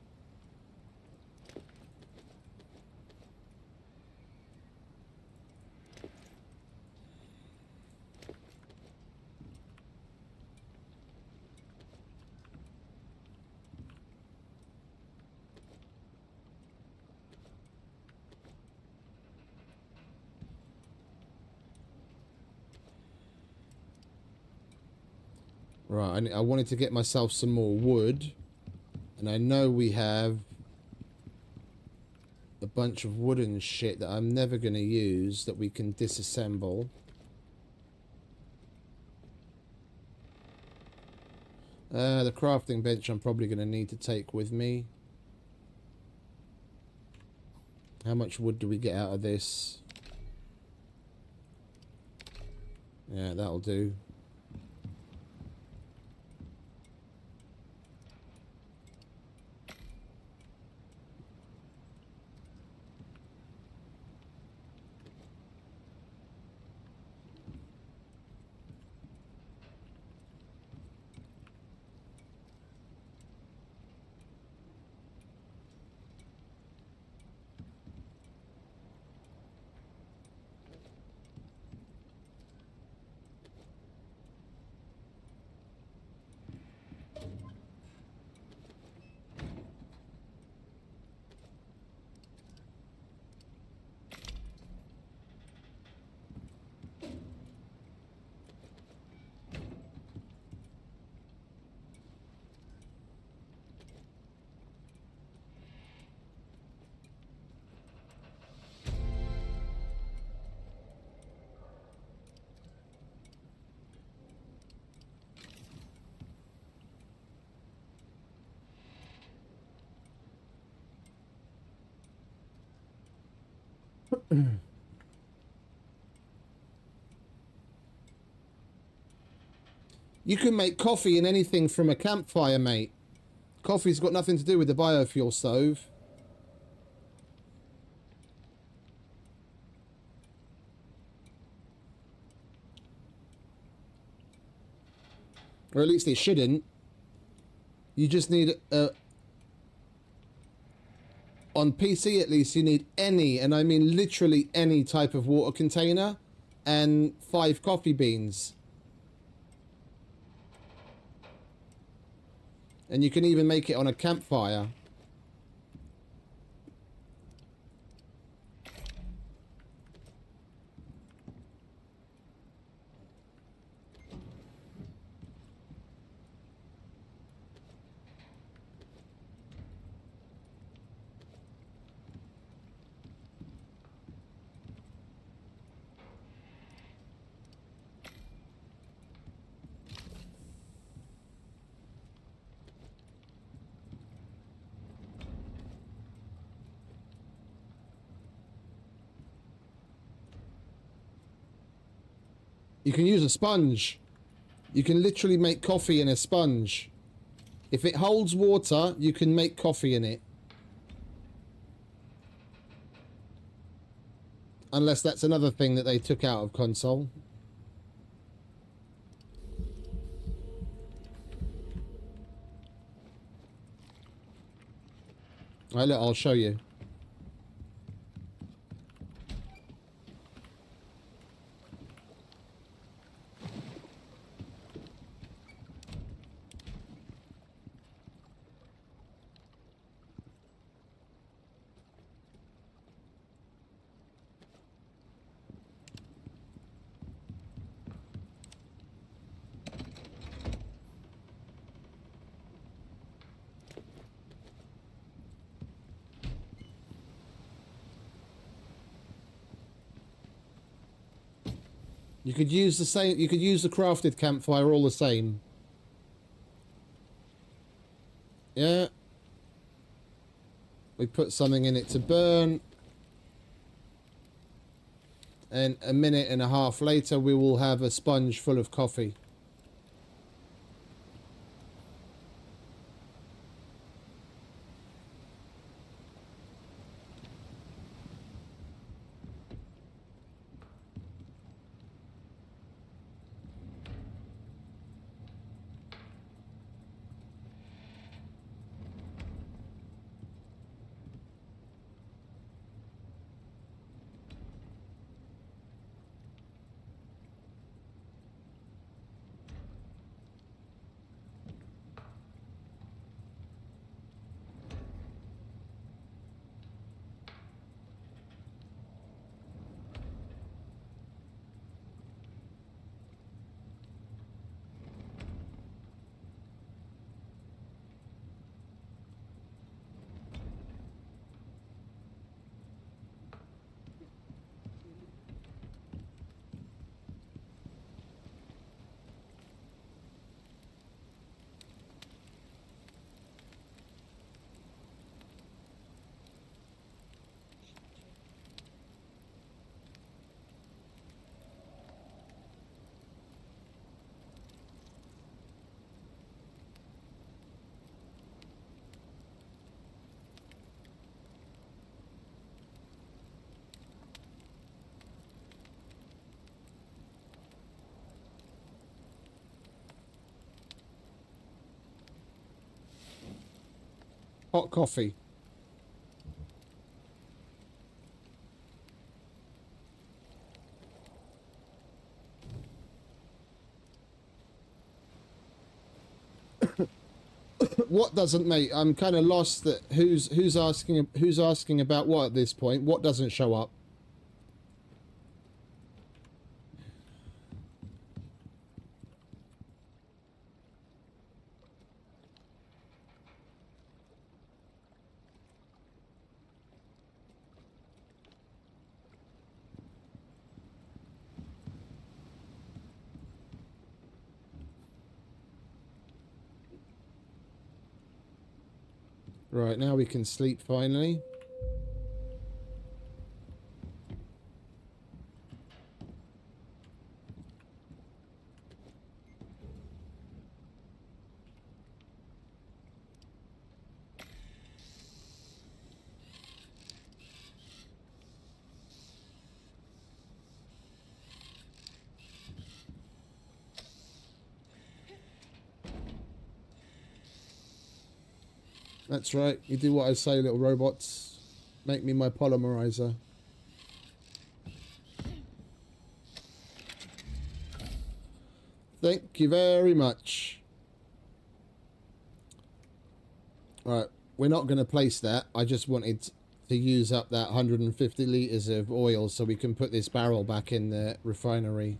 Right, I wanted to get myself some more wood. And I know we have a bunch of wooden shit that I'm never going to use that we can disassemble. The crafting bench I'm probably going to need to take with me. How much wood do we get out of this? Yeah, that'll do. You can make coffee in anything from a campfire, mate. Coffee's got nothing to do with the biofuel stove. Or at least it shouldn't. You just need a... On PC at least, you need any, and I mean literally any type of water container and 5 coffee beans. And you can even make it on a campfire. You can use a sponge. You can literally make coffee in a sponge. If it holds water, you can make coffee in it. Unless that's another thing that they took out of console. Alright, look, I'll show you. You could use the same, you could use the crafted campfire all the same. Yeah. We put something in it to burn. And a minute and a half later, we will have a sponge full of coffee. hot coffee. What doesn't, mate? I'm kind of lost. That who's asking about what at this point? What doesn't show up? Right, now we can sleep finally. That's right. You do what I say, little robots. Make me my polymerizer. Thank you very much. Right, we're not going to place that. I just wanted to use up that 150 litres of oil so we can put this barrel back in the refinery.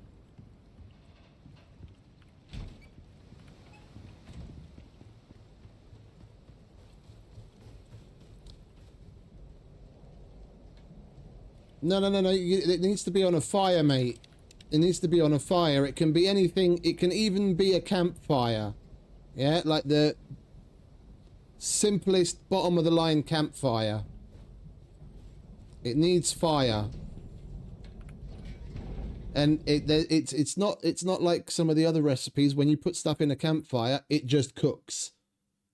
No. It needs to be on a fire, mate. It needs to be on a fire. It can be anything. It can even be a campfire. Yeah, like the simplest bottom of the line campfire. It needs fire. And it's not like some of the other recipes. When you put stuff in a campfire, it just cooks.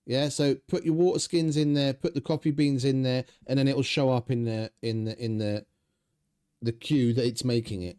Yeah, so put your water skins in there, put the coffee beans in there, and then it'll show up in the queue that it's making it.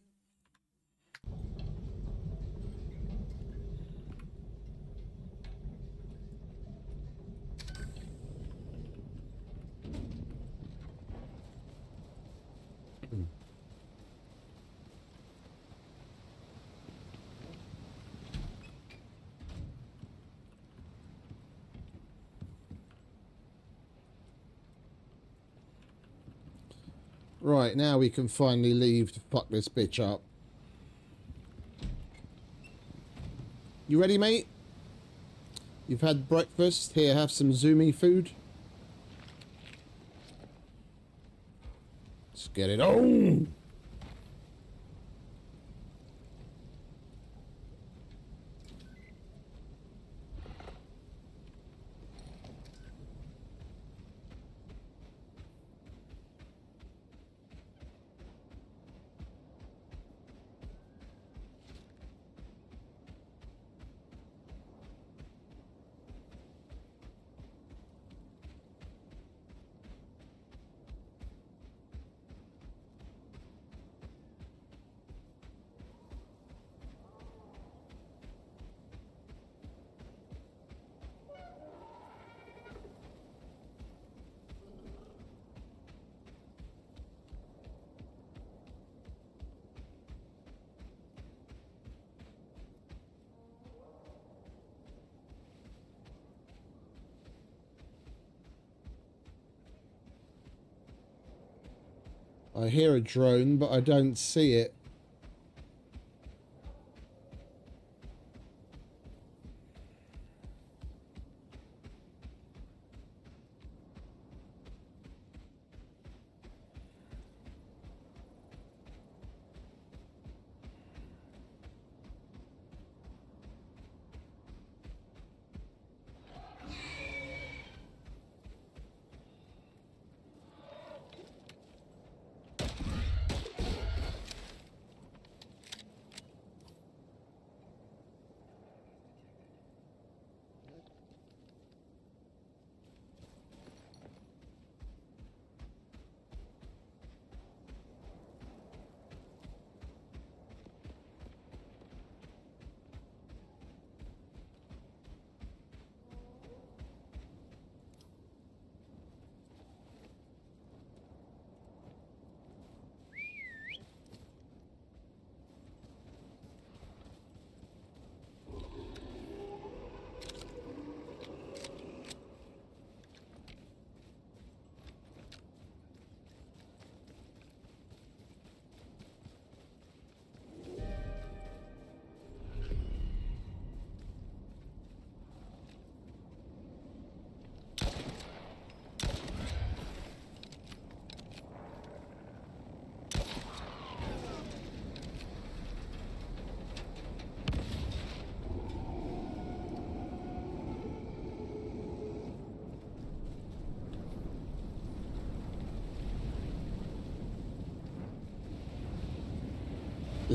Right, now we can finally leave to fuck this bitch up. You ready, mate? You've had breakfast. Here, have some zoomy food. Let's get it on! I hear a drone, but I don't see it.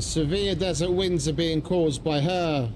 The severe desert winds are being caused by her.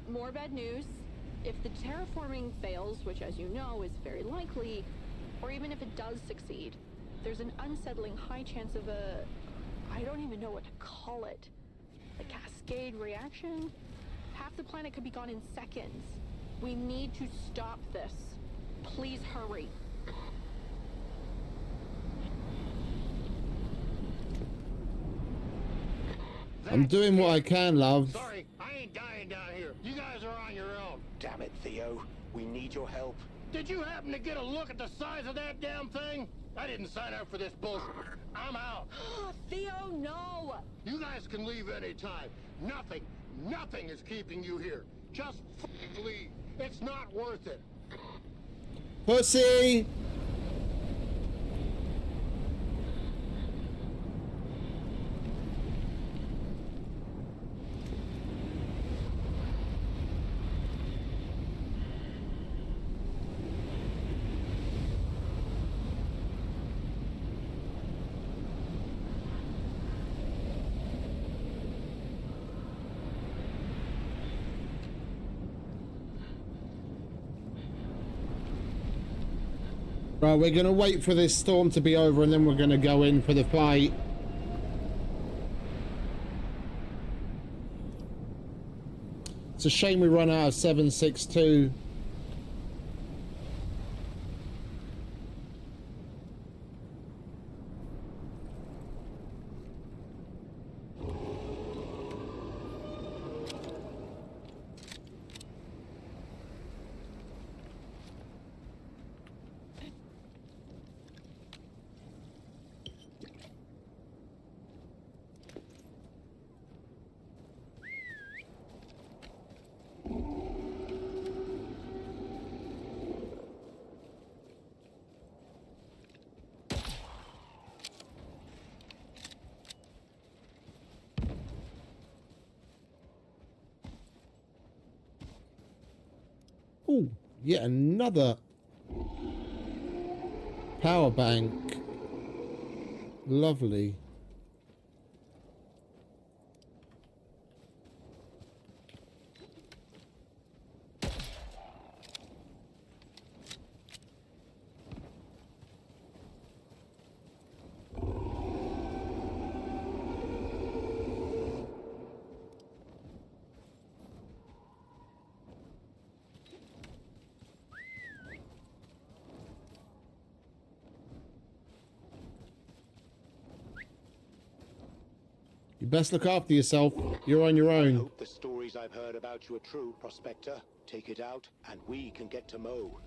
more bad news. If the terraforming fails, which as you know is very likely, or even if it does succeed, there's an unsettling high chance of a... I don't even know what to call it. A cascade reaction? Half the planet could be gone in seconds. We need to stop this. Please hurry. I'm doing what I can, love. Sorry, I ain't dying down here. You guys are on your own. Damn it, Theo. We need your help. Did you happen to get a look at the size of that damn thing? I didn't sign up for this bullshit. I'm out. Theo, no! You guys can leave any time. Nothing is keeping you here. Just f***ing leave. It's not worth it. Pussy! Right, we're going to wait for this storm to be over and then we're going to go in for the fight. It's a shame we run out of 762. Oh, yet another power bank. Lovely. You best look after yourself. You're on your I own. hope the stories I've heard about you are true, Prospector. Take it out, and we can get to Mo.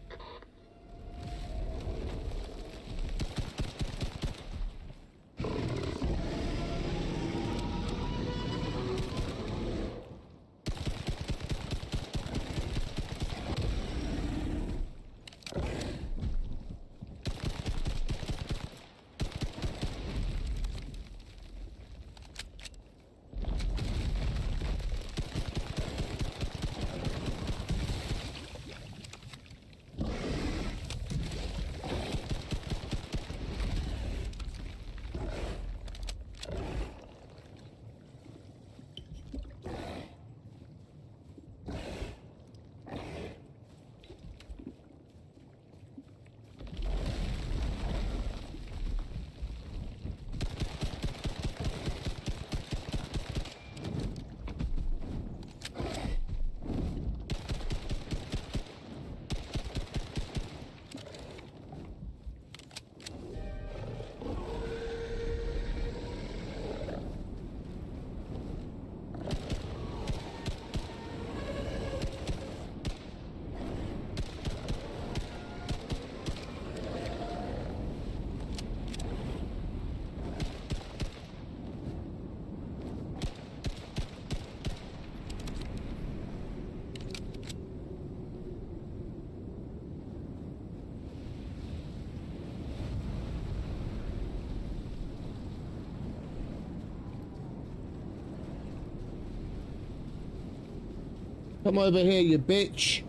Come over here, you bitch.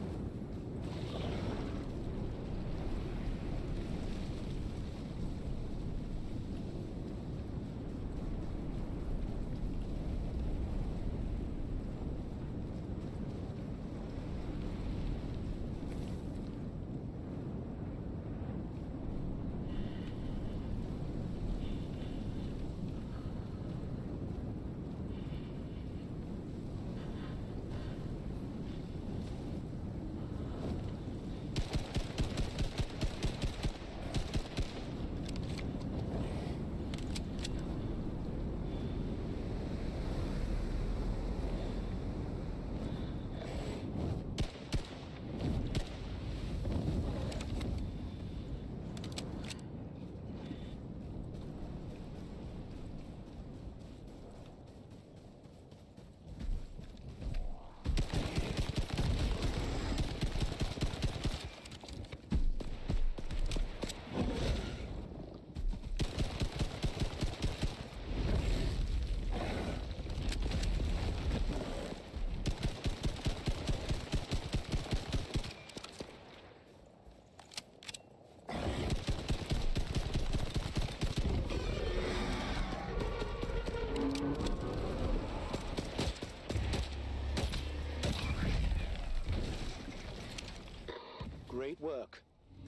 work.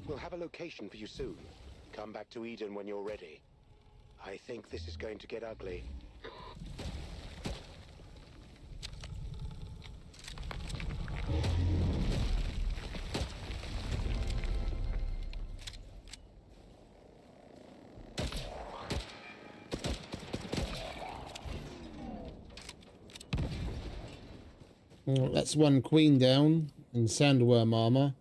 We'll have a location for you soon. Come back to Eden when you're ready. I think this is going to get ugly. Oh, that's one queen down in sandworm armor.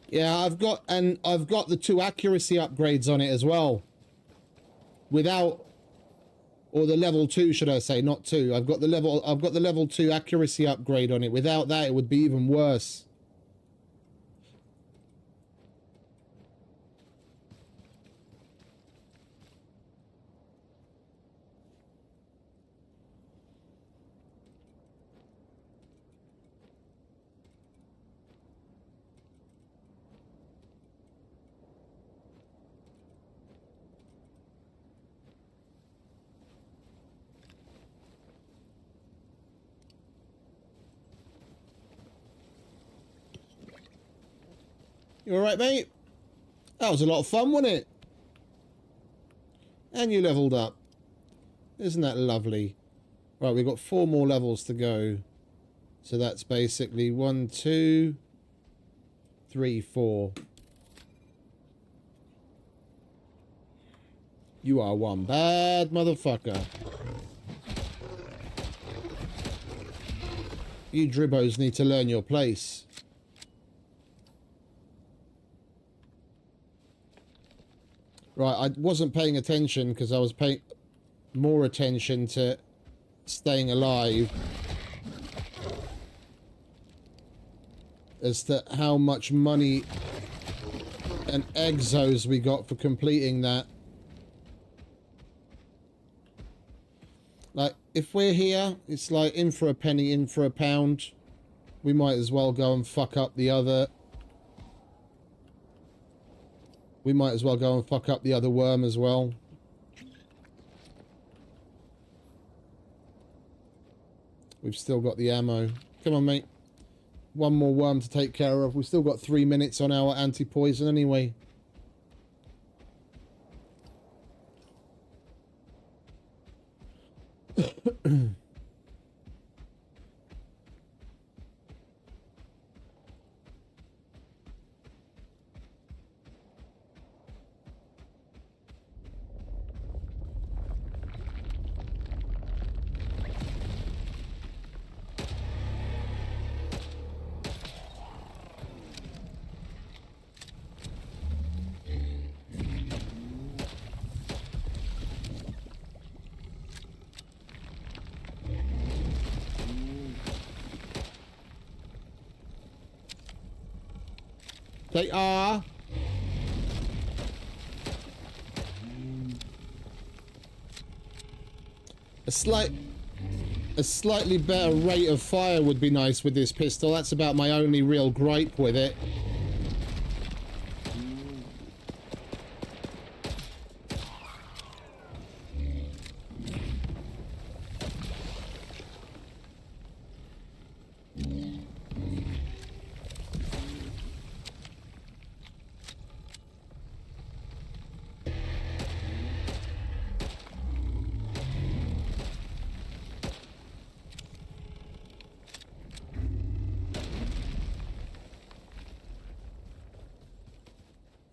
Yeah, I've got the 2 accuracy upgrades on it as well. Without, or the level 2, should I say, not 2. I've got the level 2 accuracy upgrade on it. Without that, it would be even worse. You alright, mate? That was a lot of fun, wasn't it? And you leveled up. Isn't that lovely? Right, we've got 4 more levels to go. So that's basically 1, 2, 3, 4. You are one bad motherfucker. You dribbos need to learn your place. Right, I wasn't paying attention because I was paying more attention to staying alive as to how much money and exos we got for completing that. Like, if we're here, it's like in for a penny, in for a pound. We might as well go and fuck up the other... We might as well go and fuck up the other worm as well. We've still got the ammo. Come on, mate. One more worm to take care of. We've still got 3 minutes on our anti-poison anyway. They are. A slightly better rate of fire would be nice with this pistol. That's about my only real gripe with it.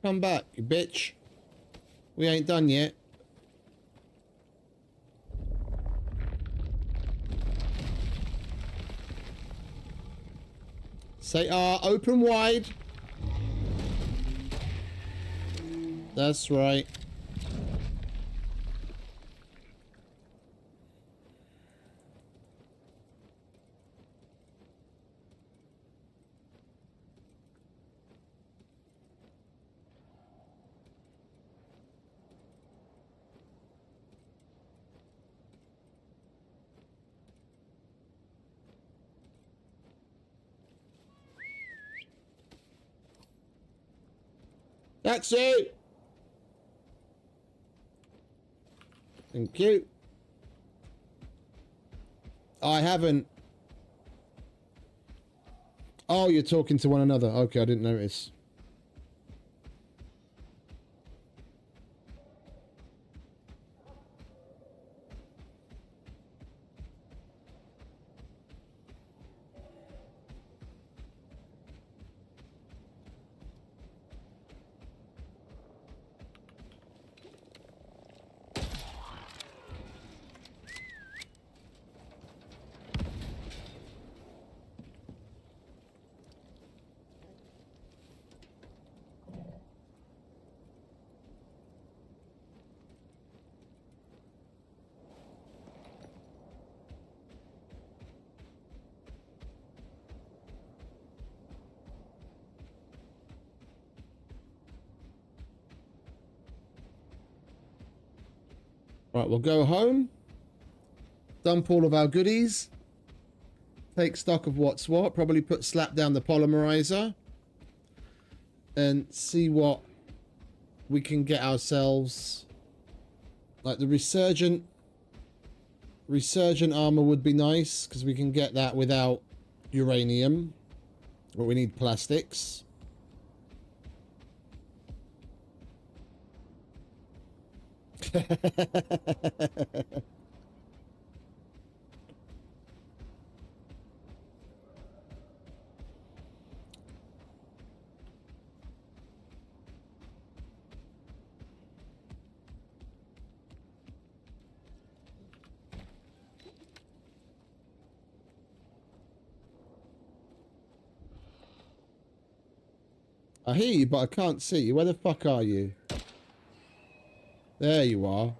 Come back, you bitch. We ain't done yet. Say open wide. That's right. That's it. Thank you. I haven't. Oh, you're talking to one another. Okay, I didn't notice. Right, we'll go home, dump all of our goodies, take stock of what's what, probably slap down the polymerizer, and see what we can get ourselves. Like the resurgent armor would be nice, because we can get that without uranium, but we need plastics. I hear you, but I can't see you. Where the fuck are you? There you are.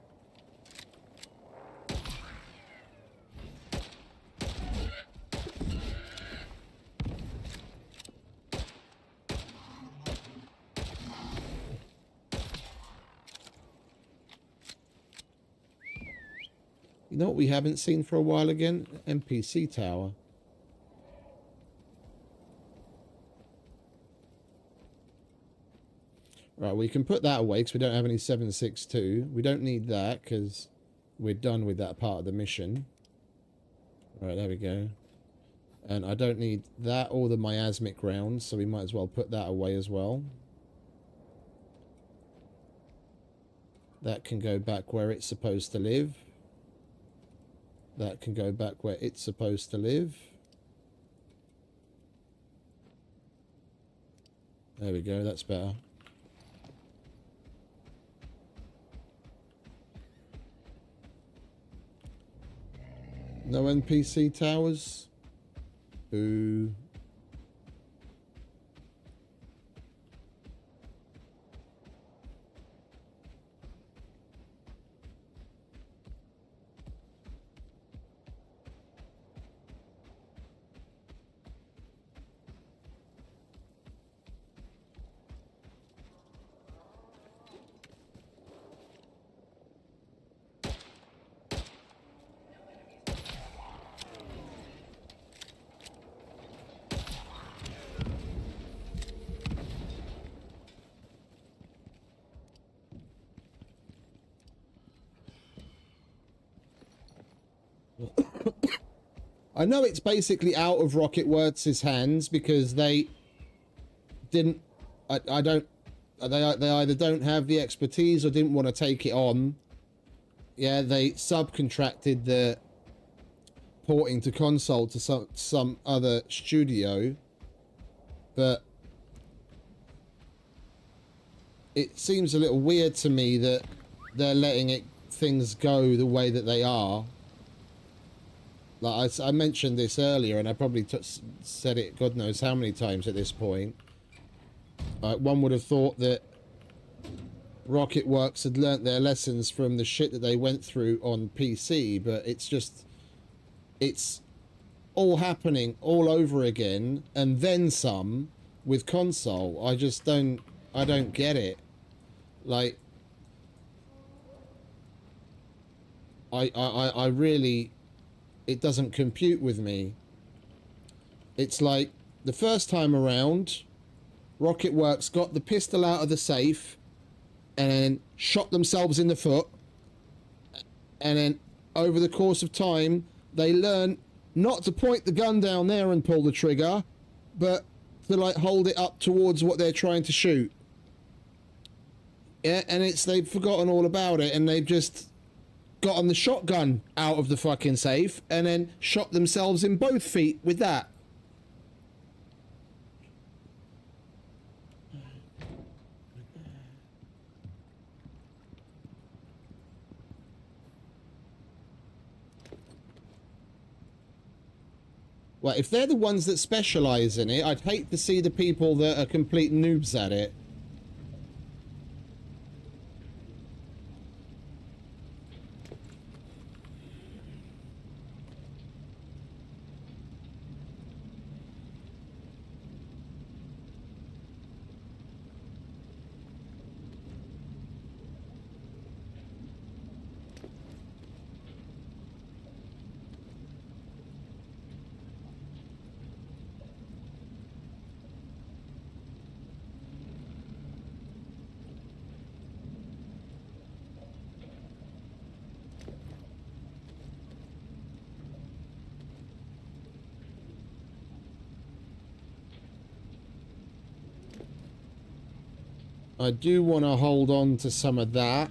You know what we haven't seen for a while again? NPC tower. Right, we can put that away because we don't have any 7.62. We don't need that because we're done with that part of the mission. Right, there we go. And I don't need that or the miasmic rounds, so we might as well put that away as well. That can go back where it's supposed to live. That can go back where it's supposed to live. There we go, that's better. No NPC towers? Boo. I know it's basically out of Rocketworks' hands because they didn't. I don't. They either don't have the expertise or didn't want to take it on. Yeah, they subcontracted the porting to console to some other studio, but it seems a little weird to me that they're letting things go the way that they are. Like I mentioned this earlier, and I probably said it God knows how many times at this point. One would have thought that Rocketworks had learnt their lessons from the shit that they went through on PC, but it's all happening all over again, and then some with console. I don't get it. Like, I really, it doesn't compute with me. It's like the first time around, Rocketworks got the pistol out of the safe and then shot themselves in the foot, and then over the course of time they learned not to point the gun down there and pull the trigger, but to like hold it up towards what they're trying to shoot. Yeah, and they've forgotten all about it, and they've just gotten the shotgun out of the fucking safe and then shot themselves in both feet with that. Well, if they're the ones that specialize in it, I'd hate to see the people that are complete noobs at it. I do want to hold on to some of that.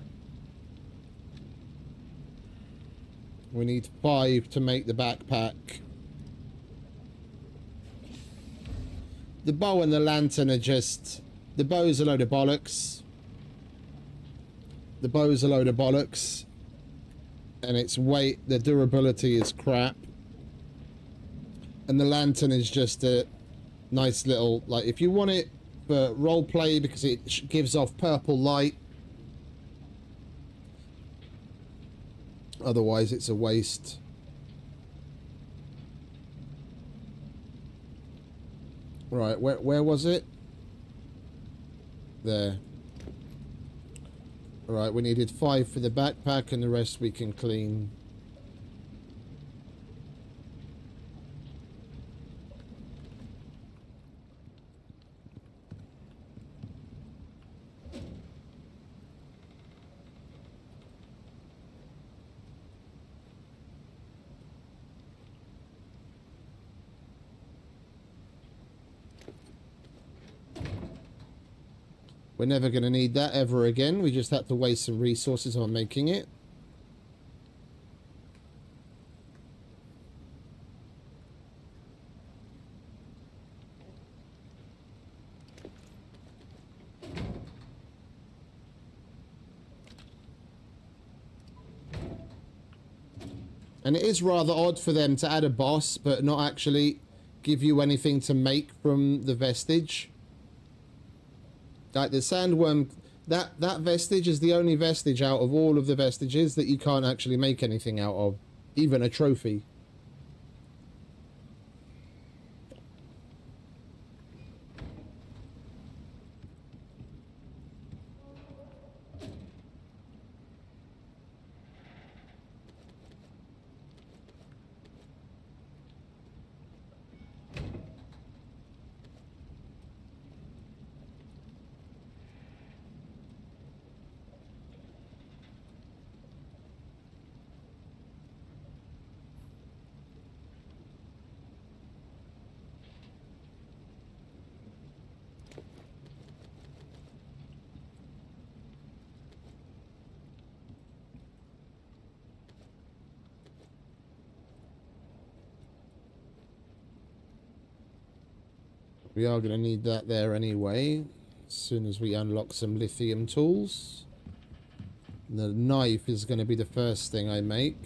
We need 5 to make the backpack. The bow and the lantern are just... The bow's a load of bollocks. The bow's a load of bollocks. And its weight, the durability is crap. And the lantern is just a nice little... Like, if you want it for roleplay because it gives off purple light. Otherwise, it's a waste. Right, where was it? There. Right, we needed 5 for the backpack and the rest we can clean. We're never going to need that ever again. We just had to waste some resources on making it. And it is rather odd for them to add a boss, but not actually give you anything to make from the vestige. Like the sandworm, that vestige is the only vestige out of all of the vestiges that you can't actually make anything out of, even a trophy. We are going to need that there anyway, as soon as we unlock some lithium tools. The knife is going to be the first thing I make.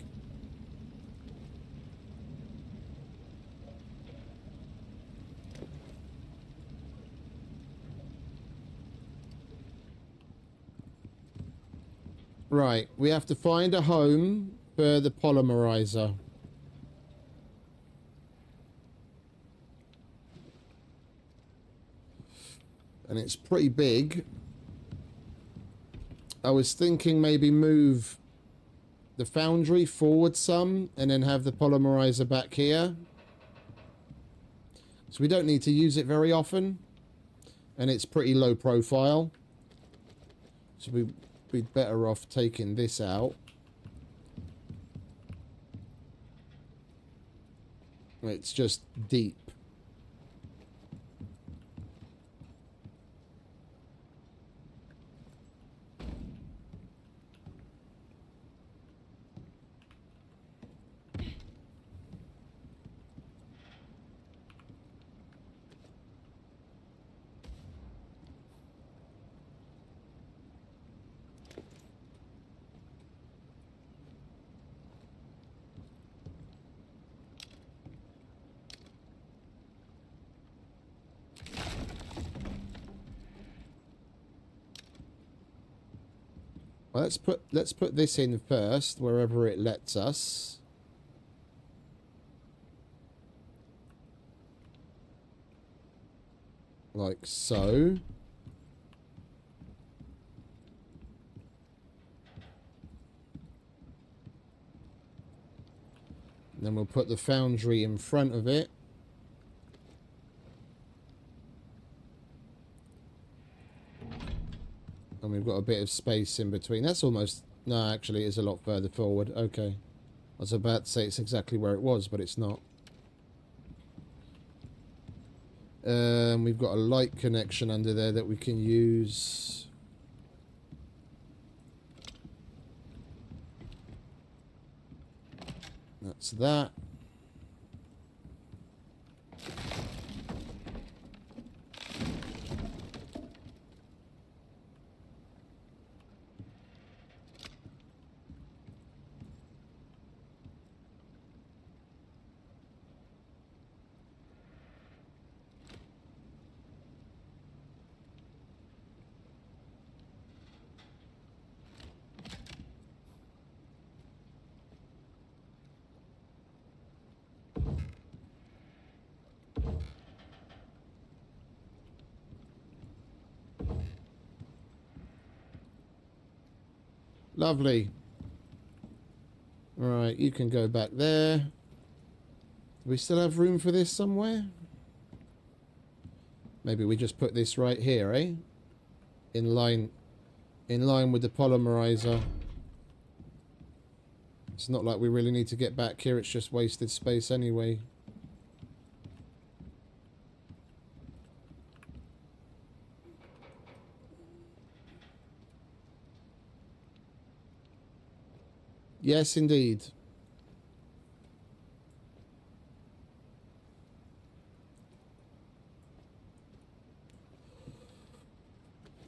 Right, we have to find a home for the polymerizer. And it's pretty big. I was thinking maybe move the foundry forward some and then have the polymerizer back here. So we don't need to use it very often. And it's pretty low profile. So we'd be better off taking this out. It's just deep. Well, let's put this in first, wherever it lets us. Like so. And then we'll put the foundry in front of it. And we've got a bit of space in between. That's almost... No, actually, it is a lot further forward. Okay. I was about to say it's exactly where it was, but it's not. We've got a light connection under there that we can use. That's that. Lovely. Right, you can go back there. Do we still have room for this somewhere? Maybe we just put this right here, eh? In line with the polymerizer. It's not like we really need to get back here, it's just wasted space anyway. Yes, indeed.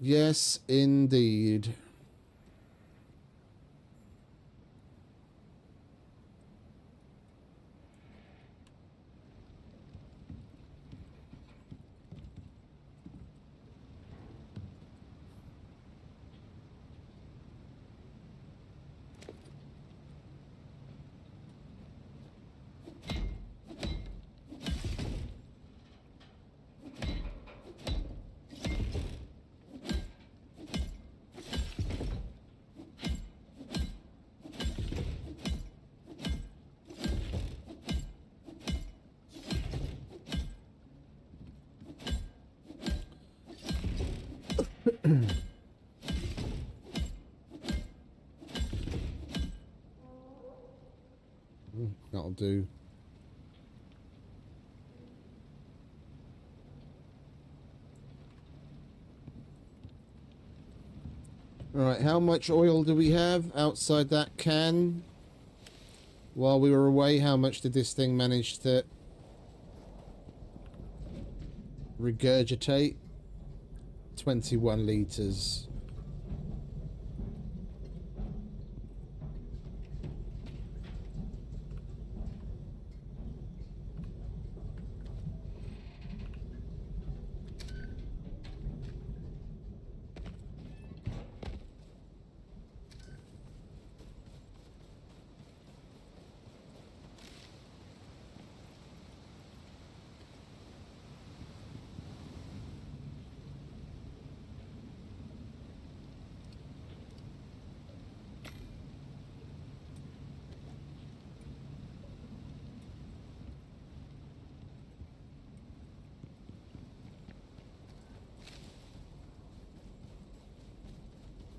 Yes, indeed. That'll do. Right, how much oil do we have outside that can? While we were away, how much did this thing manage to regurgitate? 21 litres.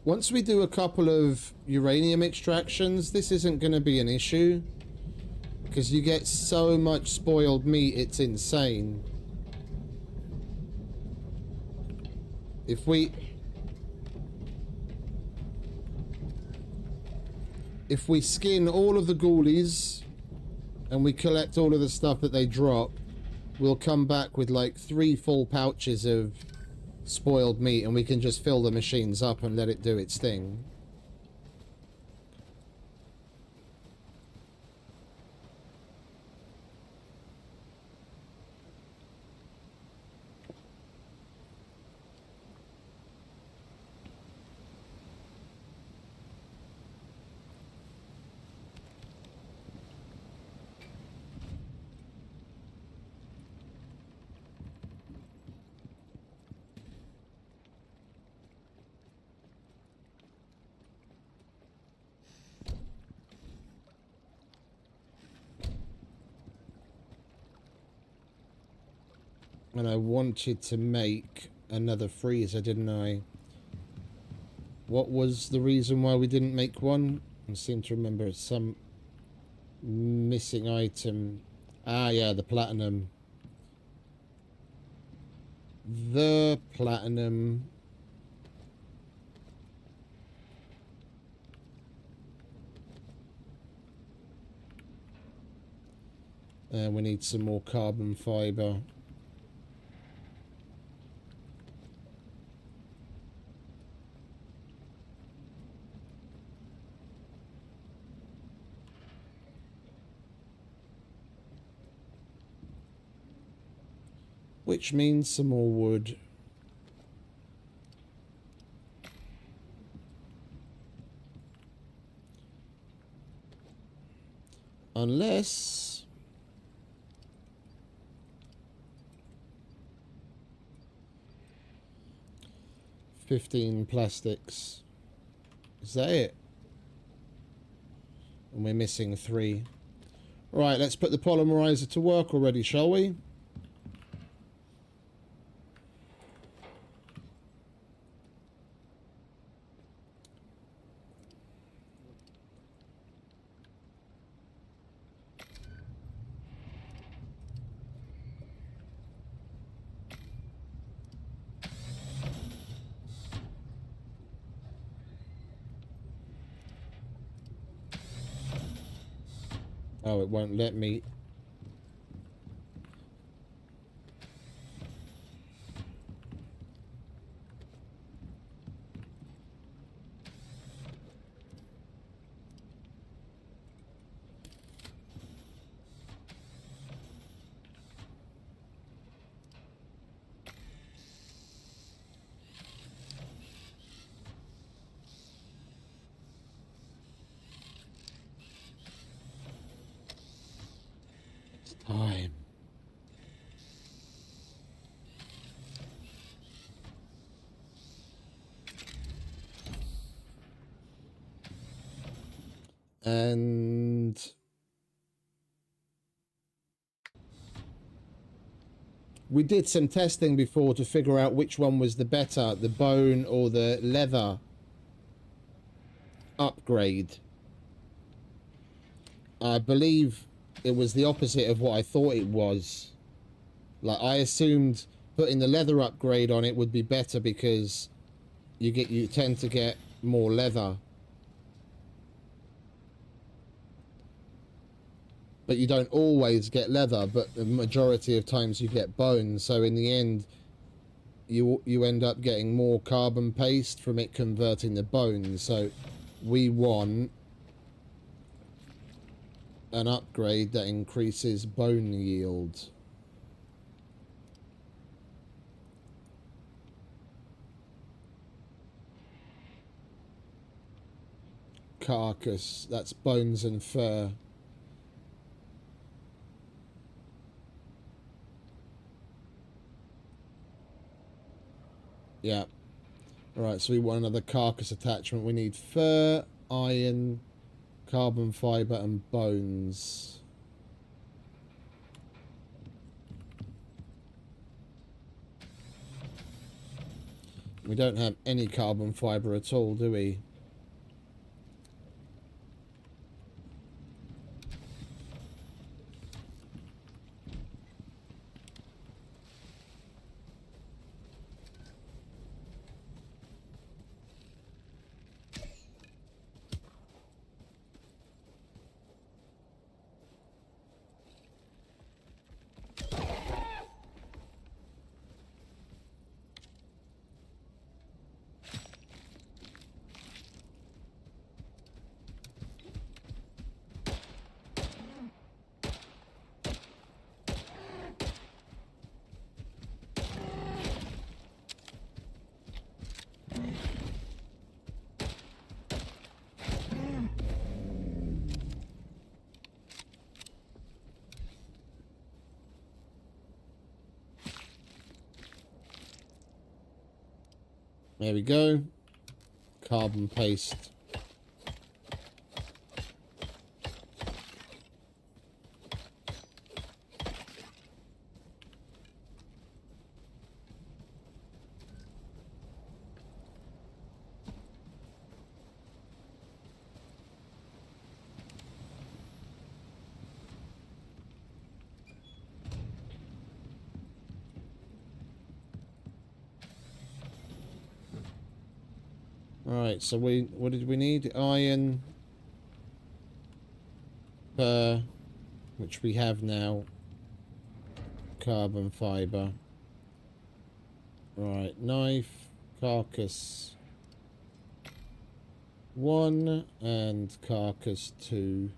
Once we do a couple of uranium extractions, this isn't going to be an issue. Because you get so much spoiled meat, it's insane. If we skin all of the ghoulies and we collect all of the stuff that they drop, we'll come back with like 3 full pouches of spoiled meat, and we can just fill the machines up and let it do its thing. And I wanted to make another freezer, didn't I? What was the reason why we didn't make one? I seem to remember some missing item. Ah, yeah, the platinum. The platinum. We need some more carbon fiber. Which means some more wood. Unless... $15 plastics. Is that it? And we're missing 3. Right, let's put the polymerizer to work already, shall we? Oh, it won't let me. It's time. And we did some testing before to figure out which one was the better, the bone or the leather upgrade. I believe it was the opposite of what I thought it was. Like, I assumed putting the leather upgrade on it would be better because you tend to get more leather. But you don't always get leather, but the majority of times you get bone. So in the end, you end up getting more carbon paste from it converting the bones. So we want an upgrade that increases bone yield. Carcass, that's bones and fur. Yeah. Alright, so we want another carcass attachment. We need fur, iron, carbon fiber, and bones. We don't have any carbon fiber at all, do we? There we go. Carbon paste. Alright, so what did we need? Iron, which we have now. Carbon fiber. Right, knife, carcass 1 and carcass 2.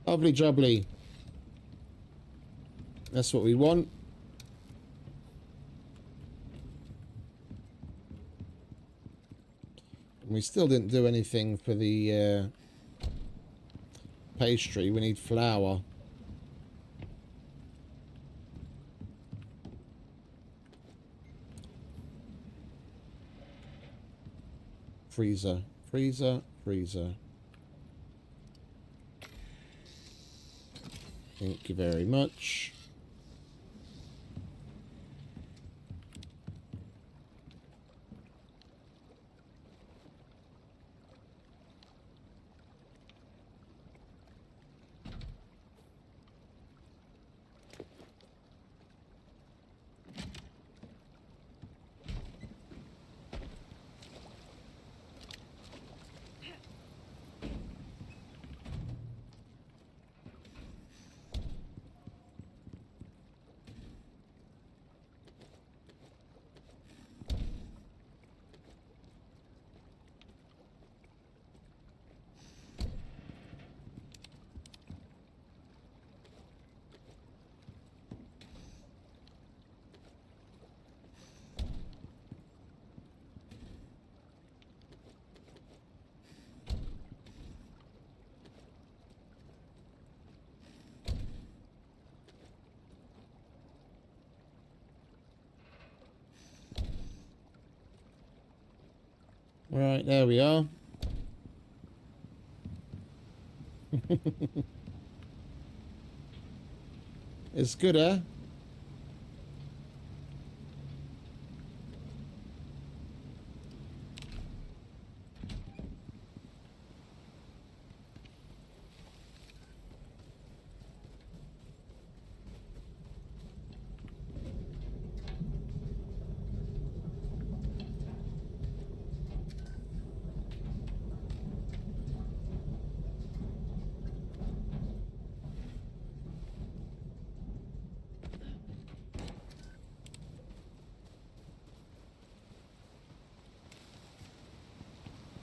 Lovely jubbly. That's what we want. And we still didn't do anything for the pastry. We need flour. Freezer, freezer, freezer. Thank you very much. Right, there we are. It's good, eh?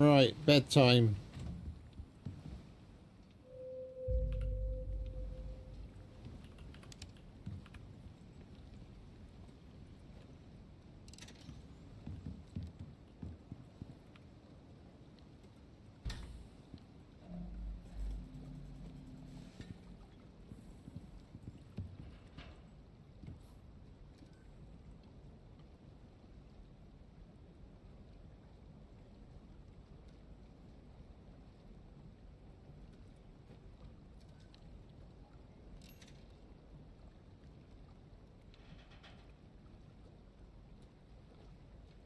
Right, bedtime.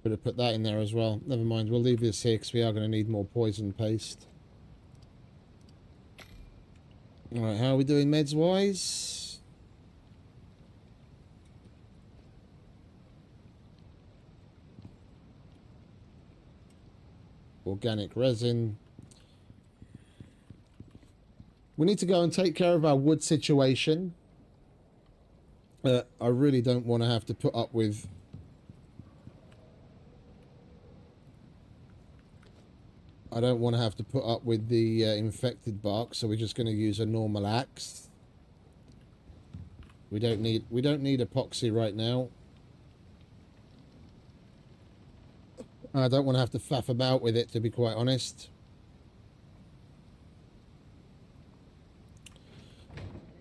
Could have put that in there as well. Never mind, we'll leave this here because we are going to need more poison paste. Alright, how are we doing meds-wise? Organic resin. We need to go and take care of our wood situation. I really don't want to have to put up with... I don't want to have to put up with the infected bark, so we're just going to use a normal axe. We don't need epoxy right now. I don't want to have to faff about with it, to be quite honest.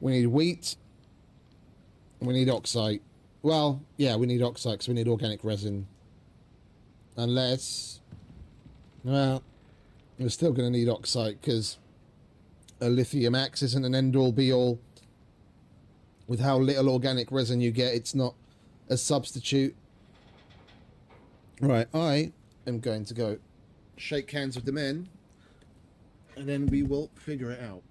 We need wheat. We need oxide. Well, yeah, we need oxide because we need organic resin. Unless... Well, we're still going to need oxide because a lithium axe isn't an end-all be-all. With how little organic resin you get, it's not a substitute. Right, I am going to go shake hands with the men, and then we will figure it out.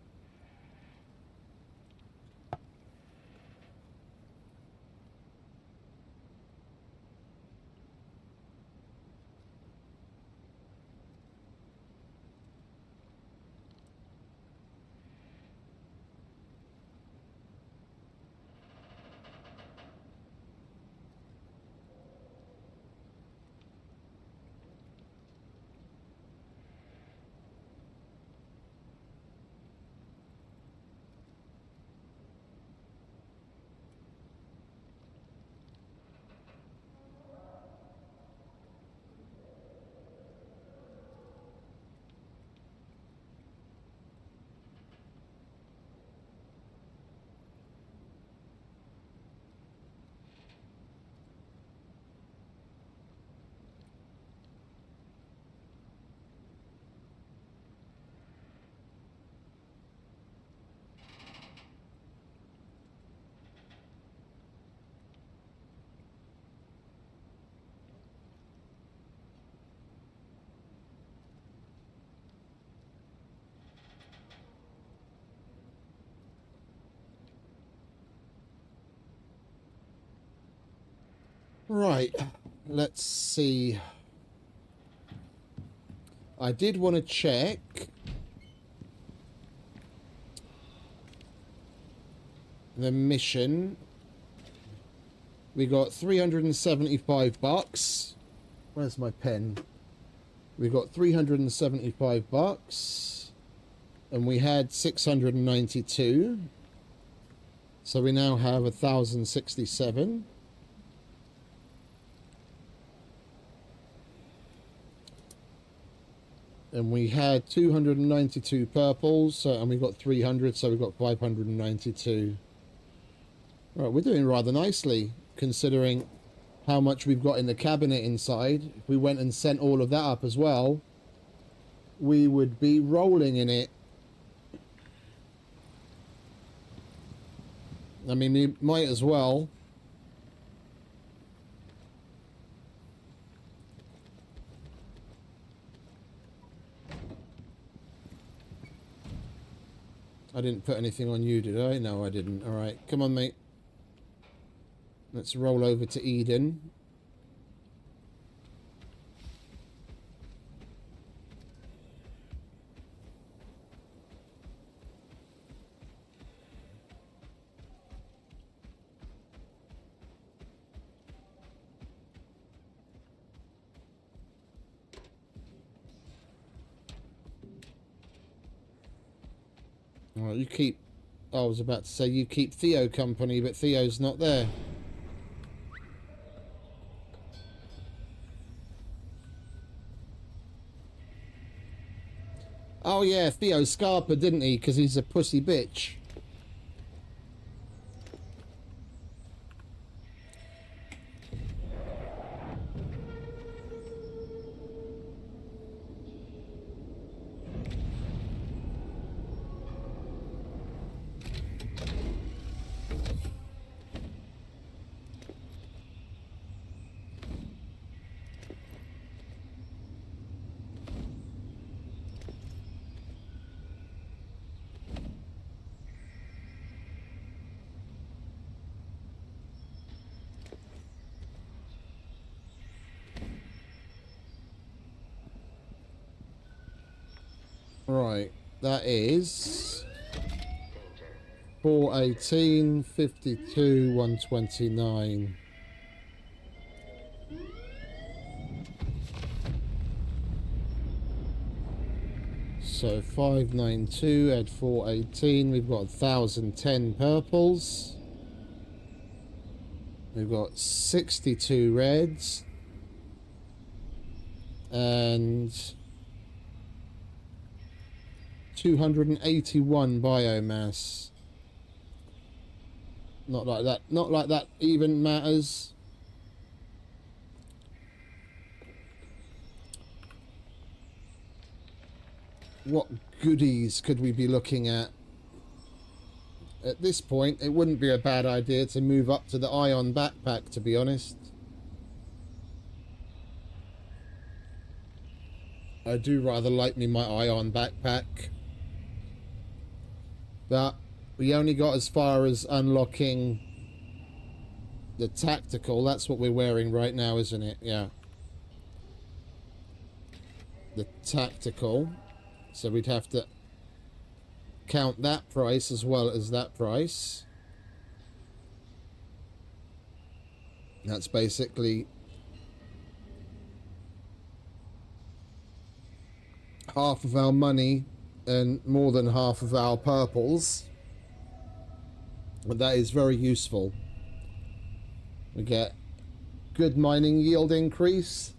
Right, let's see. I did want to check the mission. We got 375 bucks. Where's my pen? We got 375 bucks. And we had 692. So we now have 1,067. And we had 292 purples, so, and we got 300, so we got 592. Right, we're doing rather nicely, considering how much we've got in the cabinet inside. If we went and sent all of that up as well, we would be rolling in it. I mean, we might as well. I didn't put anything on you, did I? No, I didn't. All right, come on, mate. Let's roll over to Eden. Well, you keep... I was about to say you keep Theo company, but Theo's not there. Oh yeah, Theo Scarpa, didn't he? Because he's a pussy bitch. Right, that is 418, 52, 129. So 592 add 418. We've got 1,010 purples. We've got 62 reds. And 281 biomass. Not like that. Not like that even matters. What goodies could we be looking at? At this point, it wouldn't be a bad idea to move up to the ion backpack, to be honest. I do rather like me my ion backpack. But we only got as far as unlocking the tactical. That's what we're wearing right now, isn't it? Yeah. The tactical. So we'd have to count that price as well as that price. That's basically half of our money and more than half of our purples. But that is very useful. We get good mining yield increase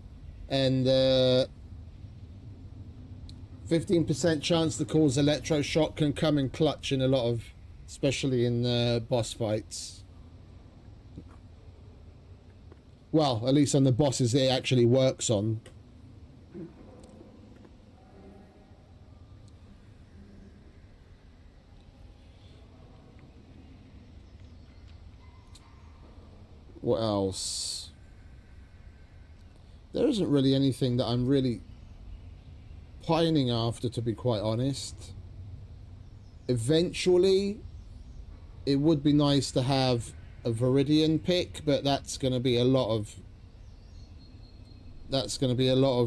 and 15% chance to cause electroshock can come in clutch in a lot of, especially in boss fights. Well, at least on the bosses it actually works on. What else? There isn't really anything that I'm really pining after, to be quite honest. Eventually, it would be nice to have a Viridian pick, but that's going to be a lot of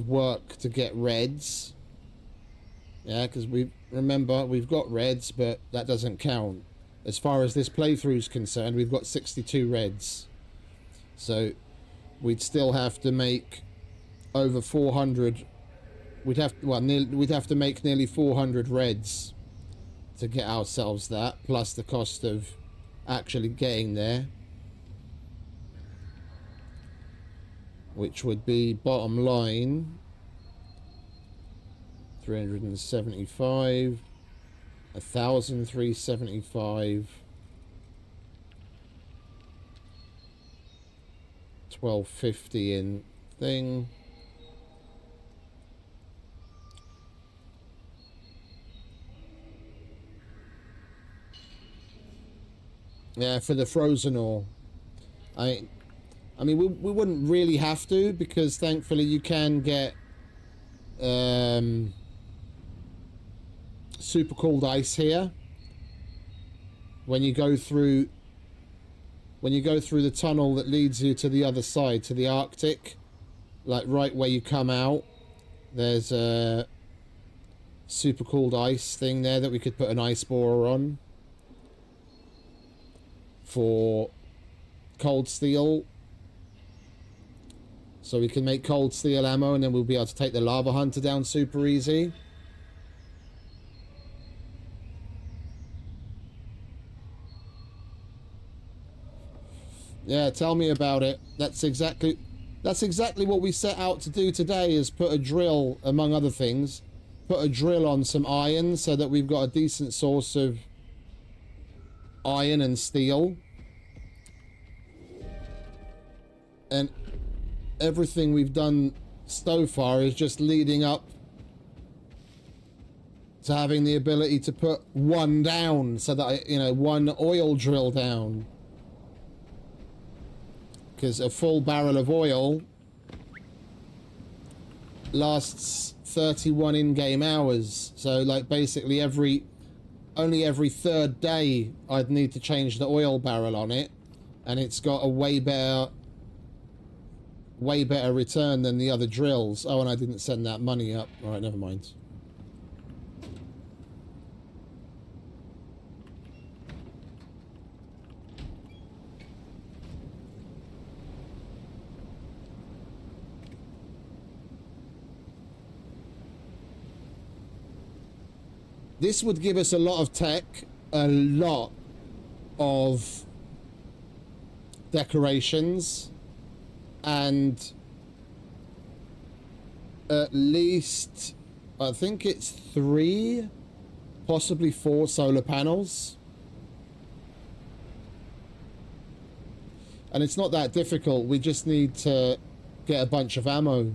work to get reds. Yeah, because remember we've got reds, but that doesn't count. As far as this playthrough is concerned, we've got 62 reds. So we'd still have to make over 400. We'd have to make nearly 400 reds to get ourselves that, plus the cost of actually getting there, which would be bottom line 375, 1,375, 1250 in thing. Yeah, for the frozen ore. I mean, we wouldn't really have to, because thankfully you can get super cooled ice here when you go through the tunnel that leads you to the other side, to the Arctic. Like right where you come out, there's a super cooled ice thing there that we could put an ice borer on for cold steel, so we can make cold steel ammo, and then we'll be able to take the lava hunter down super easy. Yeah, tell me about it. That's exactly what we set out to do today, is put a drill, among other things, put a drill on some iron so that we've got a decent source of iron and steel. And everything we've done so far is just leading up to having the ability to put one down, so that one oil drill down. Because a full barrel of oil lasts 31 in-game hours. So like basically only every third day I'd need to change the oil barrel on it, and it's got a way better return than the other drills. Oh, and I didn't send that money up. All right, never mind. This would give us a lot of tech, a lot of decorations, and at least, I think it's 3, possibly 4 solar panels. And it's not that difficult. We just need to get a bunch of ammo.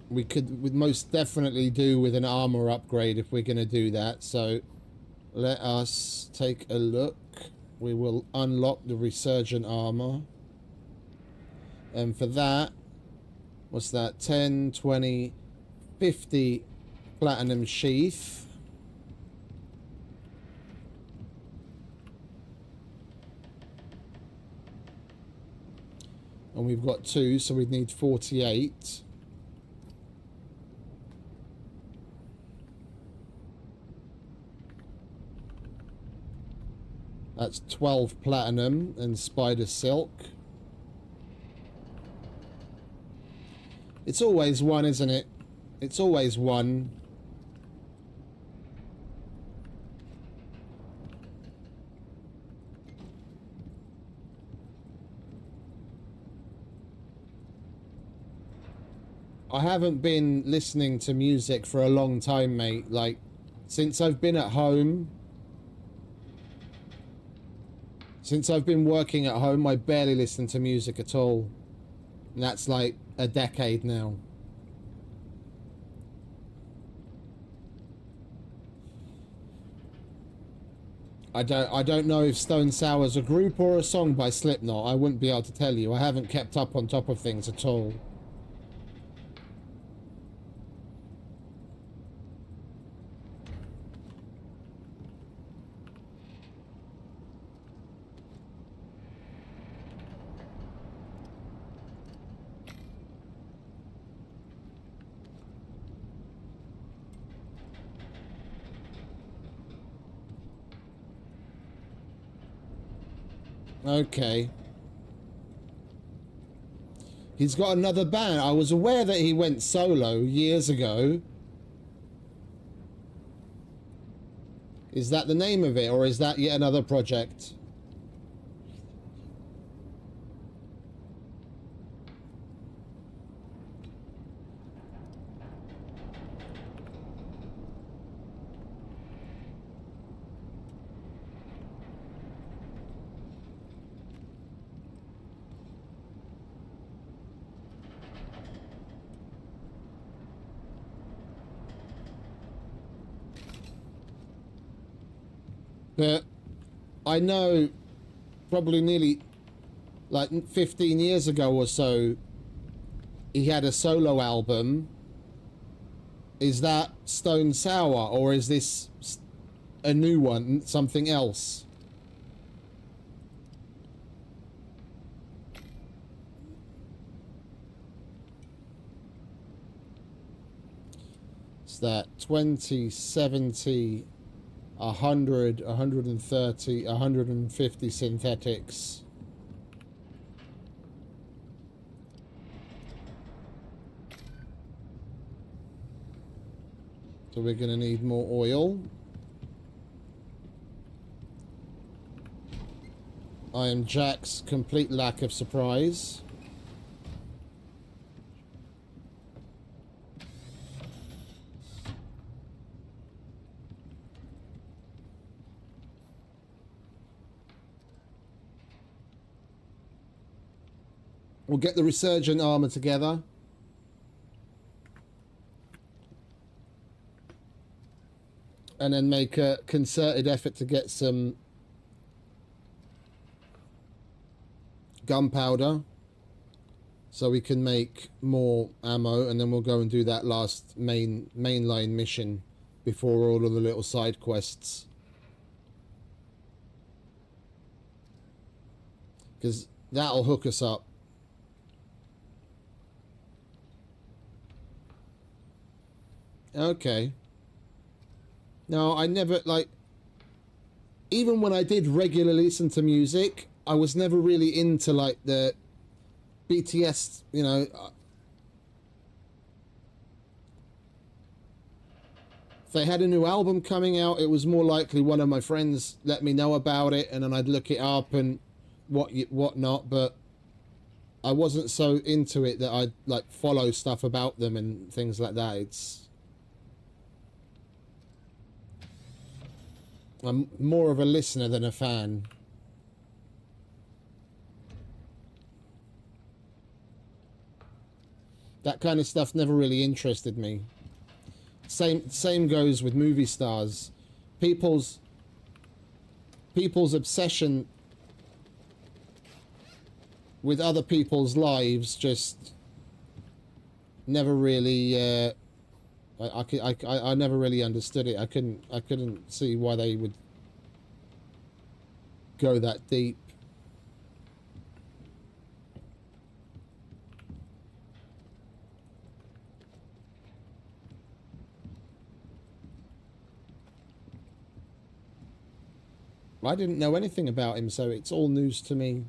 We'd most definitely do with an armor upgrade if we're going to do that. So let us take a look. We will unlock the resurgent armor. And for that, what's that? 10, 20, 50 platinum sheath. And we've got 2, so we'd need 48. That's 12 platinum and spider silk. It's always 1, isn't it? It's always 1. I haven't been listening to music for a long time, mate. Like, since I've been at home... Since I've been working at home, I barely listen to music at all. And that's like a decade now. I don't know if Stone Sour's a group or a song by Slipknot. I wouldn't be able to tell you. I haven't kept up on top of things at all. Okay. He's got another band. I was aware that he went solo years ago. Is that the name of it, or is that yet another project? But I know probably nearly like 15 years ago or so, he had a solo album. Is that Stone Sour, or is this a new one, something else? It's that 20, 70... 100, 130, 150 synthetics. So we're going to need more oil. I am Jack's complete lack of surprise. We'll get the resurgent armor together. And then make a concerted effort to get some gunpowder so we can make more ammo, and then we'll go and do that last mainline mission before all of the little side quests. because that'll hook us up. Okay. No, I never, like, even when I did regularly listen to music, I was never really into, like, the BTS, you know. If they had a new album coming out, it was more likely one of my friends let me know about it, and then I'd look it up and whatnot, but I wasn't so into it that I'd, like, follow stuff about them and things like that. I'm more of a listener than a fan. That kind of stuff never really interested me. Same goes with movie stars. People's obsession with other people's lives just never really I never really understood it. I couldn't see why they would go that deep. I didn't know anything about him, so it's all news to me.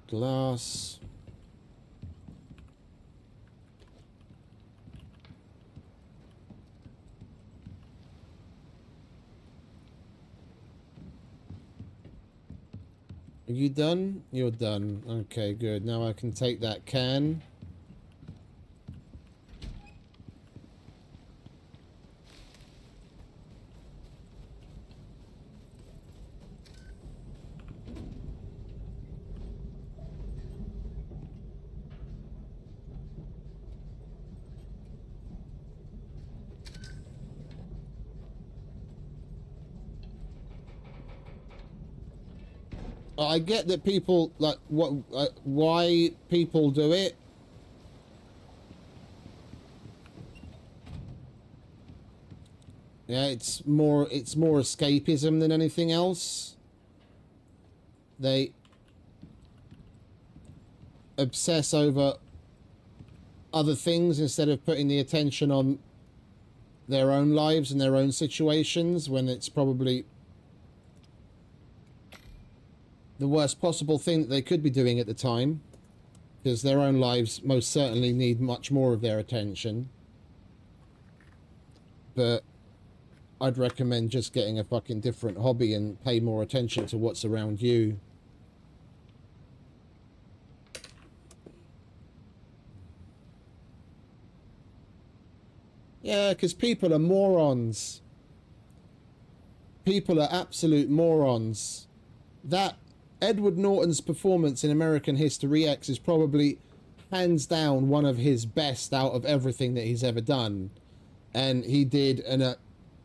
Glass. Are you done? You're done. Okay, good. Now I can take that can. I get that people, like, why people do it. Yeah, it's more escapism than anything else. They obsess over other things instead of putting the attention on their own lives and their own situations, when it's probably the worst possible thing that they could be doing at the time, because their own lives most certainly need much more of their attention. But I'd recommend just getting a fucking different hobby and pay more attention to what's around you. Yeah, because people are morons. People are absolute morons. That Edward Norton's performance in American History X is probably hands down one of his best out of everything that he's ever done. And he did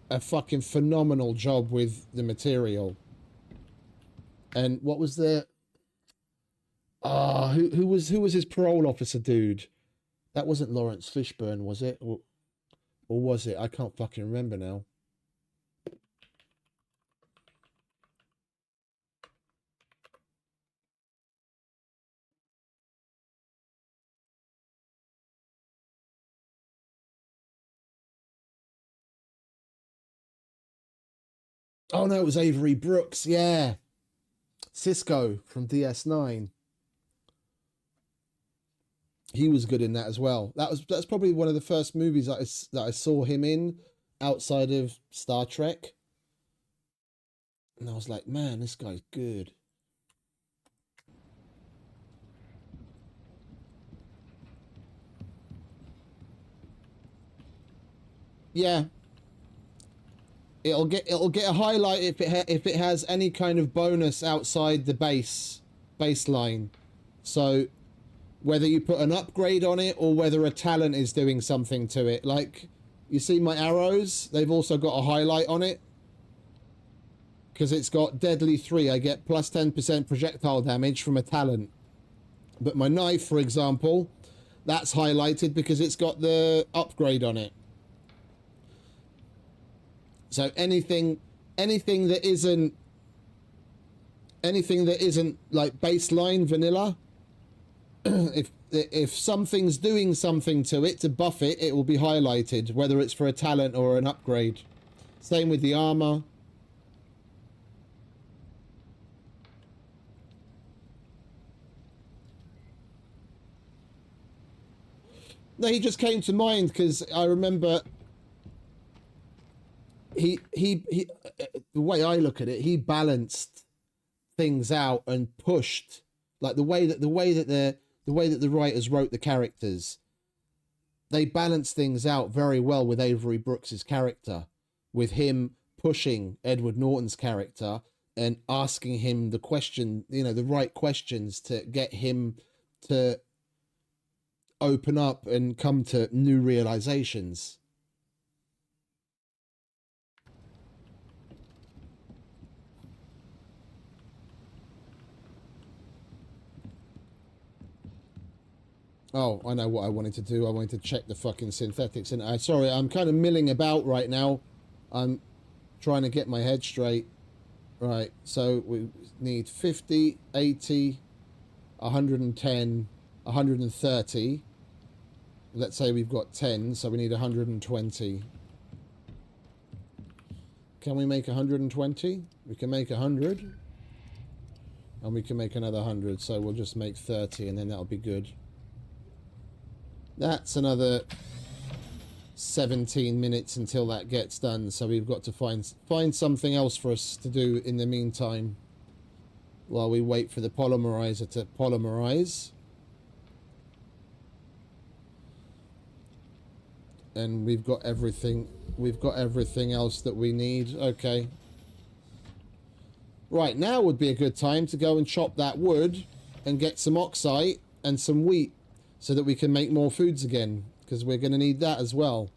a fucking phenomenal job with the material. And what was the... who was his parole officer dude? That wasn't Lawrence Fishburne, was it? Or was it? I can't fucking remember now. Oh no, it was Avery Brooks, yeah. Cisco from DS9. He was good in that as well. That's probably one of the first movies that I saw him in outside of Star Trek. And I was like, man, this guy's good. Yeah. It'll get a highlight if it has any kind of bonus outside the baseline. So whether you put an upgrade on it or whether a talent is doing something to it, like You see my arrows? They've also got a highlight on it. Because it's got Deadly 3. I get plus 10% projectile damage from a talent. But my knife, for example, that's highlighted because it's got the upgrade on it. So anything that isn't like baseline vanilla, if something's doing something to it to buff it, it will be highlighted, whether it's for a talent or an upgrade. Same with the armor. No, he just came to mind because I remember he the way I look at it, he balanced things out and pushed, like the way that the writers wrote the characters. They balanced things out very well with Avery Brooks's character, with him pushing Edward Norton's character and asking him the question, the right questions to get him to open up and come to new realizations. Oh, I know what I wanted to do. I wanted to check the fucking synthetics. And sorry, I'm kind of milling about right now. I'm trying to get my head straight. Right, so we need 50, 80, 110, 130. Let's say we've got 10, so we need 120. Can we make 120? We can make 100. And we can make another 100, so we'll just make 30 and then that'll be good. That's another 17 minutes until that gets done, so we've got to find something else for us to do in the meantime while we wait for the polymerizer to polymerize. And we've got everything else that we need. Okay. Right, now would be a good time to go and chop that wood and get some oxide and some wheat so that we can make more foods again, because we're going to need that as well.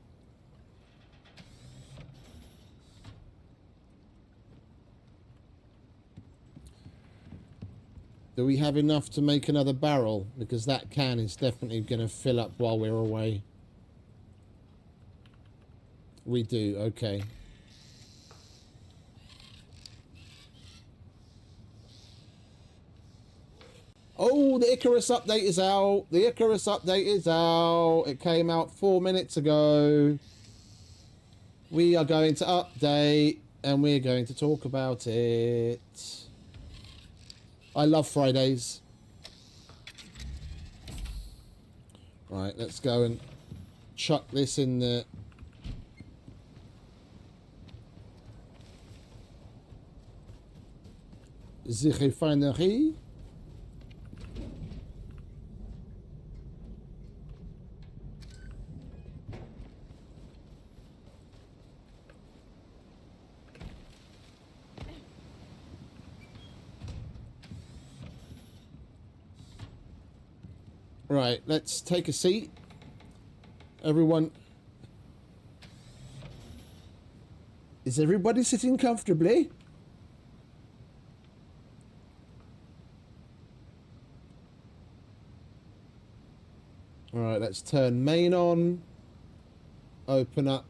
Do we have enough to make another barrel? Because that can is definitely going to fill up while we're away. We do, okay. Oh, the Icarus update is out. The Icarus update is out. It came out 4 minutes ago. We are going to update and we're going to talk about it. I love Fridays. Right, let's go and chuck this in the... the refinery. Right, let's take a seat. Everyone... Is everybody sitting comfortably? Alright, let's turn main on. Open up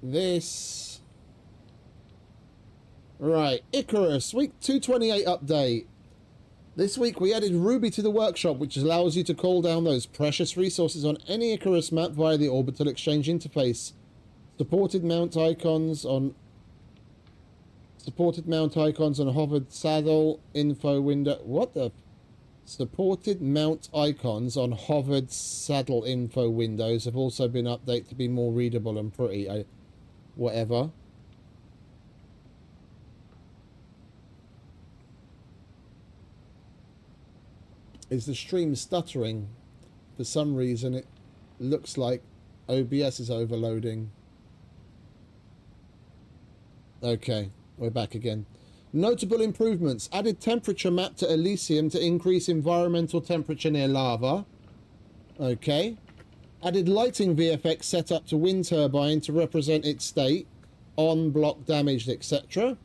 this. Right, Icarus, week 228 update. This week we added Ruby to the workshop, which allows you to call down those precious resources on any Icarus map via the orbital exchange interface. Supported mount icons on hovered saddle info window. What the? Supported mount icons on hovered saddle info windows have also been updated to be more readable and pretty. Whatever. Is the stream stuttering? For some reason it looks like OBS is overloading. Okay, we're back again. Notable improvements. Added temperature map to Elysium to increase environmental temperature near lava. Okay. Added lighting VFX set up to wind turbine to represent its state, on, block, damaged, etc.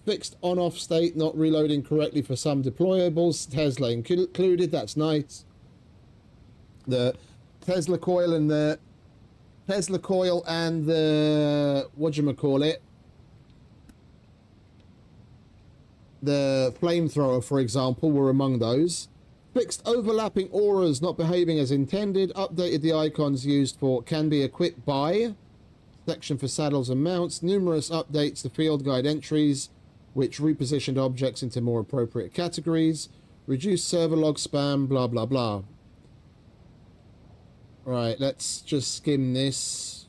Fixed on-off state, not reloading correctly for some deployables, Tesla included, that's nice. The Tesla coil and the whatchamacallit, the flamethrower, for example, were among those. Fixed overlapping auras not behaving as intended. Updated the icons used for can be equipped by section for saddles and mounts. Numerous updates to field guide entries, which repositioned objects into more appropriate categories. Reduced server log spam, blah, blah, blah. Right, let's just skim this.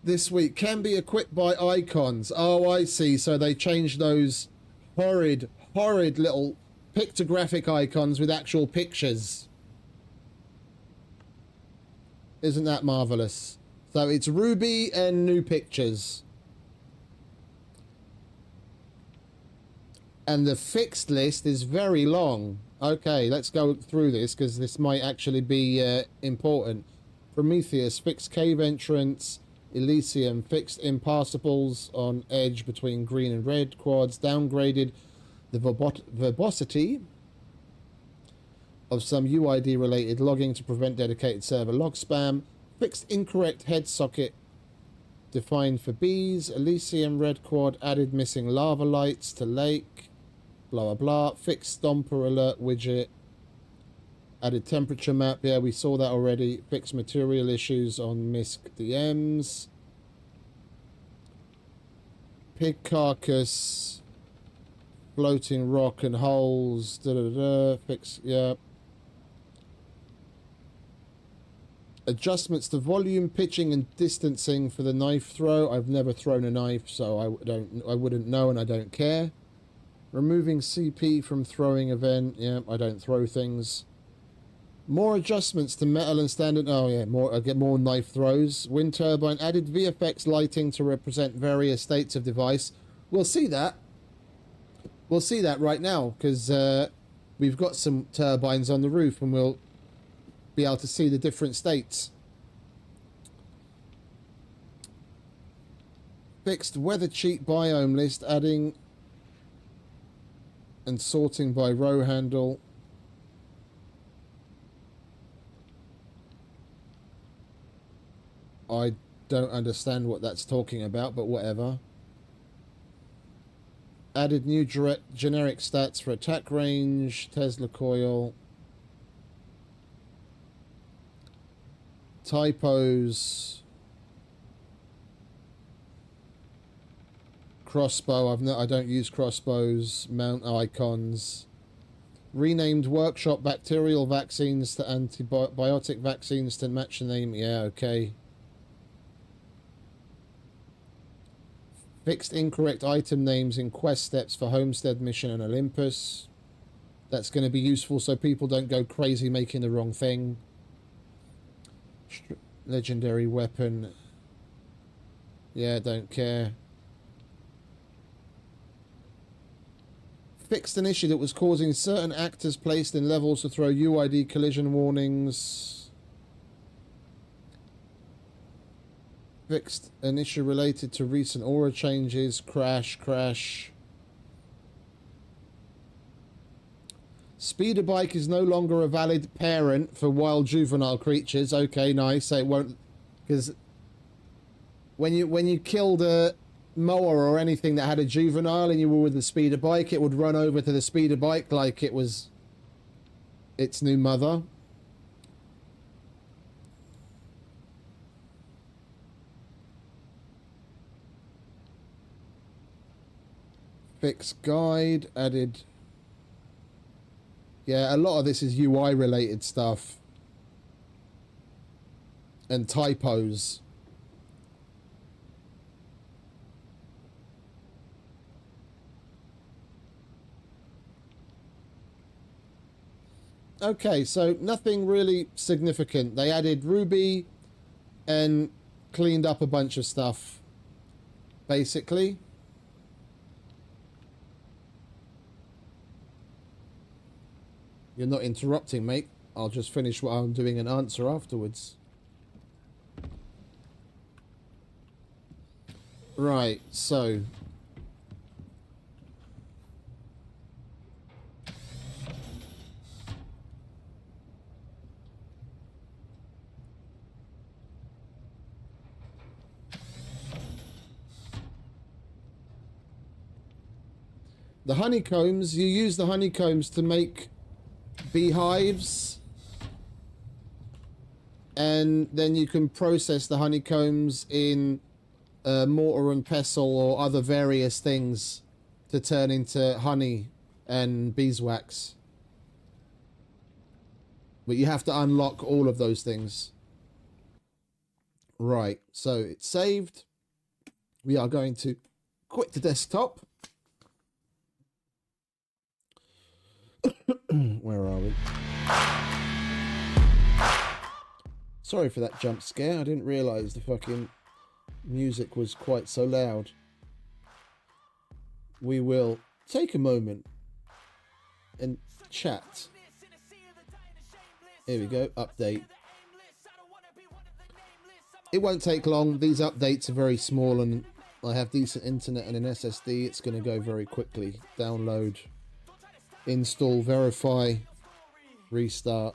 This week can be equipped by icons. Oh, I see. So they changed those horrid little pictographic icons with actual pictures. Isn't that marvelous? So it's Ruby and new pictures. And the fixed list is very long. Okay, let's go through this because this might actually be important. Prometheus, fixed cave entrance. Elysium, fixed impassables on edge between green and red quads. Downgraded the verbosity of some UID related logging to prevent dedicated server log spam. Fixed incorrect head socket defined for bees. Elysium red quad added missing lava lights to lake. Blah blah blah. Fixed stomper alert widget. Added temperature map. Yeah, we saw that already. Fixed material issues on MISC DMs. Pig carcass. Floating rock and holes. Da da da. Fix. Yeah. Adjustments to volume, pitching, and distancing for the knife throw. I've never thrown a knife, so I wouldn't know, and I don't care. Removing CP from throwing event. Yeah, I don't throw things. More adjustments to metal and standard. Oh yeah, I get more knife throws. Wind turbine added VFX lighting to represent various states of device. We'll see that. We'll see that right now because we've got some turbines on the roof and we'll be able to see the different states. Fixed weather cheat biome list, adding and sorting by row handle. I don't understand what that's talking about, but whatever. Added new generic stats for attack range, Tesla coil. Typos. Crossbow, I don't use crossbows. Mount icons. Renamed workshop bacterial vaccines to antibiotic vaccines to match the name. Yeah, okay. Fixed incorrect item names in quest steps for Homestead Mission and Olympus. That's going to be useful so people don't go crazy making the wrong thing. Legendary weapon. Yeah, don't care. Fixed an issue that was causing certain actors placed in levels to throw UID collision warnings. Fixed an issue related to recent aura changes. Crash. Speeder bike is no longer a valid parent for wild juvenile creatures. Okay, nice. So it won't, because when you killed a mower or anything that had a juvenile and you were with the speeder bike, it would run over to the speeder bike like it was its new mother. Fixed guide added. Yeah, a lot of this is UI related stuff and typos. Okay, so nothing really significant. They added Ruby and cleaned up a bunch of stuff, basically. You're not interrupting, mate. I'll just finish what I'm doing and answer afterwards. Right, so... the honeycombs, you use the honeycombs to make beehives, and then you can process the honeycombs in mortar and pestle or other various things to turn into honey and beeswax. But you have to unlock all of those things. Right, so it's saved. We are going to quit the desktop. Where are we? Sorry for that jump scare. I didn't realise the fucking music was quite so loud. We will take a moment and chat. Here we go. Update. It won't take long. These updates are very small and I have decent internet and an SSD. It's going to go very quickly. Download. Install, verify, restart.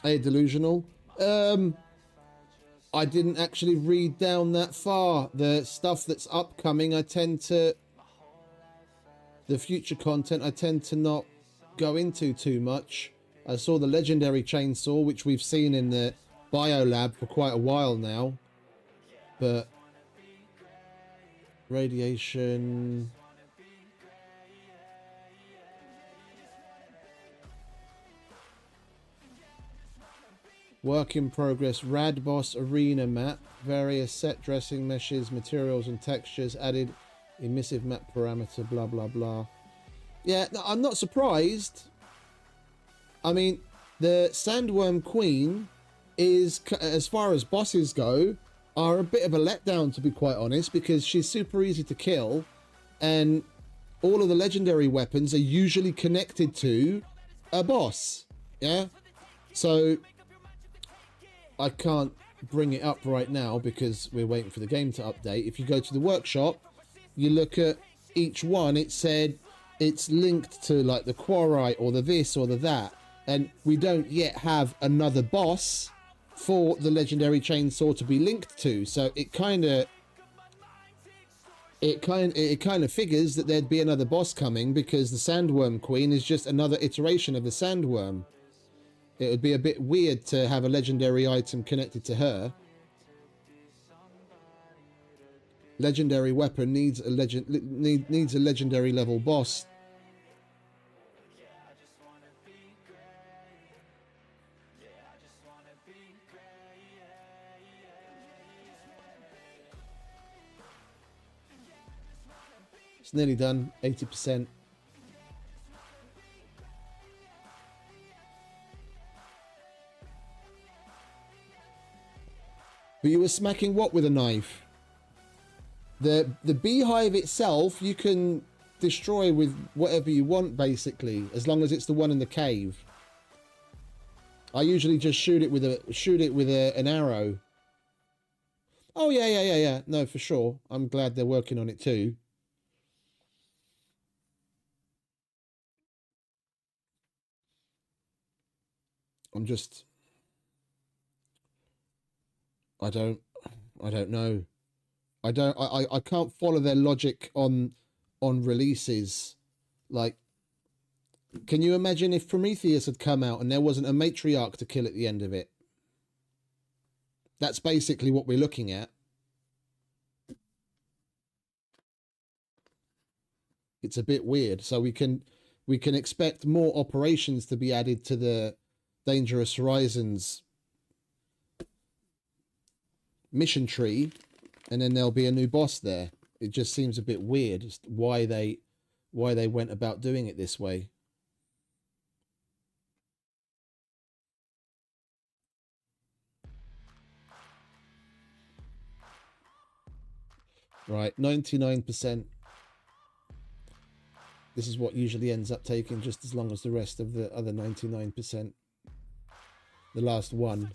Hey, delusional. I didn't actually read down that far. The stuff that's upcoming, the future content, I tend to not go into too much. I saw the legendary chainsaw, which we've seen in the Biolab for quite a while now, but radiation, work in progress, Rad Boss Arena map, various set dressing meshes, materials and textures, added emissive map parameter, blah blah blah. Yeah, no, I'm not surprised. I mean, the Sandworm Queen is, as far as bosses go, are a bit of a letdown, to be quite honest, because she's super easy to kill and all of the legendary weapons are usually connected to a boss. Yeah, so I can't bring it up right now because we're waiting for the game to update. If you go to the workshop, you look at each one, it said it's linked to like the Quarite or the this or the that, and we don't yet have another boss for the legendary chainsaw to be linked to, so it kind of figures that there'd be another boss coming, because the Sandworm Queen is just another iteration of the Sandworm. It would be a bit weird to have a legendary item connected to her. Legendary weapon needs a legendary level boss. It's nearly done, 80%. But you were smacking what with a knife? The beehive itself you can destroy with whatever you want, basically, as long as it's the one in the cave. I usually just shoot it with an arrow. Oh yeah. No, for sure. I'm glad they're working on it too. I'm just, I don't know. I can't follow their logic on releases. Like, can you imagine if Prometheus had come out and there wasn't a matriarch to kill at the end of it? That's basically what we're looking at. It's a bit weird. So we can expect more operations to be added to the Dangerous Horizons mission tree, and then there'll be a new boss there. It just seems a bit weird as to why they went about doing it this way. Right, 99%. This is what usually ends up taking just as long as the rest of the other 99%. The last one.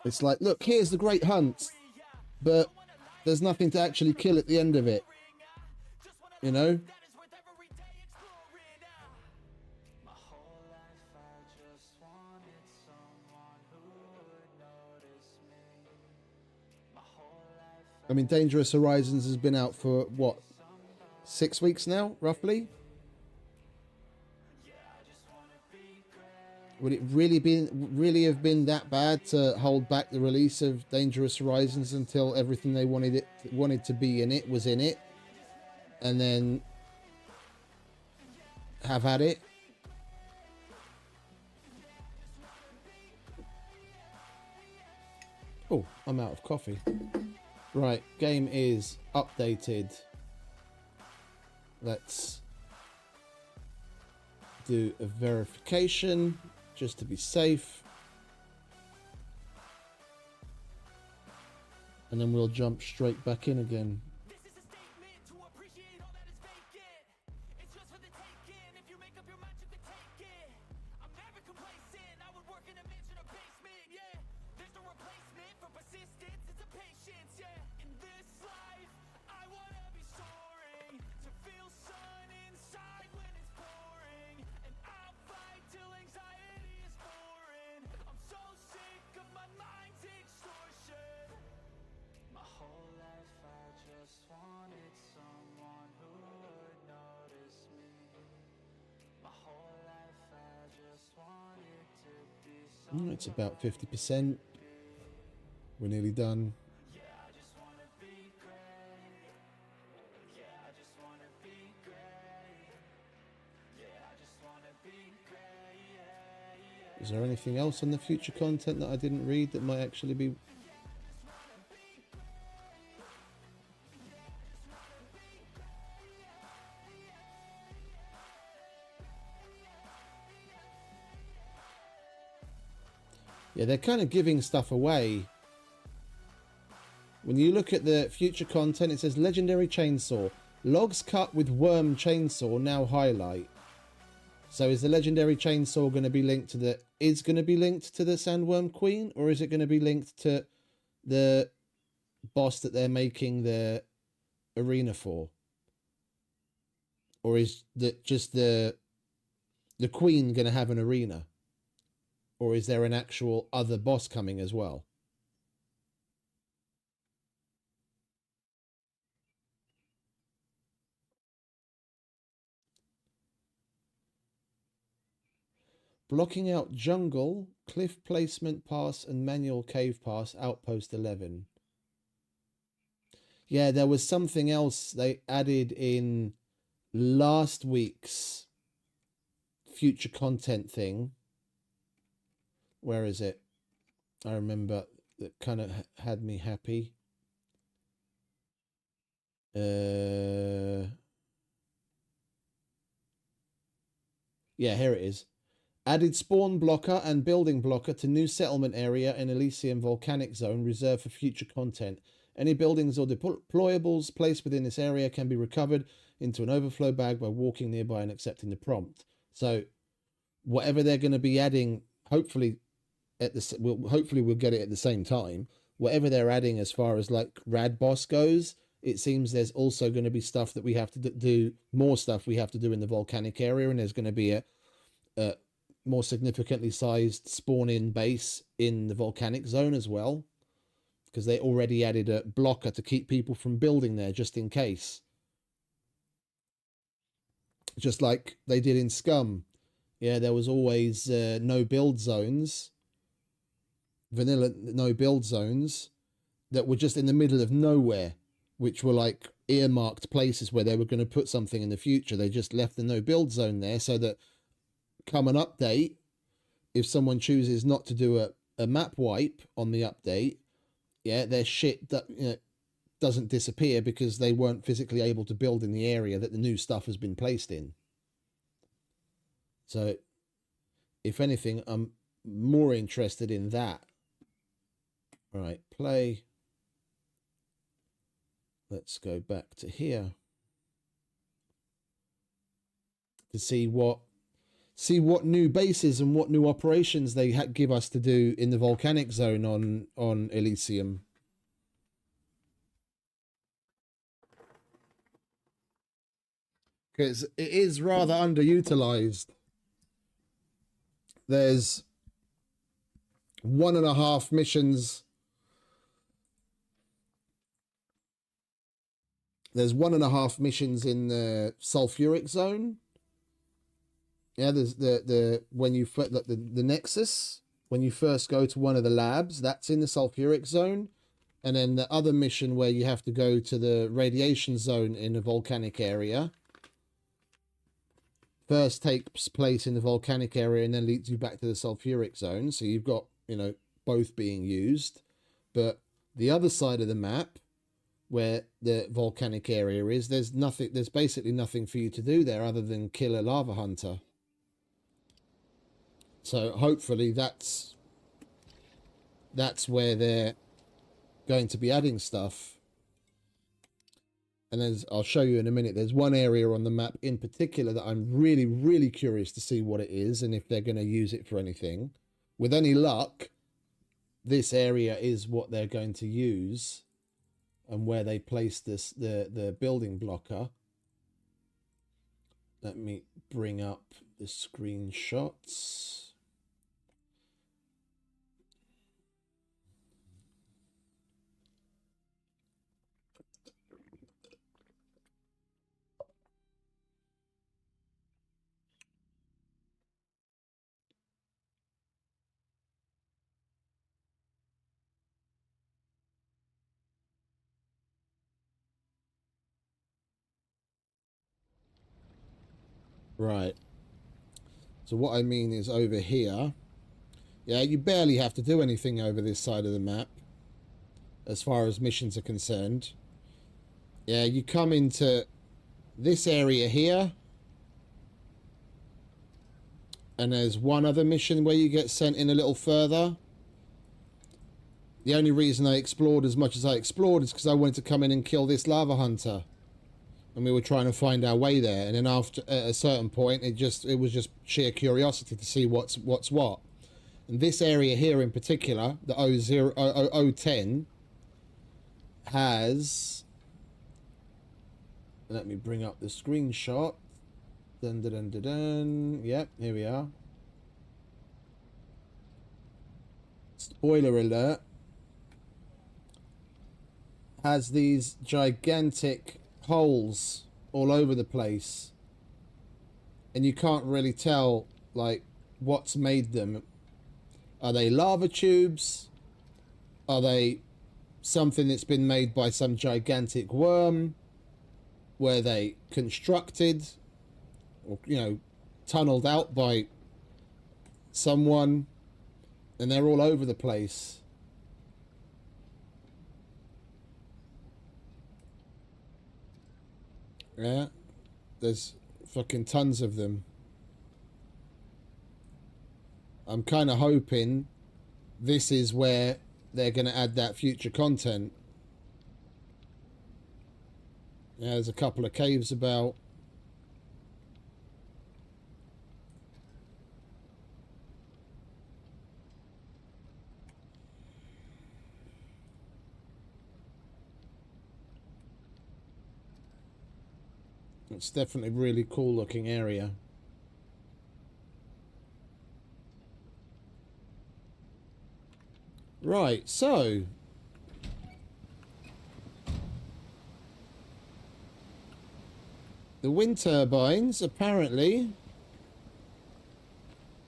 It's like, look, here's the great hunt, but there's nothing to actually kill at the end of it. You know? I mean, Dangerous Horizons has been out for, what, 6 weeks now, roughly? Would it really have been that bad to hold back the release of Dangerous Horizons until everything they wanted to be in it was in it, and then have at it? Oh, I'm out of coffee. Right, game is updated. Let's do a verification just to be safe. And then we'll jump straight back in again. It's about 50%. We're nearly done. Is there anything else on the future content that I didn't read that might actually be... Yeah, they're kind of giving stuff away. When you look at the future content, it says Legendary Chainsaw. Logs cut with worm chainsaw now highlight. So is the Legendary Chainsaw going to be linked to the... Is going to be linked to the Sandworm Queen? Or is it going to be linked to the boss that they're making the arena for? Or is just the Queen going to have an arena? Or is there an actual other boss coming as well? Blocking out jungle, cliff placement pass, and manual cave pass, outpost 11. Yeah, there was something else they added in last week's future content thing. Where is it? I remember that kind of had me happy. Yeah, here it is. Added spawn blocker and building blocker to new settlement area in Elysium Volcanic Zone reserved for future content. Any buildings or deployables placed within this area can be recovered into an overflow bag by walking nearby and accepting the prompt. So whatever they're going to be adding, hopefully we'll get it at the same time. Whatever they're adding as far as like Rad Boss goes, it seems there's also going to be stuff that we have to do, more stuff we have to do in the volcanic area, and there's going to be a more significantly sized spawn-in base in the volcanic zone as well, because they already added a blocker to keep people from building there just in case. Just like they did in Scum. Yeah, there was always no build zones, vanilla no build zones, that were just in the middle of nowhere, which were like earmarked places where they were going to put something in the future. They just left the no build zone there so that come an update, if someone chooses not to do a map wipe on the update, yeah, their shit doesn't disappear because they weren't physically able to build in the area that the new stuff has been placed in. So, if anything, I'm more interested in that. All right, play. Let's go back to here to see what new bases and what new operations they give us to do in the volcanic zone on Elysium. Because it is rather underutilized. There's 1.5 missions. There's 1.5 missions in the sulfuric zone. Yeah, there's the when you the Nexus, when you first go to one of the labs, that's in the sulfuric zone. And then the other mission where you have to go to the radiation zone in a volcanic area first takes place in the volcanic area and then leads you back to the sulfuric zone. So you've got, both being used. But the other side of the map, where the volcanic area is, there's basically nothing for you to do there other than kill a lava hunter. So hopefully that's where they're going to be adding stuff. And as I'll show you in a minute, there's one area on the map in particular that I'm really, really curious to see what it is and if they're going to use it for anything. With any luck, this area is what they're going to use and where they place the building blocker. Let me bring up the screenshots. Right. So what I mean is over here. Yeah, you barely have to do anything over this side of the map as far as missions are concerned. Yeah, you come into this area here. And there's one other mission where you get sent in a little further. The only reason I explored as much as I explored is because I wanted to come in and kill this lava hunter. And we were trying to find our way there. And then after at a certain point, it was just sheer curiosity to see what's what. And this area here in particular, the 010, has... Let me bring up the screenshot. Dun, dun, dun, dun, dun. Yep, here we are. Spoiler alert. Has these gigantic holes all over the place. And you can't really tell, like, what's made them. Are they lava tubes? Are they something that's been made by some gigantic worm? Were they constructed or, tunneled out by someone? And they're all over the place. Yeah, there's fucking tons of them. I'm kind of hoping this is where they're going to add that future content. Yeah, there's a couple of caves about. It's definitely a really cool looking area. Right, so the wind turbines apparently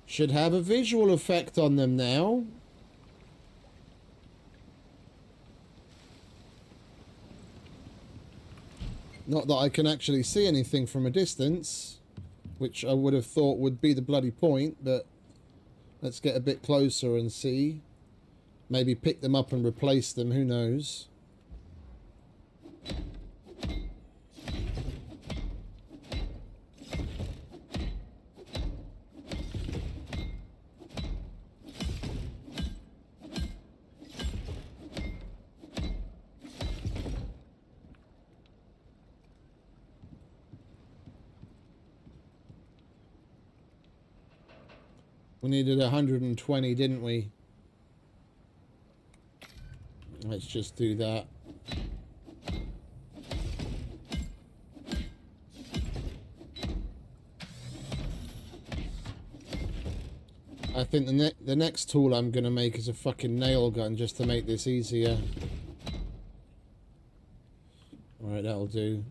should have a visual effect on them now. Not that I can actually see anything from a distance, which I would have thought would be the bloody point, but let's get a bit closer and see. Maybe pick them up and replace them, who knows. We needed 120, didn't we? Let's just do that. I think the next tool I'm going to make is a fucking nail gun just to make this easier. Alright, that'll do.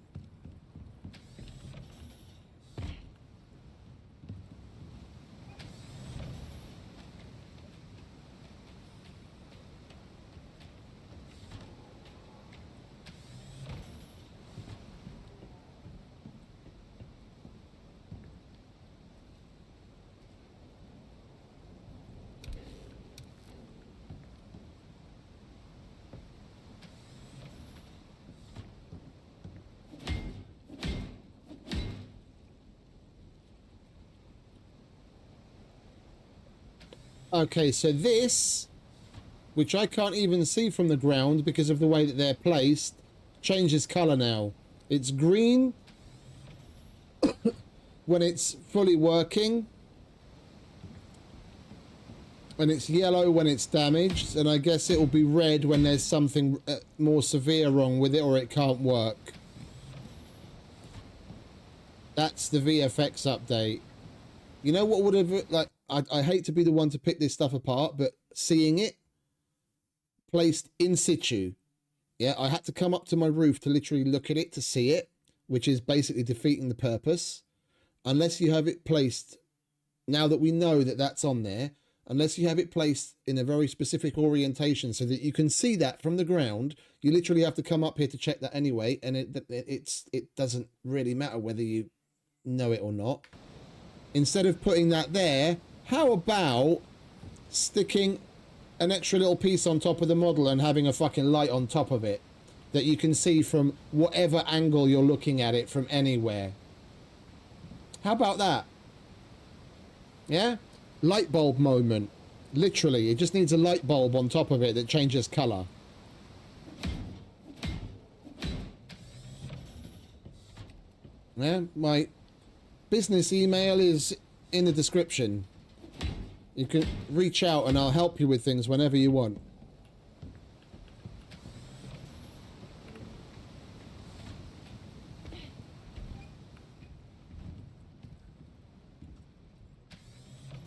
Okay, so this, which I can't even see from the ground because of the way that they're placed, changes colour now. It's green when it's fully working, and it's yellow when it's damaged, and I guess it'll be red when there's something more severe wrong with it or it can't work. That's the VFX update. You know what would have, like, I hate to be the one to pick this stuff apart, but seeing it placed in situ, yeah, I had to come up to my roof to literally look at it to see it, which is basically defeating the purpose. Unless you have it placed, now that we know that that's on there, unless you have it placed in a very specific orientation so that you can see that from the ground, you literally have to come up here to check that anyway, and it doesn't really matter whether you know it or not. Instead of putting that there, how about sticking an extra little piece on top of the model and having a fucking light on top of it that you can see from whatever angle you're looking at it from anywhere? How about that? Yeah? Light bulb moment. Literally, it just needs a light bulb on top of it that changes colour. Yeah, my business email is in the description. You can reach out and I'll help you with things whenever you want.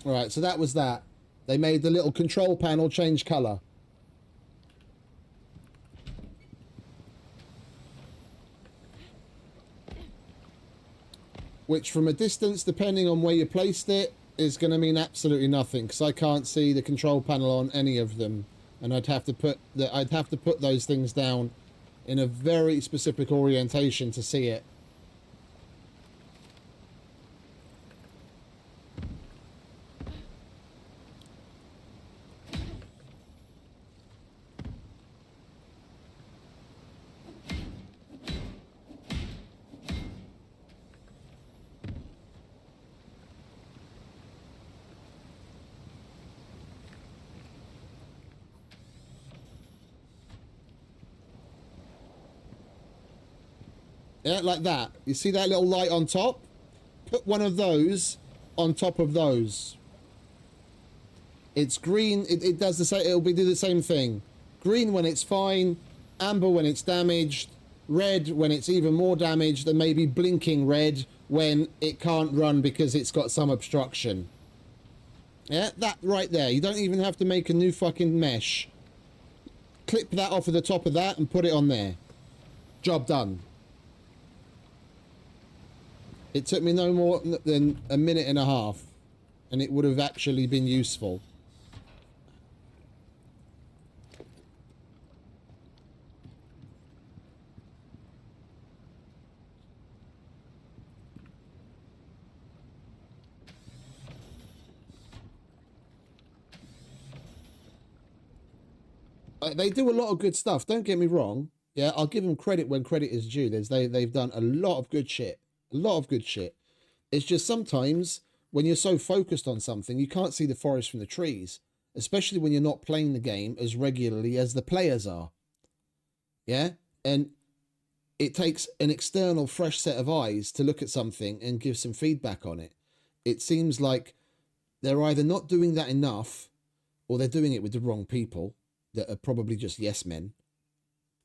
Alright, so that was that. They made the little control panel change colour. Which from a distance, depending on where you placed it, is going to mean absolutely nothing, because I can't see the control panel on any of them, and I'd have to put those things down in a very specific orientation to see it. Yeah, like that. You see that little light on top? Put one of those on top of those. It's green. It does the same. It'll do the same thing. Green when it's fine. Amber when it's damaged. Red when it's even more damaged. And maybe blinking red when it can't run because it's got some obstruction. Yeah, that right there. You don't even have to make a new fucking mesh. Clip that off of the top of that and put it on there. Job done. It took me no more than a minute and a half, and it would have actually been useful. They do a lot of good stuff. Don't get me wrong. Yeah, I'll give them credit when credit is due. They've done a lot of good shit. A lot of good shit. It's just sometimes when you're so focused on something, you can't see the forest from the trees, especially when you're not playing the game as regularly as the players are. Yeah, and it takes an external, fresh set of eyes to look at something and give some feedback on it. It seems like they're either not doing that enough, or they're doing it with the wrong people that are probably just yes men,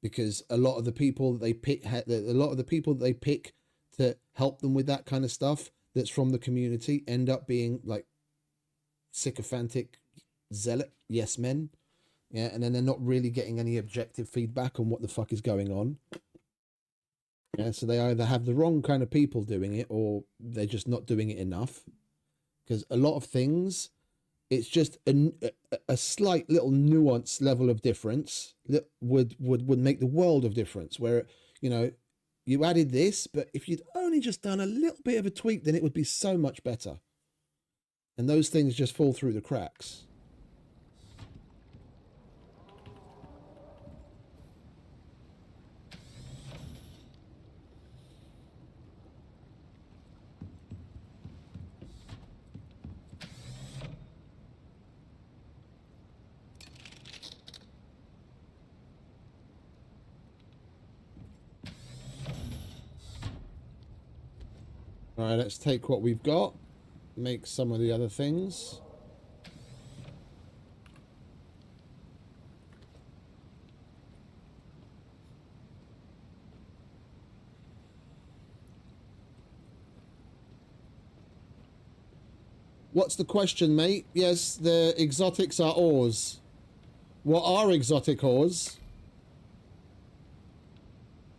because a lot of the people that they pick, to help them with that kind of stuff that's from the community end up being like sycophantic, zealot yes men. Yeah, and then they're not really getting any objective feedback on what the fuck is going on. Yeah, so they either have the wrong kind of people doing it, or they're just not doing it enough. Because a lot of things, it's just a slight little nuance level of difference that would make the world of difference. Where, you know, you added this, but if you'd only just done a little bit of a tweak, then it would be so much better. And those things just fall through the cracks. All right, let's take what we've got, make some of the other things. What's the question, mate? Yes, the exotics are ores. What are exotic ores?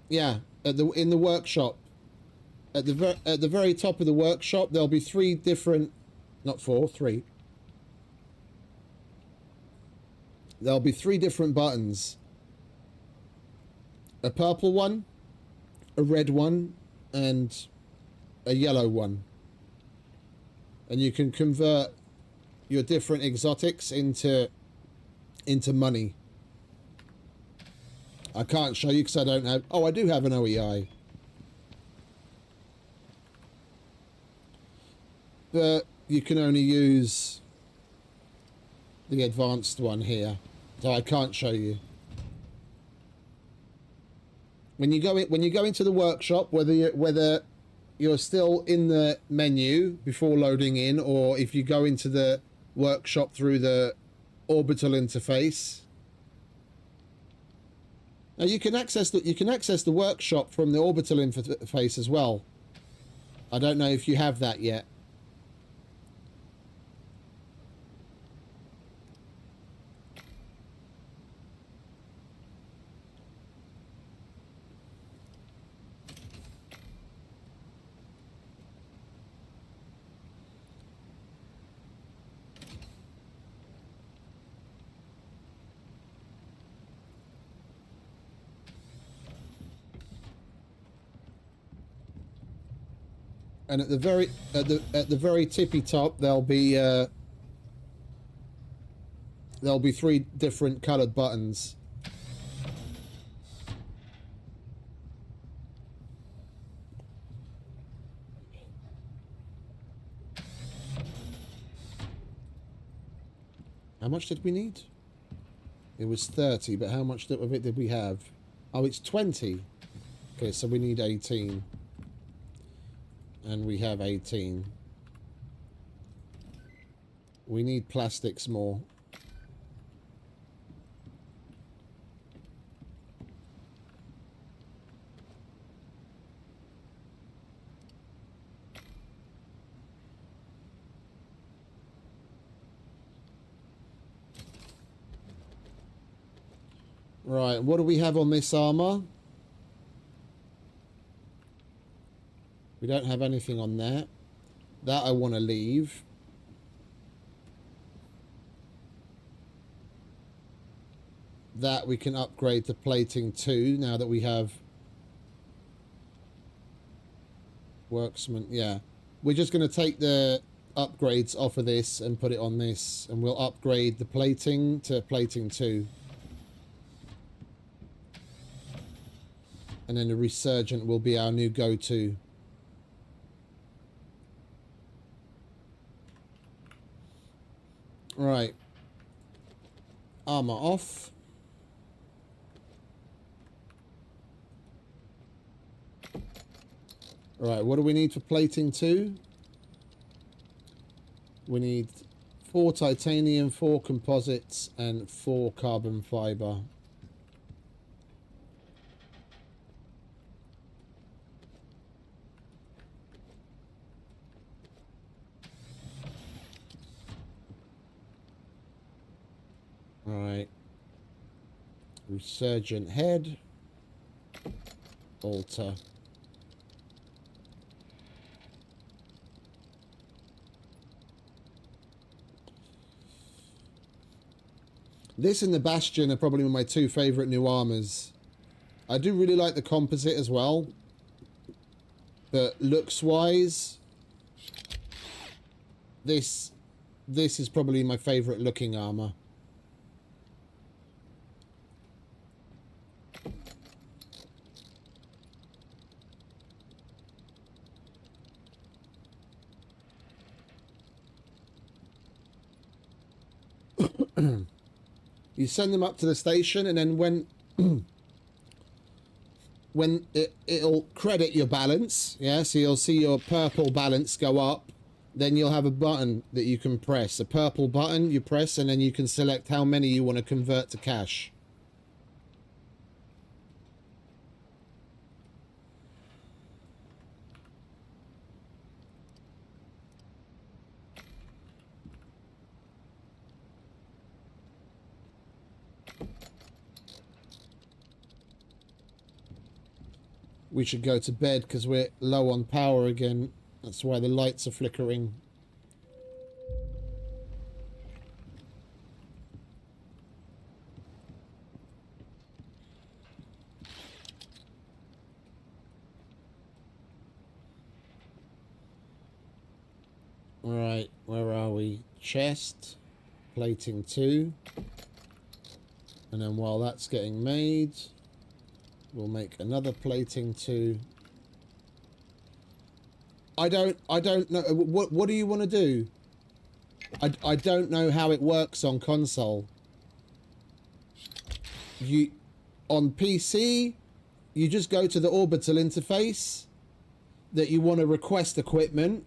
Yeah, in the workshop. At the very top of the workshop, there'll be 3 different, not 4, 3. There'll be 3 different buttons. A purple one, a red one, and a yellow one. And you can convert your different exotics into money. I can't show you because I don't have... Oh, I do have an OEI. But you can only use the advanced one here, so I can't show you. When you go into the workshop, whether you're still in the menu before loading in, or if you go into the workshop through the orbital interface. Now you can access the workshop from the orbital interface as well. I don't know if you have that yet. And at the very tippy top, there'll be 3 different colored buttons. How much did we need? It was 30, but how much of it did we have? Oh, it's 20. Okay, so we need 18. And we have 18. We need plastics more. Right, what do we have on this armor? We don't have anything on that. That I want to leave. That we can upgrade to plating 2 now that we have worksman. Yeah. We're just going to take the upgrades off of this and put it on this. And we'll upgrade the plating to plating 2. And then the Resurgent will be our new go-to. Right. Armor off. Right, what do we need for plating 2? We need 4 titanium, 4 composites, and 4 carbon fiber. Alright. Resurgent head. Altar. This and the Bastion are probably my 2 favourite new armours. I do really like the composite as well. But looks-wise, this is probably my favourite looking armour. You send them up to the station, and then when it'll credit your balance, yeah, so you'll see your purple balance go up, then you'll have a button that you can press. A purple button you press, and then you can select how many you want to convert to cash. We should go to bed because we're low on power again. That's why the lights are flickering. Right, where are we? Chest, plating 2. And then while that's getting made, we'll make another plating 2. I don't know. What do you want to do? I don't know how it works on console. On PC, you just go to the orbital interface that you want to request equipment,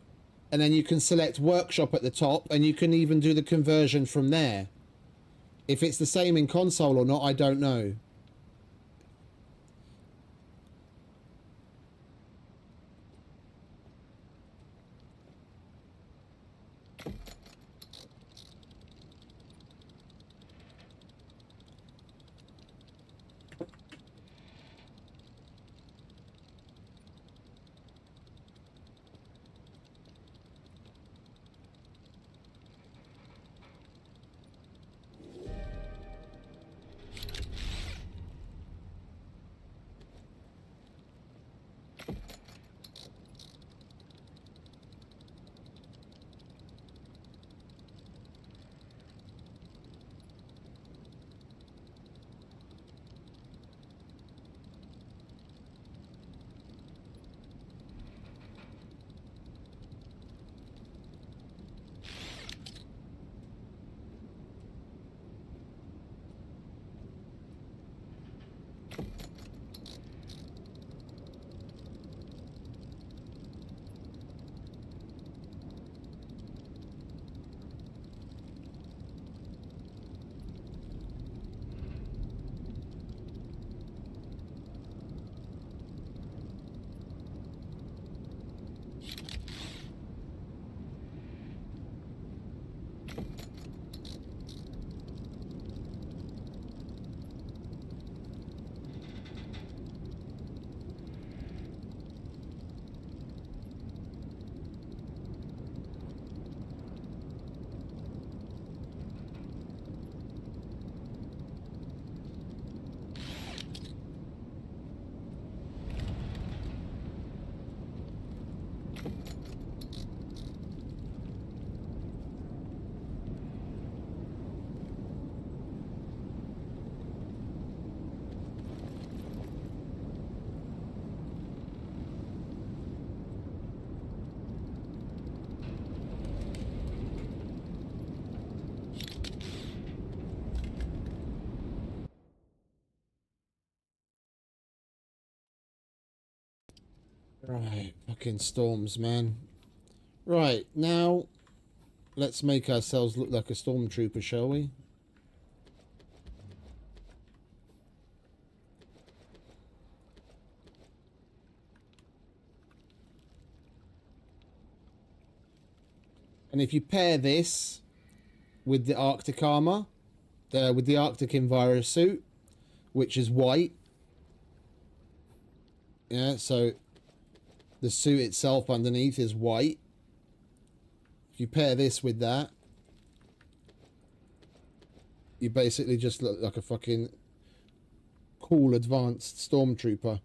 and then you can select workshop at the top, and you can even do the conversion from there. If it's the same in console or not, I don't know. Right, fucking storms, man. Right, now let's make ourselves look like a stormtrooper, shall we? And if you pair this with the Arctic armor, with the Arctic Enviro suit, which is white, yeah, so the suit itself underneath is white. If you pair this with that, you basically just look like a fucking cool advanced stormtrooper.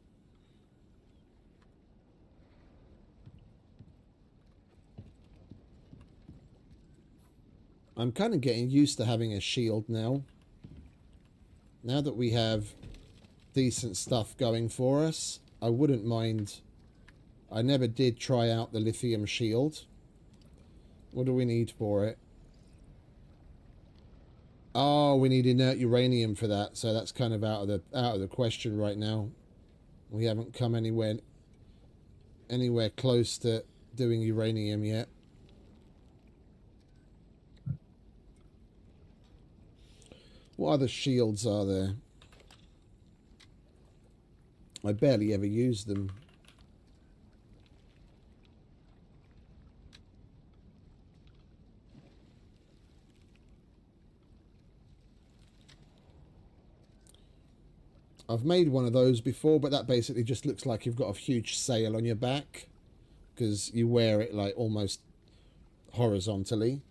I'm kind of getting used to having a shield now. Now that we have decent stuff going for us, I wouldn't mind. I never did try out the lithium shield. What do we need for it? Oh, we need inert uranium for that, so that's kind of out of the question right now. We haven't come anywhere close to doing uranium yet. What other shields are there? I barely ever use them. I've made one of those before, but that basically just looks like you've got a huge sail on your back because you wear it like almost horizontally.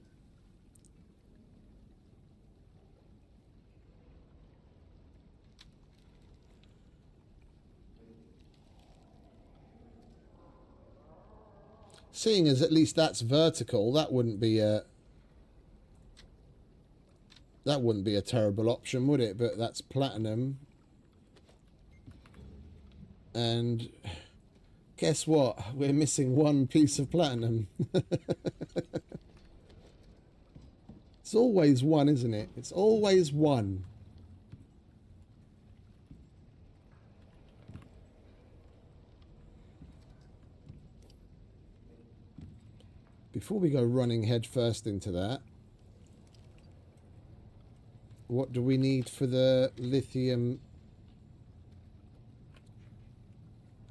Seeing as at least that's vertical, that wouldn't be a terrible option, would it? But that's platinum. And guess what? We're missing one piece of platinum. It's always one, isn't it? It's always one. Before we go running headfirst into that, what do we need for the lithium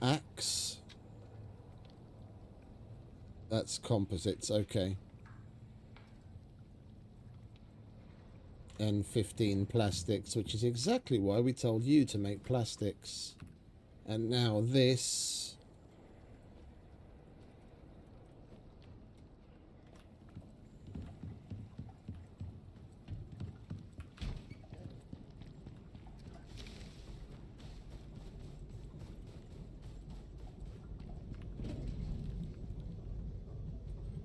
axe? That's composites, okay. And 15 plastics, which is exactly why we told you to make plastics. And now this.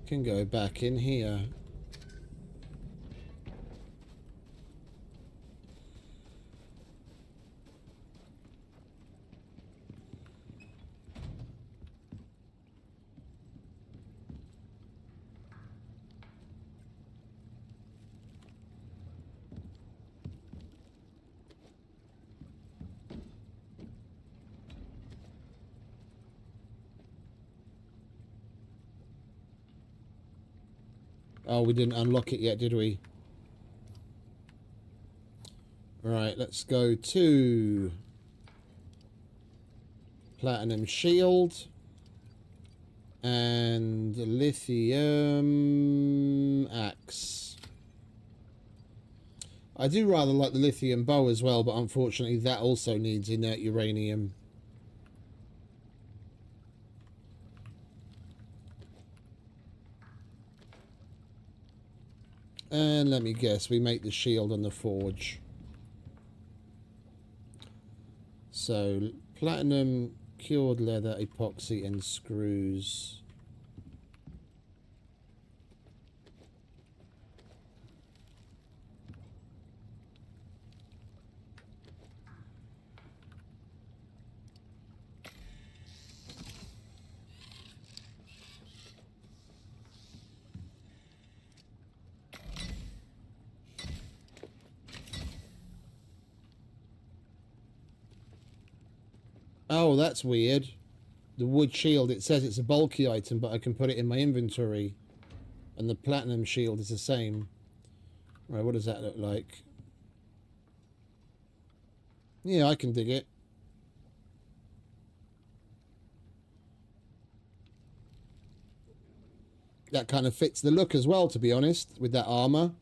Can go back in here. Oh, we didn't unlock it yet, did we? Right, let's go to platinum shield and lithium axe. I do rather like the lithium bow as well, but unfortunately that also needs inert uranium. And let me guess, we make the shield on the forge. So, platinum, cured leather, epoxy, and screws. Oh, that's weird. The wood shield, it says it's a bulky item, but I can put it in my inventory. And the platinum shield is the same. Right, what does that look like? Yeah, I can dig it. That kind of fits the look as well, to be honest, with that armor.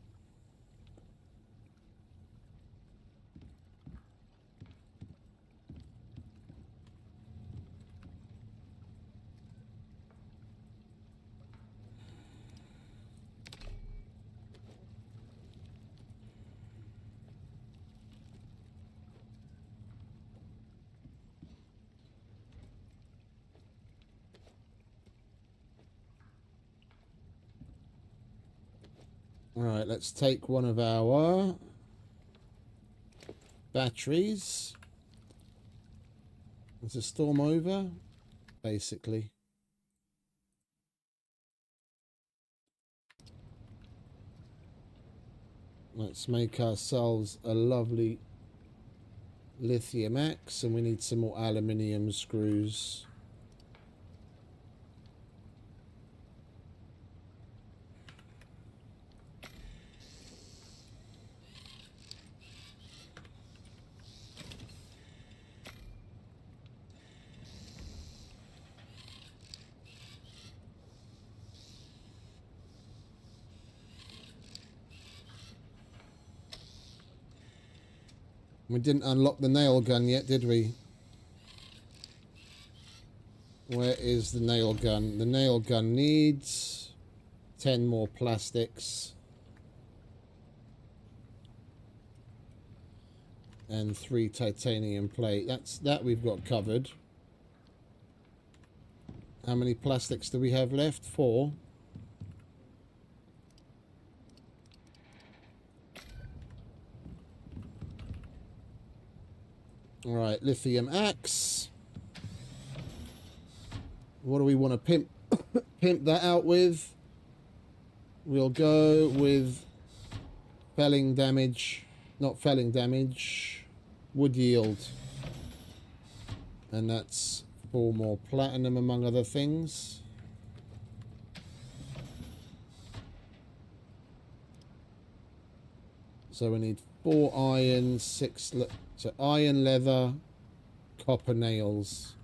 Alright, let's take one of our batteries. Is the storm over? Basically. Let's make ourselves a lovely lithium axe, and we need some more aluminium screws. We didn't unlock the nail gun yet, did we? Where is the nail gun? The nail gun needs 10 more plastics. And 3 titanium plate. That we've got covered. How many plastics do we have left? 4. Alright, lithium axe. What do we want to pimp pimp that out with? We'll go with felling damage. Not felling damage. Wood yield. And that's 4 more platinum among other things. So we need 4 iron, 6... So iron, leather, copper nails.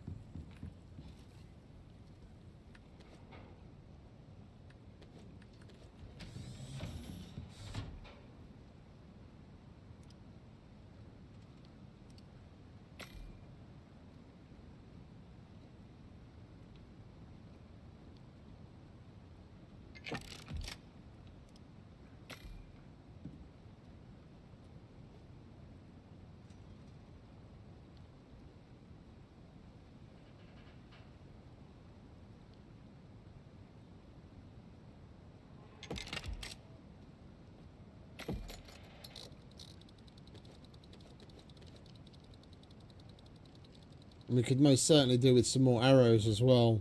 We could most certainly do with some more arrows as well.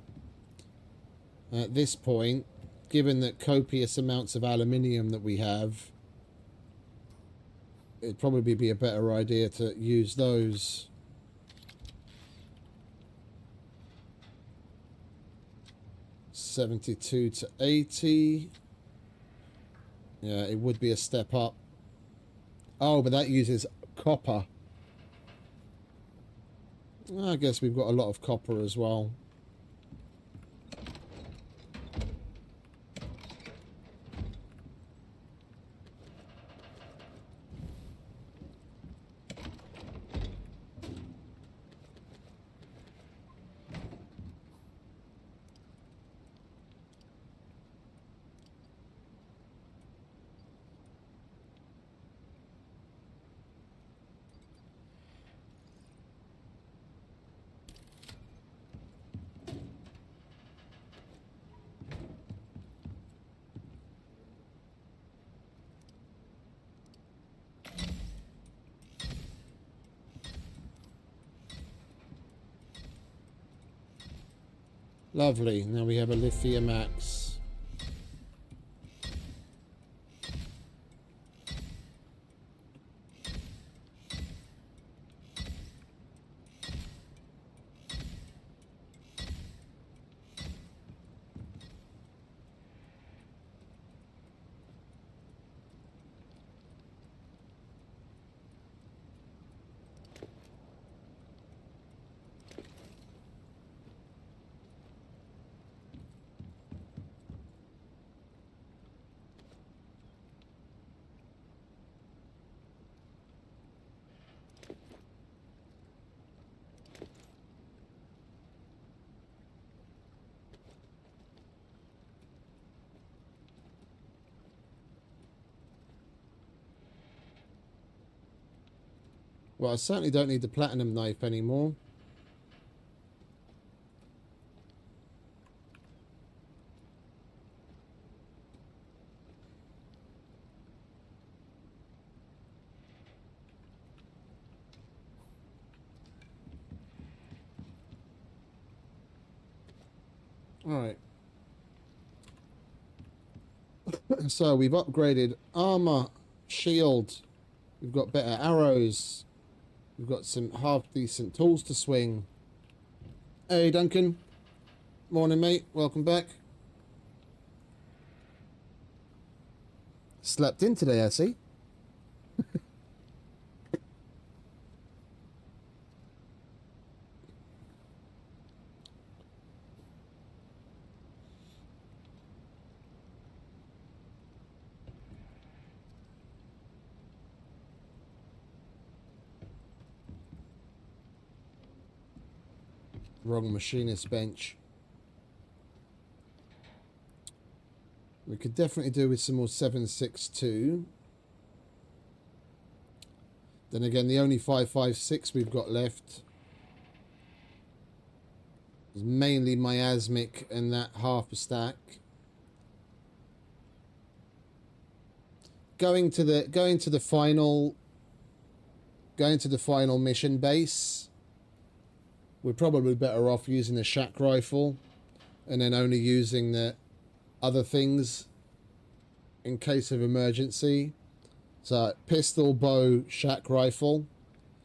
At this point, given that copious amounts of aluminium that we have, it'd probably be a better idea to use those. $72 to $80. Yeah, it would be a step up. Oh, but that uses copper. I guess we've got a lot of copper as well. Lovely. Now we have a lithium axe. Well, I certainly don't need the platinum knife anymore. Alright. So we've upgraded armor, shield. We've got better arrows. We've got some half-decent tools to swing. Hey, Duncan. Morning, mate. Welcome back. Slept in today, I see. Wrong machinist bench. We could definitely do with some more 7.62. Then again, the only 5.56 we've got left is mainly miasmic and that half a stack. Going to the final mission base, we're probably better off using the shack rifle and then only using the other things in case of emergency. So pistol, bow, shack rifle.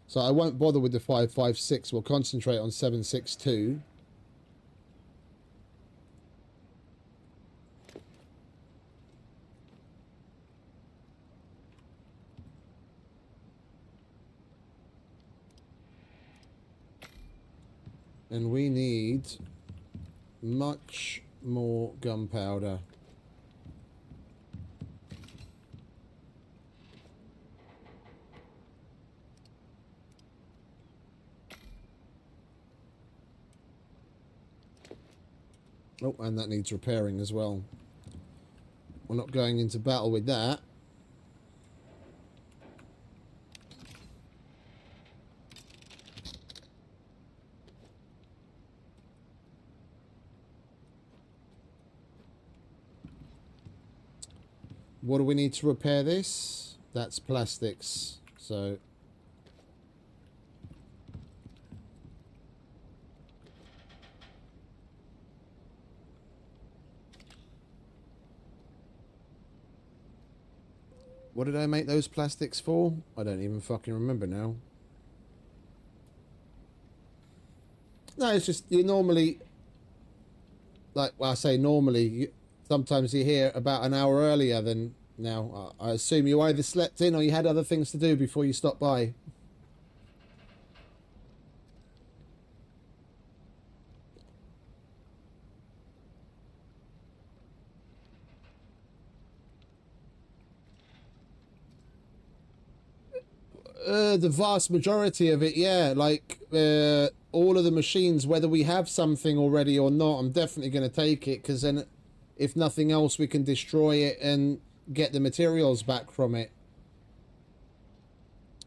So I won't bother with the 5.56. We'll concentrate on 7.62. And we need much more gunpowder. Oh, and that needs repairing as well. We're not going into battle with that. What do we need to repair this? That's plastics. So what did I make those plastics for? I don't even fucking remember now. No, it's just you normally, like, well, I say normally, sometimes you're here about an hour earlier than now. I assume you either slept in or you had other things to do before you stopped by. The vast majority of it, yeah. Like, all of the machines, whether we have something already or not, I'm definitely going to take it, because then, if nothing else, we can destroy it and get the materials back from it.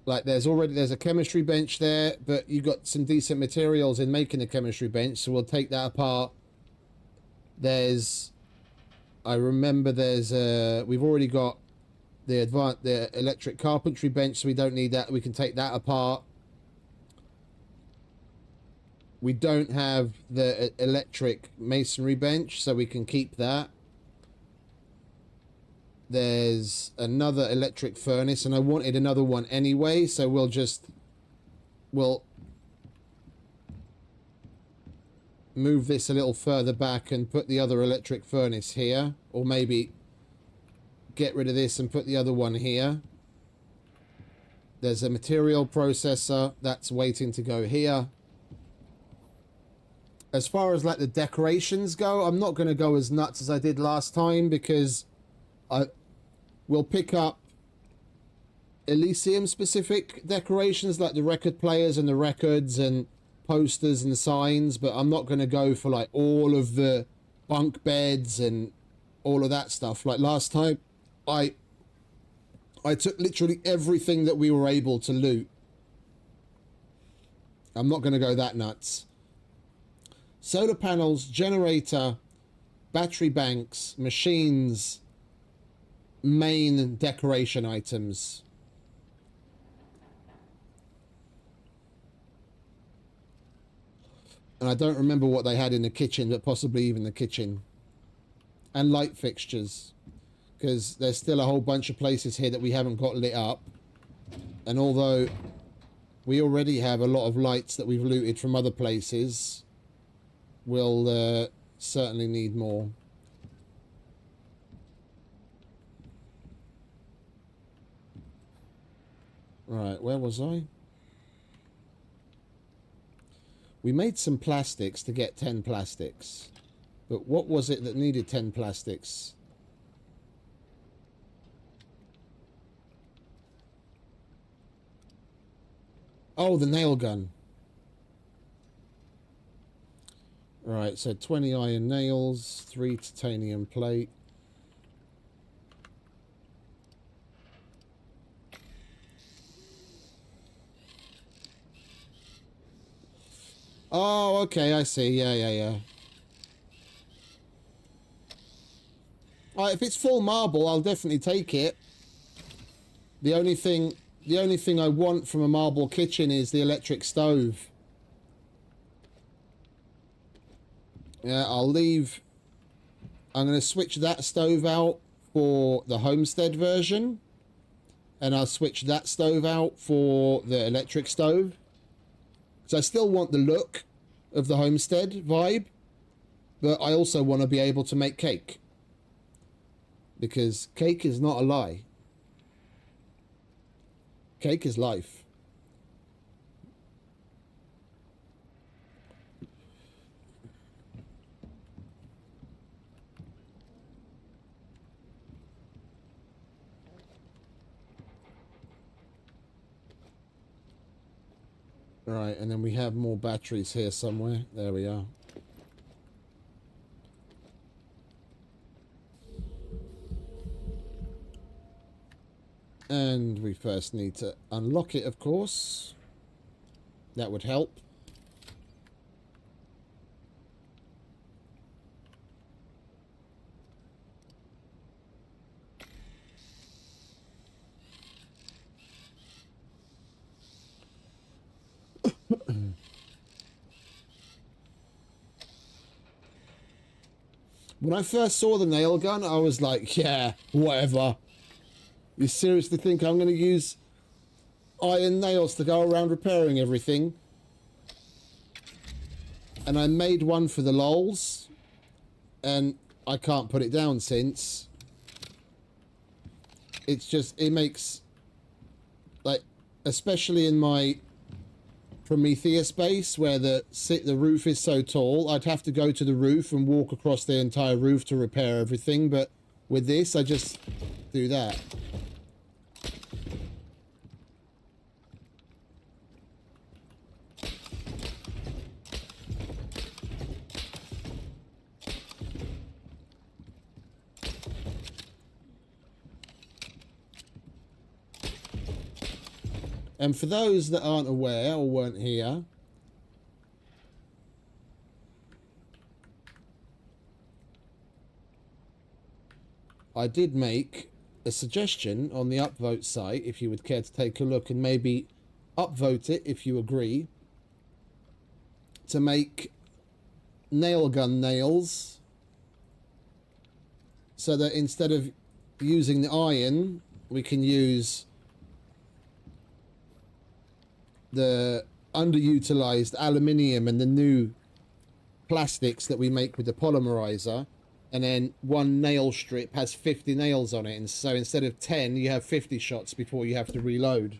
Like, there's a chemistry bench there, but you got some decent materials in making the chemistry bench, so we'll take that apart. I remember we've already got the electric carpentry bench, so we don't need that. We can take that apart. We don't have the electric masonry bench, so we can keep that. There's another electric furnace, and I wanted another one anyway, so we'll move this a little further back and put the other electric furnace here, or maybe get rid of this and put the other one here. There's a material processor that's waiting to go here. As far as like the decorations go, I'm not going to go as nuts as I did last time, because we'll pick up Elysium specific decorations like the record players and the records and posters and signs, but I'm not going to go for like all of the bunk beds and all of that stuff. Like last time, I took literally everything that we were able to loot I'm not going to go that nuts. Solar panels, generator, battery banks, machines, main decoration items. And I don't remember what they had in the kitchen, but possibly even the kitchen. And light fixtures. Because there's still a whole bunch of places here that we haven't got lit up. And although we already have a lot of lights that we've looted from other places, we'll certainly need more. Right, where was I? We made some plastics to get 10 plastics. But what was it that needed 10 plastics? Oh, the nail gun. Right, so 20 iron nails, 3 titanium plate. Oh, okay, I see. Yeah. If it's full marble, I'll definitely take it. The only thing I want from a marble kitchen is the electric stove. Yeah, I'll leave. I'm going to switch that stove out for the homestead version. And I'll switch that stove out for the electric stove. So I still want the look of the homestead vibe, but I also want to be able to make cake. Because cake is not a lie. Cake is life. Right, and then we have more batteries here somewhere. There we are. And we first need to unlock it, of course. That would help. When I first saw the nail gun, I was like, yeah, whatever. You seriously think I'm going to use iron nails to go around repairing everything? And I made one for the lols, and I can't put it down since. It's just, it makes, like, especially in my Prometheus base where the roof is so tall, I'd have to go to the roof and walk across the entire roof to repair everything, but with this I just do that. And for those that aren't aware or weren't here, I did make a suggestion on the upvote site, if you would care to take a look and maybe upvote it if you agree, to make nail gun nails so that instead of using the iron, we can use the underutilized aluminium and the new plastics that we make with the polymerizer, and then one nail strip has 50 nails on it, and so instead of 10 you have 50 shots before you have to reload.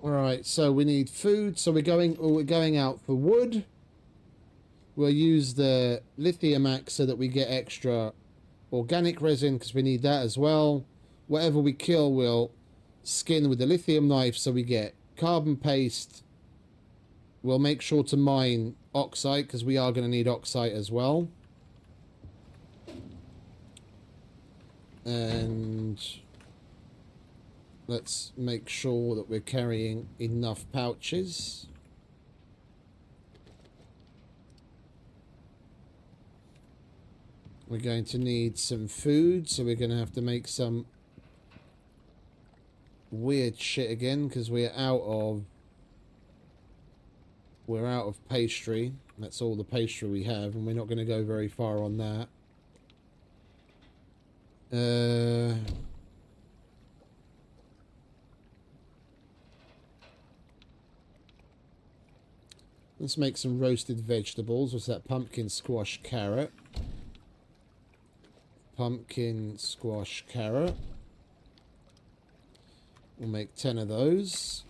Alright, so we need food, so we're going out for wood. We'll use the lithium axe so that we get extra organic resin, because we need that as well. Whatever we kill, we'll skin with the lithium knife so we get carbon paste. We'll make sure to mine oxide, because we are going to need oxide as well. And let's make sure that we're carrying enough pouches. We're going to need some food, so we're going to have to make some weird shit again, because we're out of pastry. That's all the pastry we have, and we're not going to go very far on that. Let's make some roasted vegetables. What's that? Pumpkin, squash, carrot. Pumpkin, squash, carrot. We'll make 10 of those.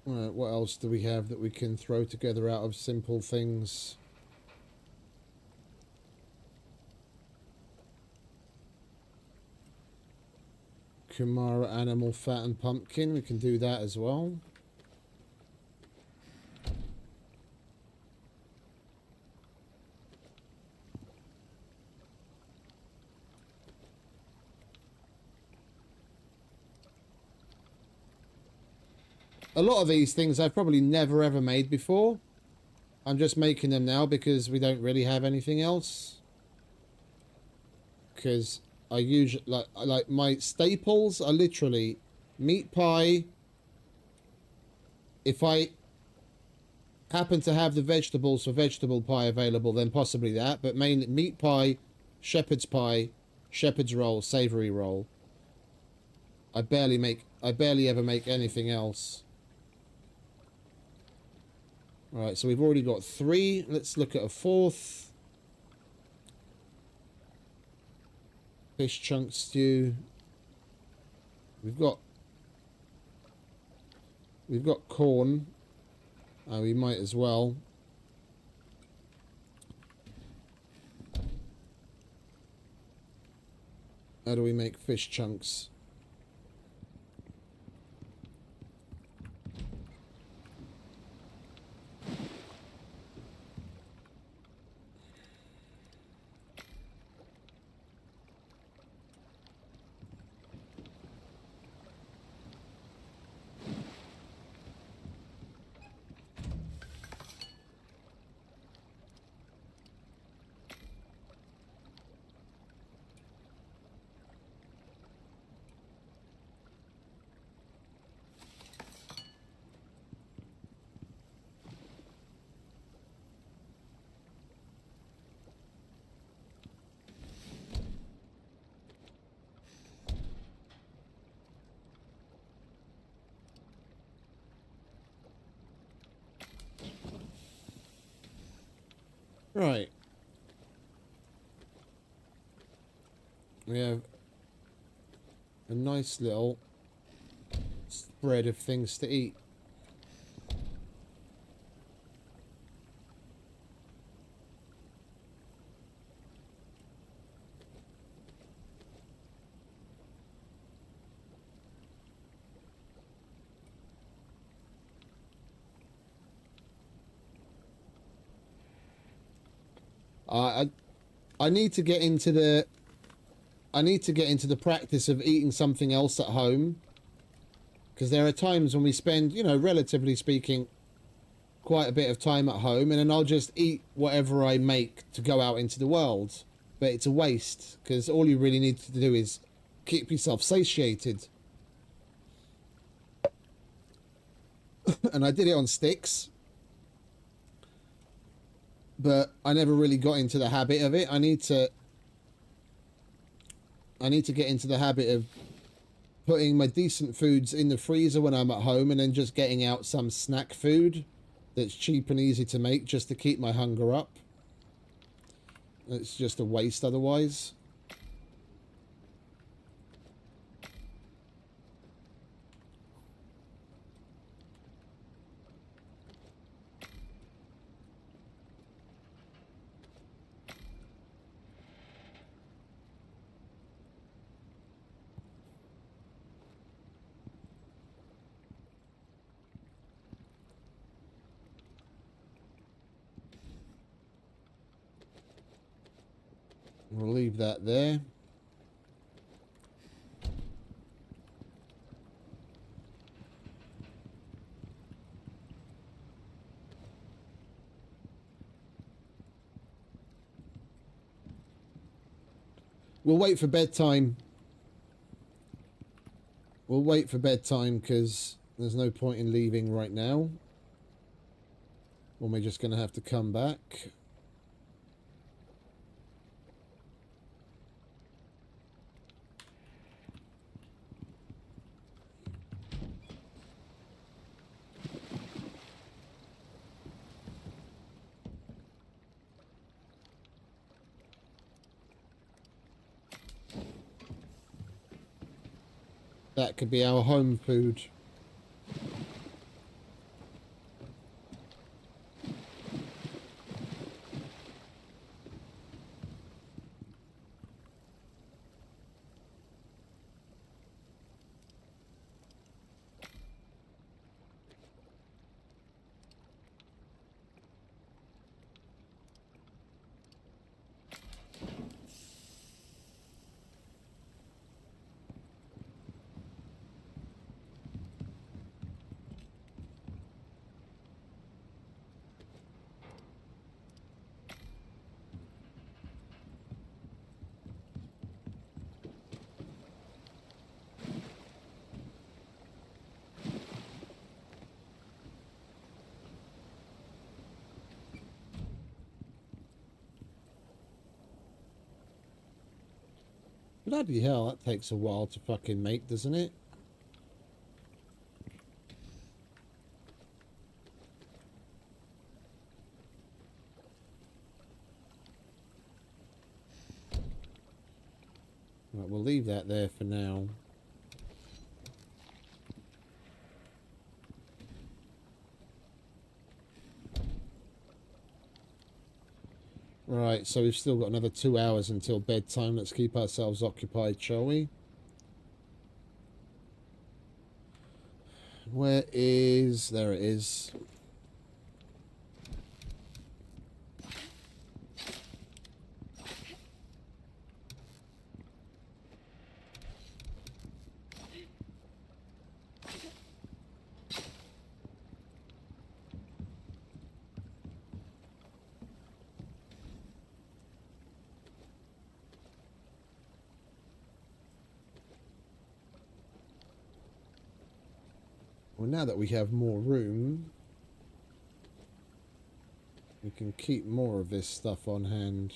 Alright, what else do we have that we can throw together out of simple things? Kumara animal fat and pumpkin. We can do that as well. A lot of these things I've probably never ever made before. I'm just making them now because we don't really have anything else. Because I usually like my staples are literally meat pie. If I happen to have the vegetables for vegetable pie available, then possibly that. But mainly meat pie, shepherd's roll, savory roll. I barely ever make anything else. Right, so we've already got 3. Let's look at a 4th. Fish chunk stew. We've got corn. We might as well. How do we make fish chunks? Right. We have a nice little spread of things to eat. I need to get into the practice of eating something else at home, because there are times when we spend, you know, relatively speaking, quite a bit of time at home, and then I'll just eat whatever I make to go out into the world, but it's a waste, because all you really need to do is keep yourself satiated. And I did it on sticks, but I never really got into the habit of it. I need to get into the habit of putting my decent foods in the freezer when I'm at home, and then just getting out some snack food that's cheap and easy to make, just to keep my hunger up. It's just a waste otherwise. We'll leave that there. We'll wait for bedtime. We'll wait for bedtime, because there's no point in leaving right now. Or we're just going to have to come back. That could be our home food. Bloody hell, that takes a while to fucking make, doesn't it? Right, we'll leave that there for now. Right, so we've still got another 2 hours until bedtime. Let's keep ourselves occupied, shall we? Where is... There it is. Well, now that we have more room, we can keep more of this stuff on hand.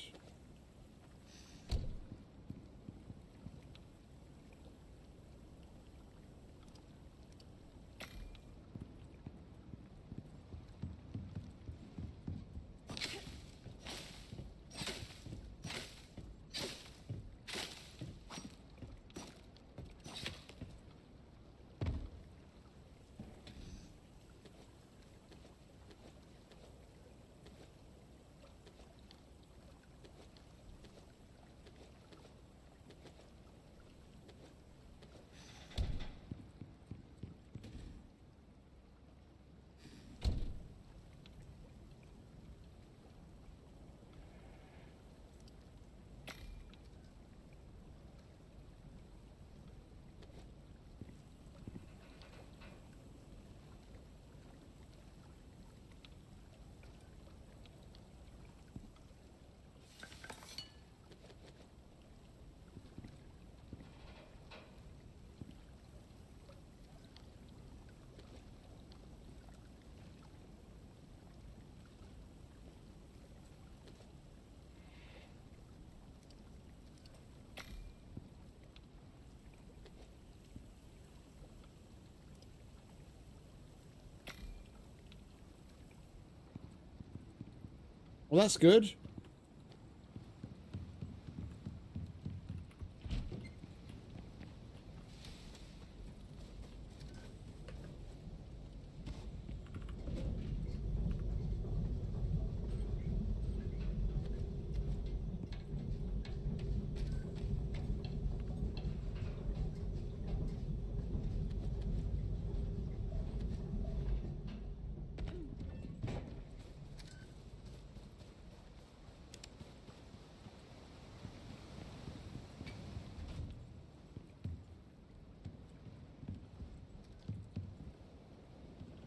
Well, that's good.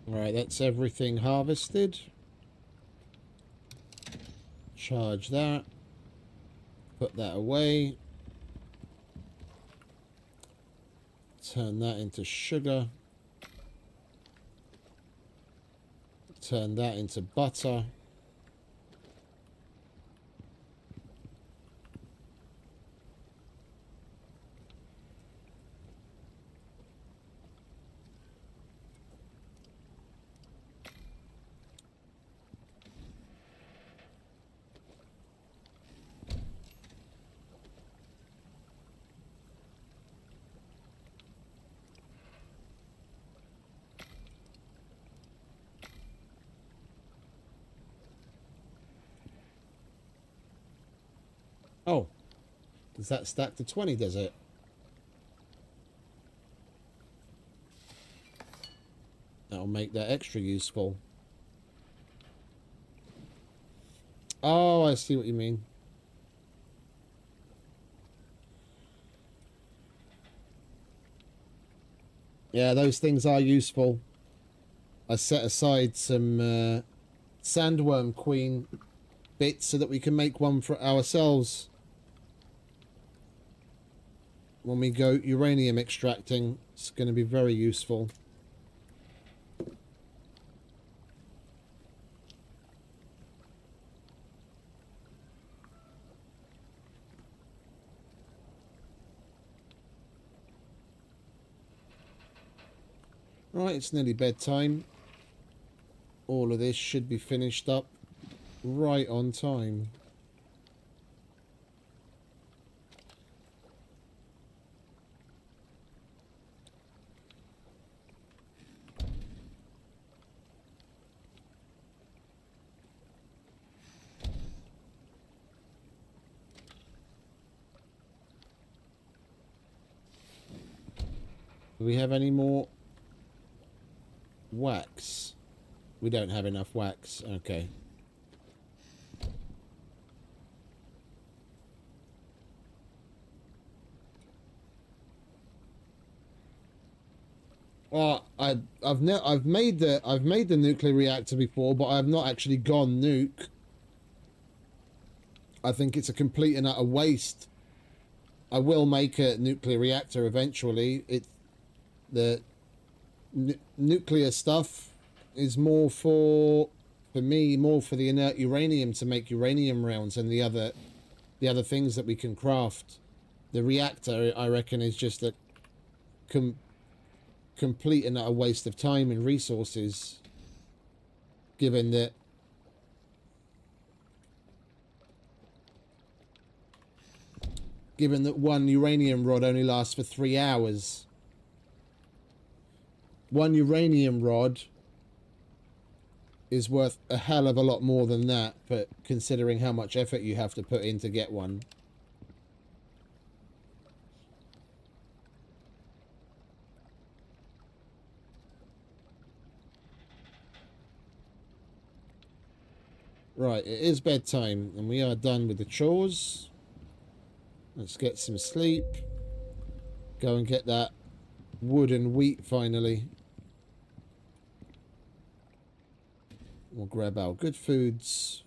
Right, that's everything harvested. Charge that. Put that away. Turn that into sugar. Turn that into butter. Oh, does that stack to 20, does it? That'll make that extra useful. Oh, I see what you mean. Yeah, those things are useful. I set aside some sandworm queen bits so that we can make one for ourselves when we go uranium extracting. It's going to be very useful. Right, it's nearly bedtime. All of this should be finished up right on time. Do we have any more wax? We don't have enough wax. Okay. Well, I've made the nuclear reactor before, but I've not actually gone nuke. I think it's a complete and utter waste. I will make a nuclear reactor eventually. The nuclear stuff is more for me, more for the inert uranium to make uranium rounds and the other things that we can craft. The reactor, I reckon, is just a complete and utter waste of time and resources, given that one uranium rod only lasts for 3 hours. One uranium rod is worth a hell of a lot more than that, but considering how much effort you have to put in to get one. Right, it is bedtime, and we are done with the chores. Let's get some sleep. Go and get that wood and wheat finally. We'll grab our good foods.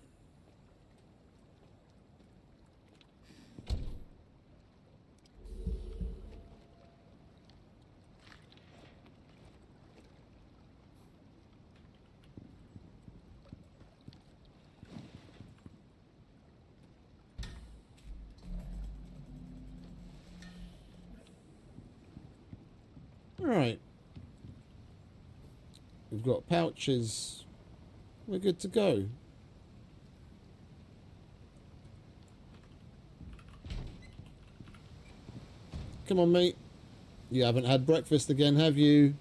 Alright. We've got pouches. We're good to go. Come on, mate. You haven't had breakfast again, have you?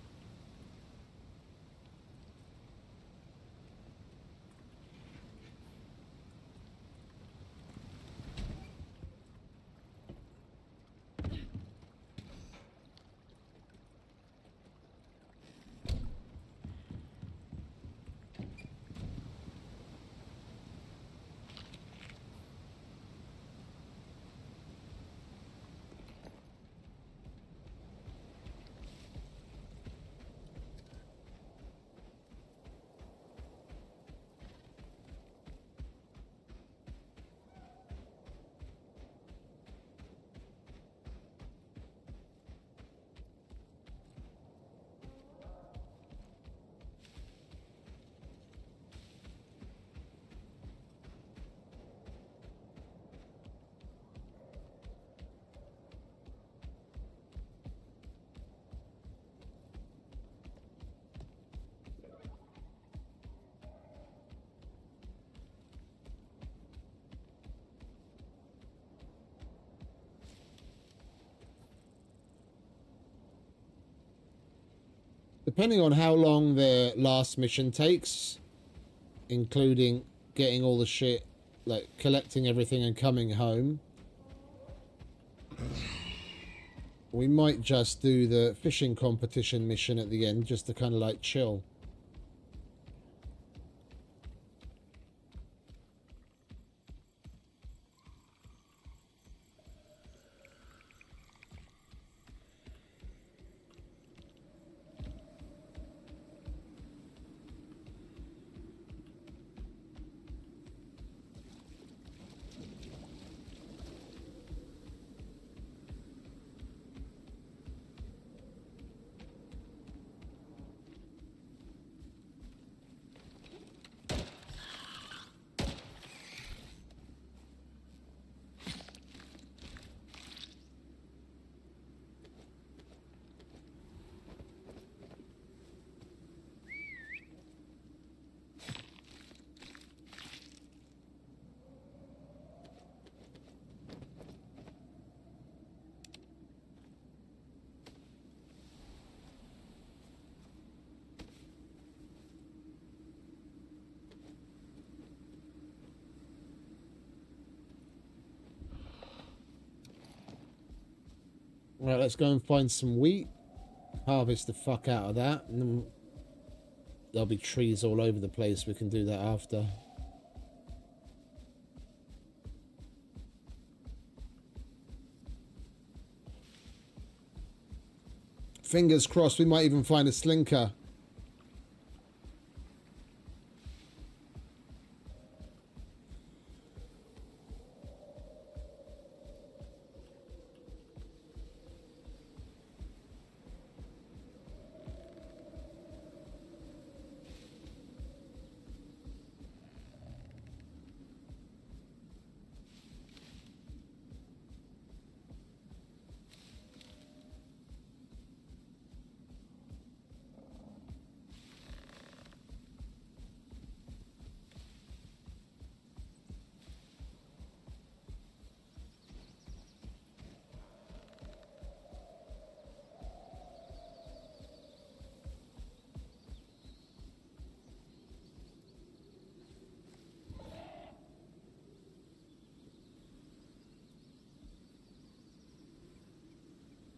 Depending on how long their last mission takes, including getting all the shit, like collecting everything and coming home, we might just do the fishing competition mission at the end just to kind of like chill. Right, let's go and find some wheat. Harvest the fuck out of that. And then there'll be trees all over the place. We can do that after. Fingers crossed we might even find a slinker.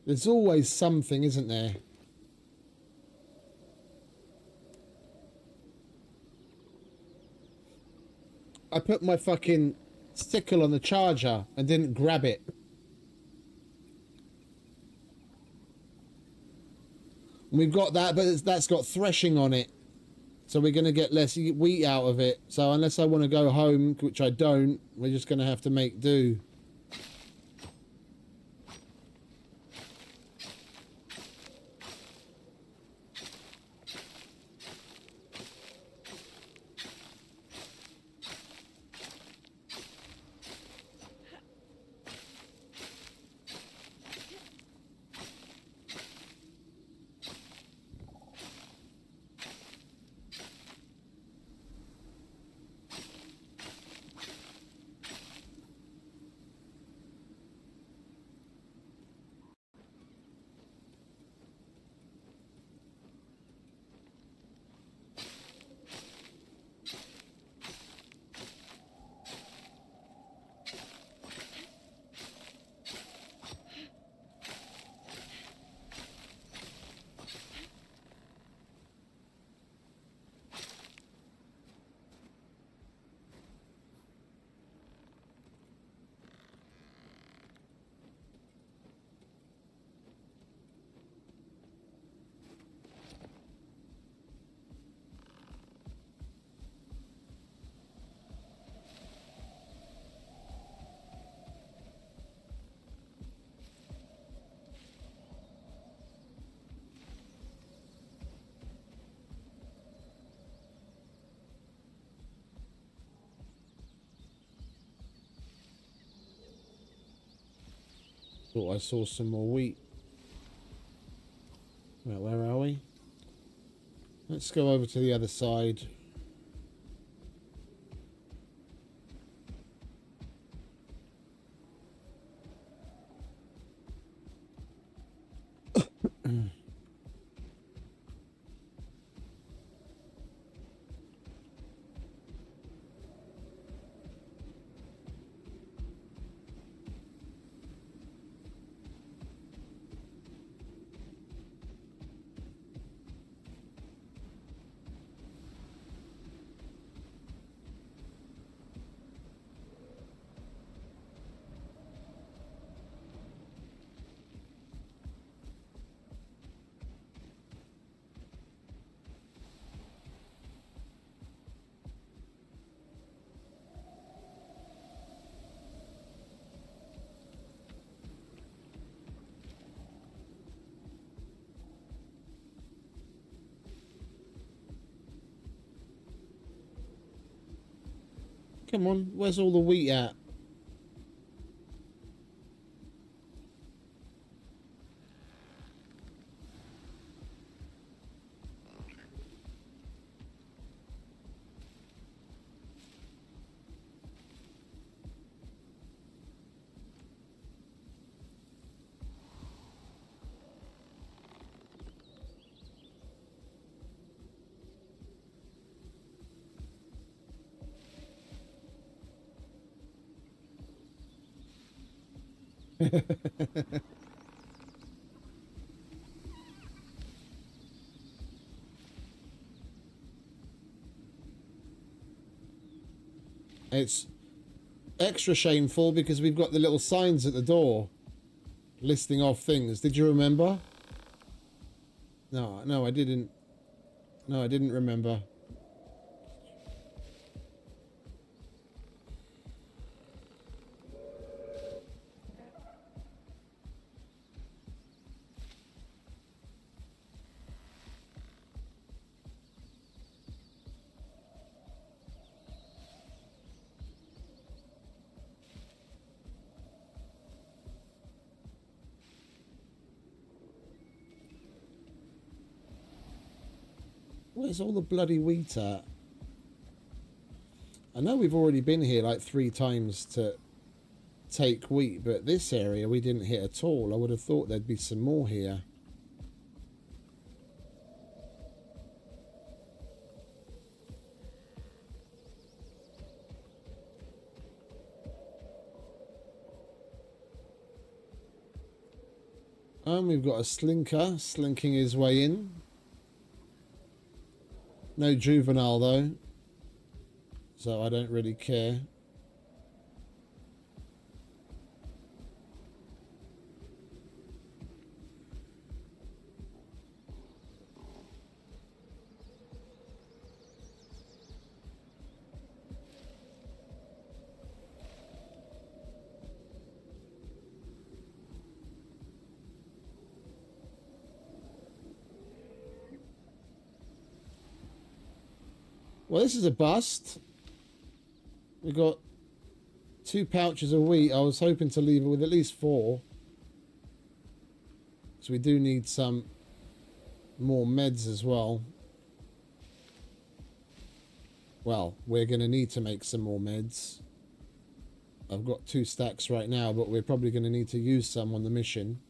There's always something, isn't there? I put my fucking sickle on the charger and didn't grab it. We've got that, but that's got threshing on it. So we're going to get less wheat out of it. So unless I want to go home, which I don't, we're just going to have to make do. Thought I saw some more wheat. Well, where are we? Let's go over to the other side. Come on, where's all the wheat at? It's extra shameful because we've got the little signs at the door listing off things. Did you remember? No, I didn't. No, I didn't remember. Where's all the bloody wheat at? I know we've already been here like 3 times to take wheat, but this area we didn't hit at all. I would have thought there'd be some more here. And we've got a slinker slinking his way in. No juvenile though, so I don't really care. Well, this is a bust. We got 2 pouches of wheat. I was hoping to leave it with at least 4. So we do need some more meds as well. Well, we're going to need to make some more meds. I've got 2 stacks right now, but we're probably going to need to use some on the mission.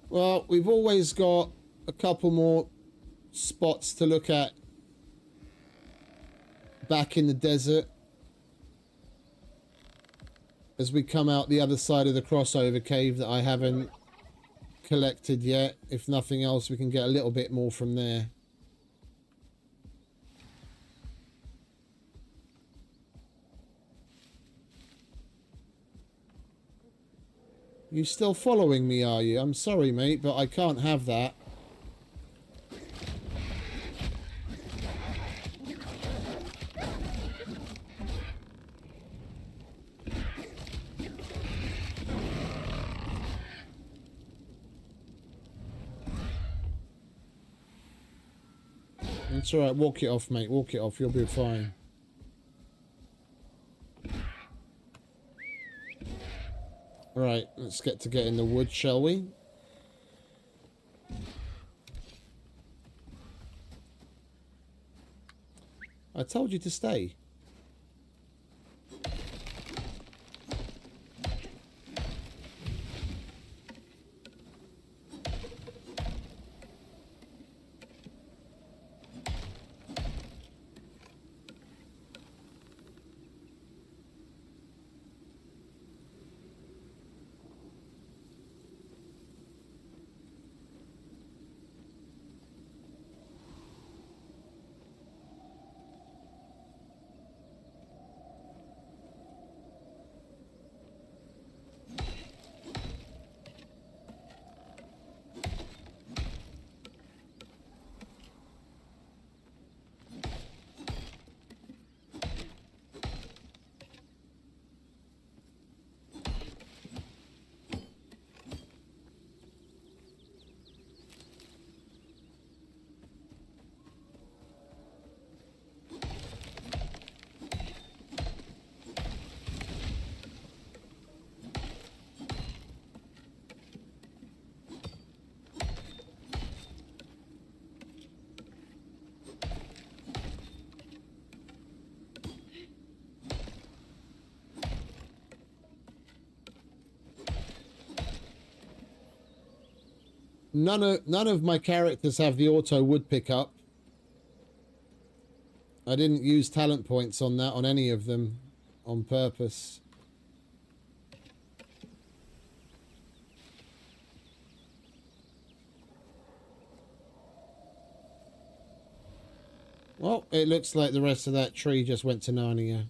Well, we've always got a couple more spots to look at back in the desert as we come out the other side of the crossover cave that I haven't collected yet. If nothing else, we can get a little bit more from there. You still following me, are you? I'm sorry, mate, but I can't have that. It's alright, walk it off, mate. Walk it off, you'll be fine. Right, let's get in the wood, shall we? I told you to stay. None of my characters have the auto wood pickup. I didn't use talent points on that on any of them on purpose. Well, it looks like the rest of that tree just went to Narnia.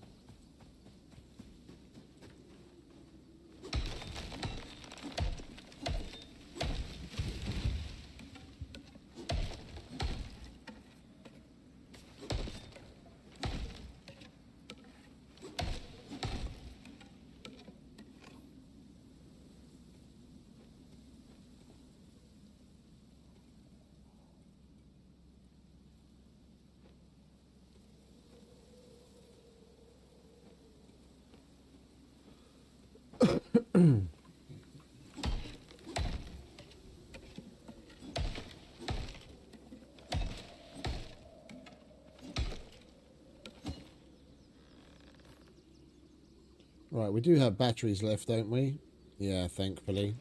Right, we do have batteries left, don't we? Yeah, thankfully.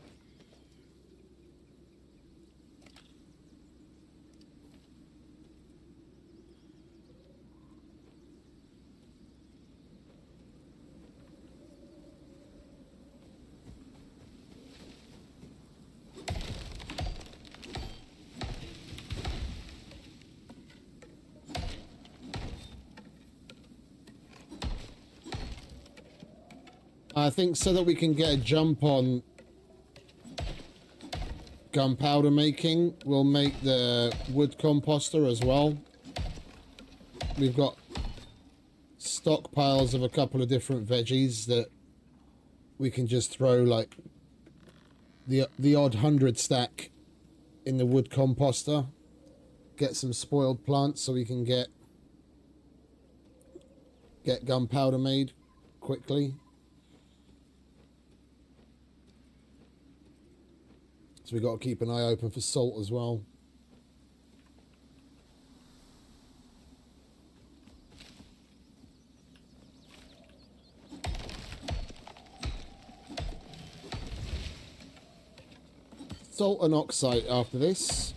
I think so that we can get a jump on gunpowder making, we'll make the wood composter as well. We've got stockpiles of a couple of different veggies that we can just throw, like the odd 100 stack in the wood composter. Get some spoiled plants so we can get gunpowder made quickly. So we got to keep an eye open for salt as well. Salt and oxide after this.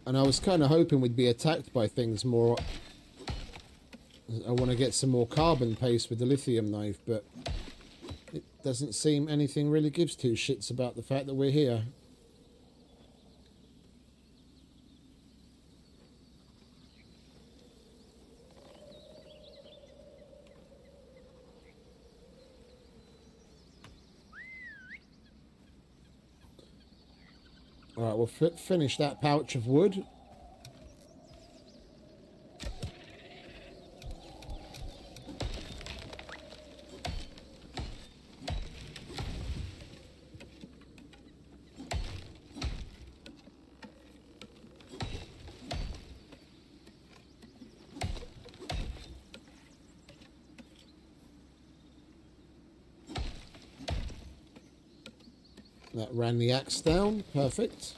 And I was kind of hoping we'd be attacked by things more. I want to get some more carbon paste with the lithium knife, but it doesn't seem anything really gives two shits about the fact that we're here. Alright, we'll finish that pouch of wood. That ran the axe down. Perfect.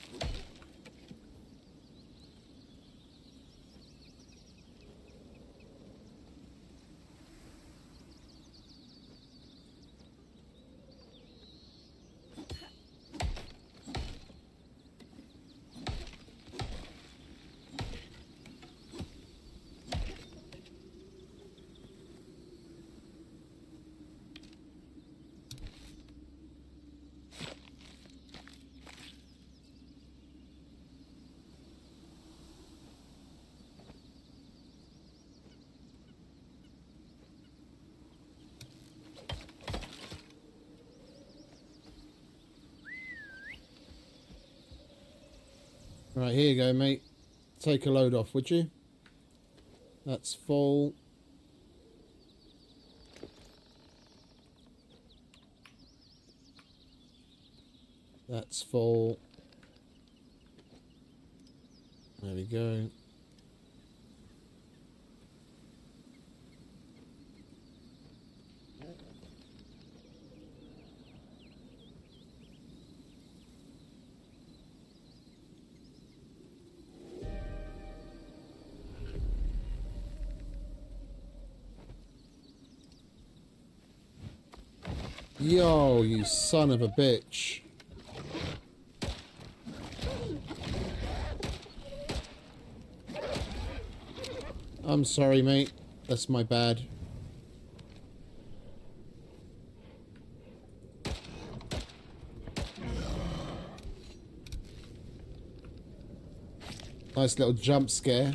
Right, here you go, mate. Take a load off, would you? That's full. That's full. There we go. Yo, you son of a bitch. I'm sorry, mate. That's my bad. Nice little jump scare.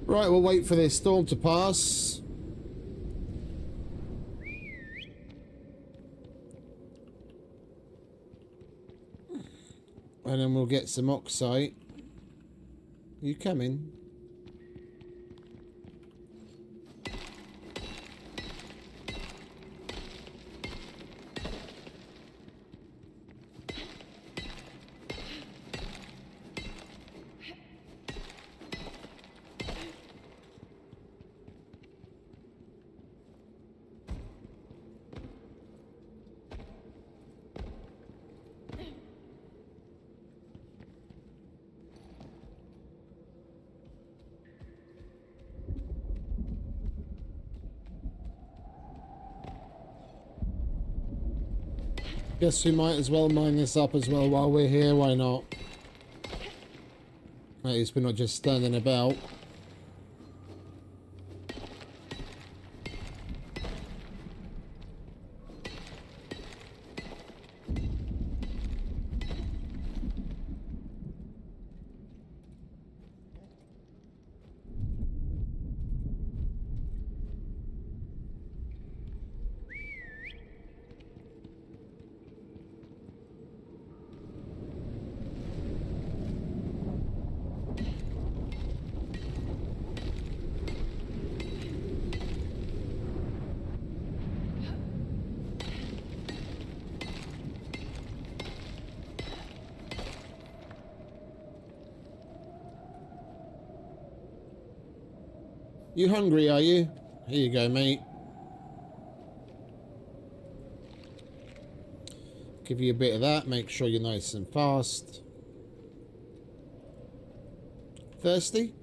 Right, we'll wait for this storm to pass. And then we'll get some oxide. You coming? Guess we might as well mine this up as well while we're here, why not? At least we're not just standing about. You hungry, are you? Here you go, mate. Give you a bit of that, make sure you're nice and fast. Thirsty?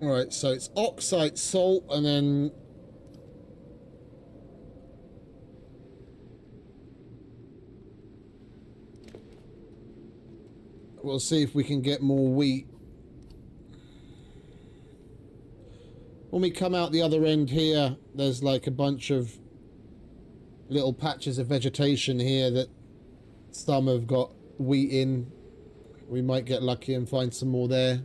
Alright, so it's oxide salt and then we'll see if we can get more wheat. When we come out the other end here, there's like a bunch of little patches of vegetation here that some have got wheat in. We might get lucky and find some more there.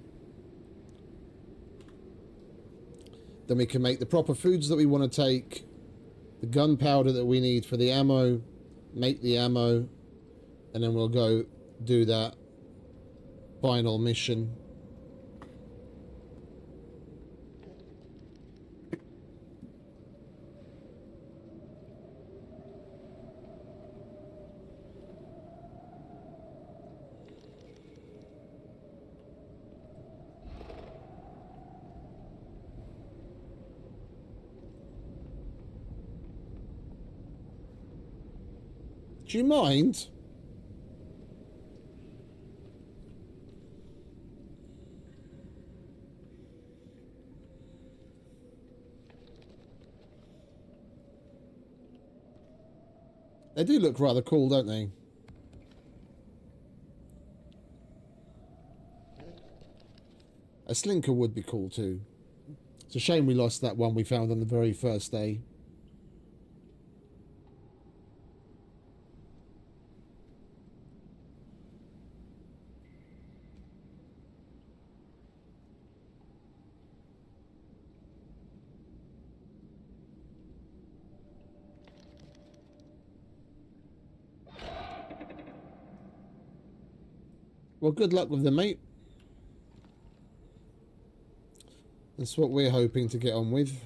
Then we can make the proper foods that we want to take, the gunpowder that we need for the ammo, make the ammo, and then we'll go do that final mission. Do you mind? They do look rather cool, don't they? A slinker would be cool too. It's a shame we lost that one we found on the very first day. Well, good luck with them, mate. That's what we're hoping to get on with.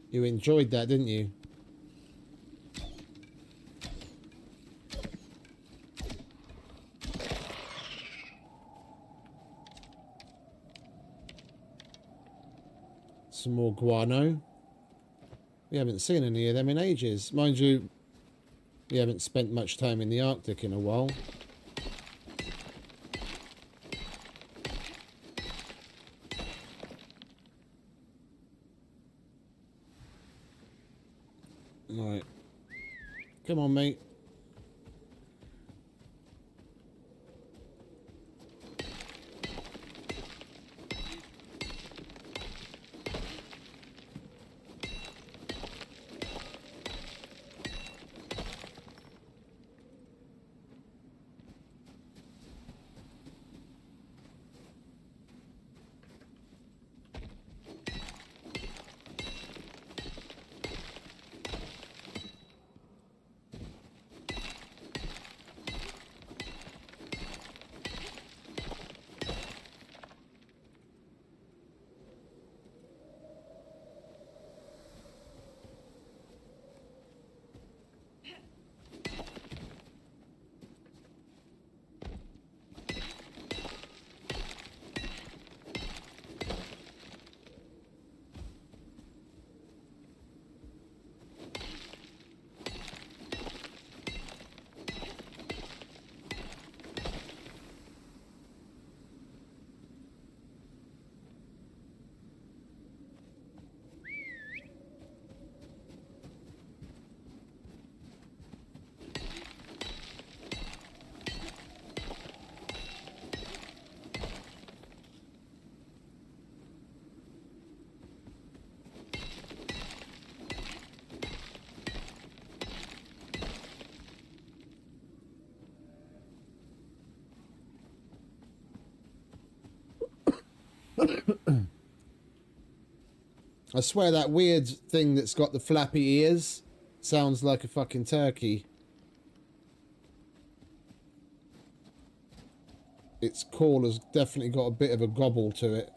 You enjoyed that, didn't you? Some more guano. We haven't seen any of them in ages. Mind you, we haven't spent much time in the Arctic in a while. Right. Come on, mate. I swear that weird thing that's got the flappy ears sounds like a fucking turkey. Its call has definitely got a bit of a gobble to it.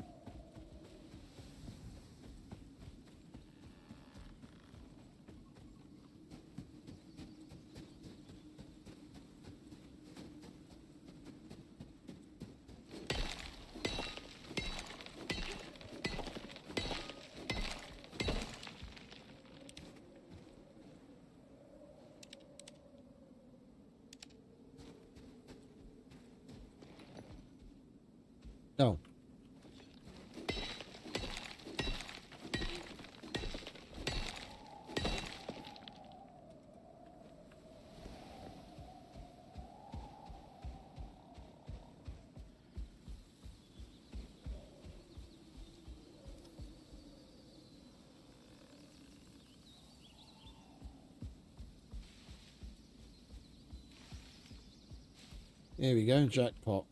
Oh. Here we go, jackpot.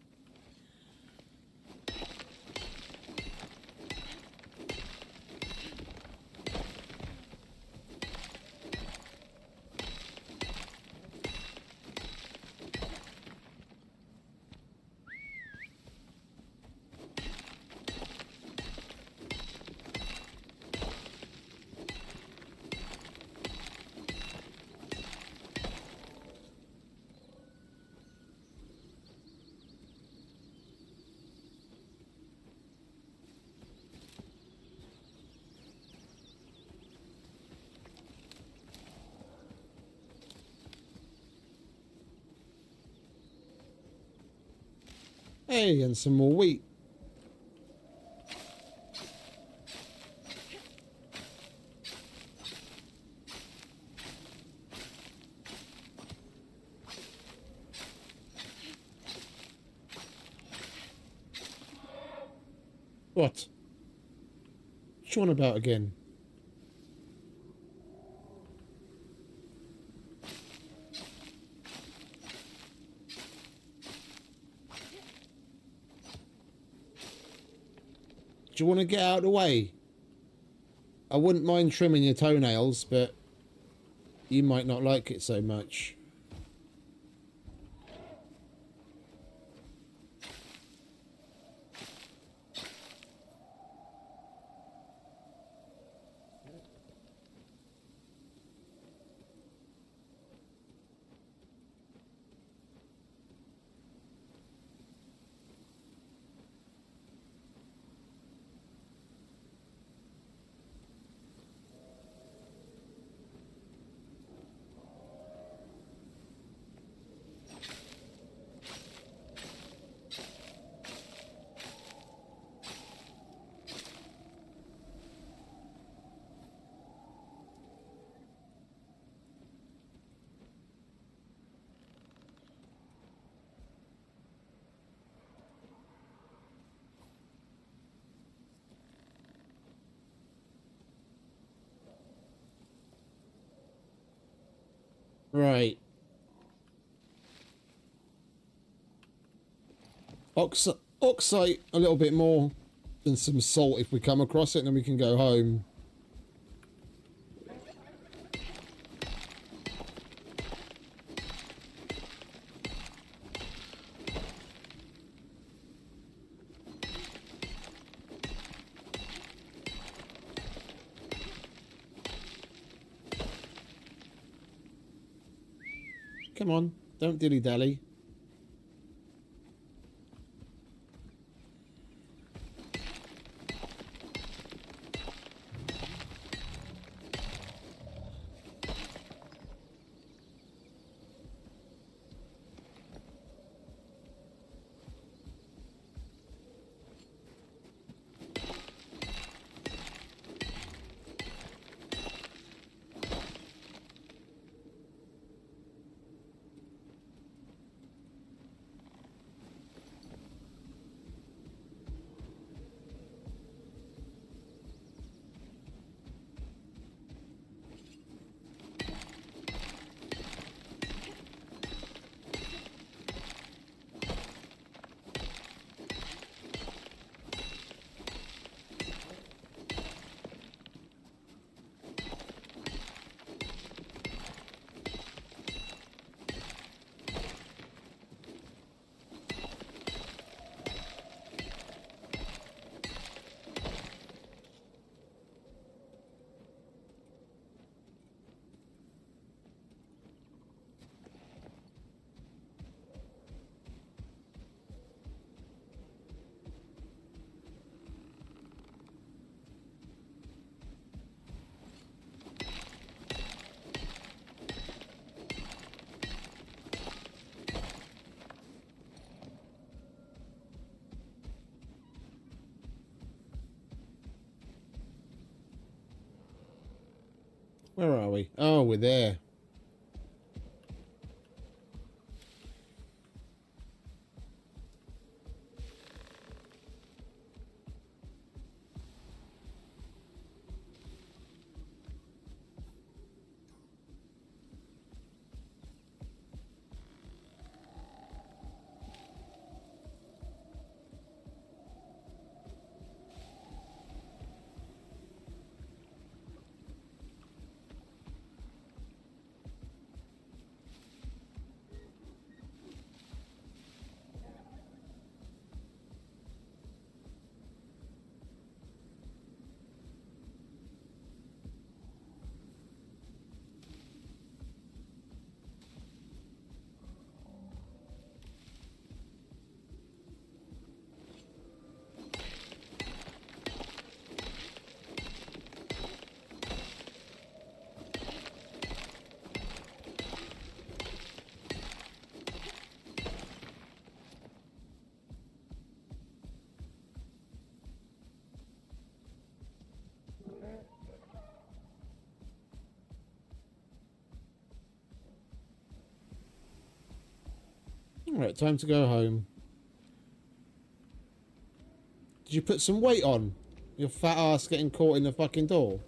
Hey, and some more wheat. What? What you on about again? Do you want to get out of the way? I wouldn't mind trimming your toenails, but you might not like it so much. Right. Oxite a little bit more than some salt if we come across it, and then we can go home. Come on, don't dilly-dally. Where are we? Oh, we're there. Alright, time to go home. Did you put some weight on? Your fat ass getting caught in the fucking door.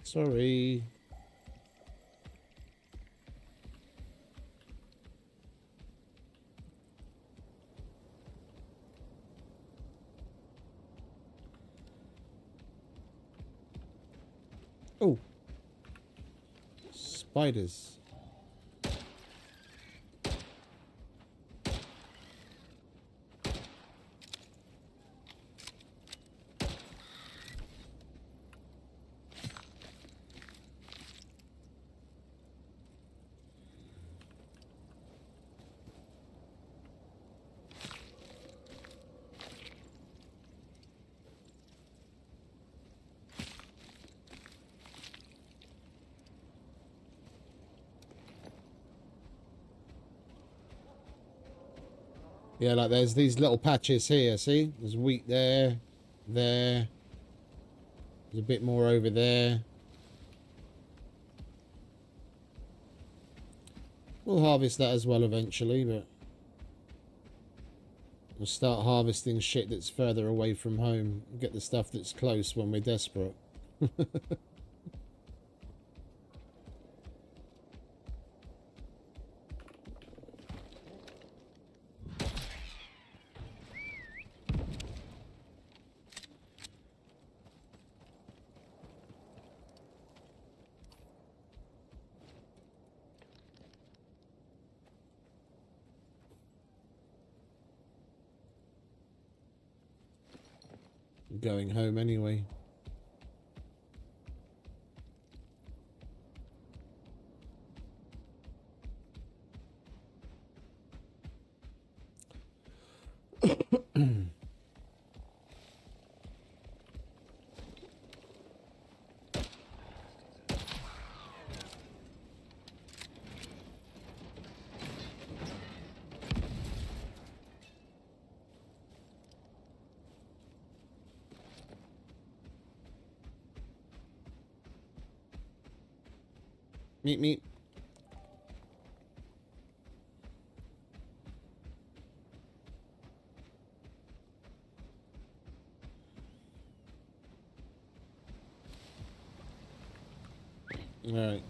Sorry. Oh. Spiders. Yeah, like there's these little patches here, see? There's wheat there, there. There's a bit more over there. We'll harvest that as well eventually, but we'll start harvesting shit that's further away from home. Get the stuff that's close when we're desperate. Going home anyway. Meet me. All right.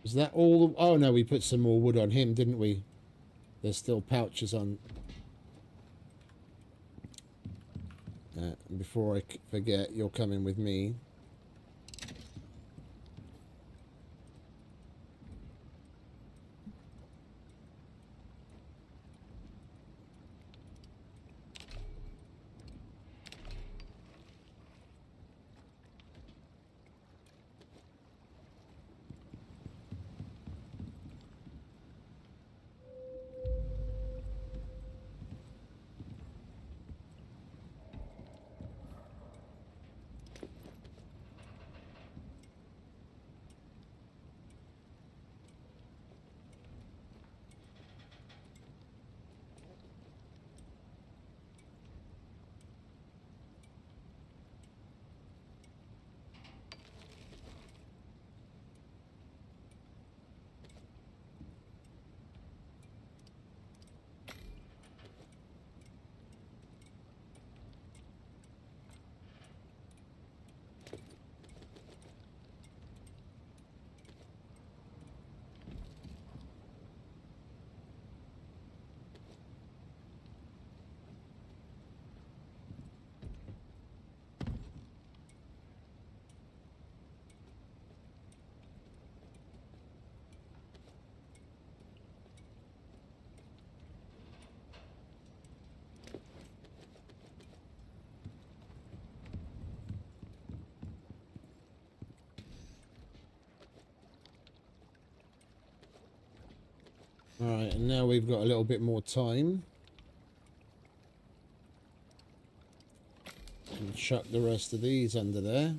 Is that all? Oh no, we put some more wood on him, didn't we? There's still pouches on. Before I forget, you're coming with me. Alright, and now we've got a little bit more time. And chuck the rest of these under there.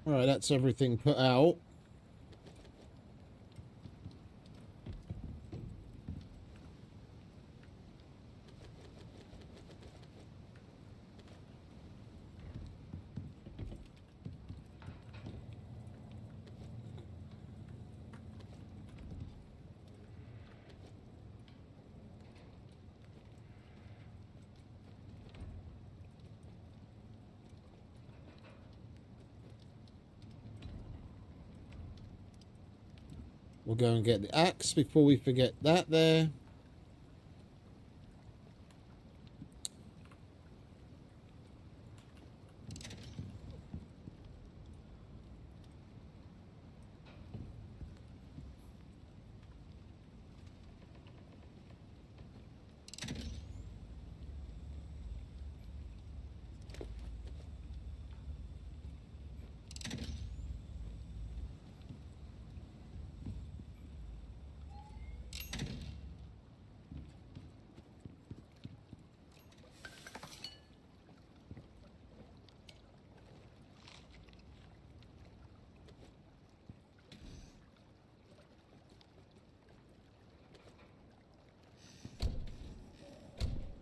Alright, that's everything put out. We'll go and get the axe before we forget that there.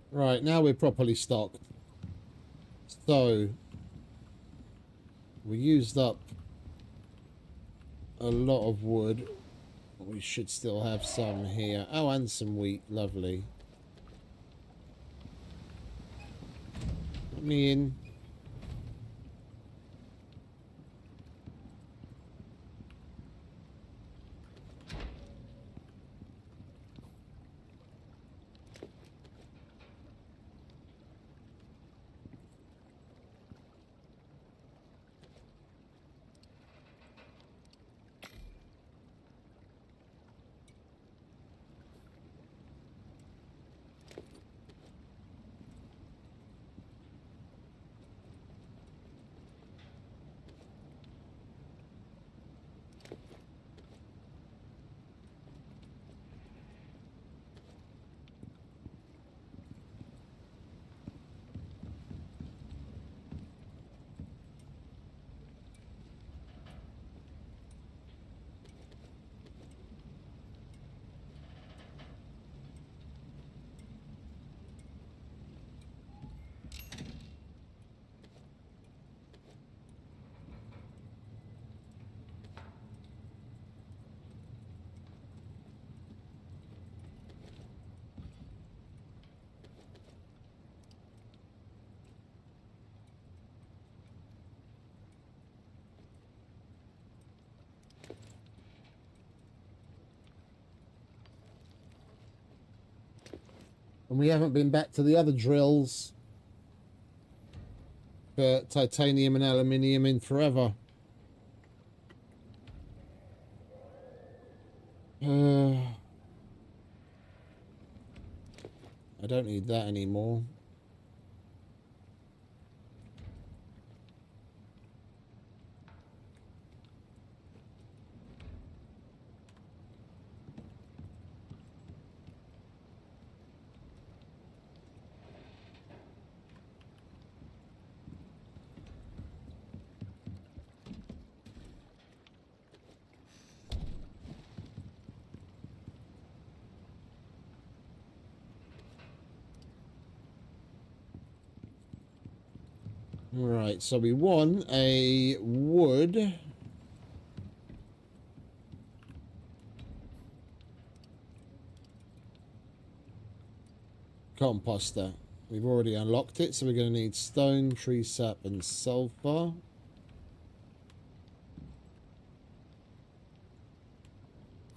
Right, now we're properly stocked. So, we used up a lot of wood. We should still have some here. Oh, and some wheat. Lovely. Let me in. And we haven't been back to the other drills for titanium and aluminium in forever. I don't need that anymore. Right, so we want a wood composter. We've already unlocked it, so we're going to need stone, tree sap, and sulfur.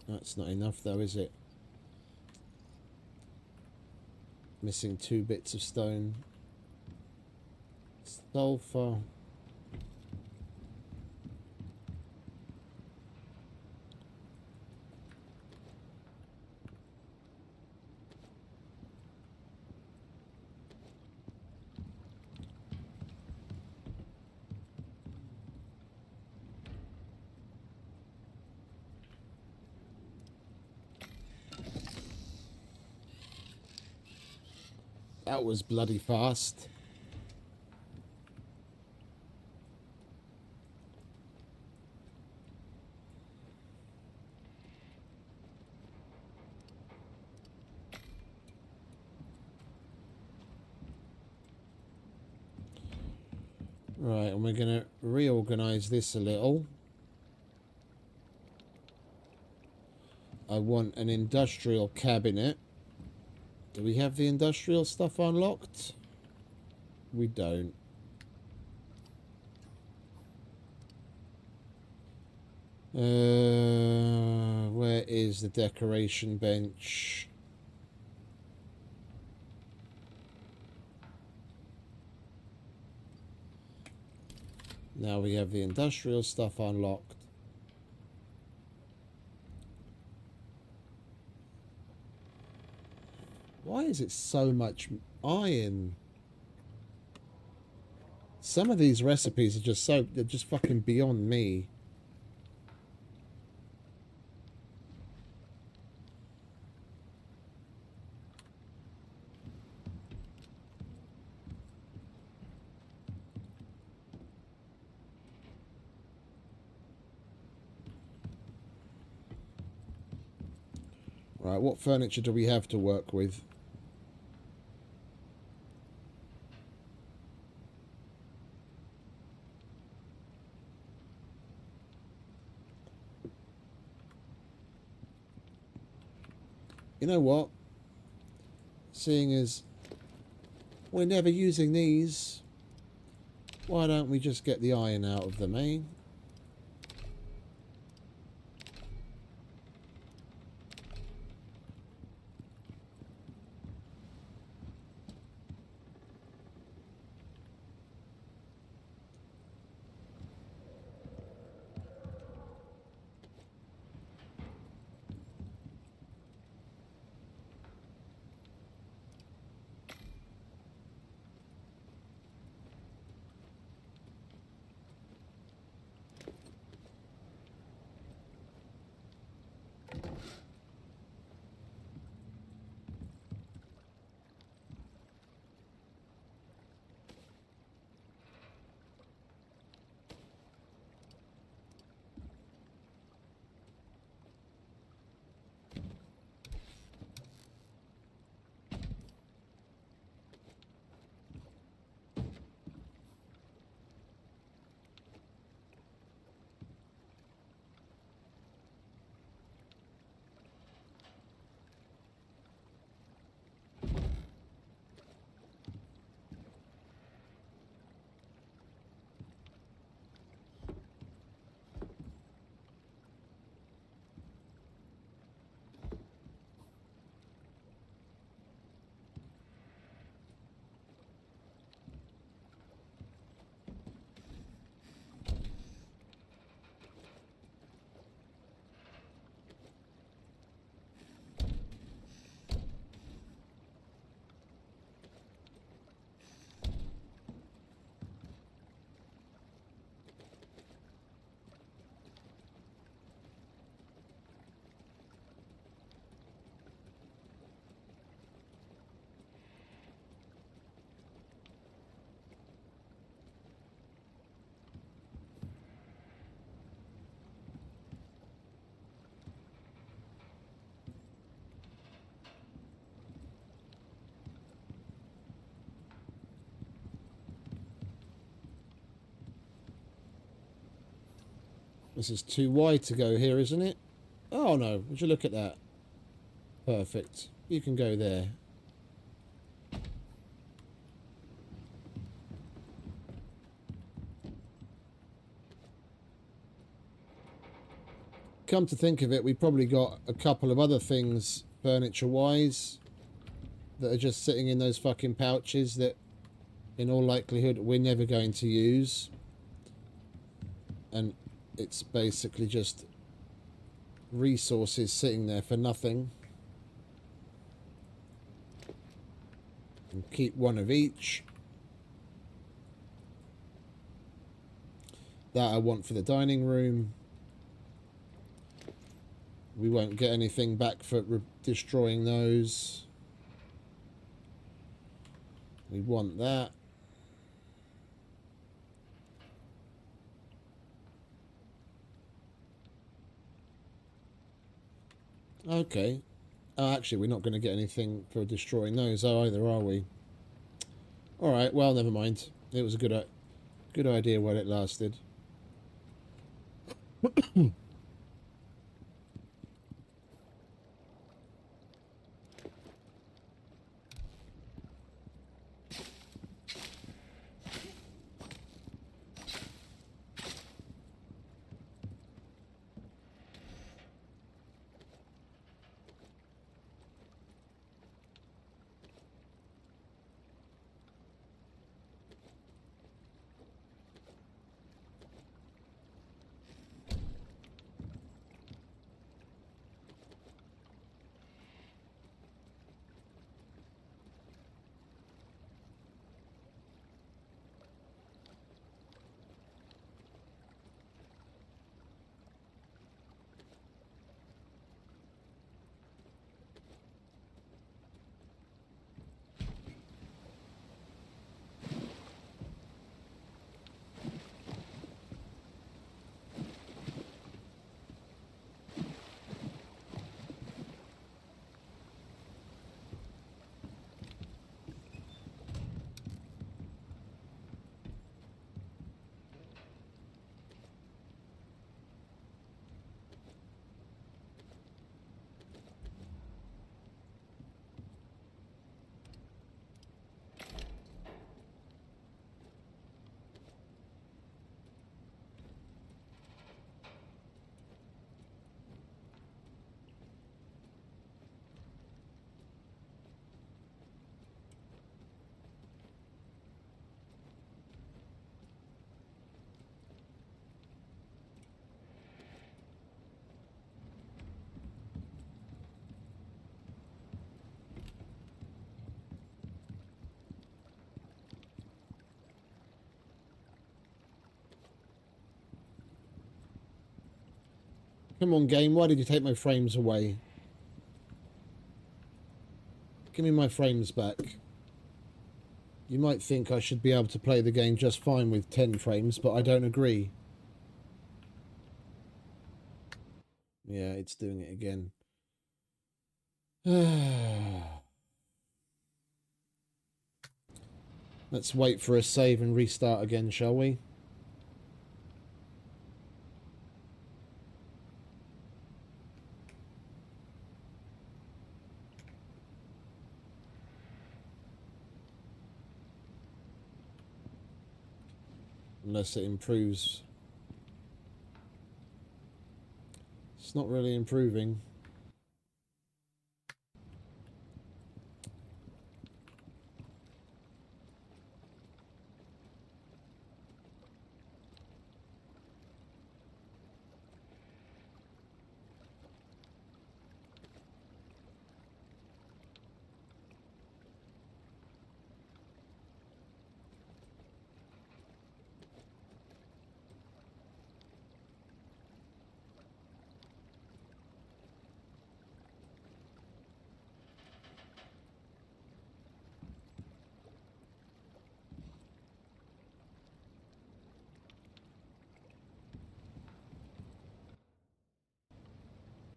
That's not enough though, is it? Missing 2 bits of stone. Sulfur. That was bloody fast. Right, and we're going to reorganize this a little. I want an industrial cabinet. Do we have the industrial stuff unlocked? We don't. Where is the decoration bench? Now we have the industrial stuff unlocked. Why is it so much iron? Some of these recipes are just they're just fucking beyond me. Right, what furniture do we have to work with? You know what? Seeing as we're never using these, why don't we just get the iron out of them, eh? This is too wide to go here, isn't it? Oh no, would you look at that? Perfect. You can go there. Come to think of it, we probably got a couple of other things furniture-wise that are just sitting in those fucking pouches that in all likelihood we're never going to use. And it's basically just resources sitting there for nothing. And keep one of each. That I want for the dining room. We won't get anything back for destroying those. We want that. Okay. Oh, actually, we're not going to get anything for destroying those either, are we? Alright, well, never mind. It was a good idea while it lasted. Come on, game. Why did you take my frames away? Give me my frames back. You might think I should be able to play the game just fine with 10 frames, but I don't agree. Yeah, it's doing it again. Let's wait for a save and restart again, shall we? Unless it improves. It's not really improving.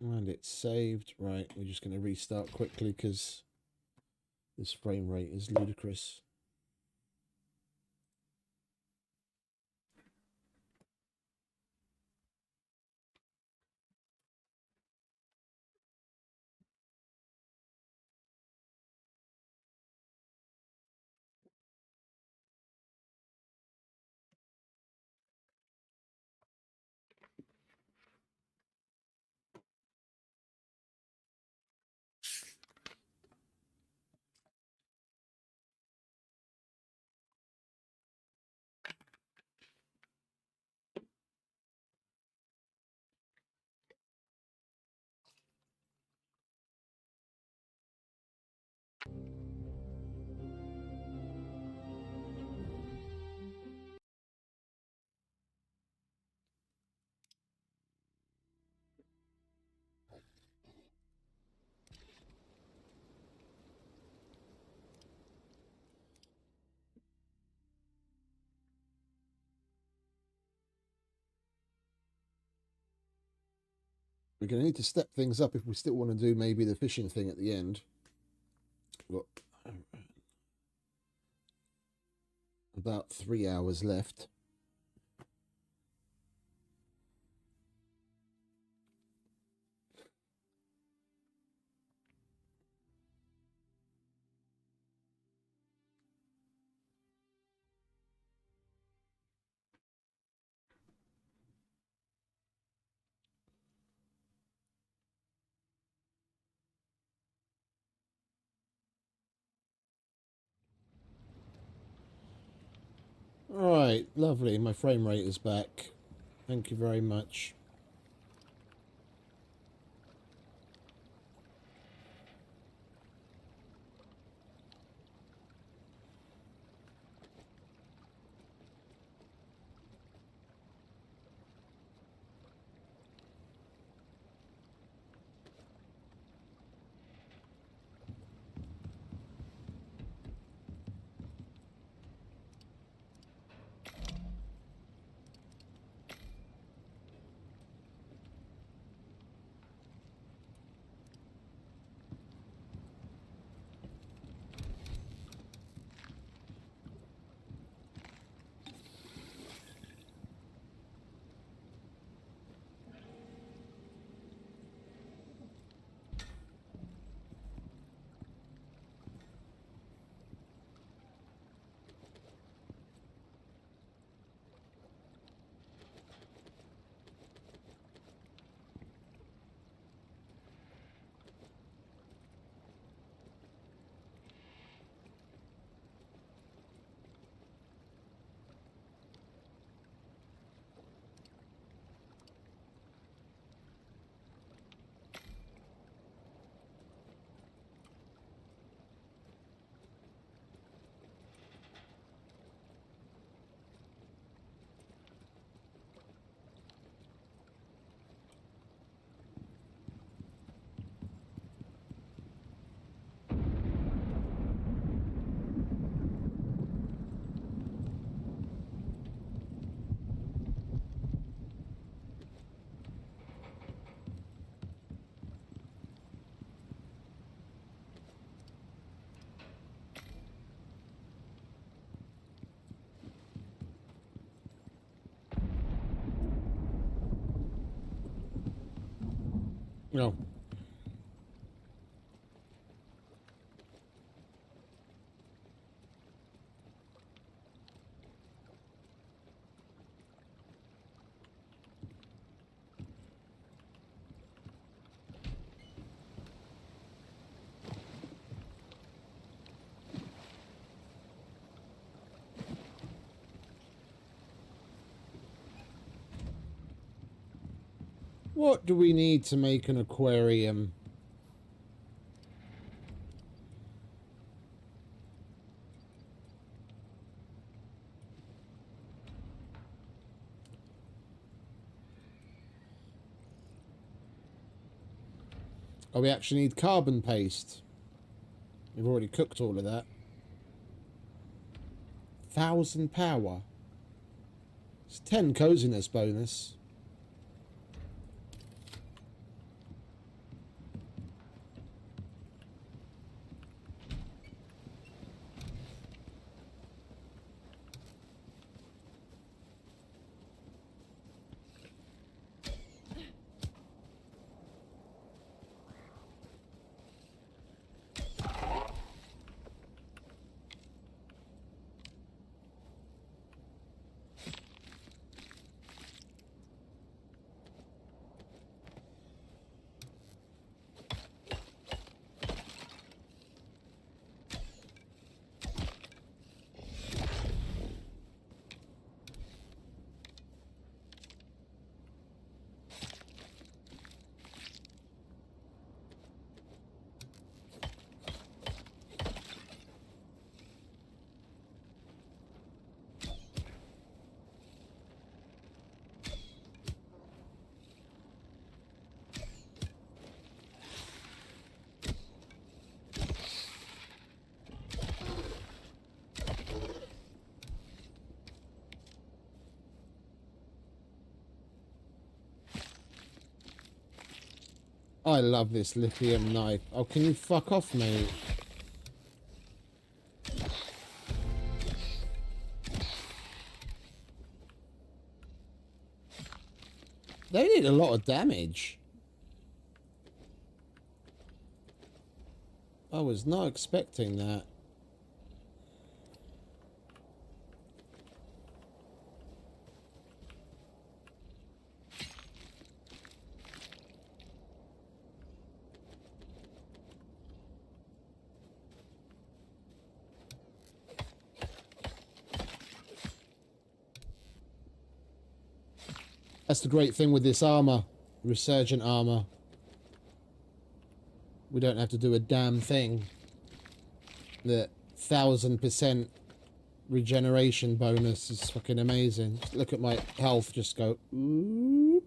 And it's saved. Right, we're just going to restart quickly because this frame rate is ludicrous. We're going to need to step things up if we still want to do maybe the fishing thing at the end. Got about 3 hours left. Right, lovely. My frame rate is back. Thank you very much. No. What do we need to make an aquarium? Oh, we actually need carbon paste. We've already cooked all of that. 1,000 power. It's 10 coziness bonus. I love this lithium knife. Oh, can you fuck off, mate? They did a lot of damage. I was not expecting that. That's the great thing with this armor. Resurgent armor. We don't have to do a damn thing. The 1000% regeneration bonus is fucking amazing. Just look at my health just go. Ooh.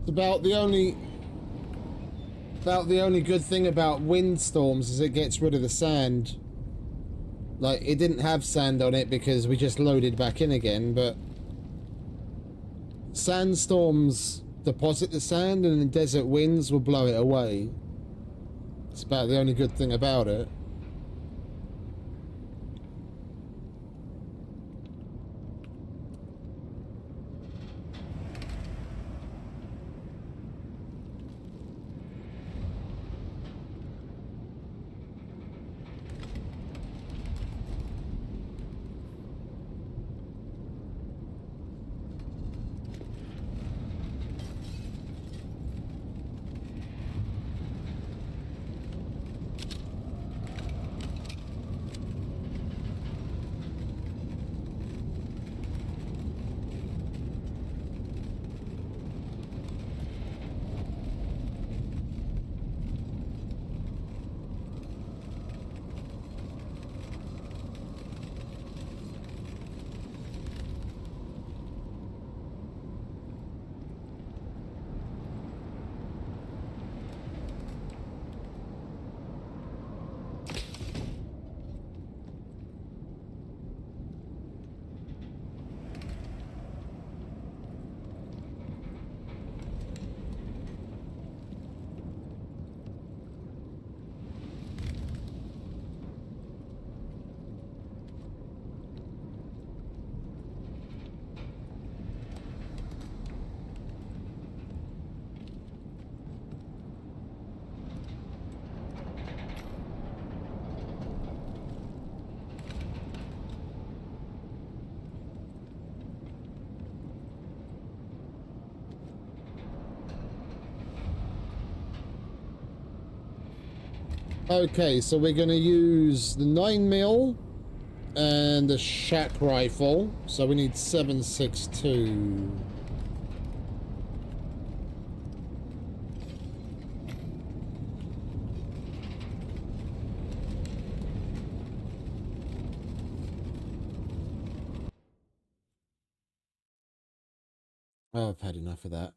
About the only good thing about windstorms is it gets rid of the sand. Like, it didn't have sand on it because we just loaded back in again, but sandstorms deposit the sand and the desert winds will blow it away. It's about the only good thing about it. Okay, so we're going to use the 9mm and the shack rifle. So we need 7.62. Oh, I've had enough of that.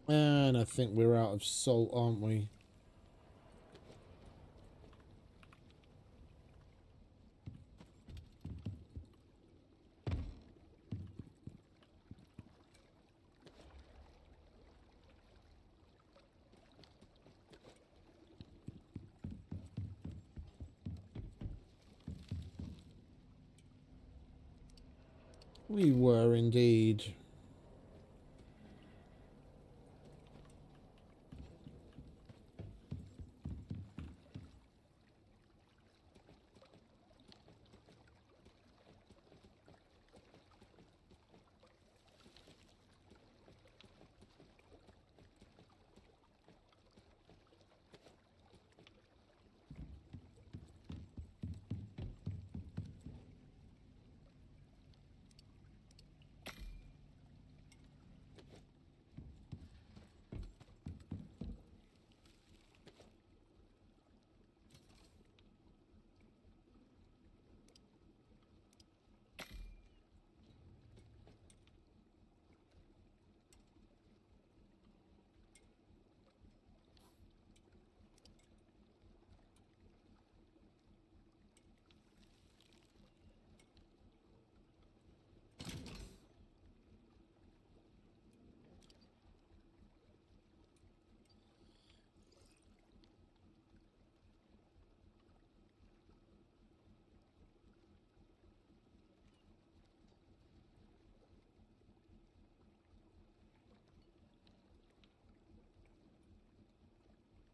And I think we're out of salt, aren't we? We were indeed.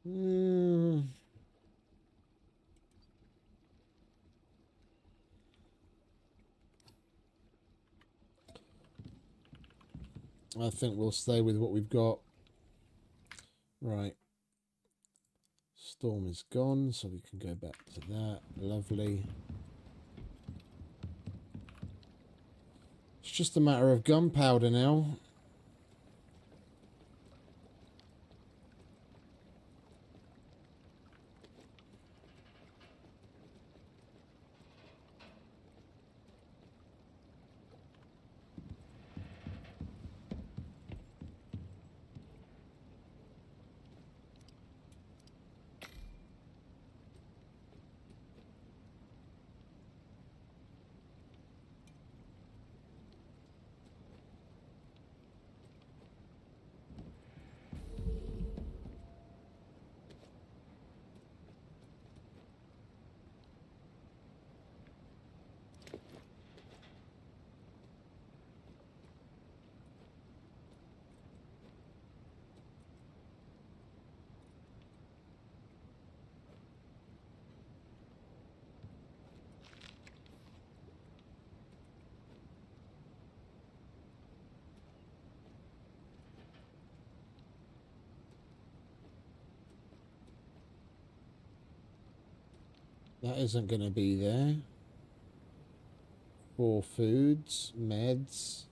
Hmm. I think we'll stay with what we've got. Right. Storm is gone, so we can go back to that. Lovely. It's just a matter of gunpowder now. That isn't going to be there. 4 foods, meds.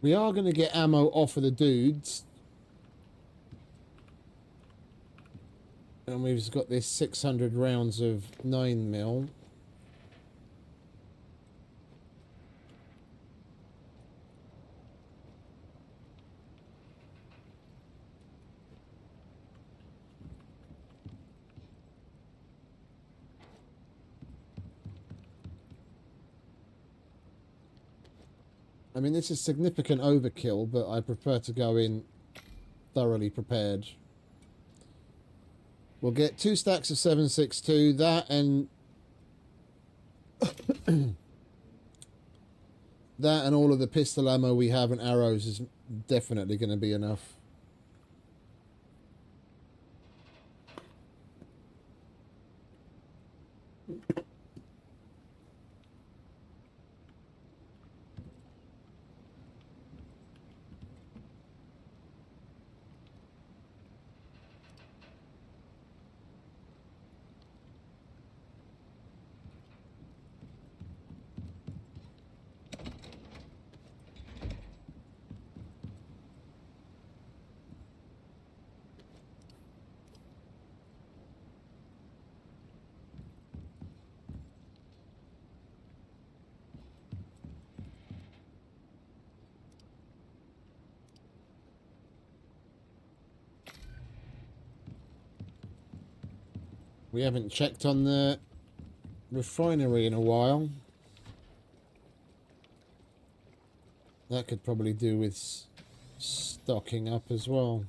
We are going to get ammo off of the dudes. And we've got this 600 rounds of 9mm. I mean, this is significant overkill, but I prefer to go in thoroughly prepared. We'll get 2 stacks of 7.62, that and that and all of the pistol ammo we have and arrows is definitely going to be enough. We haven't checked on the refinery in a while. That could probably do with stocking up as well.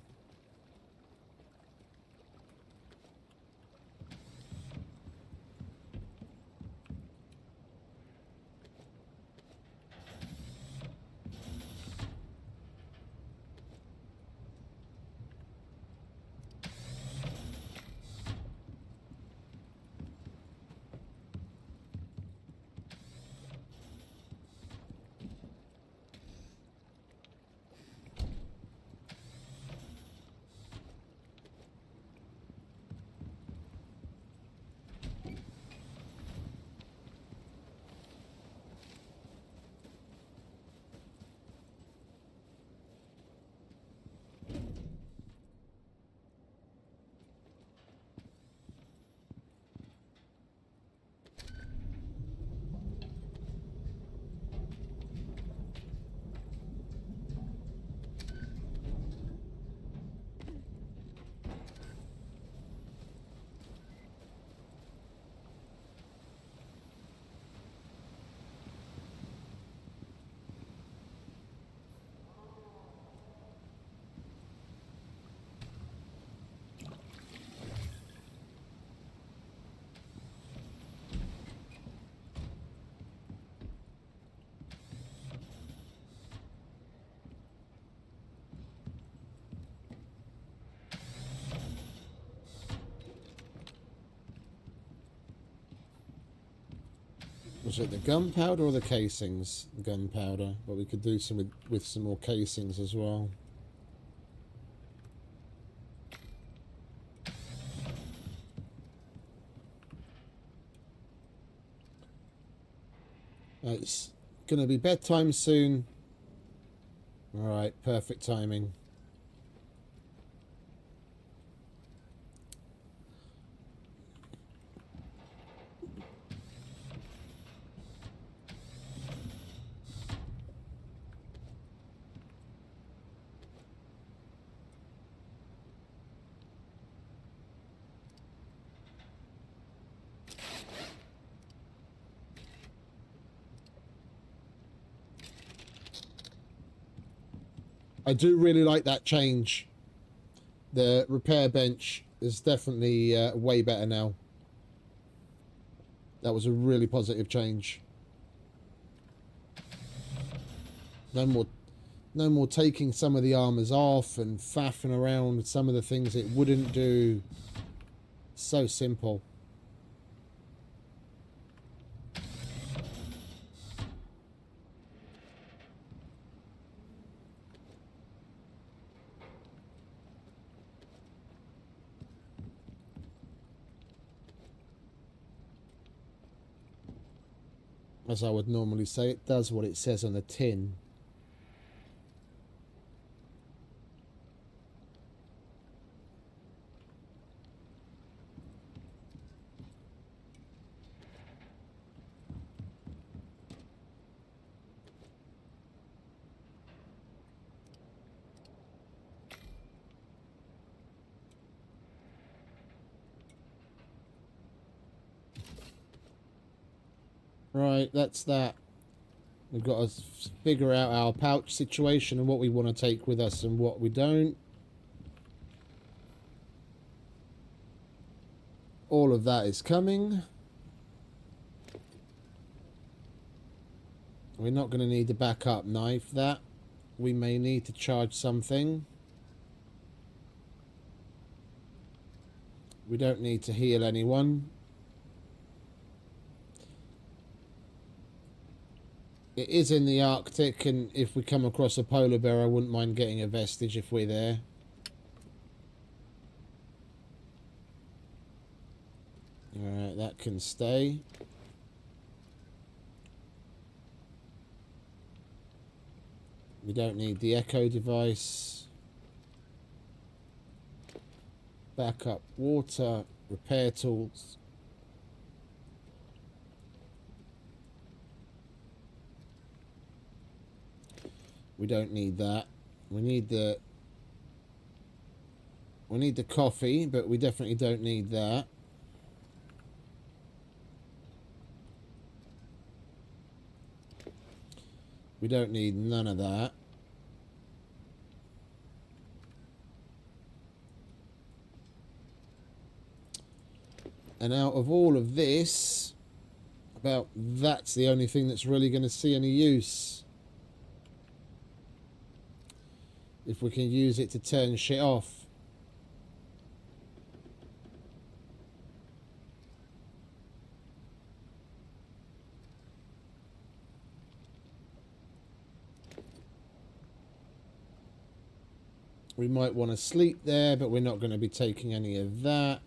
Was it the gunpowder or the casings? Gunpowder, but we could do some with some more casings as well. It's gonna be bedtime soon. All right, perfect timing. I do really like that change. The repair bench is definitely way better now. That was a really positive change. No more taking some of the armors off and faffing around with some of the things it wouldn't do. So simple. As I would normally say, it does what it says on the tin. Right, that's that. We've got to figure out our pouch situation and what we want to take with us and what we don't. All of that is coming. We're not going to need the backup knife. That we may need to charge something. We don't need to heal anyone. It is in the Arctic, and if we come across a polar bear, I wouldn't mind getting a vestige if we're there. Alright, that can stay. We don't need the echo device. Backup water, repair tools. We don't need that. We need the coffee, but we definitely don't need that. We don't need none of that. And out of all of this, that's the only thing that's really going to see any use. If we can use it to turn shit off. We might want to sleep there, but we're not going to be taking any of that.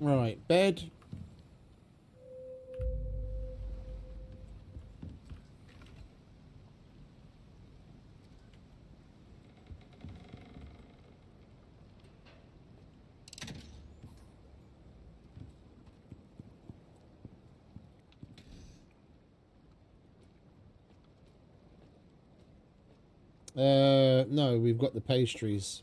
Right, bed. No, we've got the pastries.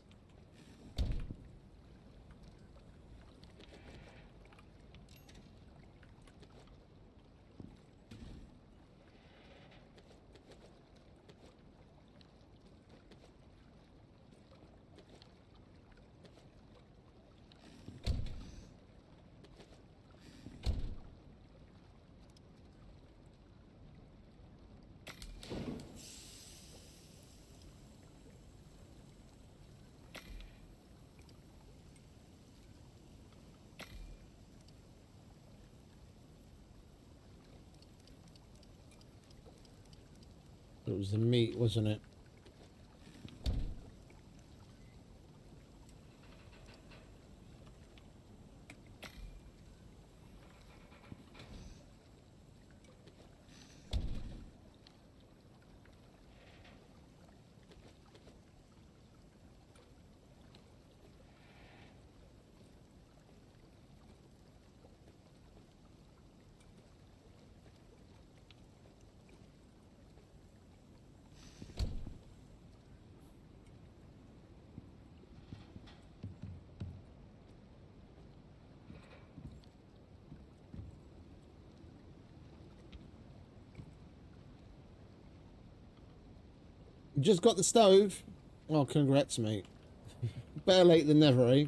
It was the meat, wasn't it? You just got the stove? Oh, congrats, mate. Better late than never, eh?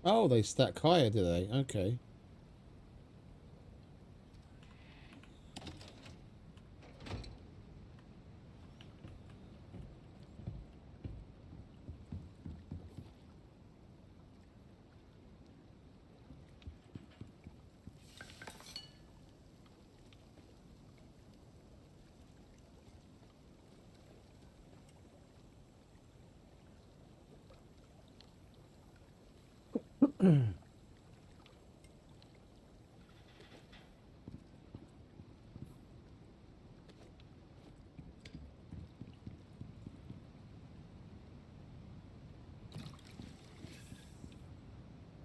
Oh, they stack higher, do they? Okay.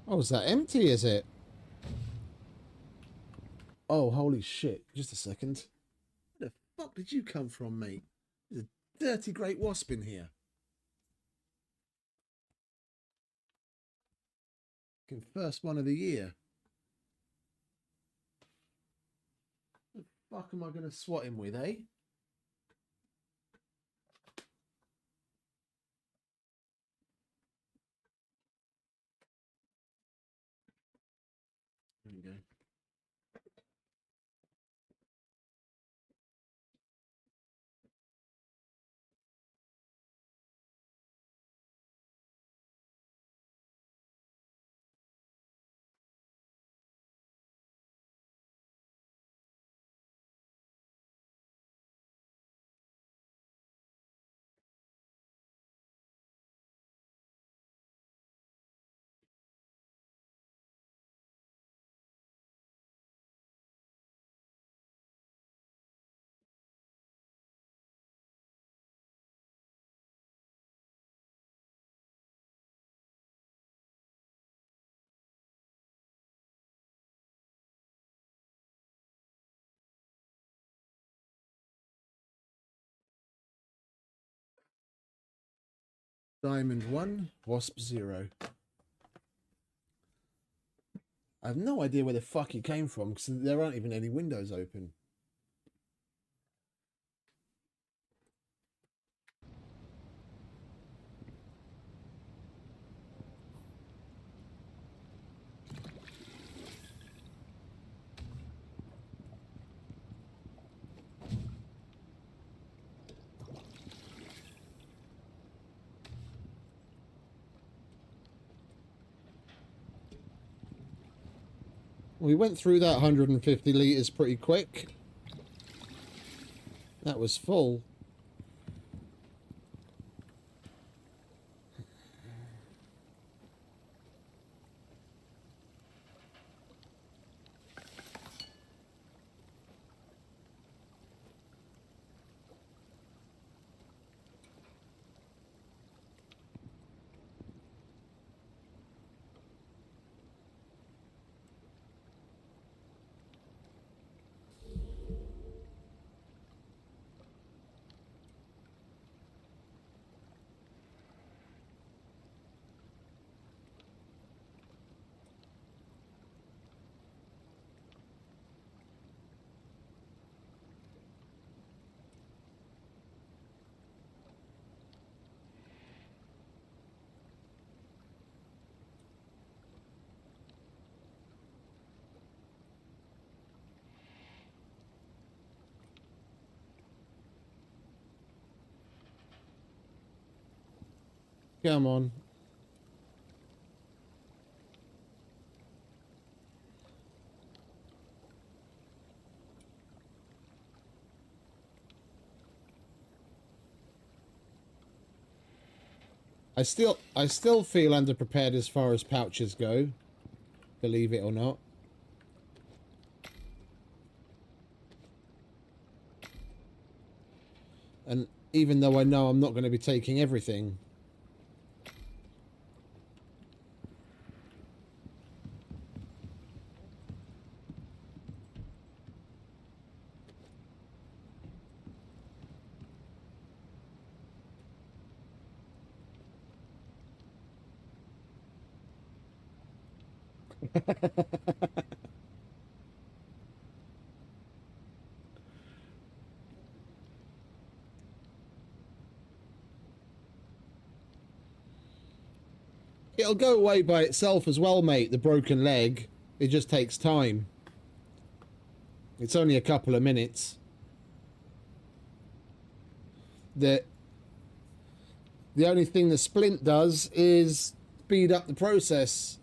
Oh, is that empty, is it? Oh, holy shit. Just a second. Where the fuck did you come from, mate? There's a dirty great wasp in here. First one of the year. What the fuck am I going to swat him with, eh? There we go. Diamond 1, Wasp 0. I have no idea where the fuck he came from because there aren't even any windows open. We went through that 150 litres pretty quick. That was full. Come on. I still feel underprepared as far as pouches go. Believe it or not. And even though I know I'm not going to be taking everything. It'll go away by itself as well, mate, the broken leg. It just takes time. It's only a couple of minutes. The only thing the splint does is speed up the process.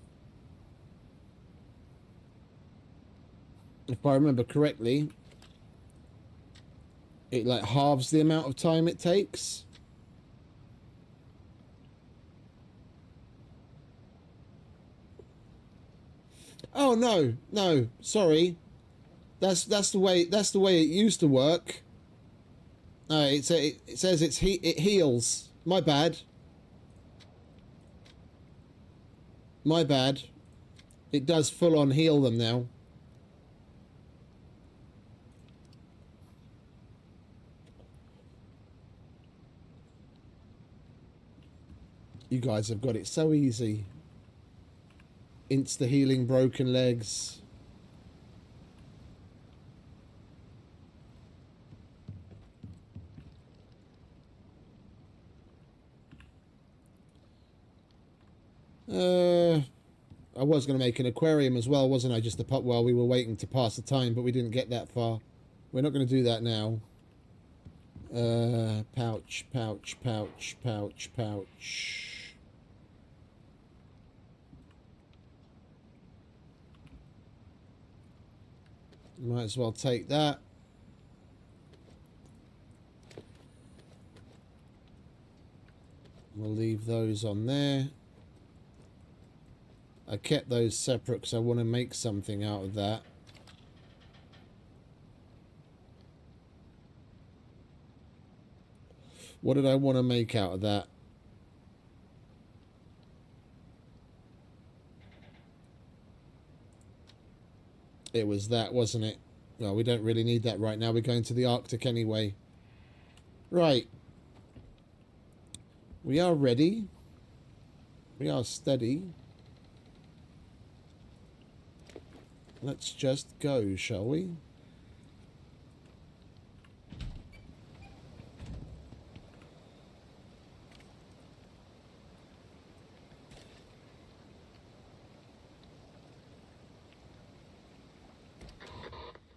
If I remember correctly, it like halves the amount of time it takes. Oh no, sorry. That's the way it used to work. No, it says it heals. My bad. My bad. It does full on heal them now. You guys have got it so easy. Insta healing broken legs. I was going to make an aquarium as well, wasn't I? Just to pop while we were waiting to pass the time, but we didn't get that far. We're not going to do that now. Pouch. Might as well take that. We'll leave those on there. I kept those separate because I want to make something out of that. What did I want to make out of that? It was that, wasn't it? Well, we don't really need that right now. We're going to the Arctic anyway. Right. We are ready. We are steady. Let's just go, shall we?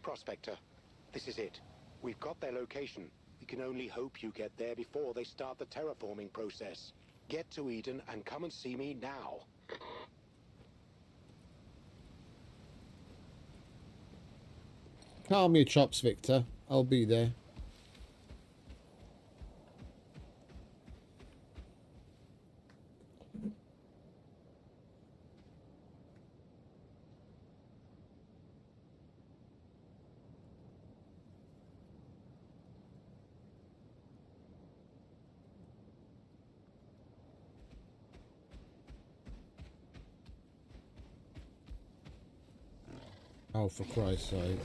Prospector, this is it. We've got their location. We can only hope you get there before they start the terraforming process. Get to Eden and come and see me now. Calm your chops, Victor. I'll be there. Oh, for Christ's sake.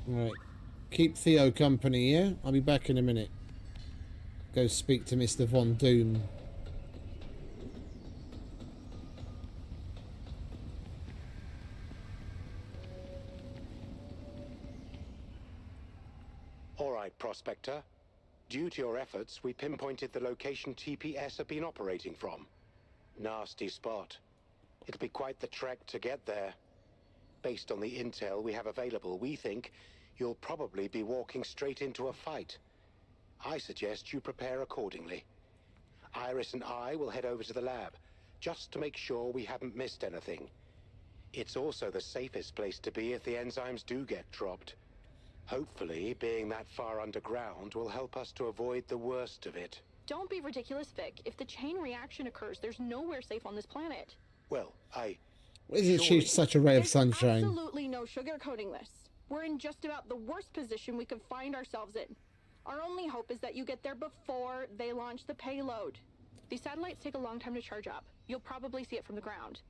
Right. Keep Theo company, yeah? I'll be back in a minute. Go speak to Mr. Von Doom. All right, Prospector. Due to your efforts, we pinpointed the location TPS have been operating from. Nasty spot. It'll be quite the trek to get there. Based on the intel we have available, we think you'll probably be walking straight into a fight. I suggest you prepare accordingly. Iris and I will head over to the lab, just to make sure we haven't missed anything. It's also the safest place to be if the enzymes do get dropped. Hopefully, being that far underground will help us to avoid the worst of it. Don't be ridiculous, Vic. If the chain reaction occurs, there's nowhere safe on this planet. Well, Isn't she such a ray of There's sunshine? absolutely no sugarcoating this. We're in just about the worst position we could find ourselves in. Our only hope is that you get there before they launch the payload. These satellites take a long time to charge up. You'll probably see it from the ground.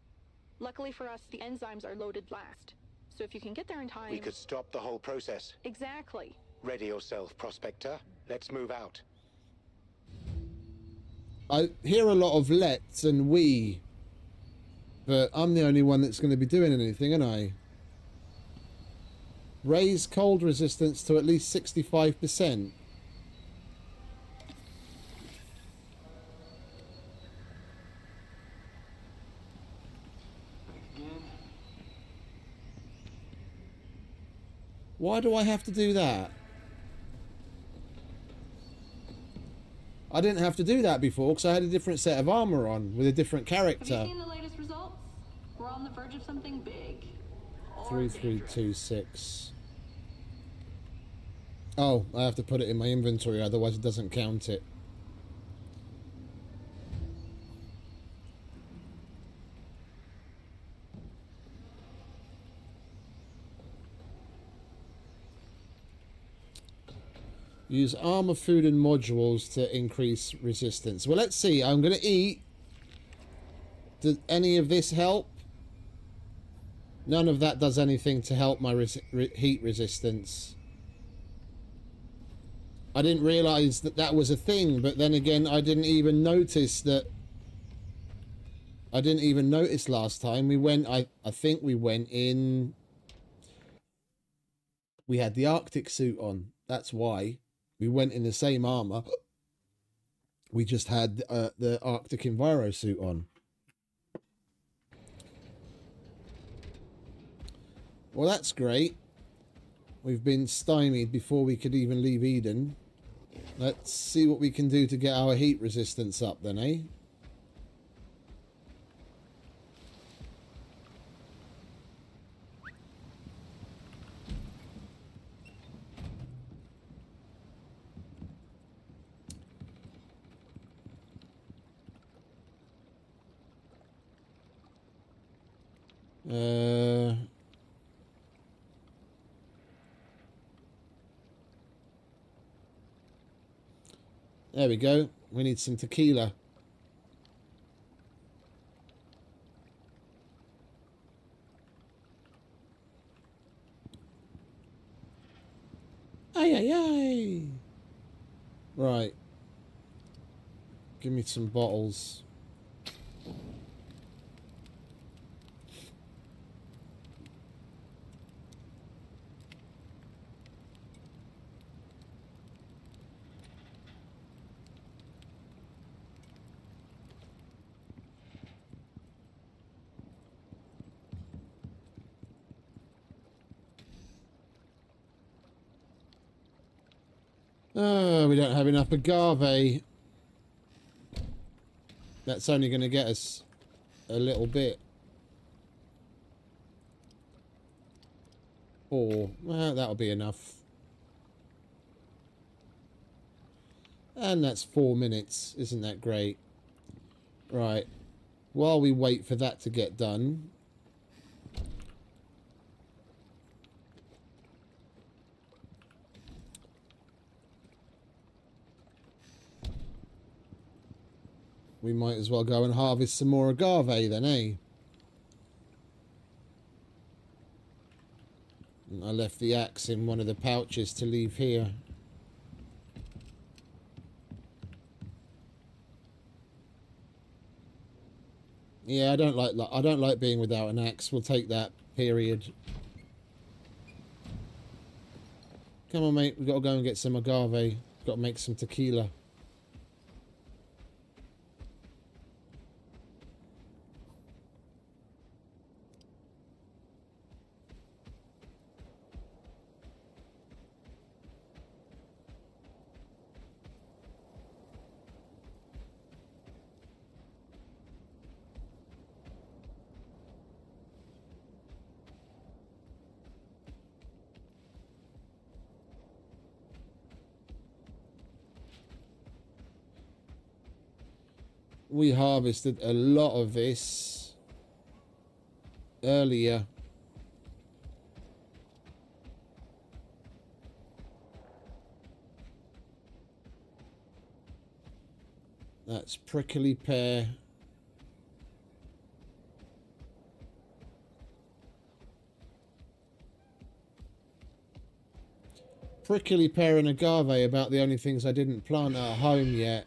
Luckily for us, the enzymes are loaded last. So if you can get there in time... We could stop the whole process. Exactly. Ready yourself, Prospector. Let's move out. I hear a lot of let's and we, but I'm the only one that's going to be doing anything, aren't I? Raise cold resistance to at least 65%. Why do I have to do that? I didn't have to do that before because I had a different set of armor on with a different character. Have you seen the latest results? We're on the verge of something big. 3326. Oh, I have to put it in my inventory, otherwise it doesn't count it. Use armor, food, and modules to increase resistance. Well, let's see. I'm going to eat. Does any of this help? None of that does anything to help my heat resistance. I didn't realize that that was a thing, but then again, I didn't even notice that. I didn't even notice last time. We went, I think we went in. We had the Arctic suit on. That's why. We went in the same armor. We just had the Arctic Enviro suit on. Well, that's great. We've been stymied before we could even leave Eden. Let's see what we can do to get our heat resistance up then, eh? There we go. We need some tequila. Ay, ay, ay. Right. Give me some bottles. Oh, we don't have enough agave. That's only going to get us a little bit. 4. Well, that'll be enough. And that's 4 minutes. Isn't that great? Right. While we wait for that to get done... we might as well go and harvest some more agave then, eh? And I left the axe in one of the pouches to leave here. Yeah, I don't like being without an axe. We'll take that, period. Come on, mate. We've got to go and get some agave. Got to make some tequila. We harvested a lot of this earlier. That's prickly pear. Prickly pear and agave are about the only things I didn't plant at home yet.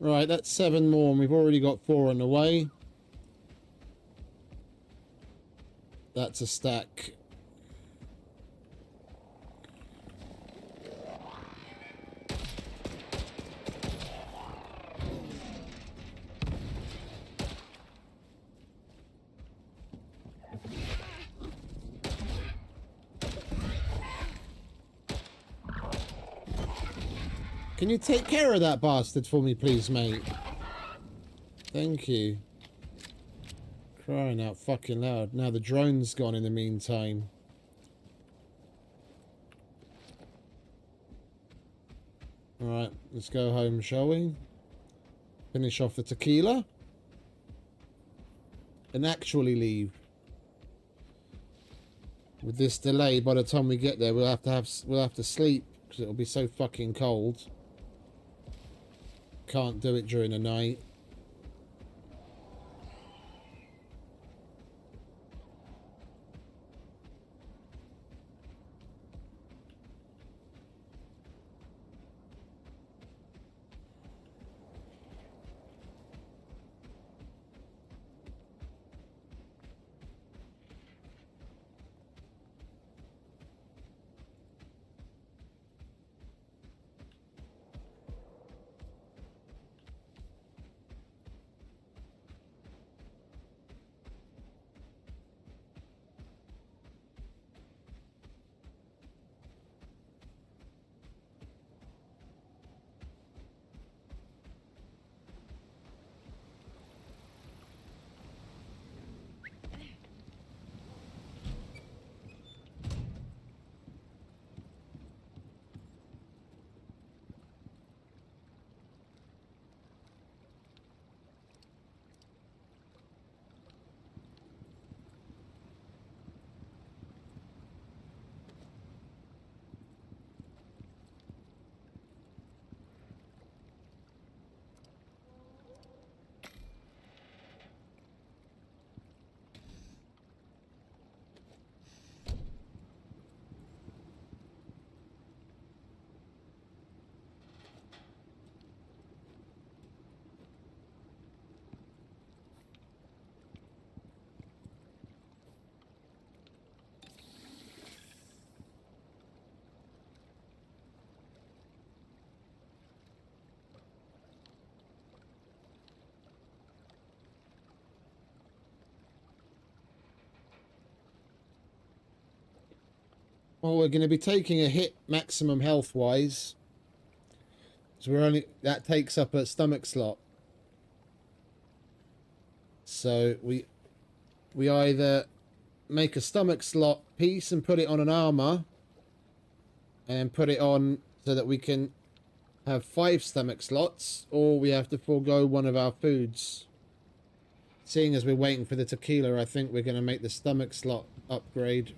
Right, that's 7 more, and we've already got 4 on the way. That's a stack. Can you take care of that bastard for me, please, mate? Thank you. Crying out fucking loud. Now the drone's gone in the meantime. Alright, let's go home, shall we? Finish off the tequila. And actually leave. With this delay, by the time we get there, we'll have to sleep because it'll be so fucking cold. Can't do it during the night. Well, we're going to be taking a hit maximum health wise. So that takes up a stomach slot. So we either make a stomach slot piece and put it on an armor and put it on so that we can have 5 stomach slots, or we have to forego one of our foods. Seeing as we're waiting for the tequila, I think we're going to make the stomach slot upgrade.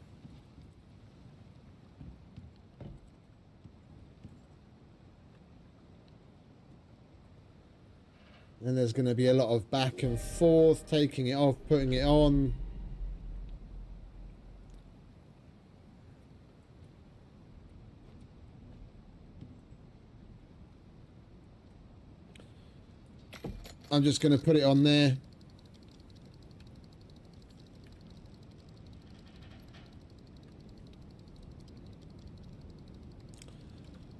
And there's going to be a lot of back and forth, taking it off, putting it on. I'm just going to put it on there.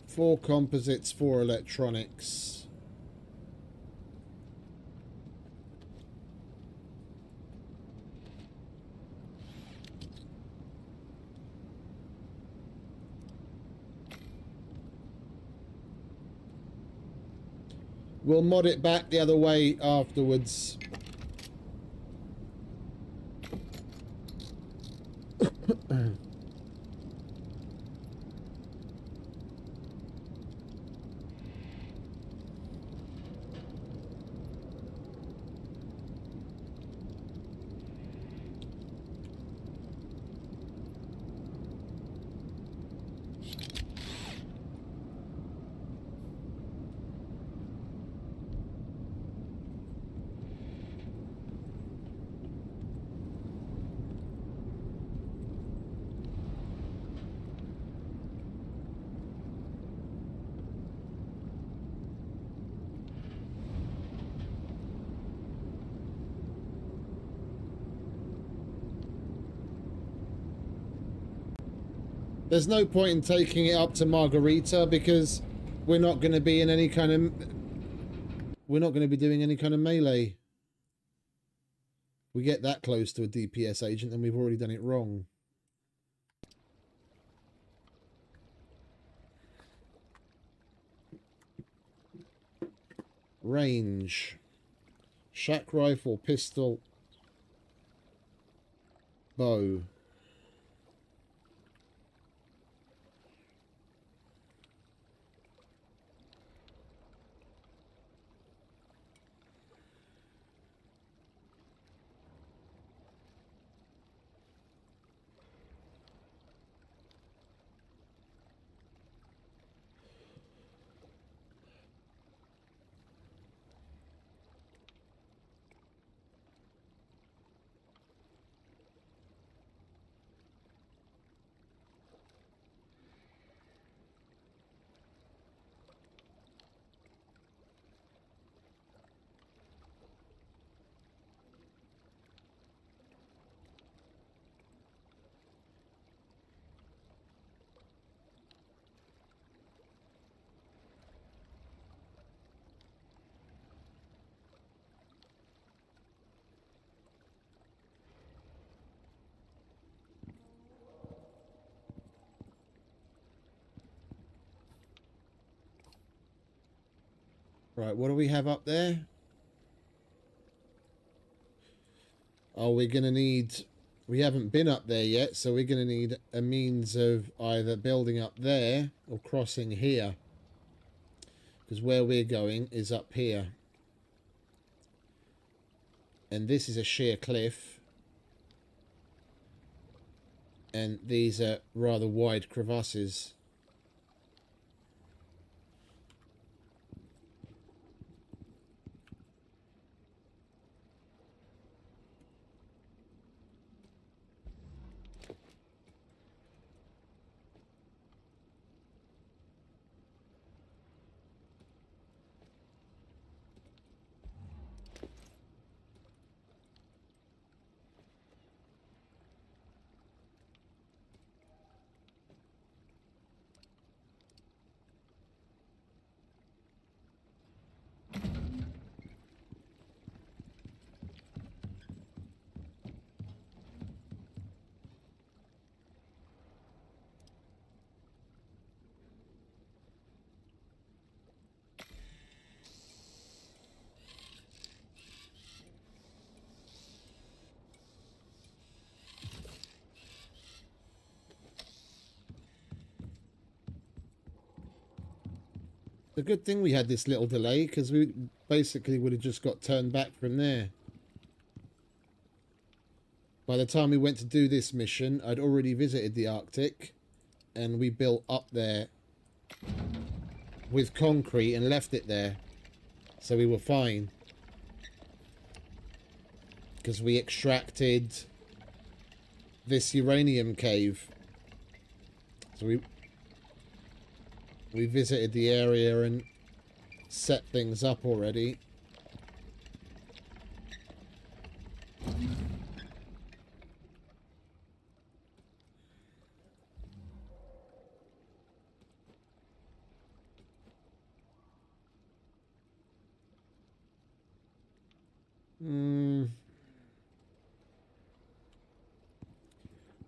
Four composites, 4 electronics. We'll mod it back the other way afterwards. There's no point in taking it up to Margarita because we're not going to be in any kind of... We're not going to be doing any kind of melee. We get that close to a DPS agent and we've already done it wrong. Range. Shack rifle, pistol, bow. Right, what do we have up there? Oh, we're going to need... We haven't been up there yet, so we're going to need a means of either building up there or crossing here. Because where we're going is up here. And this is a sheer cliff. And these are rather wide crevasses. The good thing we had this little delay, because we basically would have just got turned back from there. By the time we went to do this mission, I'd already visited the Arctic, and we built up there with concrete and left it there. So we were fine. Because we extracted this uranium cave. So we visited the area and set things up already.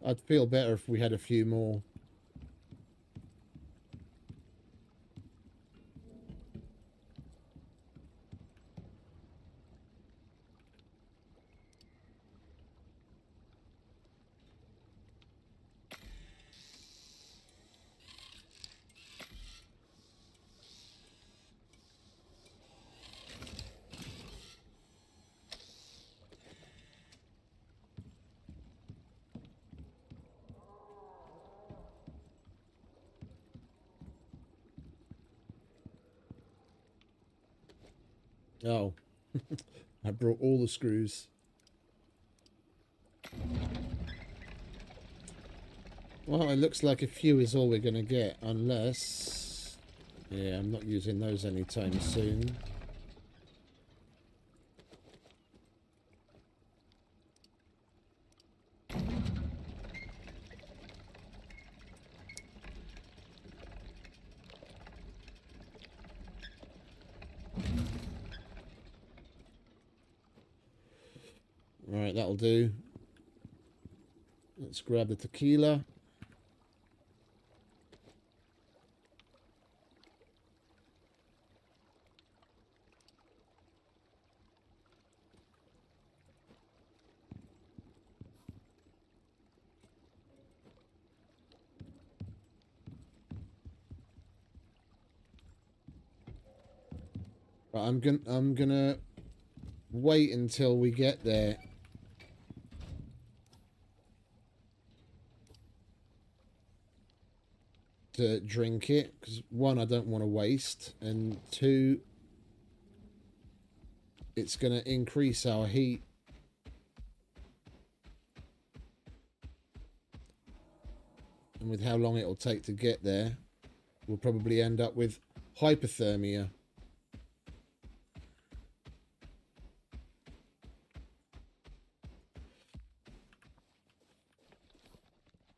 I'd feel better if we had a few more. Oh, I brought all the screws. Well, it looks like a few is all we're going to get, unless... Yeah, I'm not using those anytime soon. Alright, that'll do. Let's grab the tequila. Right, I'm gonna wait until we get there. To drink it, because one, I don't want to waste, and two, it's going to increase our heat. And with how long it'll take to get there, we'll probably end up with hypothermia.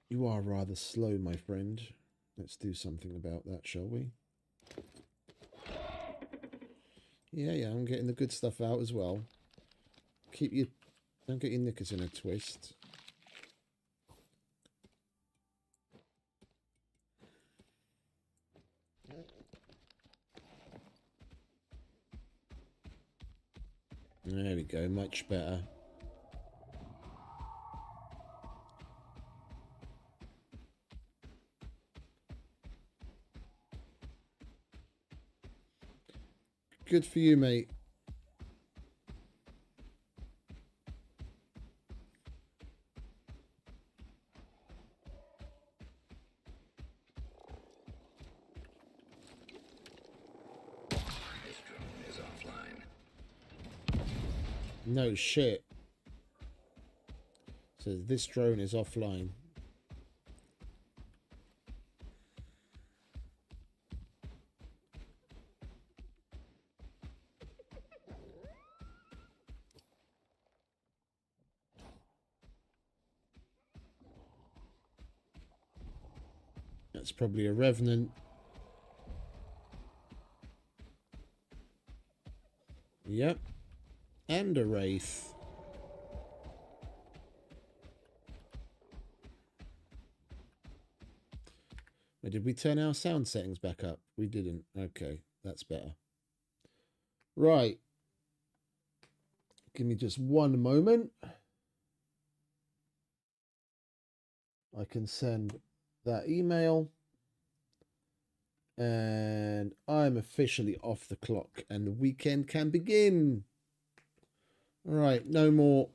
You are rather slow, my friend. Let's do something about that, shall we? Yeah, I'm getting the good stuff out as well. Don't get your knickers in a twist. There we go, much better. Good for you, mate. This drone is offline. No shit. So this drone is offline. That's probably a revenant. Yep. And a wraith. Wait, did we turn our sound settings back up? We didn't. Okay, that's better. Right. Give me just one moment. I can send that email. And I'm officially off the clock and the weekend can begin. All right, no more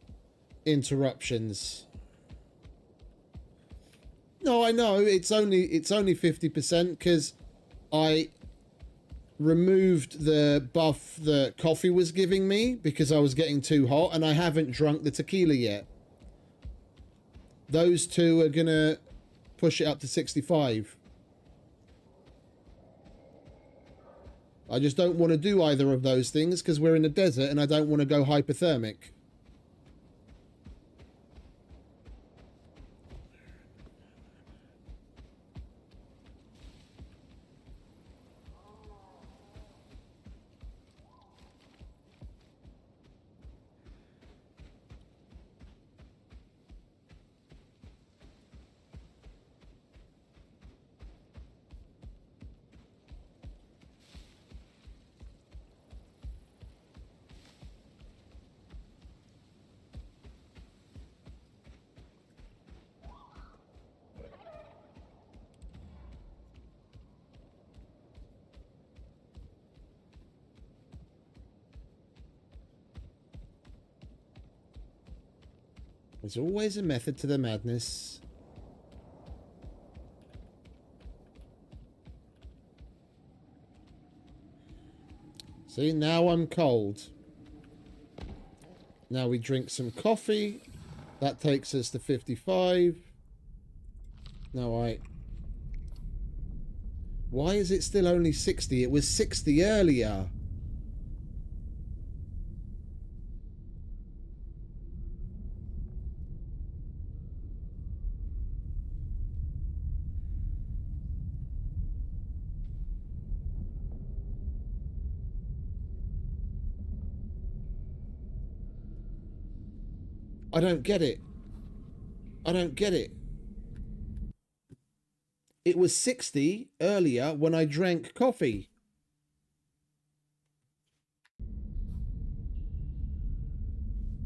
interruptions. No, I know it's only 50% because I removed the buff the coffee was giving me because I was getting too hot, and I haven't drunk the tequila yet. Those two are gonna push it up to 65. I just don't want to do either of those things because we're in the desert and I don't want to go hypothermic. There's always a method to the madness. See, now I'm cold. Now we drink some coffee. That takes us to 55. No, why is it still only 60? It was 60 earlier. I don't get it. I don't get it. It was 60 earlier when I drank coffee.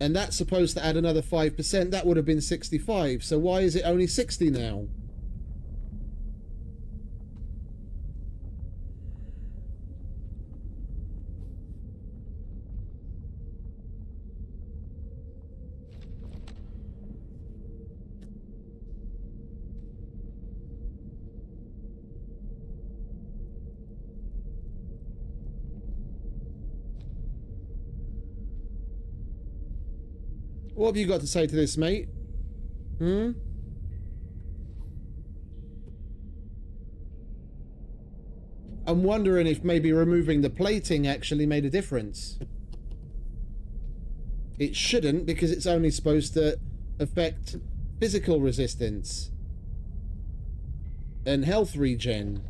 And that's supposed to add another 5%. That would have been 65. So why is it only 60 now? What have you got to say to this, mate? Hmm? I'm wondering if maybe removing the plating actually made a difference. It shouldn't, because it's only supposed to affect physical resistance and health regen.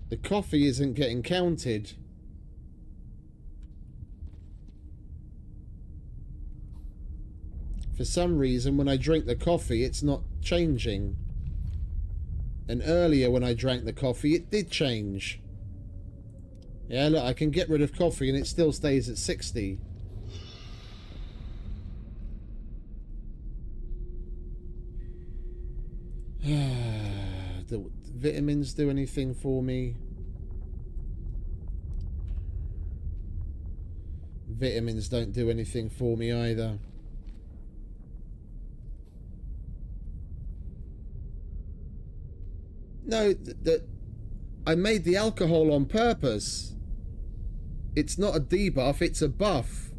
The coffee isn't getting counted. For some reason, when I drink the coffee, it's not changing. And earlier when I drank the coffee, it did change. Yeah, look, I can get rid of coffee and it still stays at 60. Do vitamins do anything for me? Vitamins don't do anything for me either. No, I made the alcohol on purpose. It's not a debuff, it's a buff.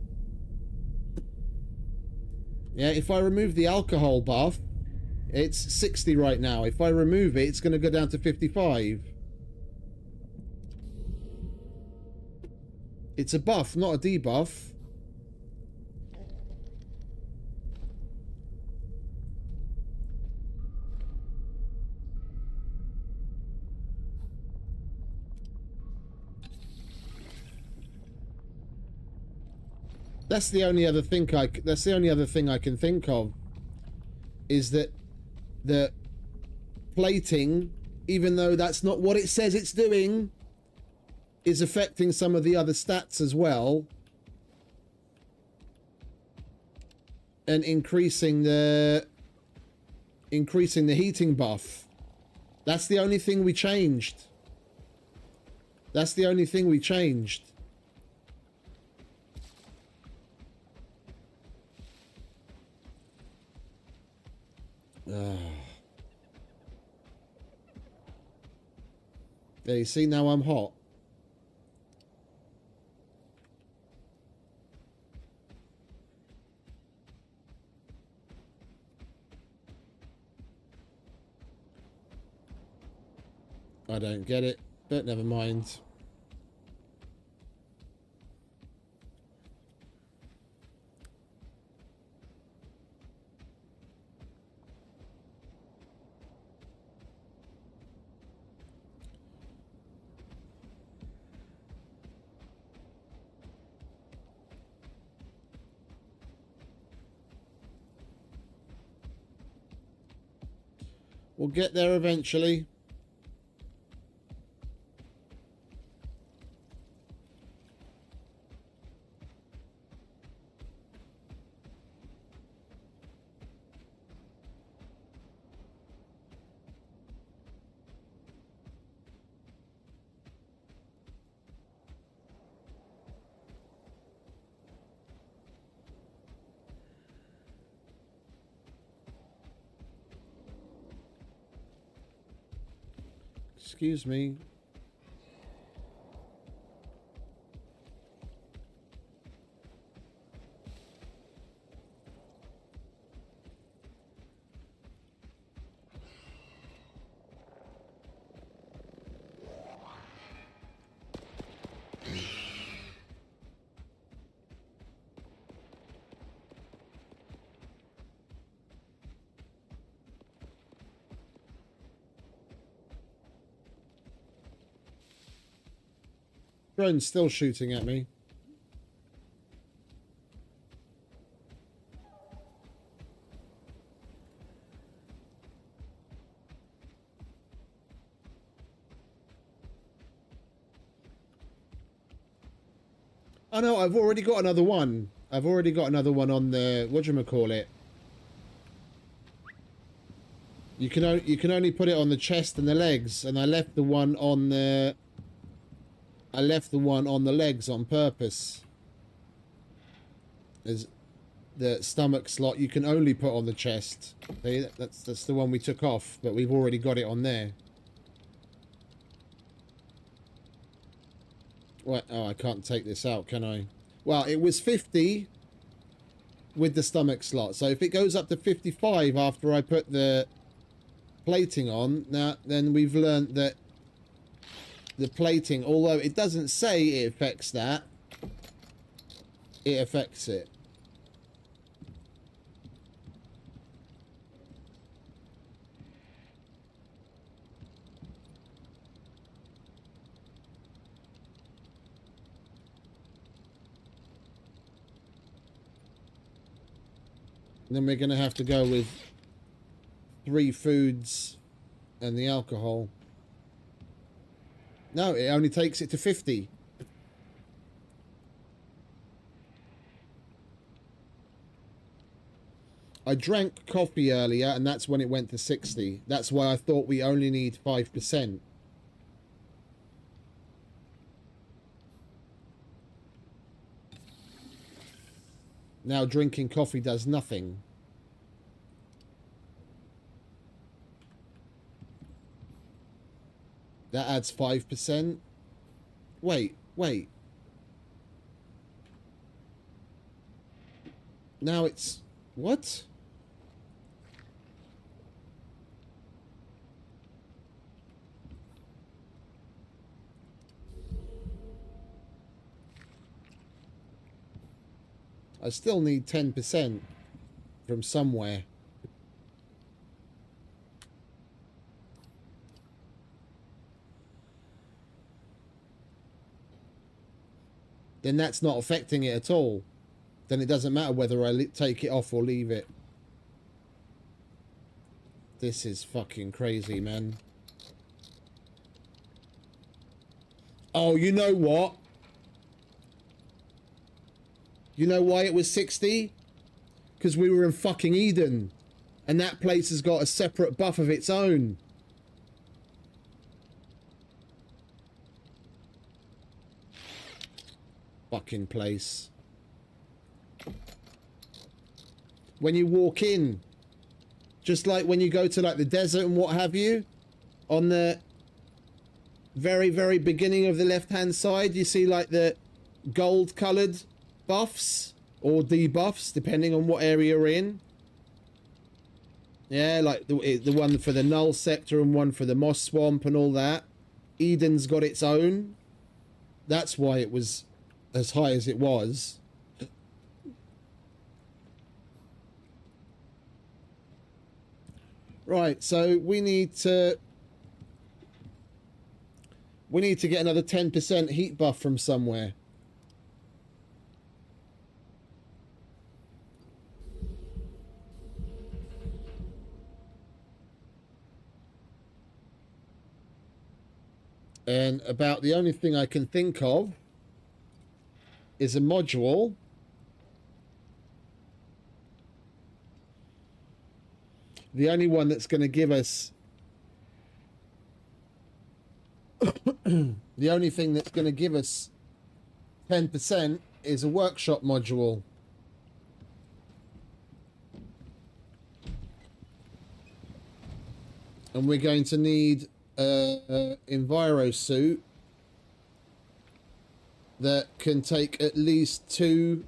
Yeah, if I remove the alcohol buff, it's 60 right now. If I remove it, it's going to go down to 55. It's a buff, not a debuff. That's the only other thing I can think of, is that the plating, even though that's not what it says it's doing, is affecting some of the other stats as well, and increasing the heating buff. That's the only thing we changed. That's the only thing we changed. There, you see, now I'm hot. I don't get it, but never mind. We'll get there eventually. Excuse me. Drone's still shooting at me. Oh no, I've already got another one. I've already got another one on the whatchamacallit. You can only put it on the chest and the legs, and I left the one on the legs on purpose. There's the stomach slot you can only put on the chest. See, that's the one we took off, but we've already got it on there. What? Oh, I can't take this out, can I? Well, it was 50 with the stomach slot. So if it goes up to 55 after I put the plating on, now then we've learned that the plating, although it doesn't say it affects that, it affects it. Then we're going to have to go with 3 foods and the alcohol. No, it only takes it to 50. I drank coffee earlier, and that's when it went to 60. That's why I thought we only need 5%. Now drinking coffee does nothing. That adds 5%. Wait. Now it's... What? I still need 10% from somewhere. Then that's not affecting it at all. Then it doesn't matter whether I take it off or leave it. This is fucking crazy, man. Oh, you know what? You know why it was 60? Because we were in fucking Eden. And that place has got a separate buff of its own. Fucking place. When you walk in, just like when you go to like the desert and what have you, on the very, very beginning of the left-hand side, you see like the gold-coloured buffs or debuffs, depending on what area you're in. Yeah, like the one for the Null Sector and one for the Moss Swamp and all that. Eden's got its own. That's why it was as high as it was. Right, so we need to get another 10% heat buff from somewhere. And about the only thing I can think of is a module the only one that's going to give us the only thing that's going to give us 10% is a workshop module. And we're going to need an Enviro suit that can take at least 2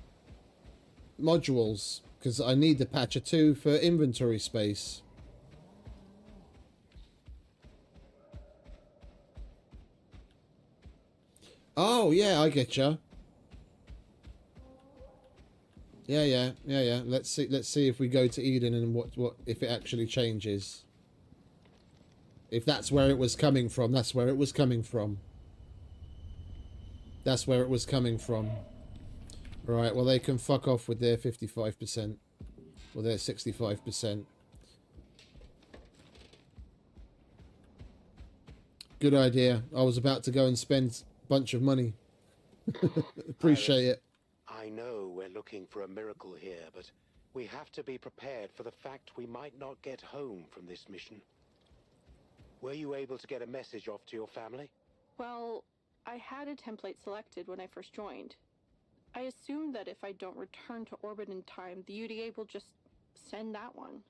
modules, because I need the patcher 2 for inventory space. Oh yeah, I get ya. Yeah. Let's see if we go to Eden and what if it actually changes. If that's where it was coming from, that's where it was coming from. That's where it was coming from. Right, well, they can fuck off with their 55%. Or their 65%. Good idea. I was about to go and spend a bunch of money. Appreciate it. I know we're looking for a miracle here, but we have to be prepared for the fact we might not get home from this mission. Were you able to get a message off to your family? Well, I had a template selected when I first joined. I assumed that if I don't return to orbit in time, the UDA will just send that one.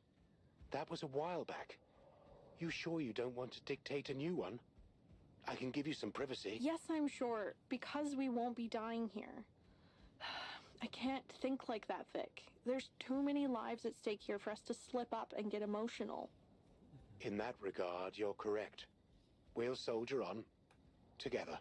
That was a while back. You sure you don't want to dictate a new one? I can give you some privacy. Yes, I'm sure, because we won't be dying here. I can't think like that, Vic. There's too many lives at stake here for us to slip up and get emotional. In that regard, you're correct. We'll soldier on. Together.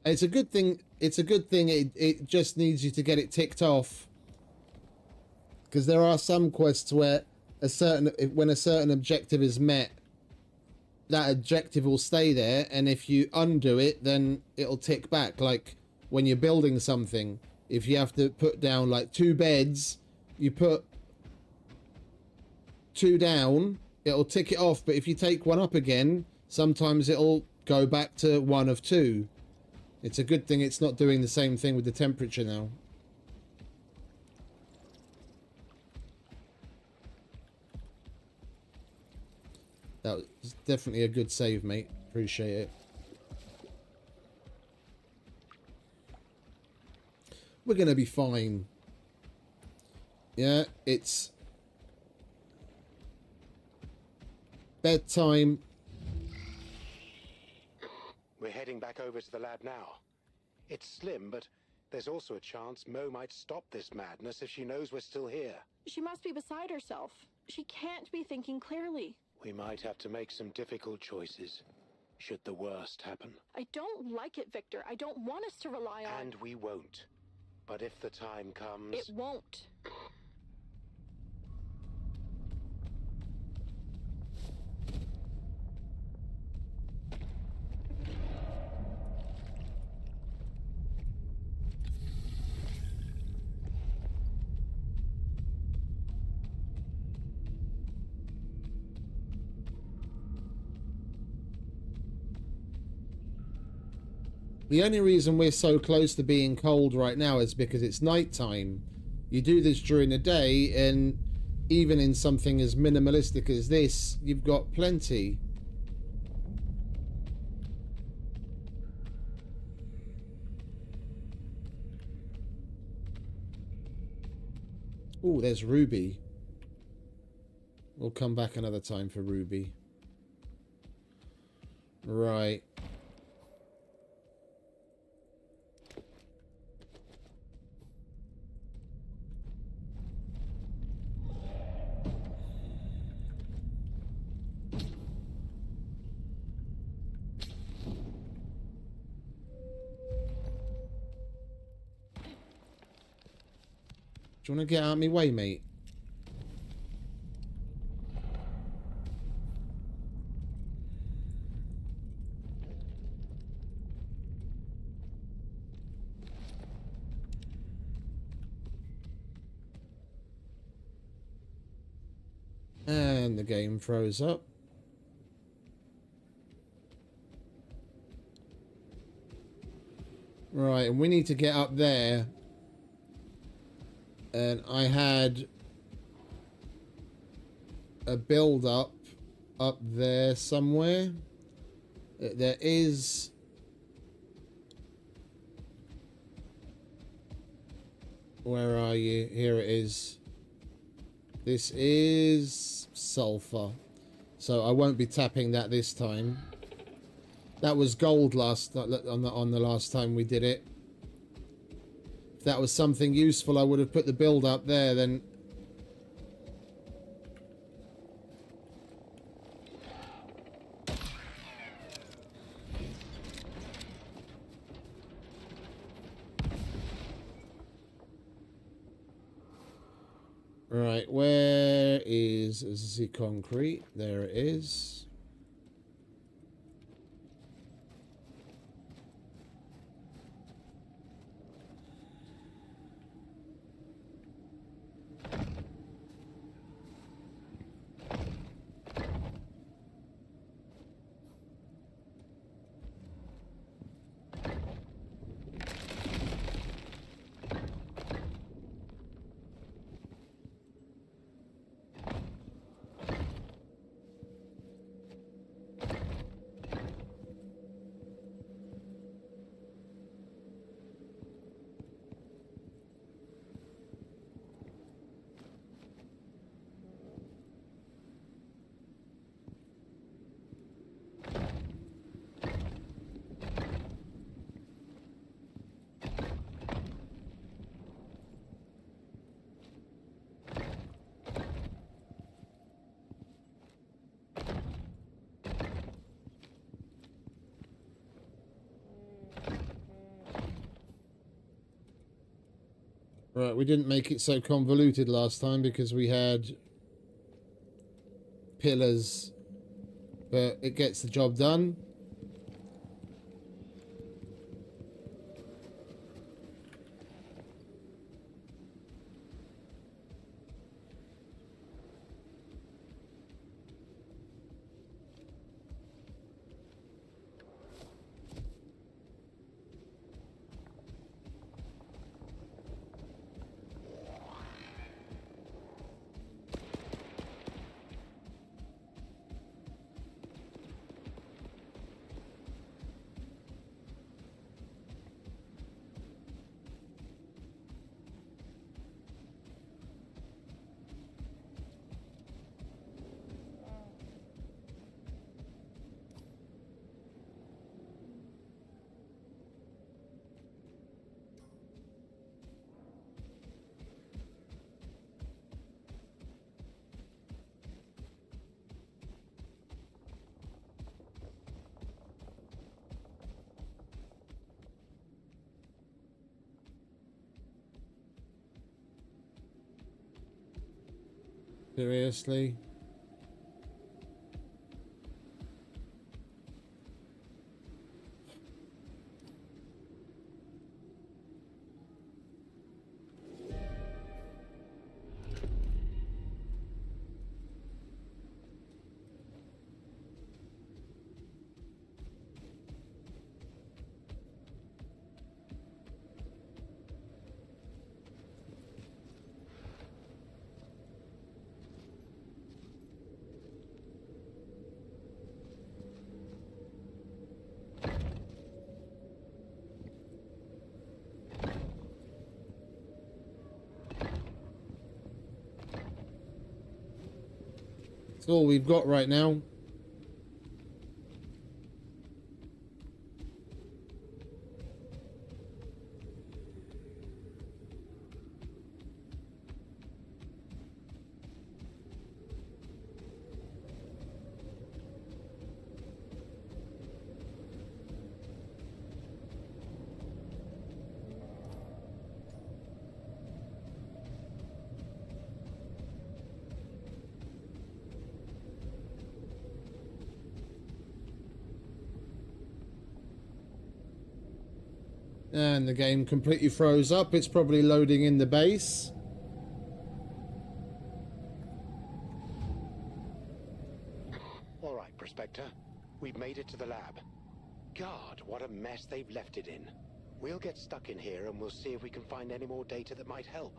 It's a good thing. It's a good thing. It just needs you to get it ticked off. Because there are some quests where when a certain objective is met, that objective will stay there, and if you undo it, then it'll tick back. Like when you're building something, if you have to put down like 2 beds, you put 2 down, it'll tick it off. But if you take one up again, sometimes it'll go back to 1 of 2. It's a good thing it's not doing the same thing with the temperature now. That was definitely a good save, mate. Appreciate it. We're going to be fine. Yeah, it's bedtime. We're heading back over to the lab now. It's slim, but there's also a chance Mo might stop this madness if she knows we're still here. She must be beside herself. She can't be thinking clearly. We might have to make some difficult choices, should the worst happen. I don't like it, Victor. I don't want us to rely on... And we won't. But if the time comes... It won't. The only reason we're so close to being cold right now is because it's nighttime. You do this during the day, and even in something as minimalistic as this, you've got plenty. Oh, there's Ruby. We'll come back another time for Ruby. Right. Do you want to get out of my way, mate? And the game froze up. Right, and we need to get up there. And I had a build-up up there somewhere. There is... Where are you? Here it is. This is sulfur. So I won't be tapping that this time. That was gold last on the last time we did it. If that was something useful, I would have put the build up there then. Right, where is the concrete? There it is. Right, we didn't make it so convoluted last time because we had pillars, but it gets the job done. Seriously? It's all we've got right now. And the game completely froze up. It's probably loading in the base. All right, Prospector. We've made it to the lab. God, what a mess they've left it in. We'll get stuck in here and we'll see if we can find any more data that might help.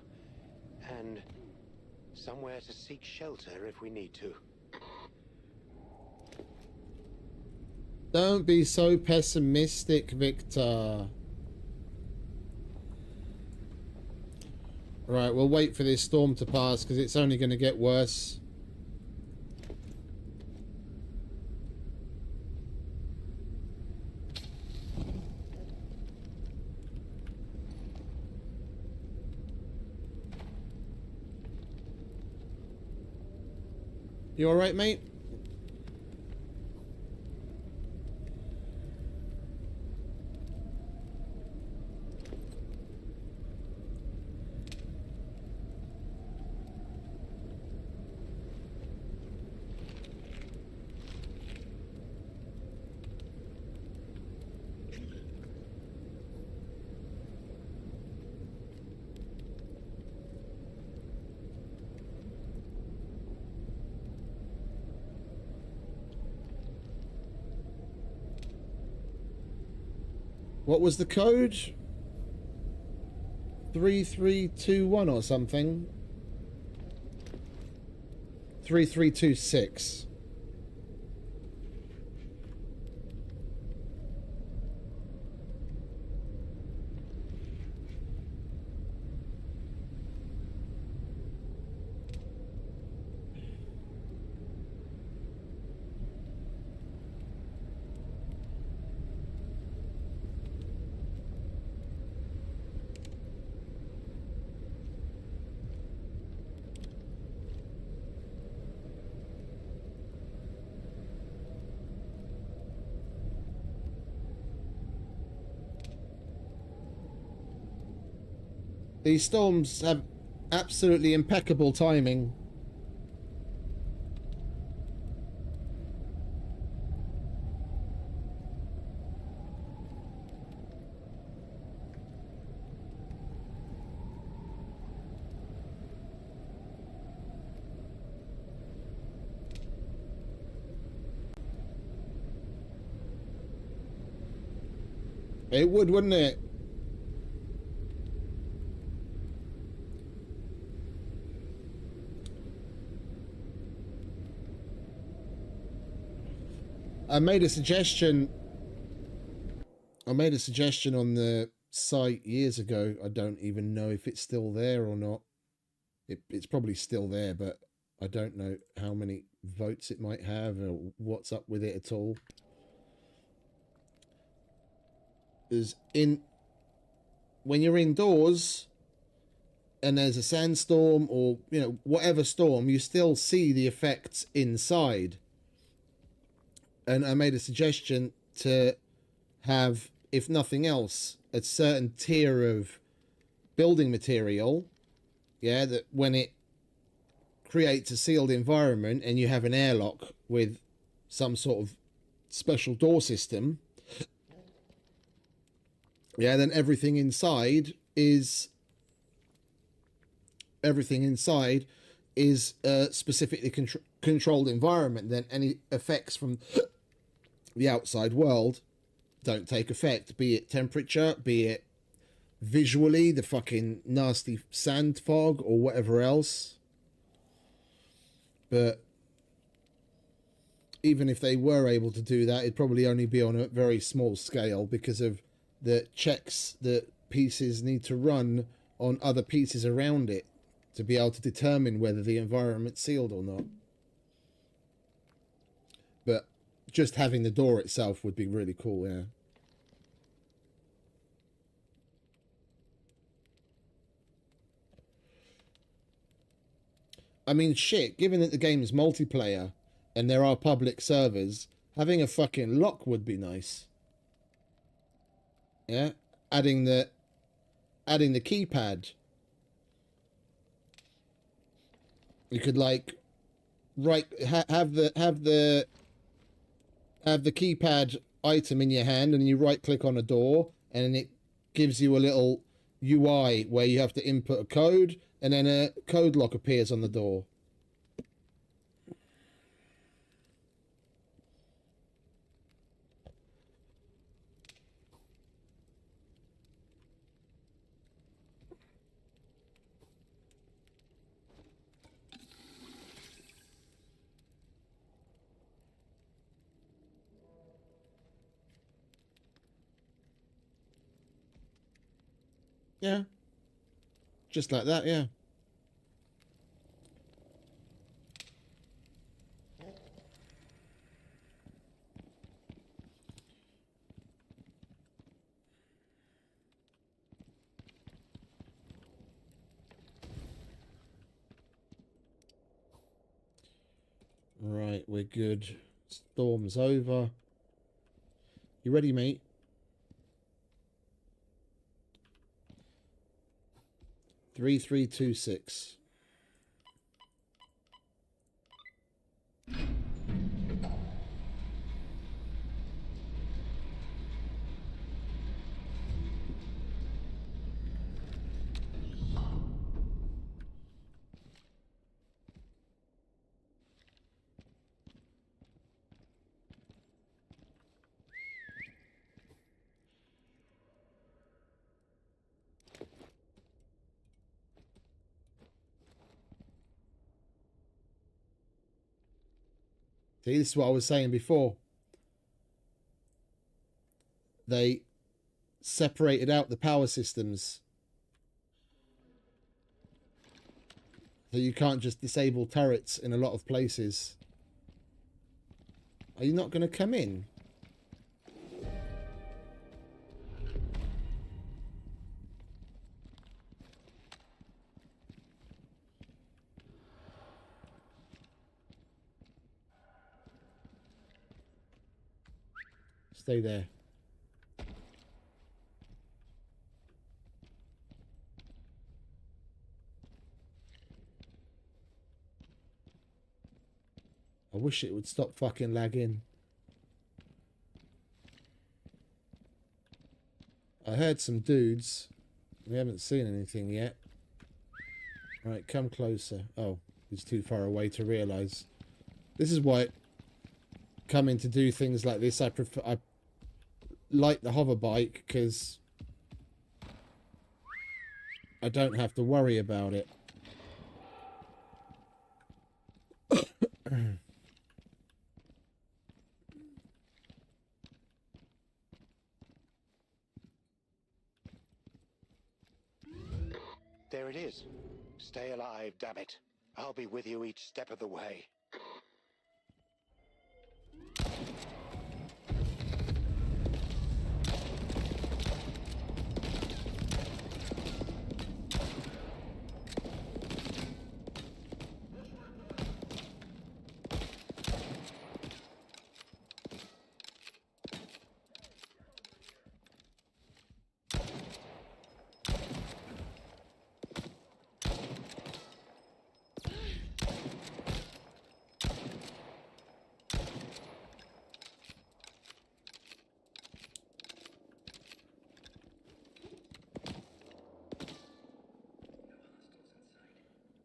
And somewhere to seek shelter if we need to. Don't be so pessimistic, Victor. Right, we'll wait for this storm to pass because it's only going to get worse. You alright, mate? What was the code? 3321 or something. 3326. These storms have absolutely impeccable timing. It would, wouldn't it? I made a suggestion on the site years ago. I don't even know if it's still there or not. It's probably still there, but I don't know how many votes it might have or what's up with it at all. Is when you're indoors and there's a sandstorm or whatever storm, you still see the effects inside. And I made a suggestion to have, if nothing else, a certain tier of building material, yeah, that when it creates a sealed environment and you have an airlock with some sort of special door system, yeah, then everything inside is a specifically controlled environment. Then any effects from the outside world don't take effect, be it temperature, be it visually the fucking nasty sand fog or whatever else. But even if they were able to do that, it'd probably only be on a very small scale because of the checks that pieces need to run on other pieces around it to be able to determine whether the environment's sealed or not. But just having the door itself would be really cool, yeah. I mean, shit, given that the game is multiplayer and there are public servers, having a fucking lock would be nice. Yeah? Adding the keypad. You could like have the keypad item in your hand and you right click on a door and it gives you a little UI where you have to input a code and then a code lock appears on the door. Yeah. Just like that, yeah. Right, we're good. Storm's over. You ready, mate? 3326. See, this is what I was saying before. They separated out the power systems. So you can't just disable turrets in a lot of places. Are you not going to come in? Stay there. I wish it would stop fucking lagging. I heard some dudes. We haven't seen anything yet. Right, come closer. Oh, he's too far away to realise. This is why coming to do things like this, I like the hover bike because I don't have to worry about it. There it is. Stay alive, damn it. I'll be with you each step of the way.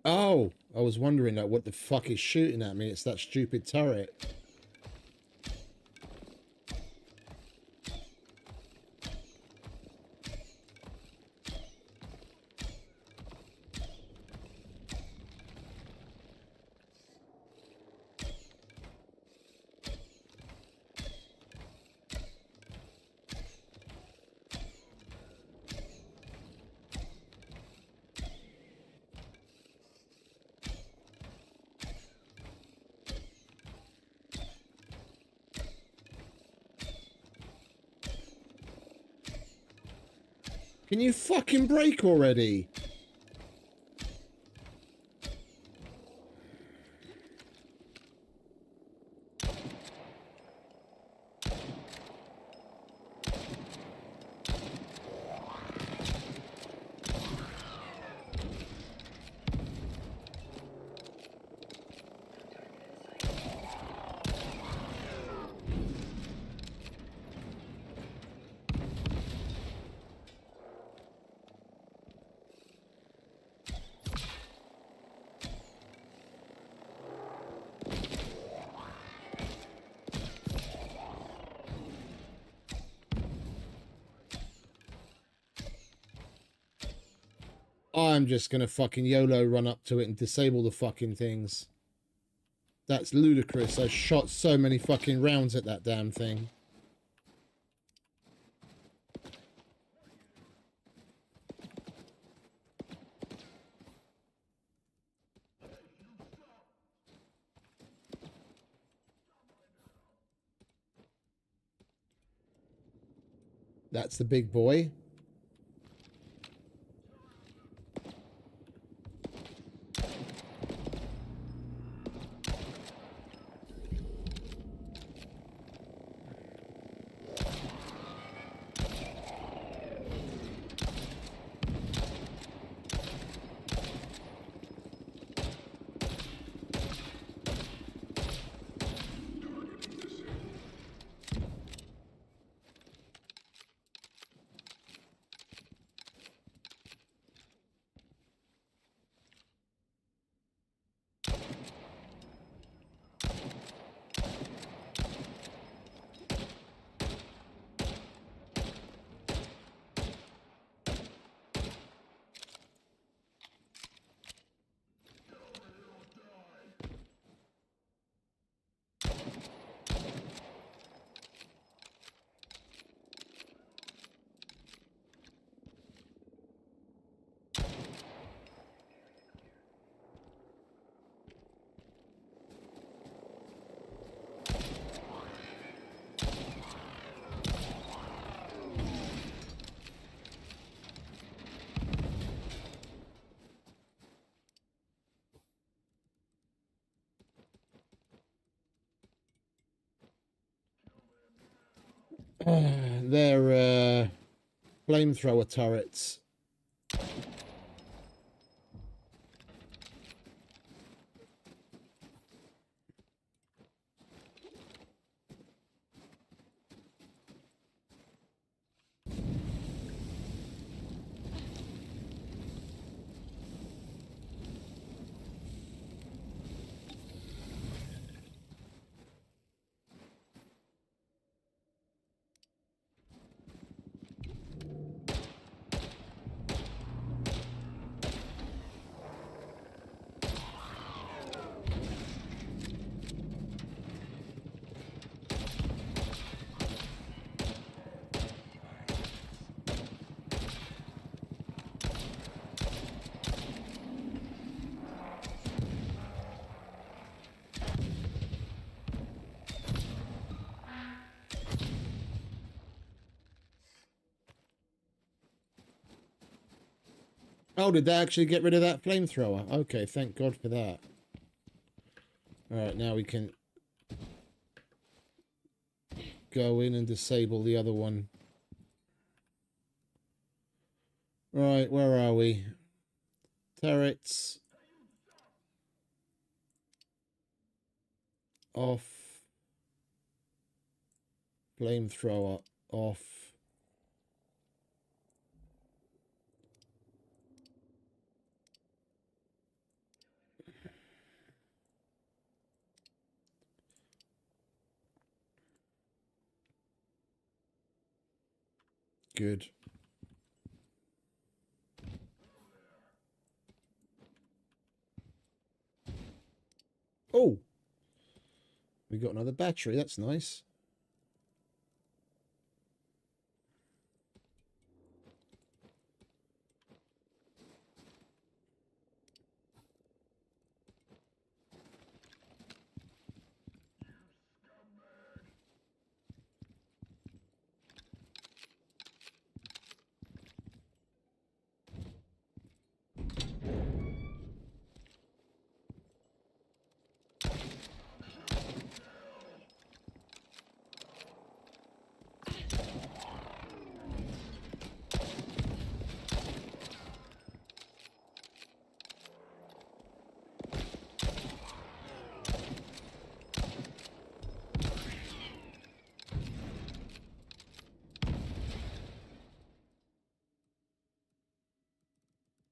Oh, I was wondering like what the fuck is shooting at me. It's that stupid turret. Can you fucking break already? I'm just gonna fucking YOLO run up to it and disable the fucking things. That's ludicrous. I shot so many fucking rounds at that damn thing. That's the big boy. They're flamethrower turrets. Oh, did they actually get rid of that flamethrower? Okay, thank God for that. Alright, now we can go in and disable the other one. Right, where are we? Turrets. Off. Flamethrower. Off. Good. Oh! We got another battery, that's nice.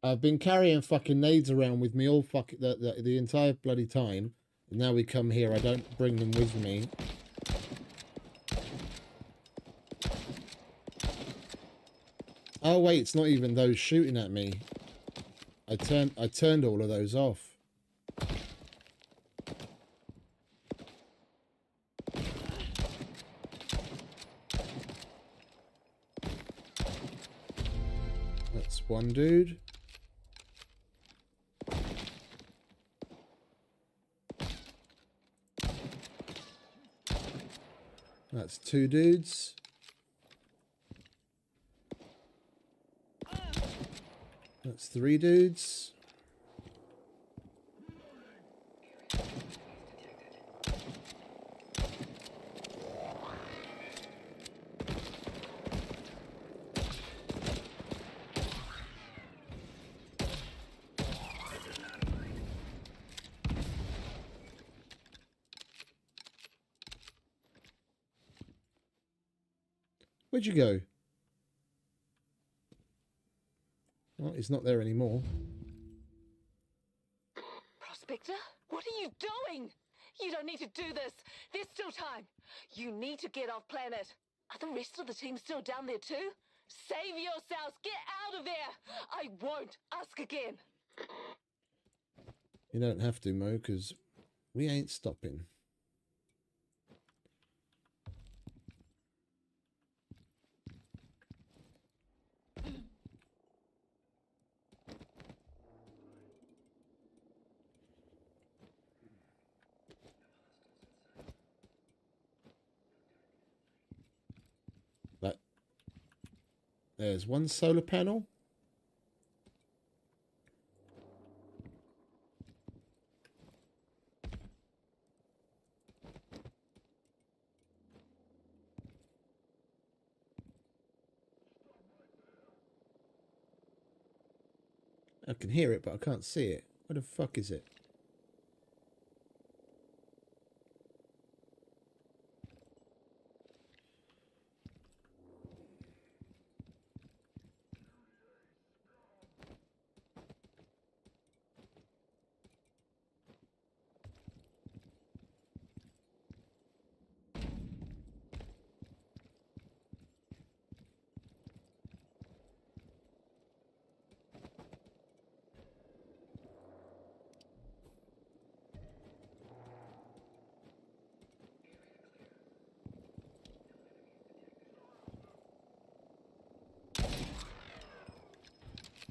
I've been carrying fucking nades around with me all the entire bloody time. And now we come here, I don't bring them with me. Oh wait, it's not even those shooting at me. I turned all of those off. That's one dude. That's two dudes. That's 3 dudes. Where'd you go? Well, he's not there anymore. Prospector, what are you doing? You don't need to do this. There's still time. You need to get off planet. Are the rest of the team still down there too? Save yourselves. Get out of there. I won't ask again. You don't have to, Mo, because we ain't stopping. There's one solar panel. I can hear it, but I can't see it. Where the fuck is it?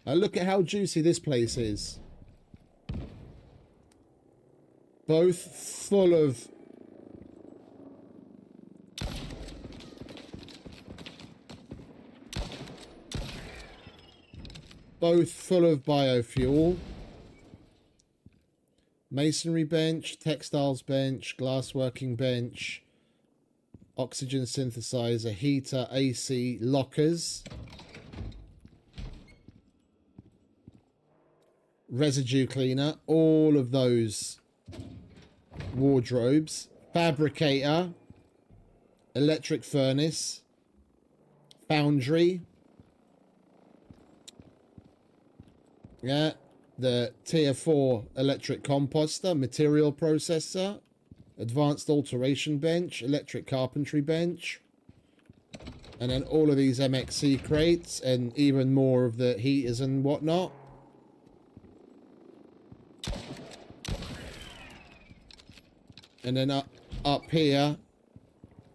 Look at how juicy this place is. Both full of... biofuel. Masonry bench, textiles bench, glassworking bench, oxygen synthesizer, heater, AC, lockers. Residue cleaner, all of those wardrobes, fabricator, electric furnace, foundry, yeah, the tier 4 electric composter, material processor, advanced alteration bench, electric carpentry bench, and then all of these MXC crates and even more of the heaters and whatnot. And then up here,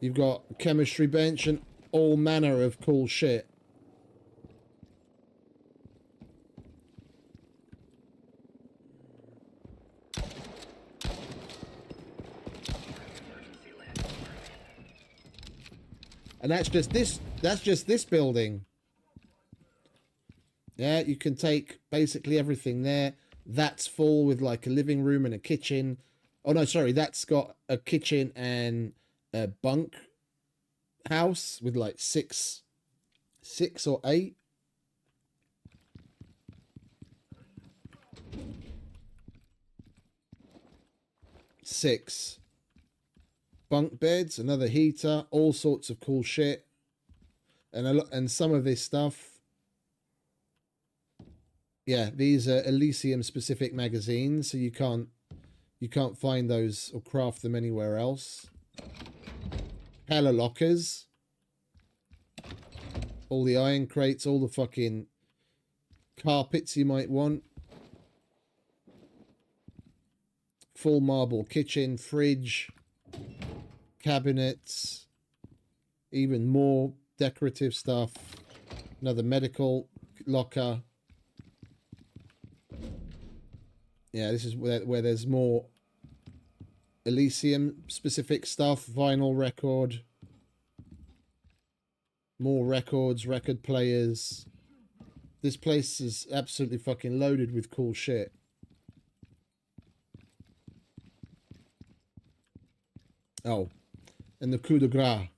you've got a chemistry bench and all manner of cool shit. And that's just this building. Yeah, you can take basically everything there. That's full with like a living room and a kitchen. Oh, no, sorry. That's got a kitchen and a bunk house with like six or eight. Six bunk beds, another heater, all sorts of cool shit. And some of this stuff. Yeah, these are Elysium specific magazines, so you can't find those or craft them anywhere else. Hella lockers. All the iron crates, all the fucking carpets you might want. Full marble kitchen, fridge, cabinets, even more decorative stuff. Another medical locker. Yeah, this is where there's more Elysium specific stuff, vinyl record, more records, record players, This place is absolutely fucking loaded with cool shit. Oh, and the coup de grace.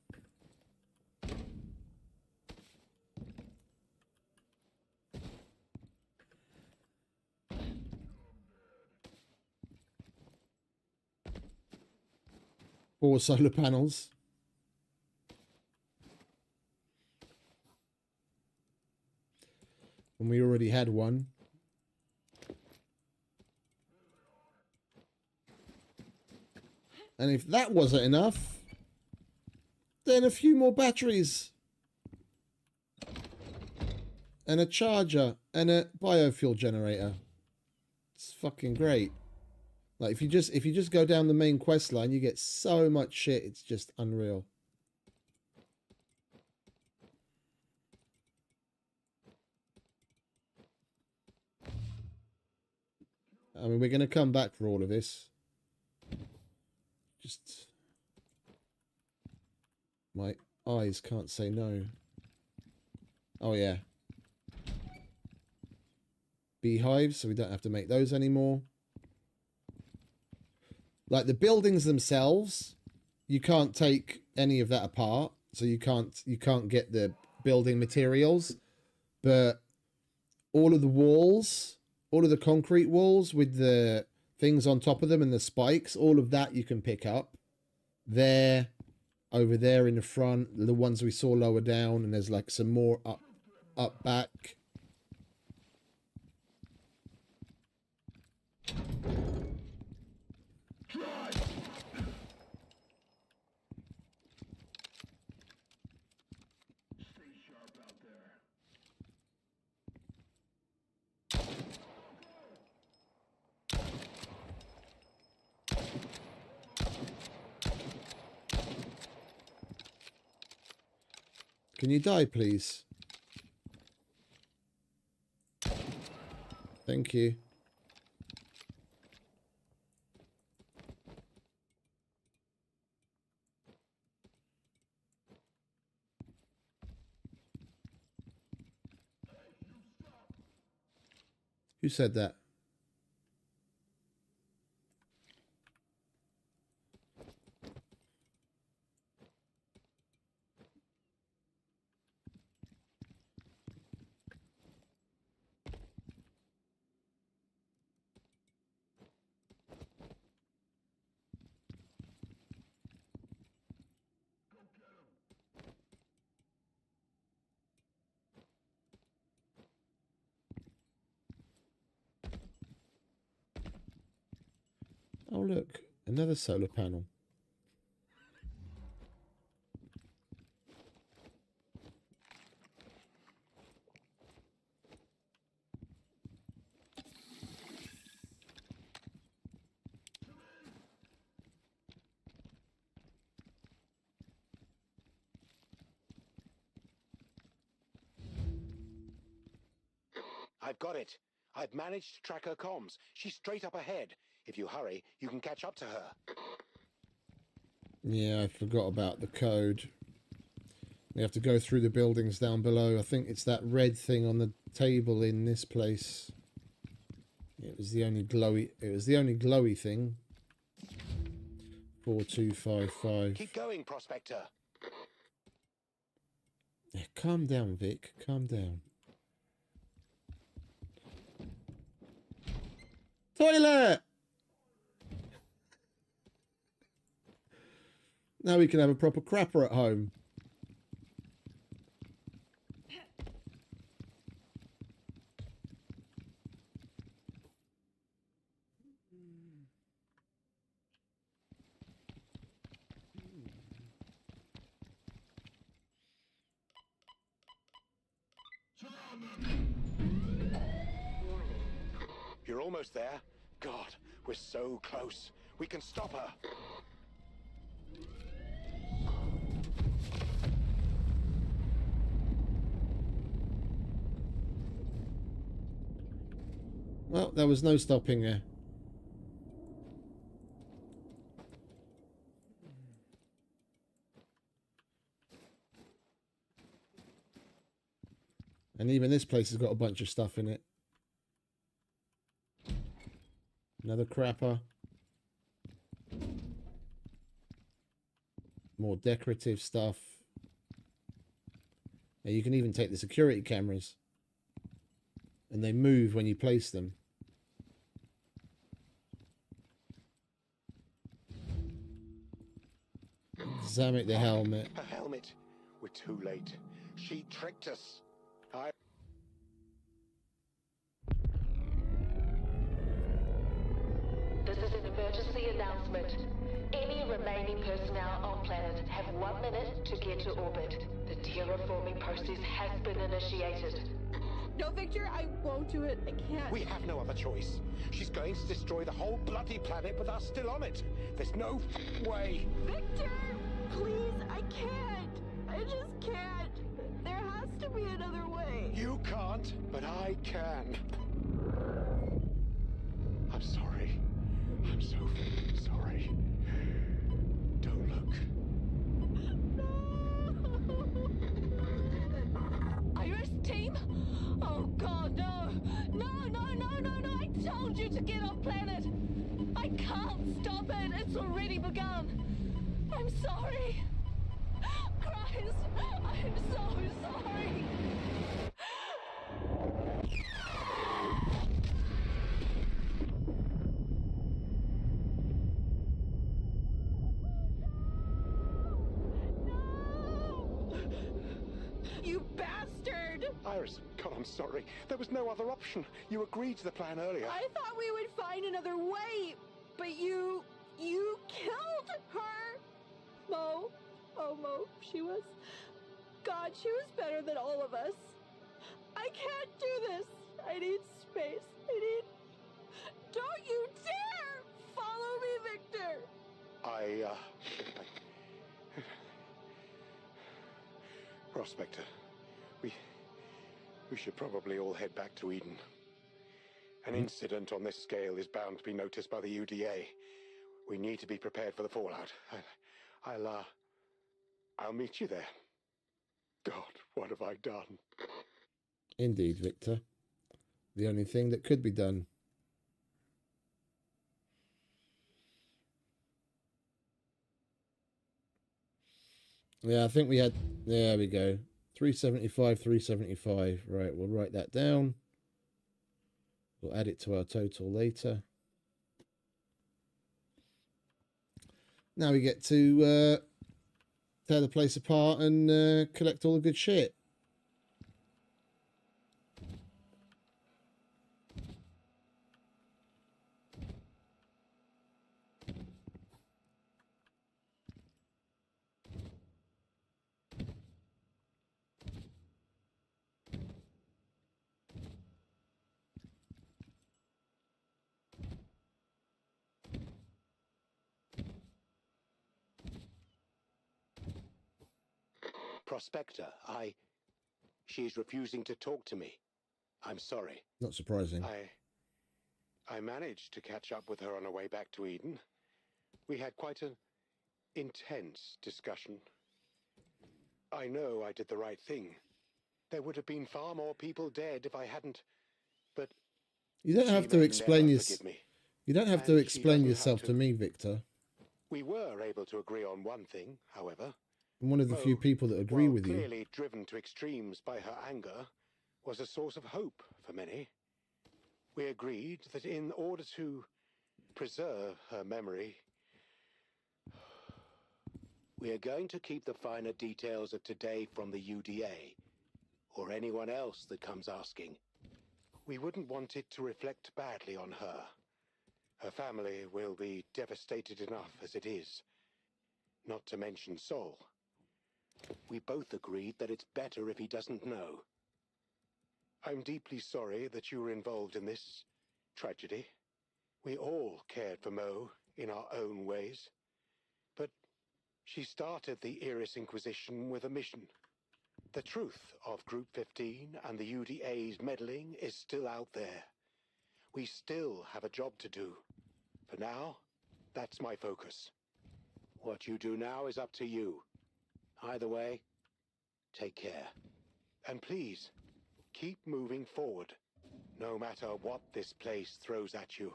Four solar panels. And we already had one. And if that wasn't enough, then a few more batteries. And a charger. And a biofuel generator. It's fucking great. Like if you just go down the main quest line, you get so much shit, it's just unreal. I mean, we're going to come back for all of this. Just... my eyes can't say no. Oh, yeah. Beehives, so we don't have to make those anymore. Like, the buildings themselves, you can't take any of that apart. So you can't get the building materials. But all of the walls... all of the concrete walls with the things on top of them and the spikes, all of that you can pick up. There, over there in the front, the ones we saw lower down, and there's like some more up back. Can you die, please? Thank you. Who said that? Oh, look. Another solar panel. I've got it. I've managed to track her comms. She's straight up ahead. If you hurry, you can catch up to her. Yeah, I forgot about the code. We have to go through the buildings down below. I think it's that red thing on the table in this place. It was the only glowy thing. 4255. Keep going, Prospector. Yeah, calm down, Vic. Calm down. Toilet! Now we can have a proper crapper at home. You're almost there. God, we're so close. We can stop her. Well, there was no stopping her. And even this place has got a bunch of stuff in it. Another crapper. More decorative stuff. And you can even take the security cameras. And they move when you place them. Examine the helmet. A helmet. We're too late. She tricked us. This is an emergency announcement. Any remaining personnel on planet have 1 minute to get to orbit. The terraforming process has been initiated. No, Victor, I won't do it. I can't. We have no other choice. She's going to destroy the whole bloody planet with us still on it. There's no way. Victor! Please, I can't. I just can't. There has to be another way. You can't, but I can. I'm sorry. I'm so sorry. Don't look. Iris, team? Oh God, no! No! I told you to get off planet! I can't stop it! It's already begun! I'm sorry! Christ! I'm so sorry! You bastard! Iris, God, I'm sorry. There was no other option. You agreed to the plan earlier. I thought we would find another way, but you killed her! Mo. Oh, Mo, she was better than all of us. I can't do this. I need space. Don't you dare follow me, Victor! Prospector, we should probably all head back to Eden. An incident on this scale is bound to be noticed by the UDA. We need to be prepared for the fallout. I'll meet you there. God, what have I done? Indeed, Victor. The only thing that could be done. Yeah, I think we had... There we go. 375, 375. Right, we'll write that down. We'll add it to our total later. Now we get to tear the place apart and collect all the good shit. Prospector, she's refusing to talk to me. I'm sorry. Not surprising. I managed to catch up with her on her way back to Eden. We had quite an intense discussion. I know I did the right thing. There would have been far more people dead if I hadn't, but you don't have to explain You don't have to And explain she yourself doesn't to have me, Victor. We were able to agree on one thing, however. I'm one of the few Mo, people that agree while with you. clearly driven to extremes by her anger, was a source of hope for many. We agreed that in order to preserve her memory, we are going to keep the finer details of today from the UDA, or anyone else that comes asking. We wouldn't want it to reflect badly on her. Her family will be devastated enough as it is, not to mention Sol. We both agreed that it's better if he doesn't know. I'm deeply sorry that you were involved in this tragedy. We all cared for Mo in our own ways. But she started the Icarus Inquisition with a mission. The truth of Group 15 and the UDA's meddling is still out there. We still have a job to do. For now, that's my focus. What you do now is up to you. Either way, take care. And please, Keep moving forward, no matter what this place throws at you.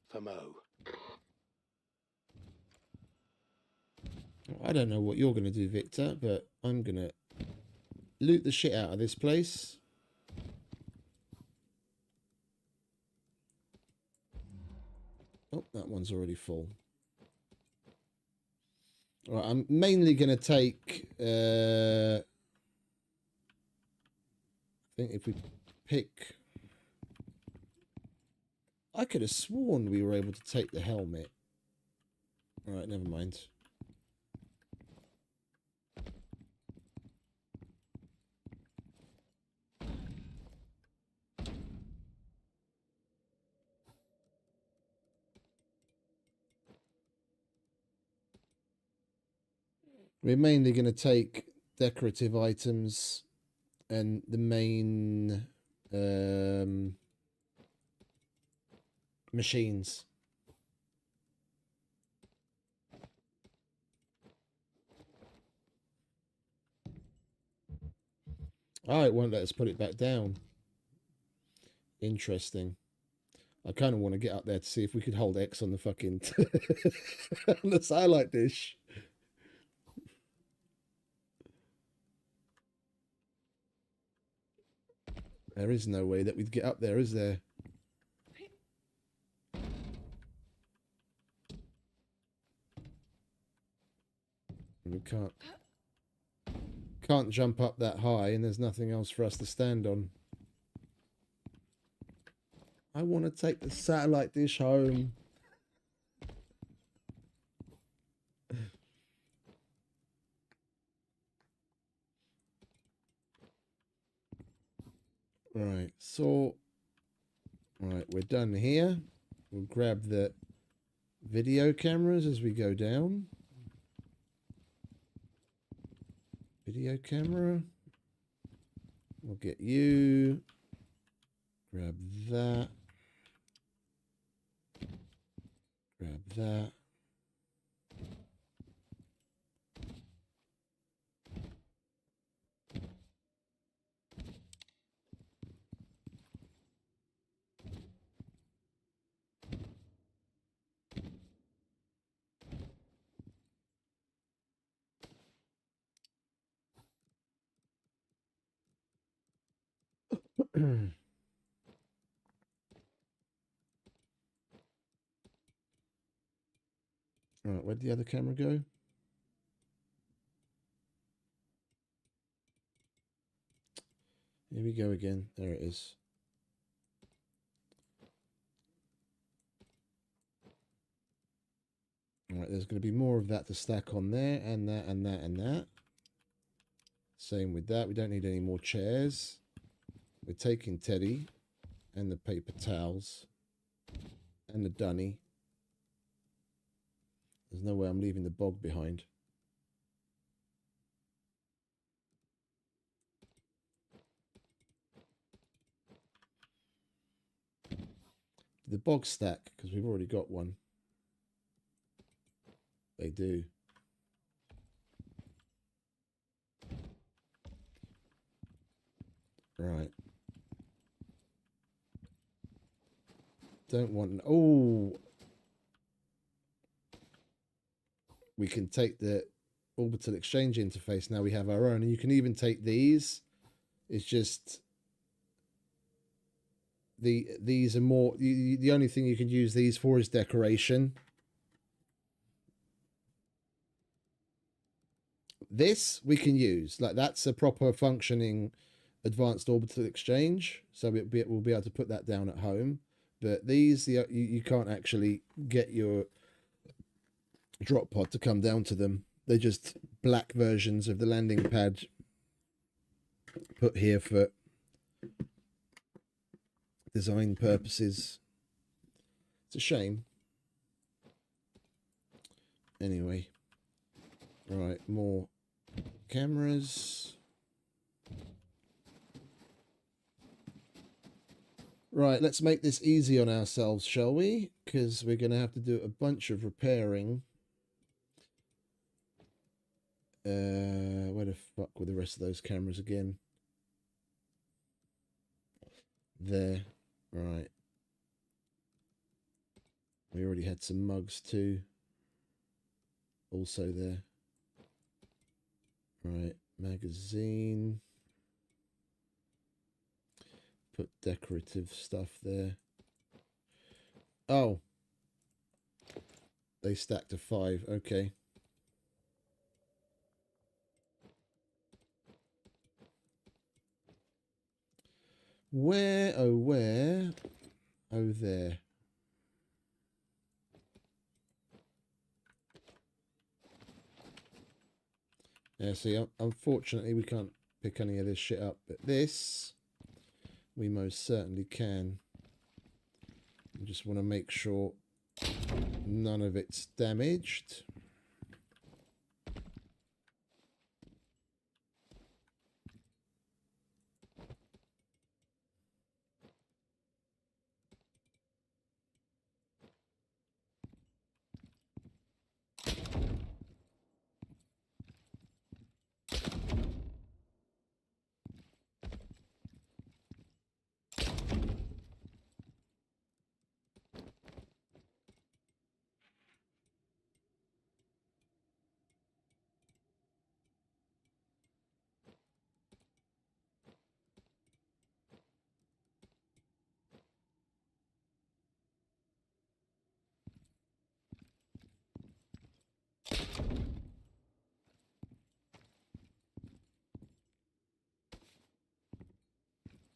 For Mo. I don't know what you're going to do, Victor, but I'm going to loot the shit out of this place. Oh, that one's already full. All right, I'm mainly going to take... I think if we pick... I could have sworn we were able to take the helmet. All right, never mind. We're mainly going to take decorative items and the main machines. Oh, it won't let us put it back down. Interesting. I kind of want to get up there to see if we could hold X on the fucking on the satellite dish. There is no way that we'd get up there, is there? We can't jump up that high, and there's nothing else for us to stand on. I want to take the satellite dish home. Right, so... Right, we're done here. We'll grab the video cameras as we go down. Video camera. We'll get you. Grab that. Grab that. All right, where'd the other camera go? Here we go again. There it is. All right, there's going to be more of that to stack on there, and that, and that, and that. Same with that. We don't need any more chairs. We're taking Teddy and the paper towels and the dunny. There's no way I'm leaving the bog behind. The bog stack, because we've already got one. They do. Right. Don't want... Oh! We can take the orbital exchange interface. Now we have our own. And you can even take these. It's just... These are more... The only thing you can use these for is decoration. This we can use. Like, that's a proper functioning advanced orbital exchange. So we'll be able to put that down at home. But these, you can't actually get your drop pod to come down to them. They're just black versions of the landing pad put here for design purposes. It's a shame. Anyway. Right, more cameras. Right, let's make this easy on ourselves, shall we? Because we're going to have to do a bunch of repairing. Where the fuck were the rest of those cameras again? there. Right. We already had some mugs too. Also there. Right, magazine. Put decorative stuff there. Oh. They stacked to 5. Okay. Where, oh where? Oh there. Yeah, see, unfortunately we can't pick any of this shit up, but this we most certainly can. I just want to make sure none of it's damaged.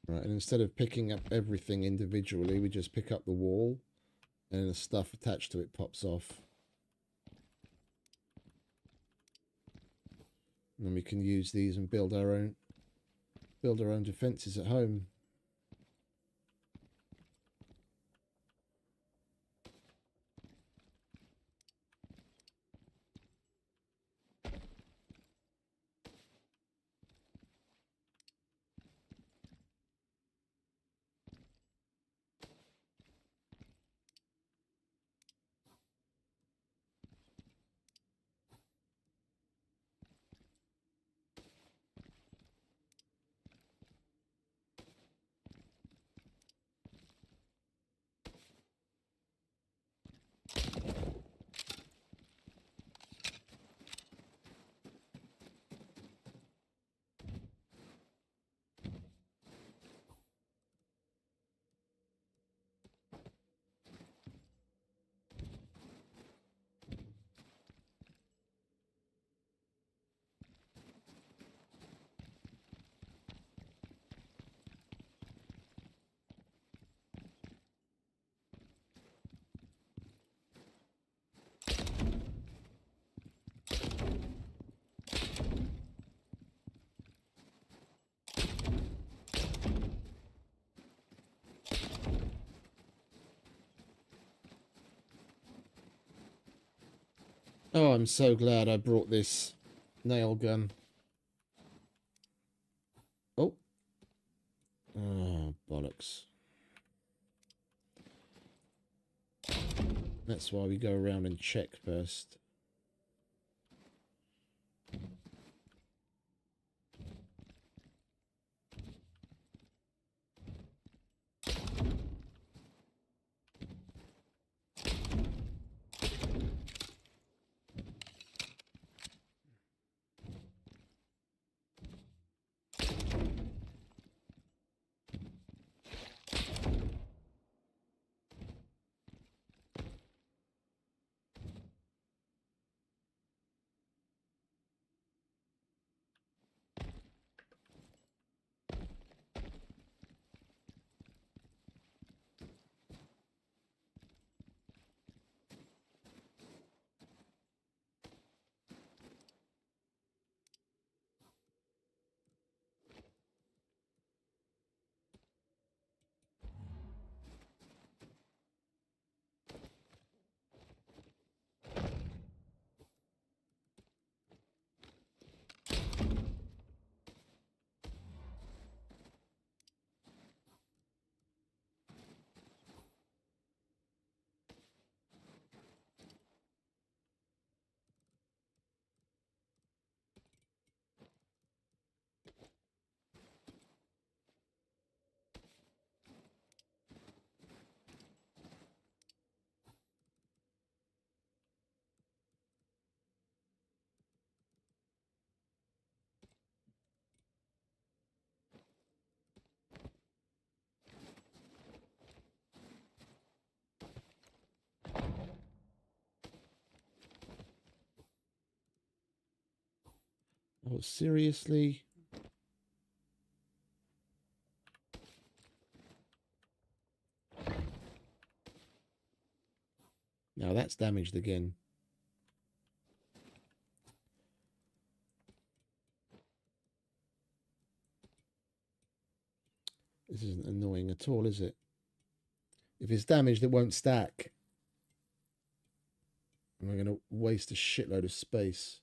Right, and instead of picking up everything individually, we just pick up the wall and the stuff attached to it pops off. And then we can use these and build our own defenses at home. Oh, I'm so glad I brought this nail gun. Oh. Oh, bollocks. That's why we go around and check first. Oh, seriously? Now that's damaged again. This isn't annoying at all, is it? If it's damaged, it won't stack. And we're going to waste a shitload of space.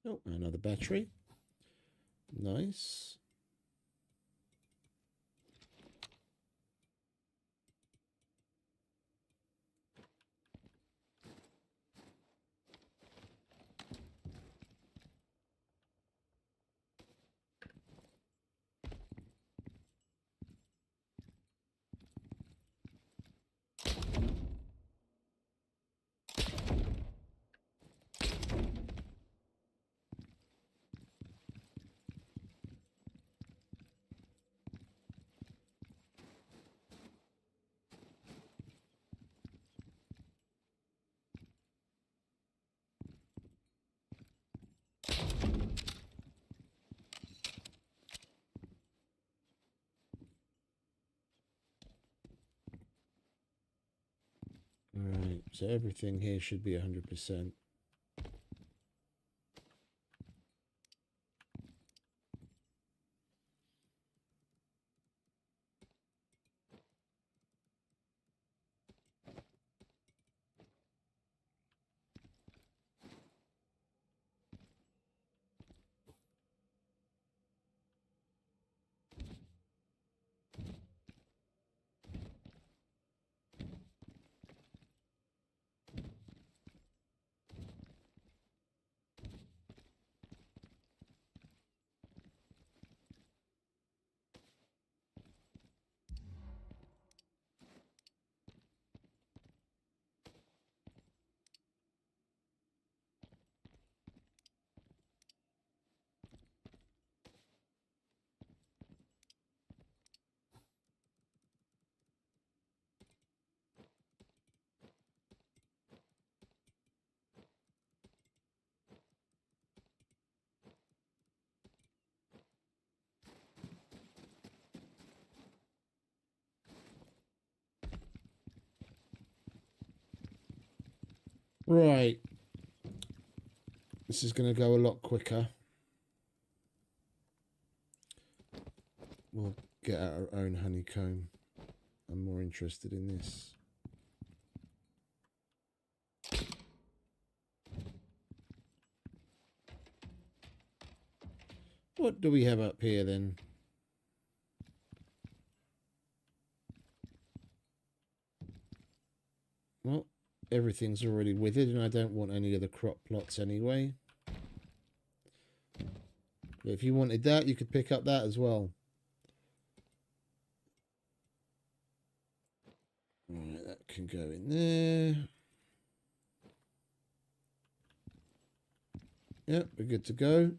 Oh, another battery. Nice. Alright, so everything here should be 100%. Right. This is going to go a lot quicker. We'll get our own honeycomb. I'm more interested in this. What do we have up here then? Well, everything's already withered and I don't want any of the crop plots anyway. But if you wanted that, you could pick up that as well. Alright, that can go in there. Yep, we're good to go.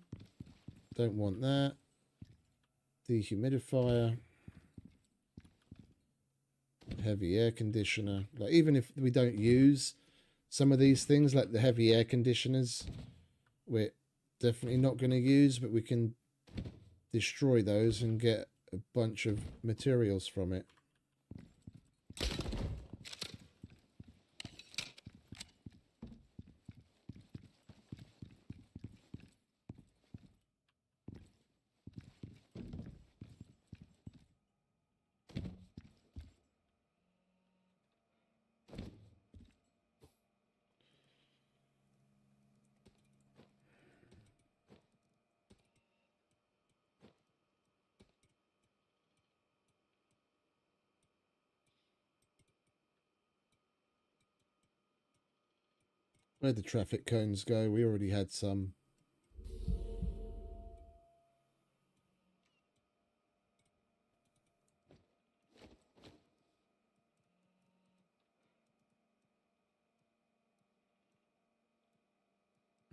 Don't want that. Dehumidifier. Heavy air conditioner. Like, even if we don't use some of these things, like the heavy air conditioners, we're definitely not going to use, but we can destroy those and get a bunch of materials from it. Where'd the traffic cones go? We already had some.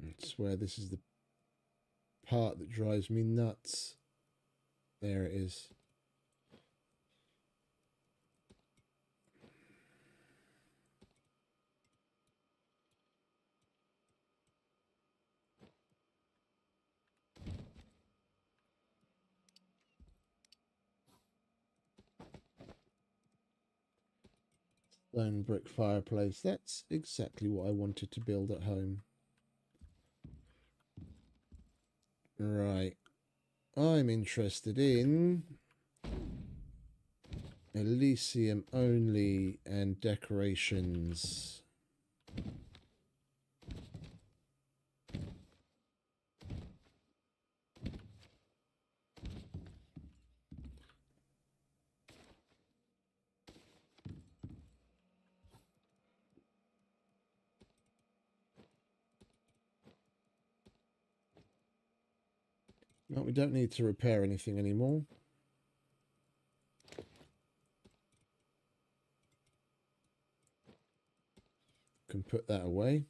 I swear this is the part that drives me nuts. There it is. Stone brick fireplace. That's exactly what I wanted to build at home. Right. I'm interested in Elysium only and decorations. No, we don't need to repair anything anymore. Can put that away.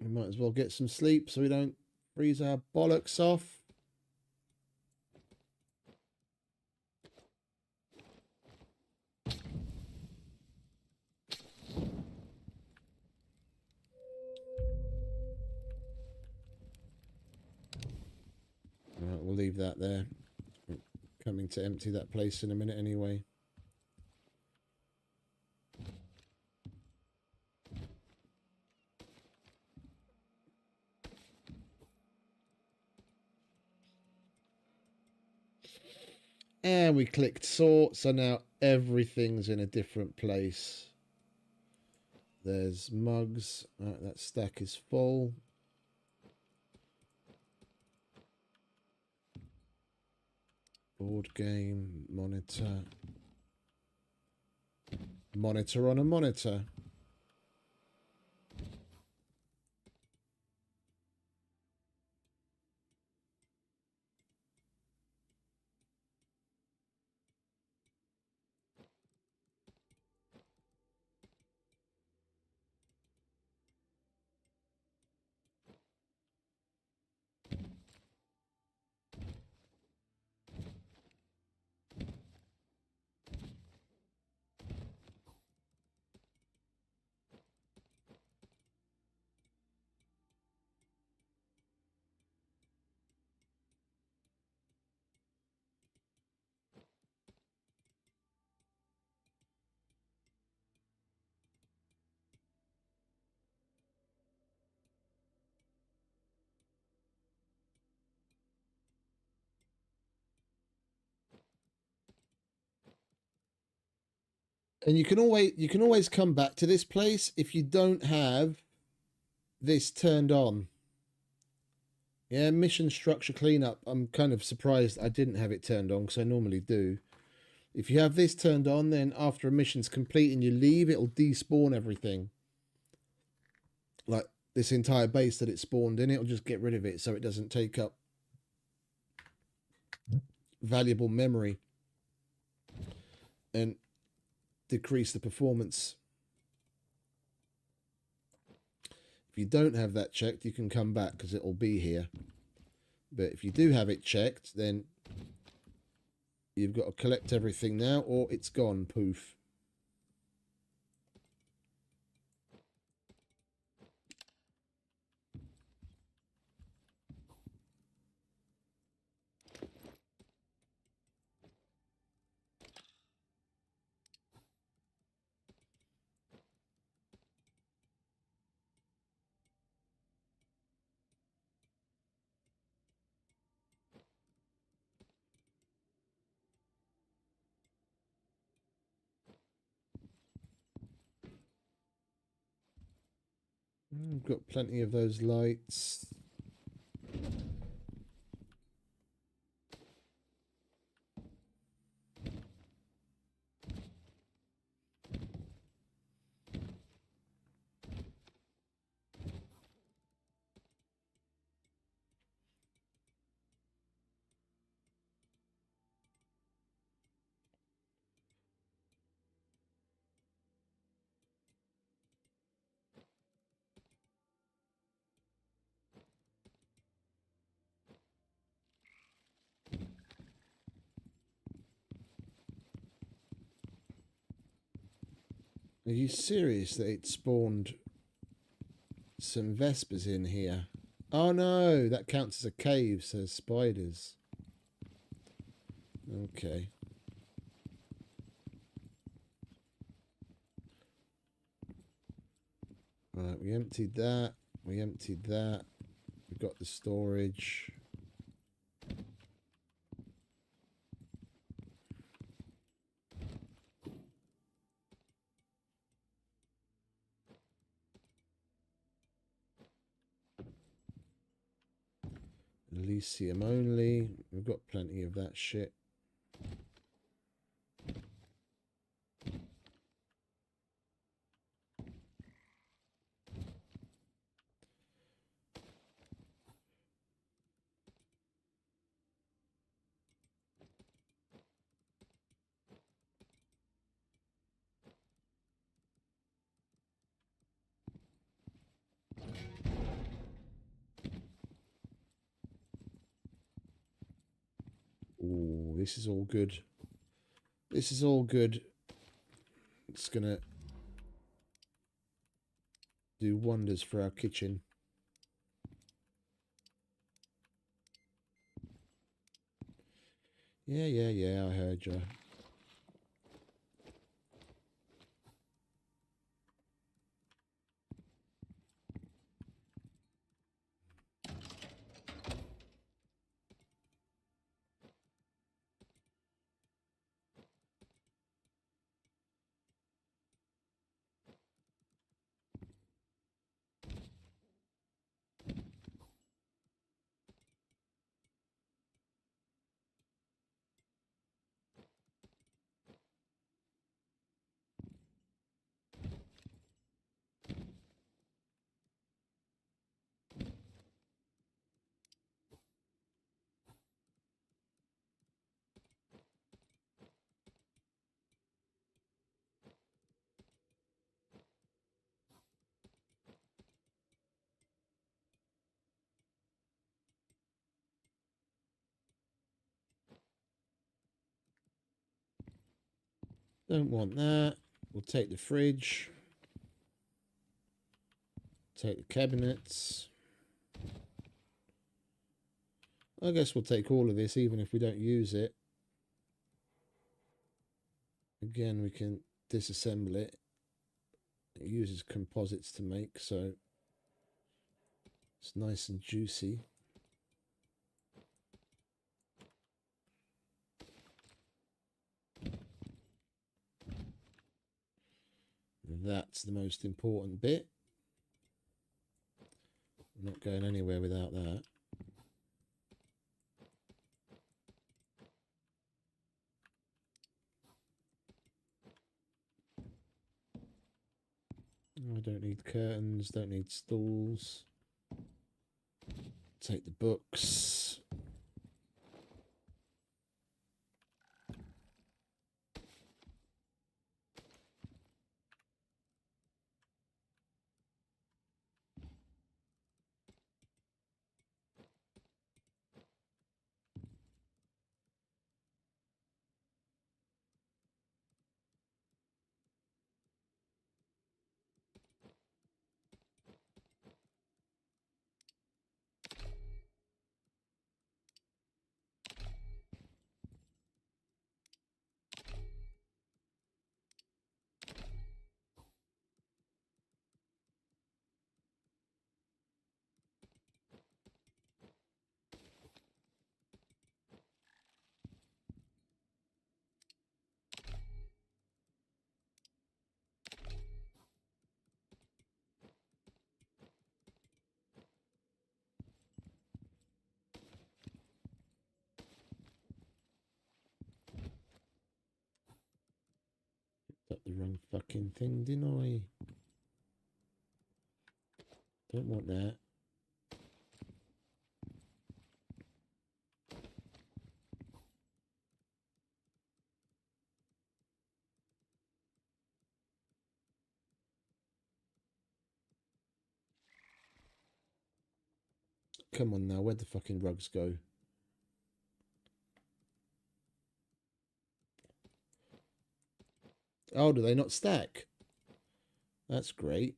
We might as well get some sleep so we don't freeze our bollocks off. Right, we'll leave that there. I'm coming to empty that place in a minute anyway. And we clicked sort, so now everything's in a different place. There's mugs. Right, that stack is full. Board game, monitor. Monitor on a monitor. And you can always come back to this place if you don't have this turned on. Yeah, mission structure cleanup. I'm kind of surprised I didn't have it turned on because I normally do. If you have this turned on, then after a mission's complete and you leave, it'll despawn everything. Like this entire base that it spawned in, it'll just get rid of it so it doesn't take up valuable memory and decrease the performance. If you don't have that checked, you can come back because it'll be here. But if you do have it checked, then you've got to collect everything now or it's gone, poof. We've got plenty of those lights. Are you serious that it spawned some Vespers in here? Oh no, that counts as a cave, says spiders. Okay. Right, we emptied that. We emptied that. We've got the storage. Elysium only. We've got plenty of that shit. Ooh, this is all good. This is all good. It's gonna do wonders for our kitchen. Yeah, I heard you. Don't want that. We'll take the fridge. Take the cabinets. I guess we'll take all of this even if we don't use it. Again, we can disassemble it. It uses composites to make, so it's nice and juicy. That's the most important bit. I'm not going anywhere without that. I don't need curtains, don't need stools. Take the books. Got the wrong fucking thing, didn't I? Don't want that. Come on now, where'd the fucking rugs go? Oh, do they not stack? That's great.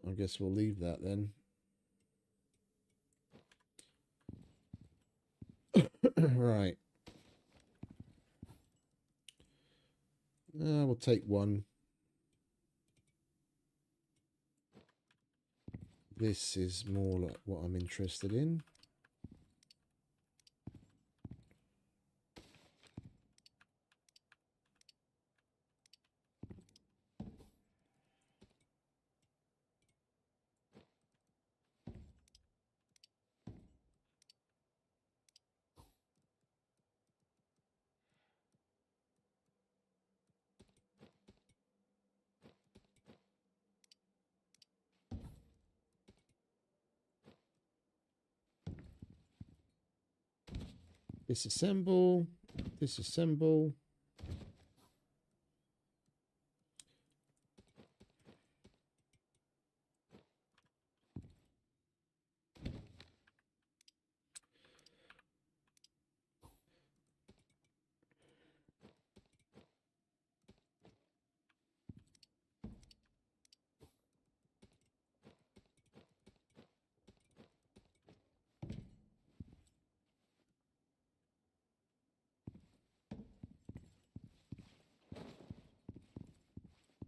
I guess we'll leave that then. Right. We'll take one. This is more like what I'm interested in. Disassemble. Disassemble.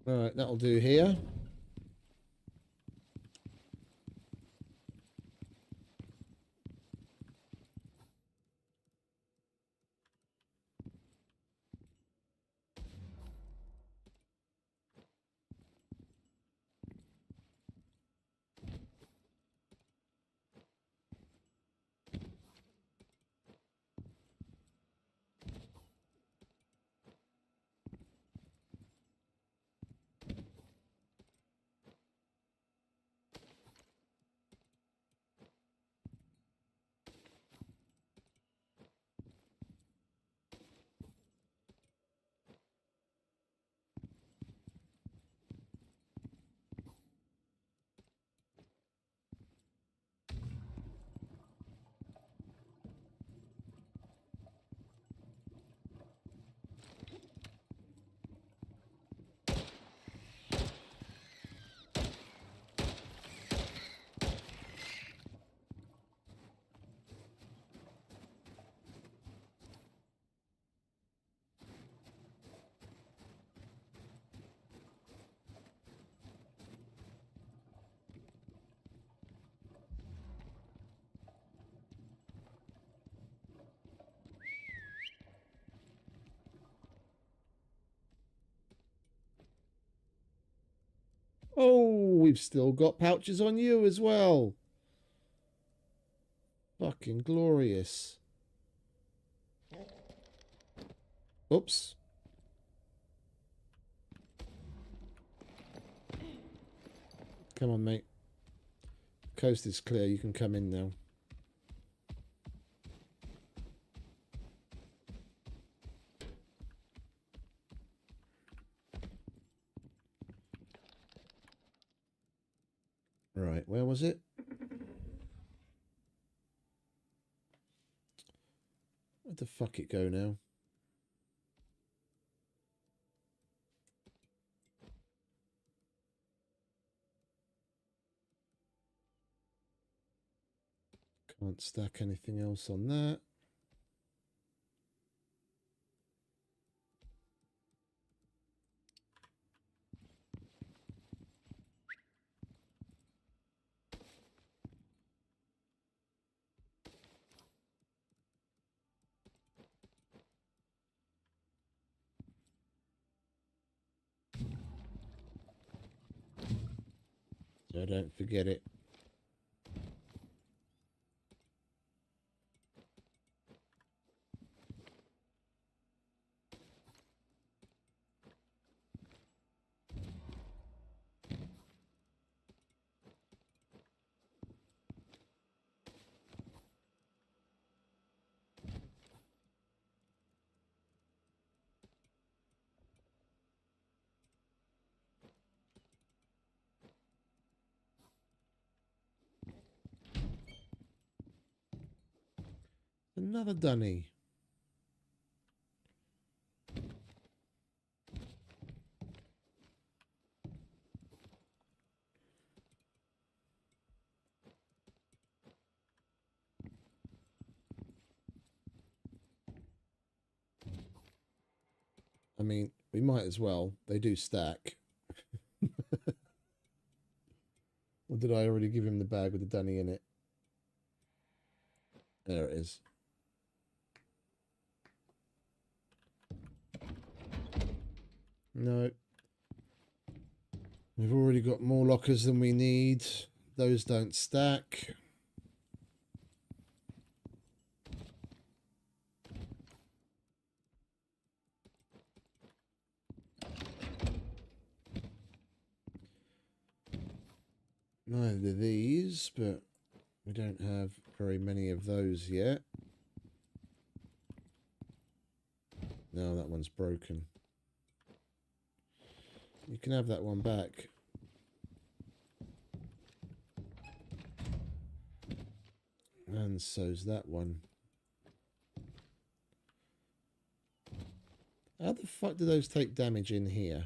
All right, that'll do here. Oh, we've still got pouches on you as well. Fucking glorious. Oops. Come on, mate. Coast is clear. You can come in now. Right, where was it? Where'd the fuck it go now? Can't stack anything else on that. So don't forget it. Another dunny. I mean, we might as well. They do stack. Or did I already give him the bag with the dunny in it? There it is. No. We've already got more lockers than we need. Those don't stack. Neither do these, but we don't have very many of those yet. No, that one's broken. You can have that one back. And so's that one. How the fuck do those take damage in here?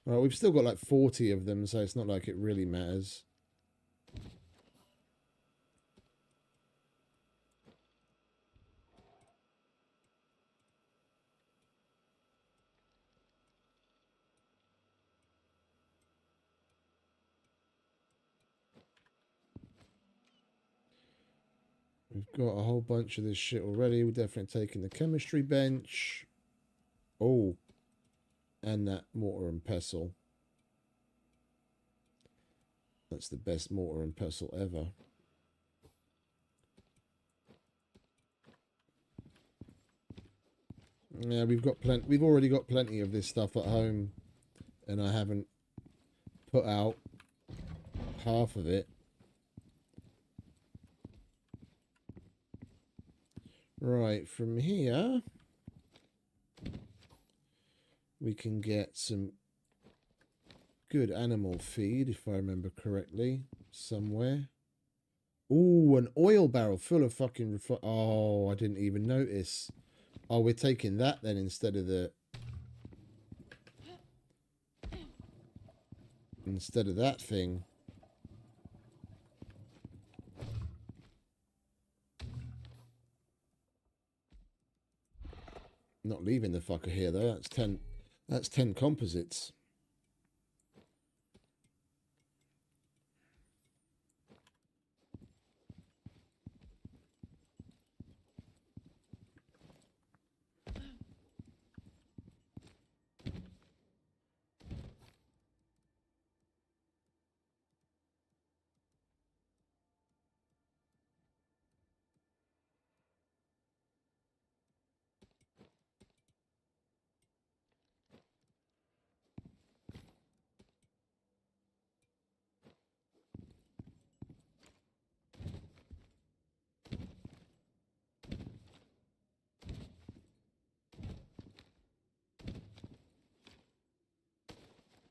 Right, we've still got like 40 of them, so it's not like it really matters. We've got a whole bunch of this shit already. We're definitely taking the chemistry bench. Oh. And that mortar and pestle. That's the best mortar and pestle ever. Yeah, we've already got plenty of this stuff at home, and I haven't put out half of it. Right, from here we can get some good animal feed, if I remember correctly, somewhere. Ooh, an oil barrel full of fucking oh, I didn't even notice. Oh, we're taking that then instead of that thing. Not leaving the fucker here though. That's 10 composites.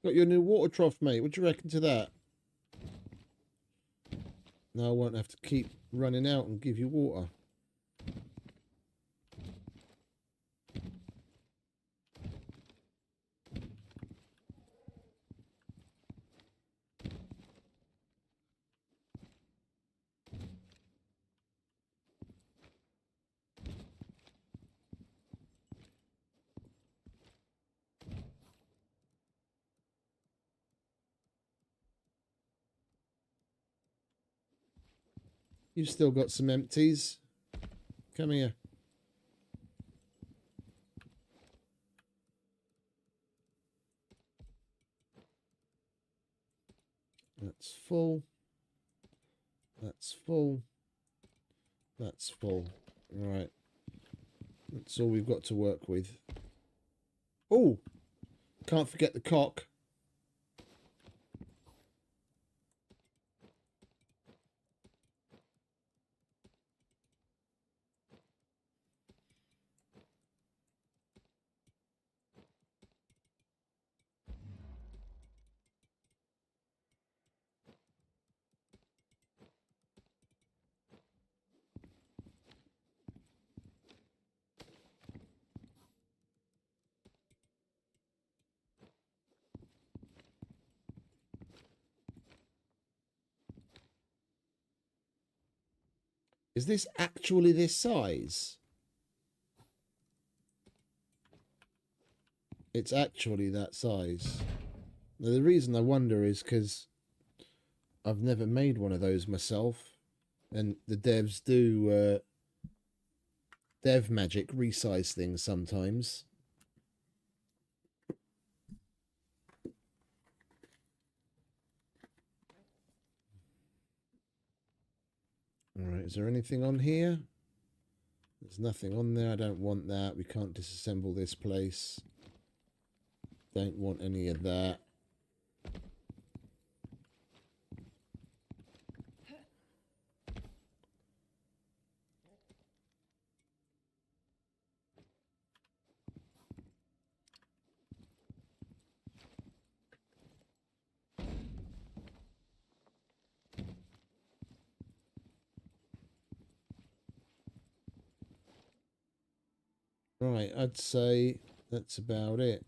Got your new water trough, mate. What do you reckon to that? Now I won't have to keep running out and give you water. You've still got some empties. Come here. That's full. That's full. That's full. Right. That's all we've got to work with. Oh! Can't forget the cock. Is this actually this size? It's actually that size. Now, the reason I wonder is because I've never made one of those myself. And the devs do dev magic resize things sometimes. Alright, is there anything on here? There's nothing on there. I don't want that. We can't disassemble this place. Don't want any of that. Right, I'd say that's about it.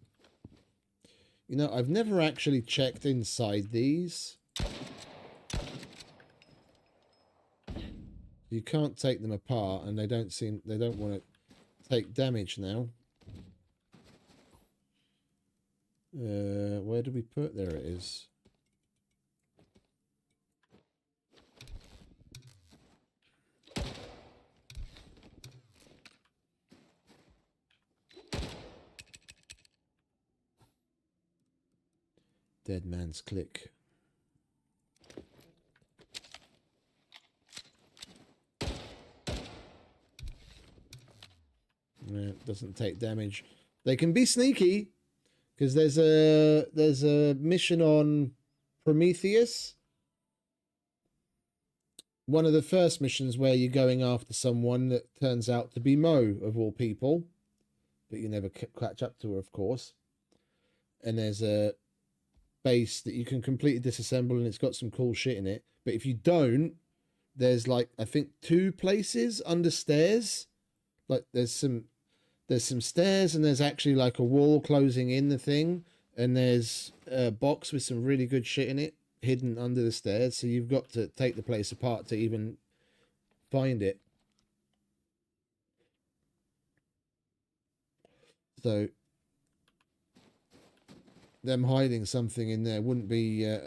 You know, I've never actually checked inside these. You can't take them apart, and they don't want to take damage now. Where do we put? There it is. Dead man's click. No, doesn't take damage. They can be sneaky because there's a mission on Prometheus. One of the first missions where you're going after someone that turns out to be Mo, of all people, but you never catch up to her, of course. And there's a base that you can completely disassemble, and it's got some cool shit in it. But if you don't, there's like, I think 2 places under stairs. Like there's some stairs, and there's actually like a wall closing in the thing, and there's a box with some really good shit in it hidden under the stairs. So you've got to take the place apart to even find it. So them hiding something in there wouldn't be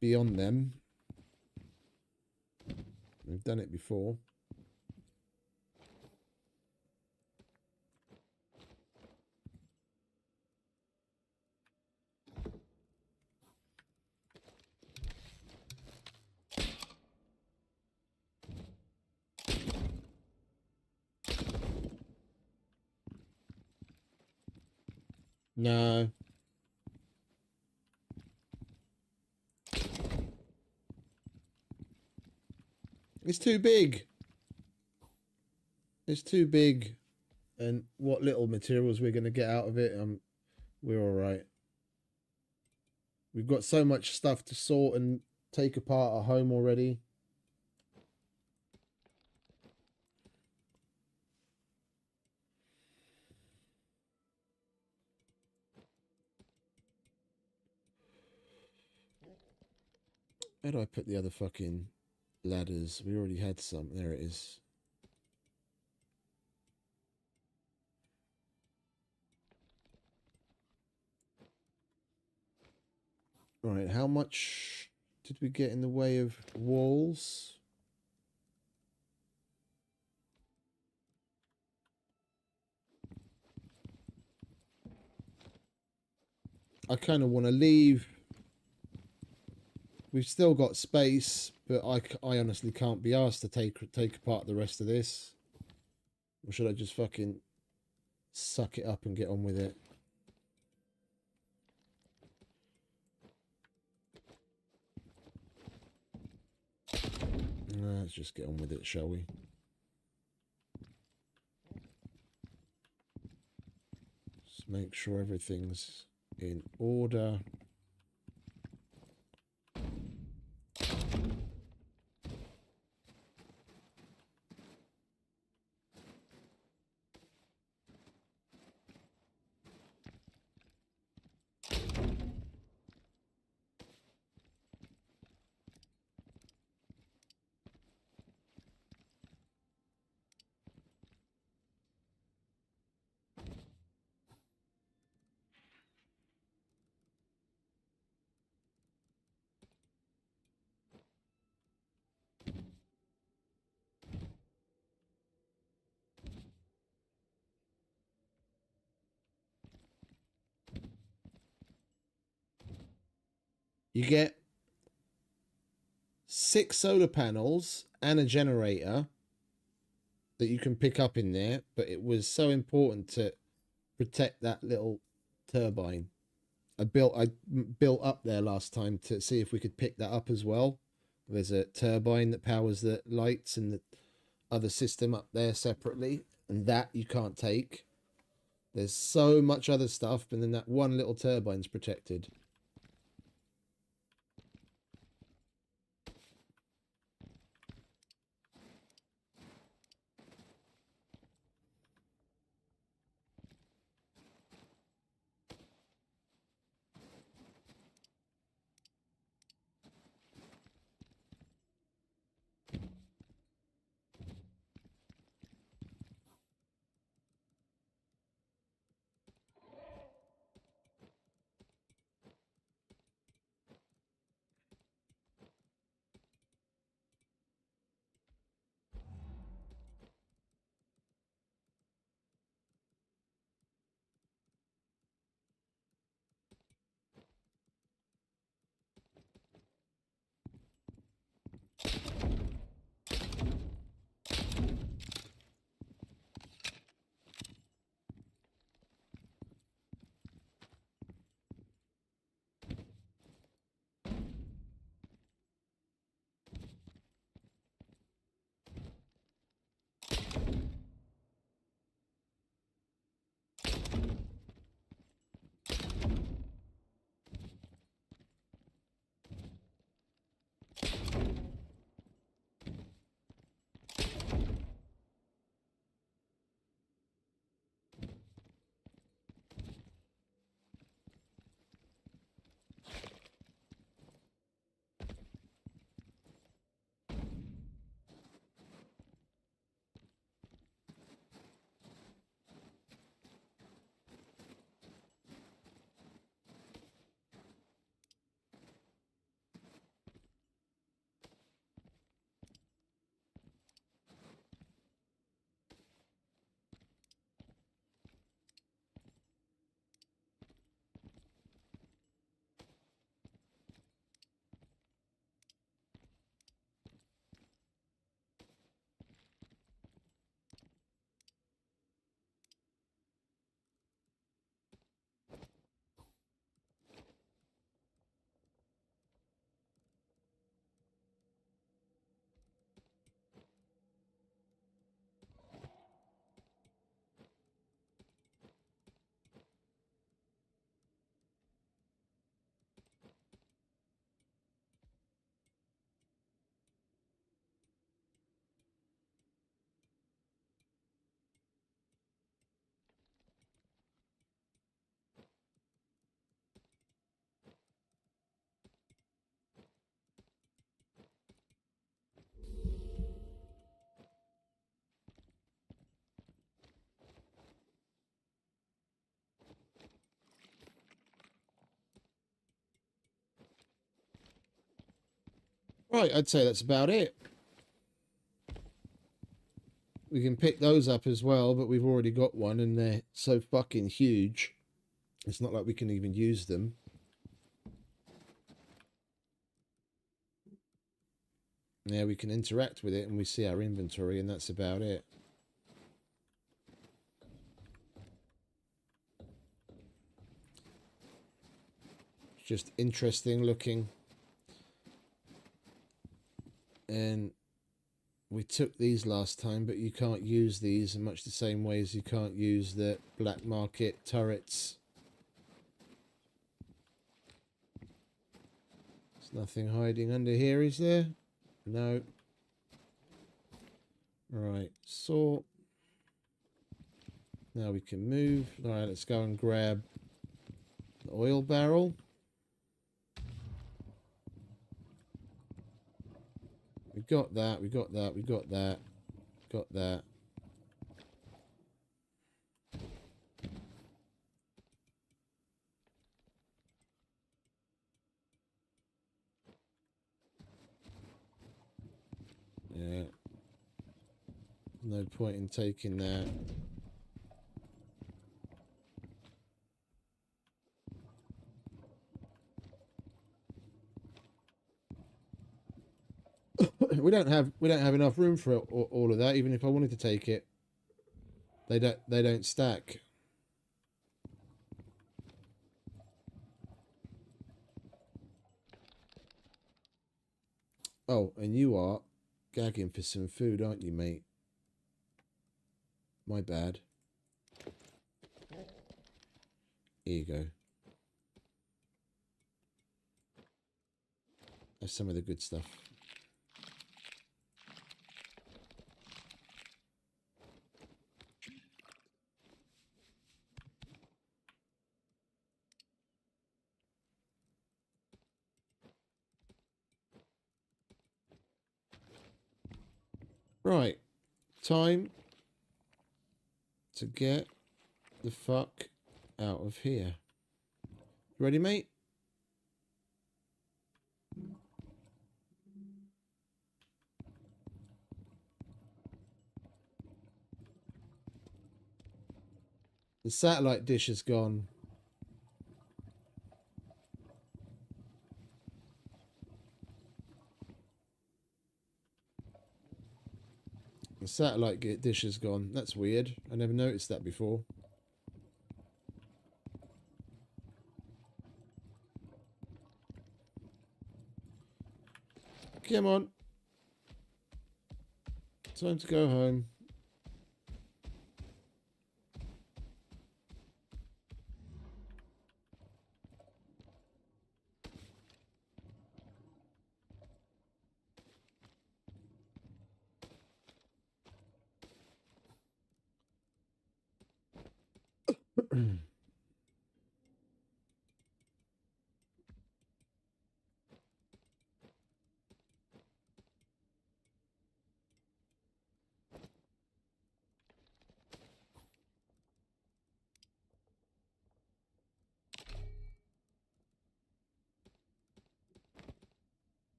beyond them. We've done it before. No. It's too big. It's too big. And what little materials we're going to get out of it, we're all right. We've got so much stuff to sort and take apart at home already. Where do I put the other fucking ladders? We already had some. There it is. Right, how much did we get in the way of walls? I kind of want to leave. We've still got space, but I honestly can't be asked to take apart the rest of this. Or should I just fucking suck it up and get on with it? Let's just get on with it, shall we? Just make sure everything's in order. You get 6 solar panels and a generator that you can pick up in there, but it was so important to protect that little turbine. I built up there last time to see if we could pick that up as well. There's a turbine that powers the lights and the other system up there separately, and that you can't take. There's so much other stuff, but then that one little turbine's protected. Right, I'd say that's about it. We can pick those up as well, but we've already got one and they're so fucking huge. It's not like we can even use them. Yeah, we can interact with it and we see our inventory and that's about it. It's just interesting looking. And we took these last time, but you can't use these in much the same way as you can't use the black market turrets. There's nothing hiding under here, is there? No. Right, sort. Now we can move. Alright, let's go and grab the oil barrel. We got that, we got that, we got that, got that. Yeah. No point in taking that. we don't have enough room for all of that. Even if I wanted to take it, they don't stack. Oh, and you are gagging for some food, aren't you, mate? My bad. Here you go. That's some of the good stuff. Right. Time to get the fuck out of here. Ready, mate? The satellite dish is gone. The satellite dish is gone. That's weird. I never noticed that before. Come on. Time to go home.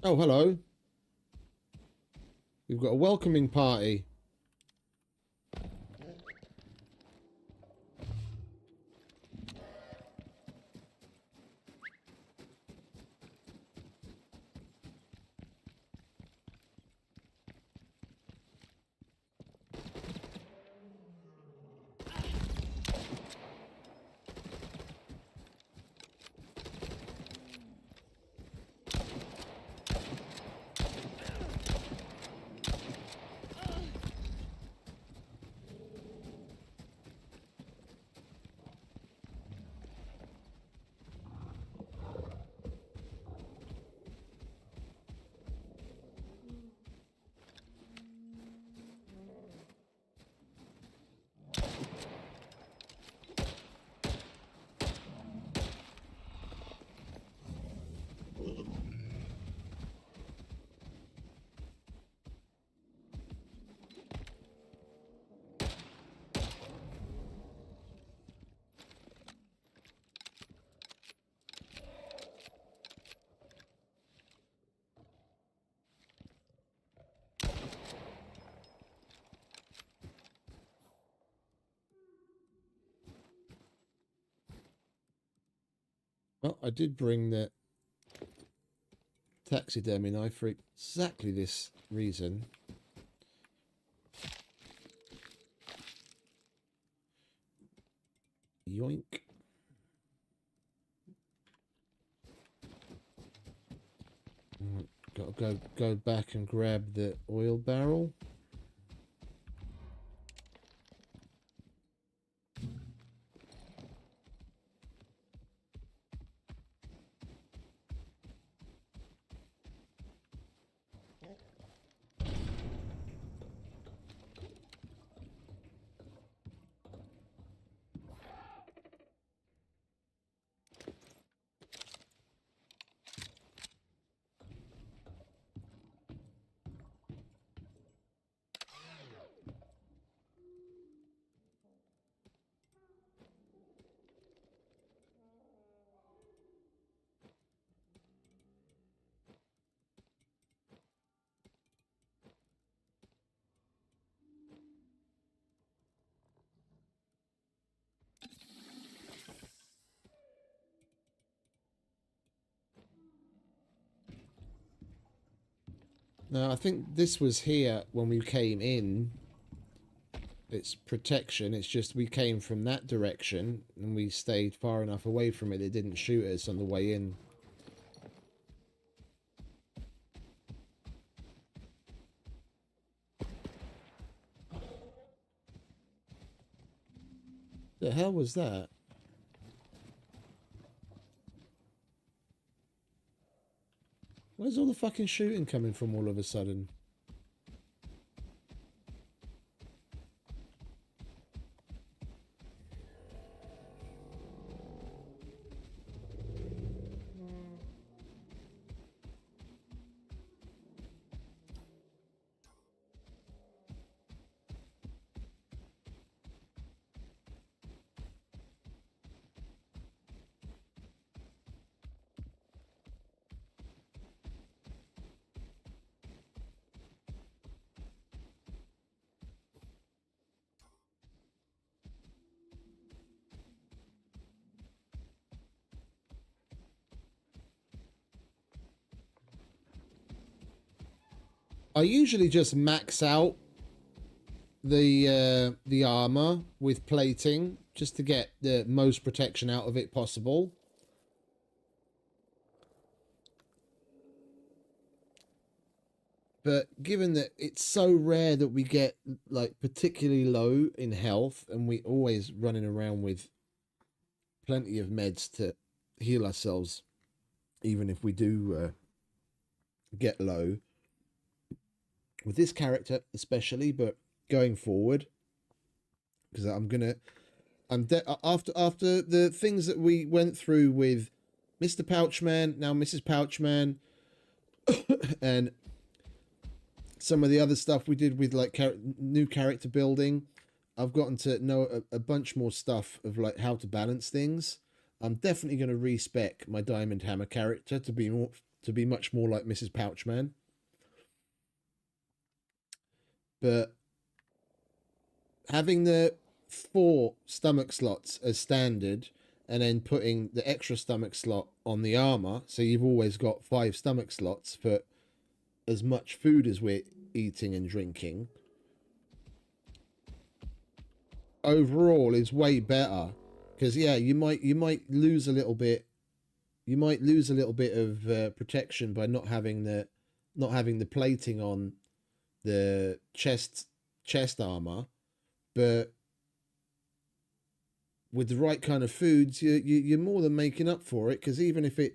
Oh, hello. We've got a welcoming party. Well, I did bring the taxidermy knife for exactly this reason. Yoink. Got to go back and grab the oil barrel. Now, I think this was here when we came in. It's protection. It's just we came from that direction and we stayed far enough away from it. It didn't shoot us on the way in. The hell was that? Where's all the fucking shooting coming from all of a sudden? I usually just max out the armor with plating just to get the most protection out of it possible. But given that it's so rare that we get like particularly low in health, and we always running around with plenty of meds to heal ourselves, even if we do get low, with this character especially, but going forward, because after the things that we went through with Mr. Pouchman, now Mrs. Pouchman, and some of the other stuff we did with like new character building, I've gotten to know a bunch more stuff of like how to balance things. I'm definitely going to respec my Diamond Hammer character to be much more like Mrs. Pouchman. But having the 4 stomach slots as standard and then putting the extra stomach slot on the armor, so you've always got 5 stomach slots for as much food as we're eating and drinking, overall is way better. Because yeah, you might lose a little bit. You might lose a little bit of protection by not having the plating on the chest armor, but with the right kind of foods, you're more than making up for it. Because even if you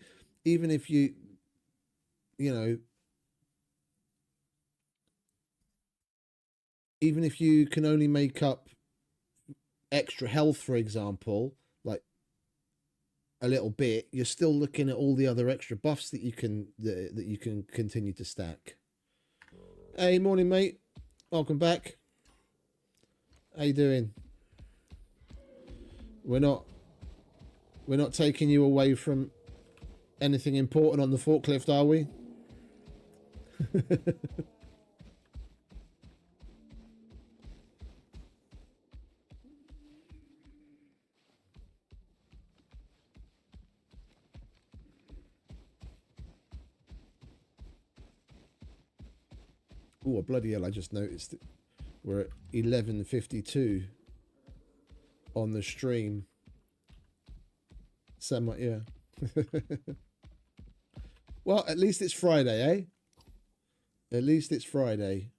know, even if you can only make up extra health, for example, like a little bit, you're still looking at all the other extra buffs that you can continue to stack. Hey, morning, mate. Welcome back. How you doing? We're not taking you away from anything important on the forklift, are we? Oh, bloody hell, I just noticed it. We're at 11:52 on the stream. Yeah. Well, at least it's Friday, eh? At least it's Friday.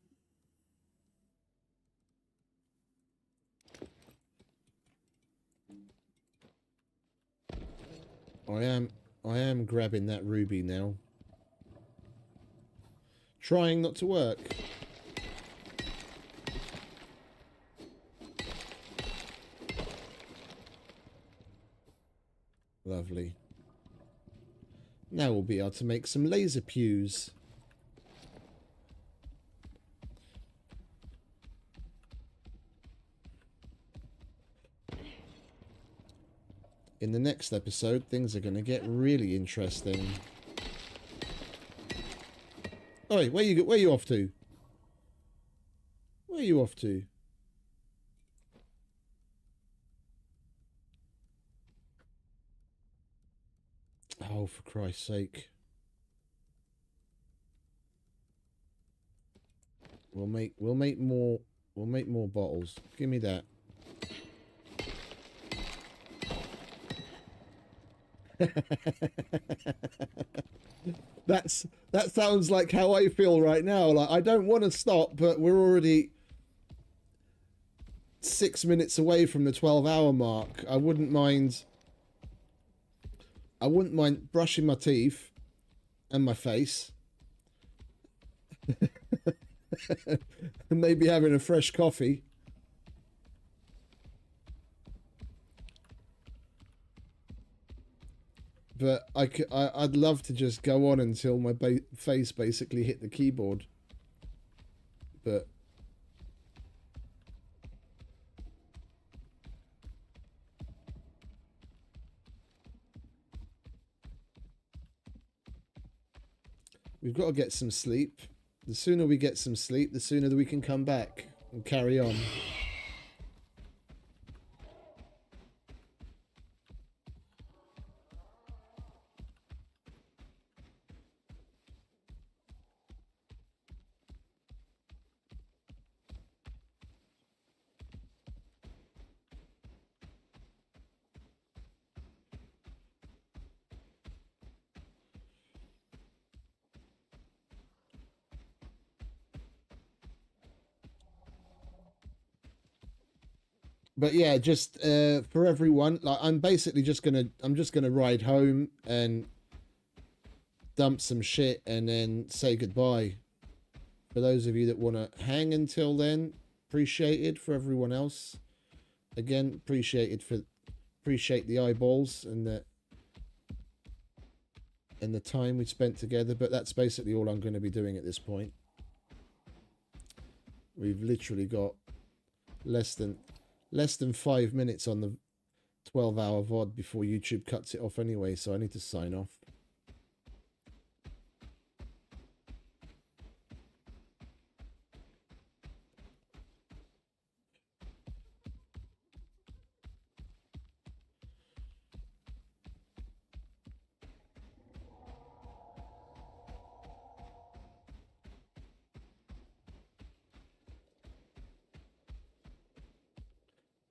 I am grabbing that ruby now. Trying not to work. Lovely. Now we'll be able to make some laser pews. In the next episode, things are going to get really interesting. Oi, where you off to? Where are you off to? Oh, for Christ's sake. We'll make more bottles. Give me that. That sounds like how I feel right now. Like, I don't want to stop, but we're already 6 minutes away from the 12-hour mark. I wouldn't mind brushing my teeth and my face. And maybe having a fresh coffee. But I'd love to just go on until my face basically hit the keyboard. But we've got to get some sleep. The sooner we get some sleep, the sooner that we can come back and carry on. But yeah, just for everyone, like I'm just gonna ride home and dump some shit and then say goodbye. For those of you that want to hang until then, appreciated. For everyone else, again, appreciate the eyeballs and the time we spent together. But that's basically all I'm going to be doing at this point. We've literally got less than 5 minutes on the 12-hour VOD before YouTube cuts it off anyway, so I need to sign off.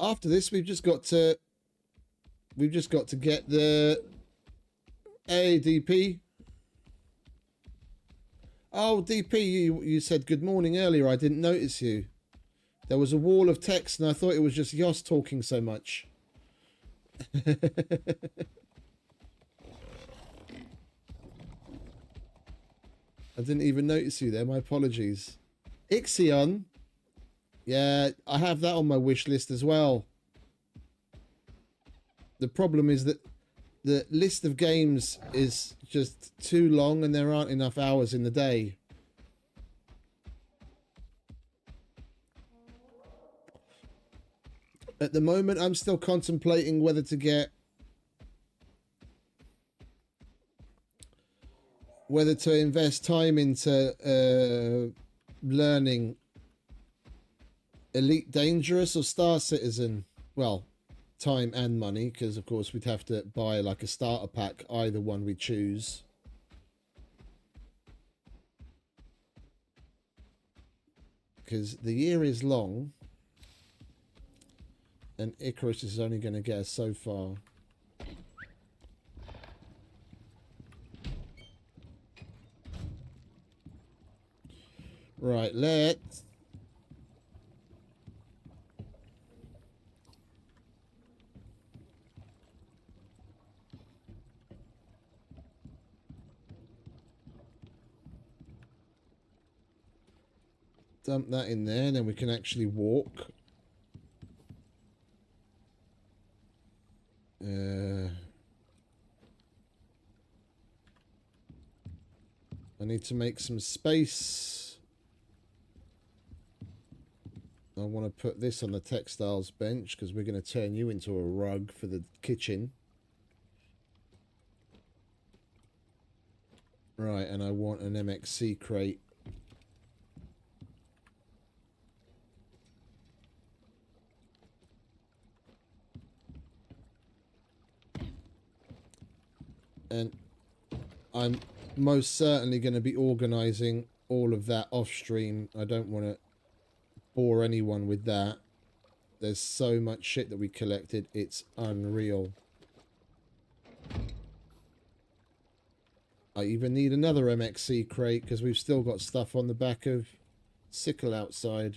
After this, we've just got to get the DP. Oh, DP, you said good morning earlier. I didn't notice you. There was a wall of text, and I thought it was just Yoss talking so much. I didn't even notice you there. My apologies. Ixion. Yeah, I have that on my wish list as well. The problem is that the list of games is just too long and there aren't enough hours in the day. At the moment, I'm still contemplating whether to invest time into learning Elite Dangerous or Star Citizen. Well, time and money, because of course we'd have to buy like a starter pack, either one we choose. Because the year is long and Icarus is only going to get us so far. Right, let's dump that in there, and then we can actually walk. I need to make some space. I want to put this on the textiles bench because we're going to turn you into a rug for the kitchen. Right, and I want an MXC crate. And I'm most certainly going to be organising all of that off stream. I don't want to bore anyone with that. There's so much shit that we collected, it's unreal. I even need another MXC crate because we've still got stuff on the back of Sickle outside.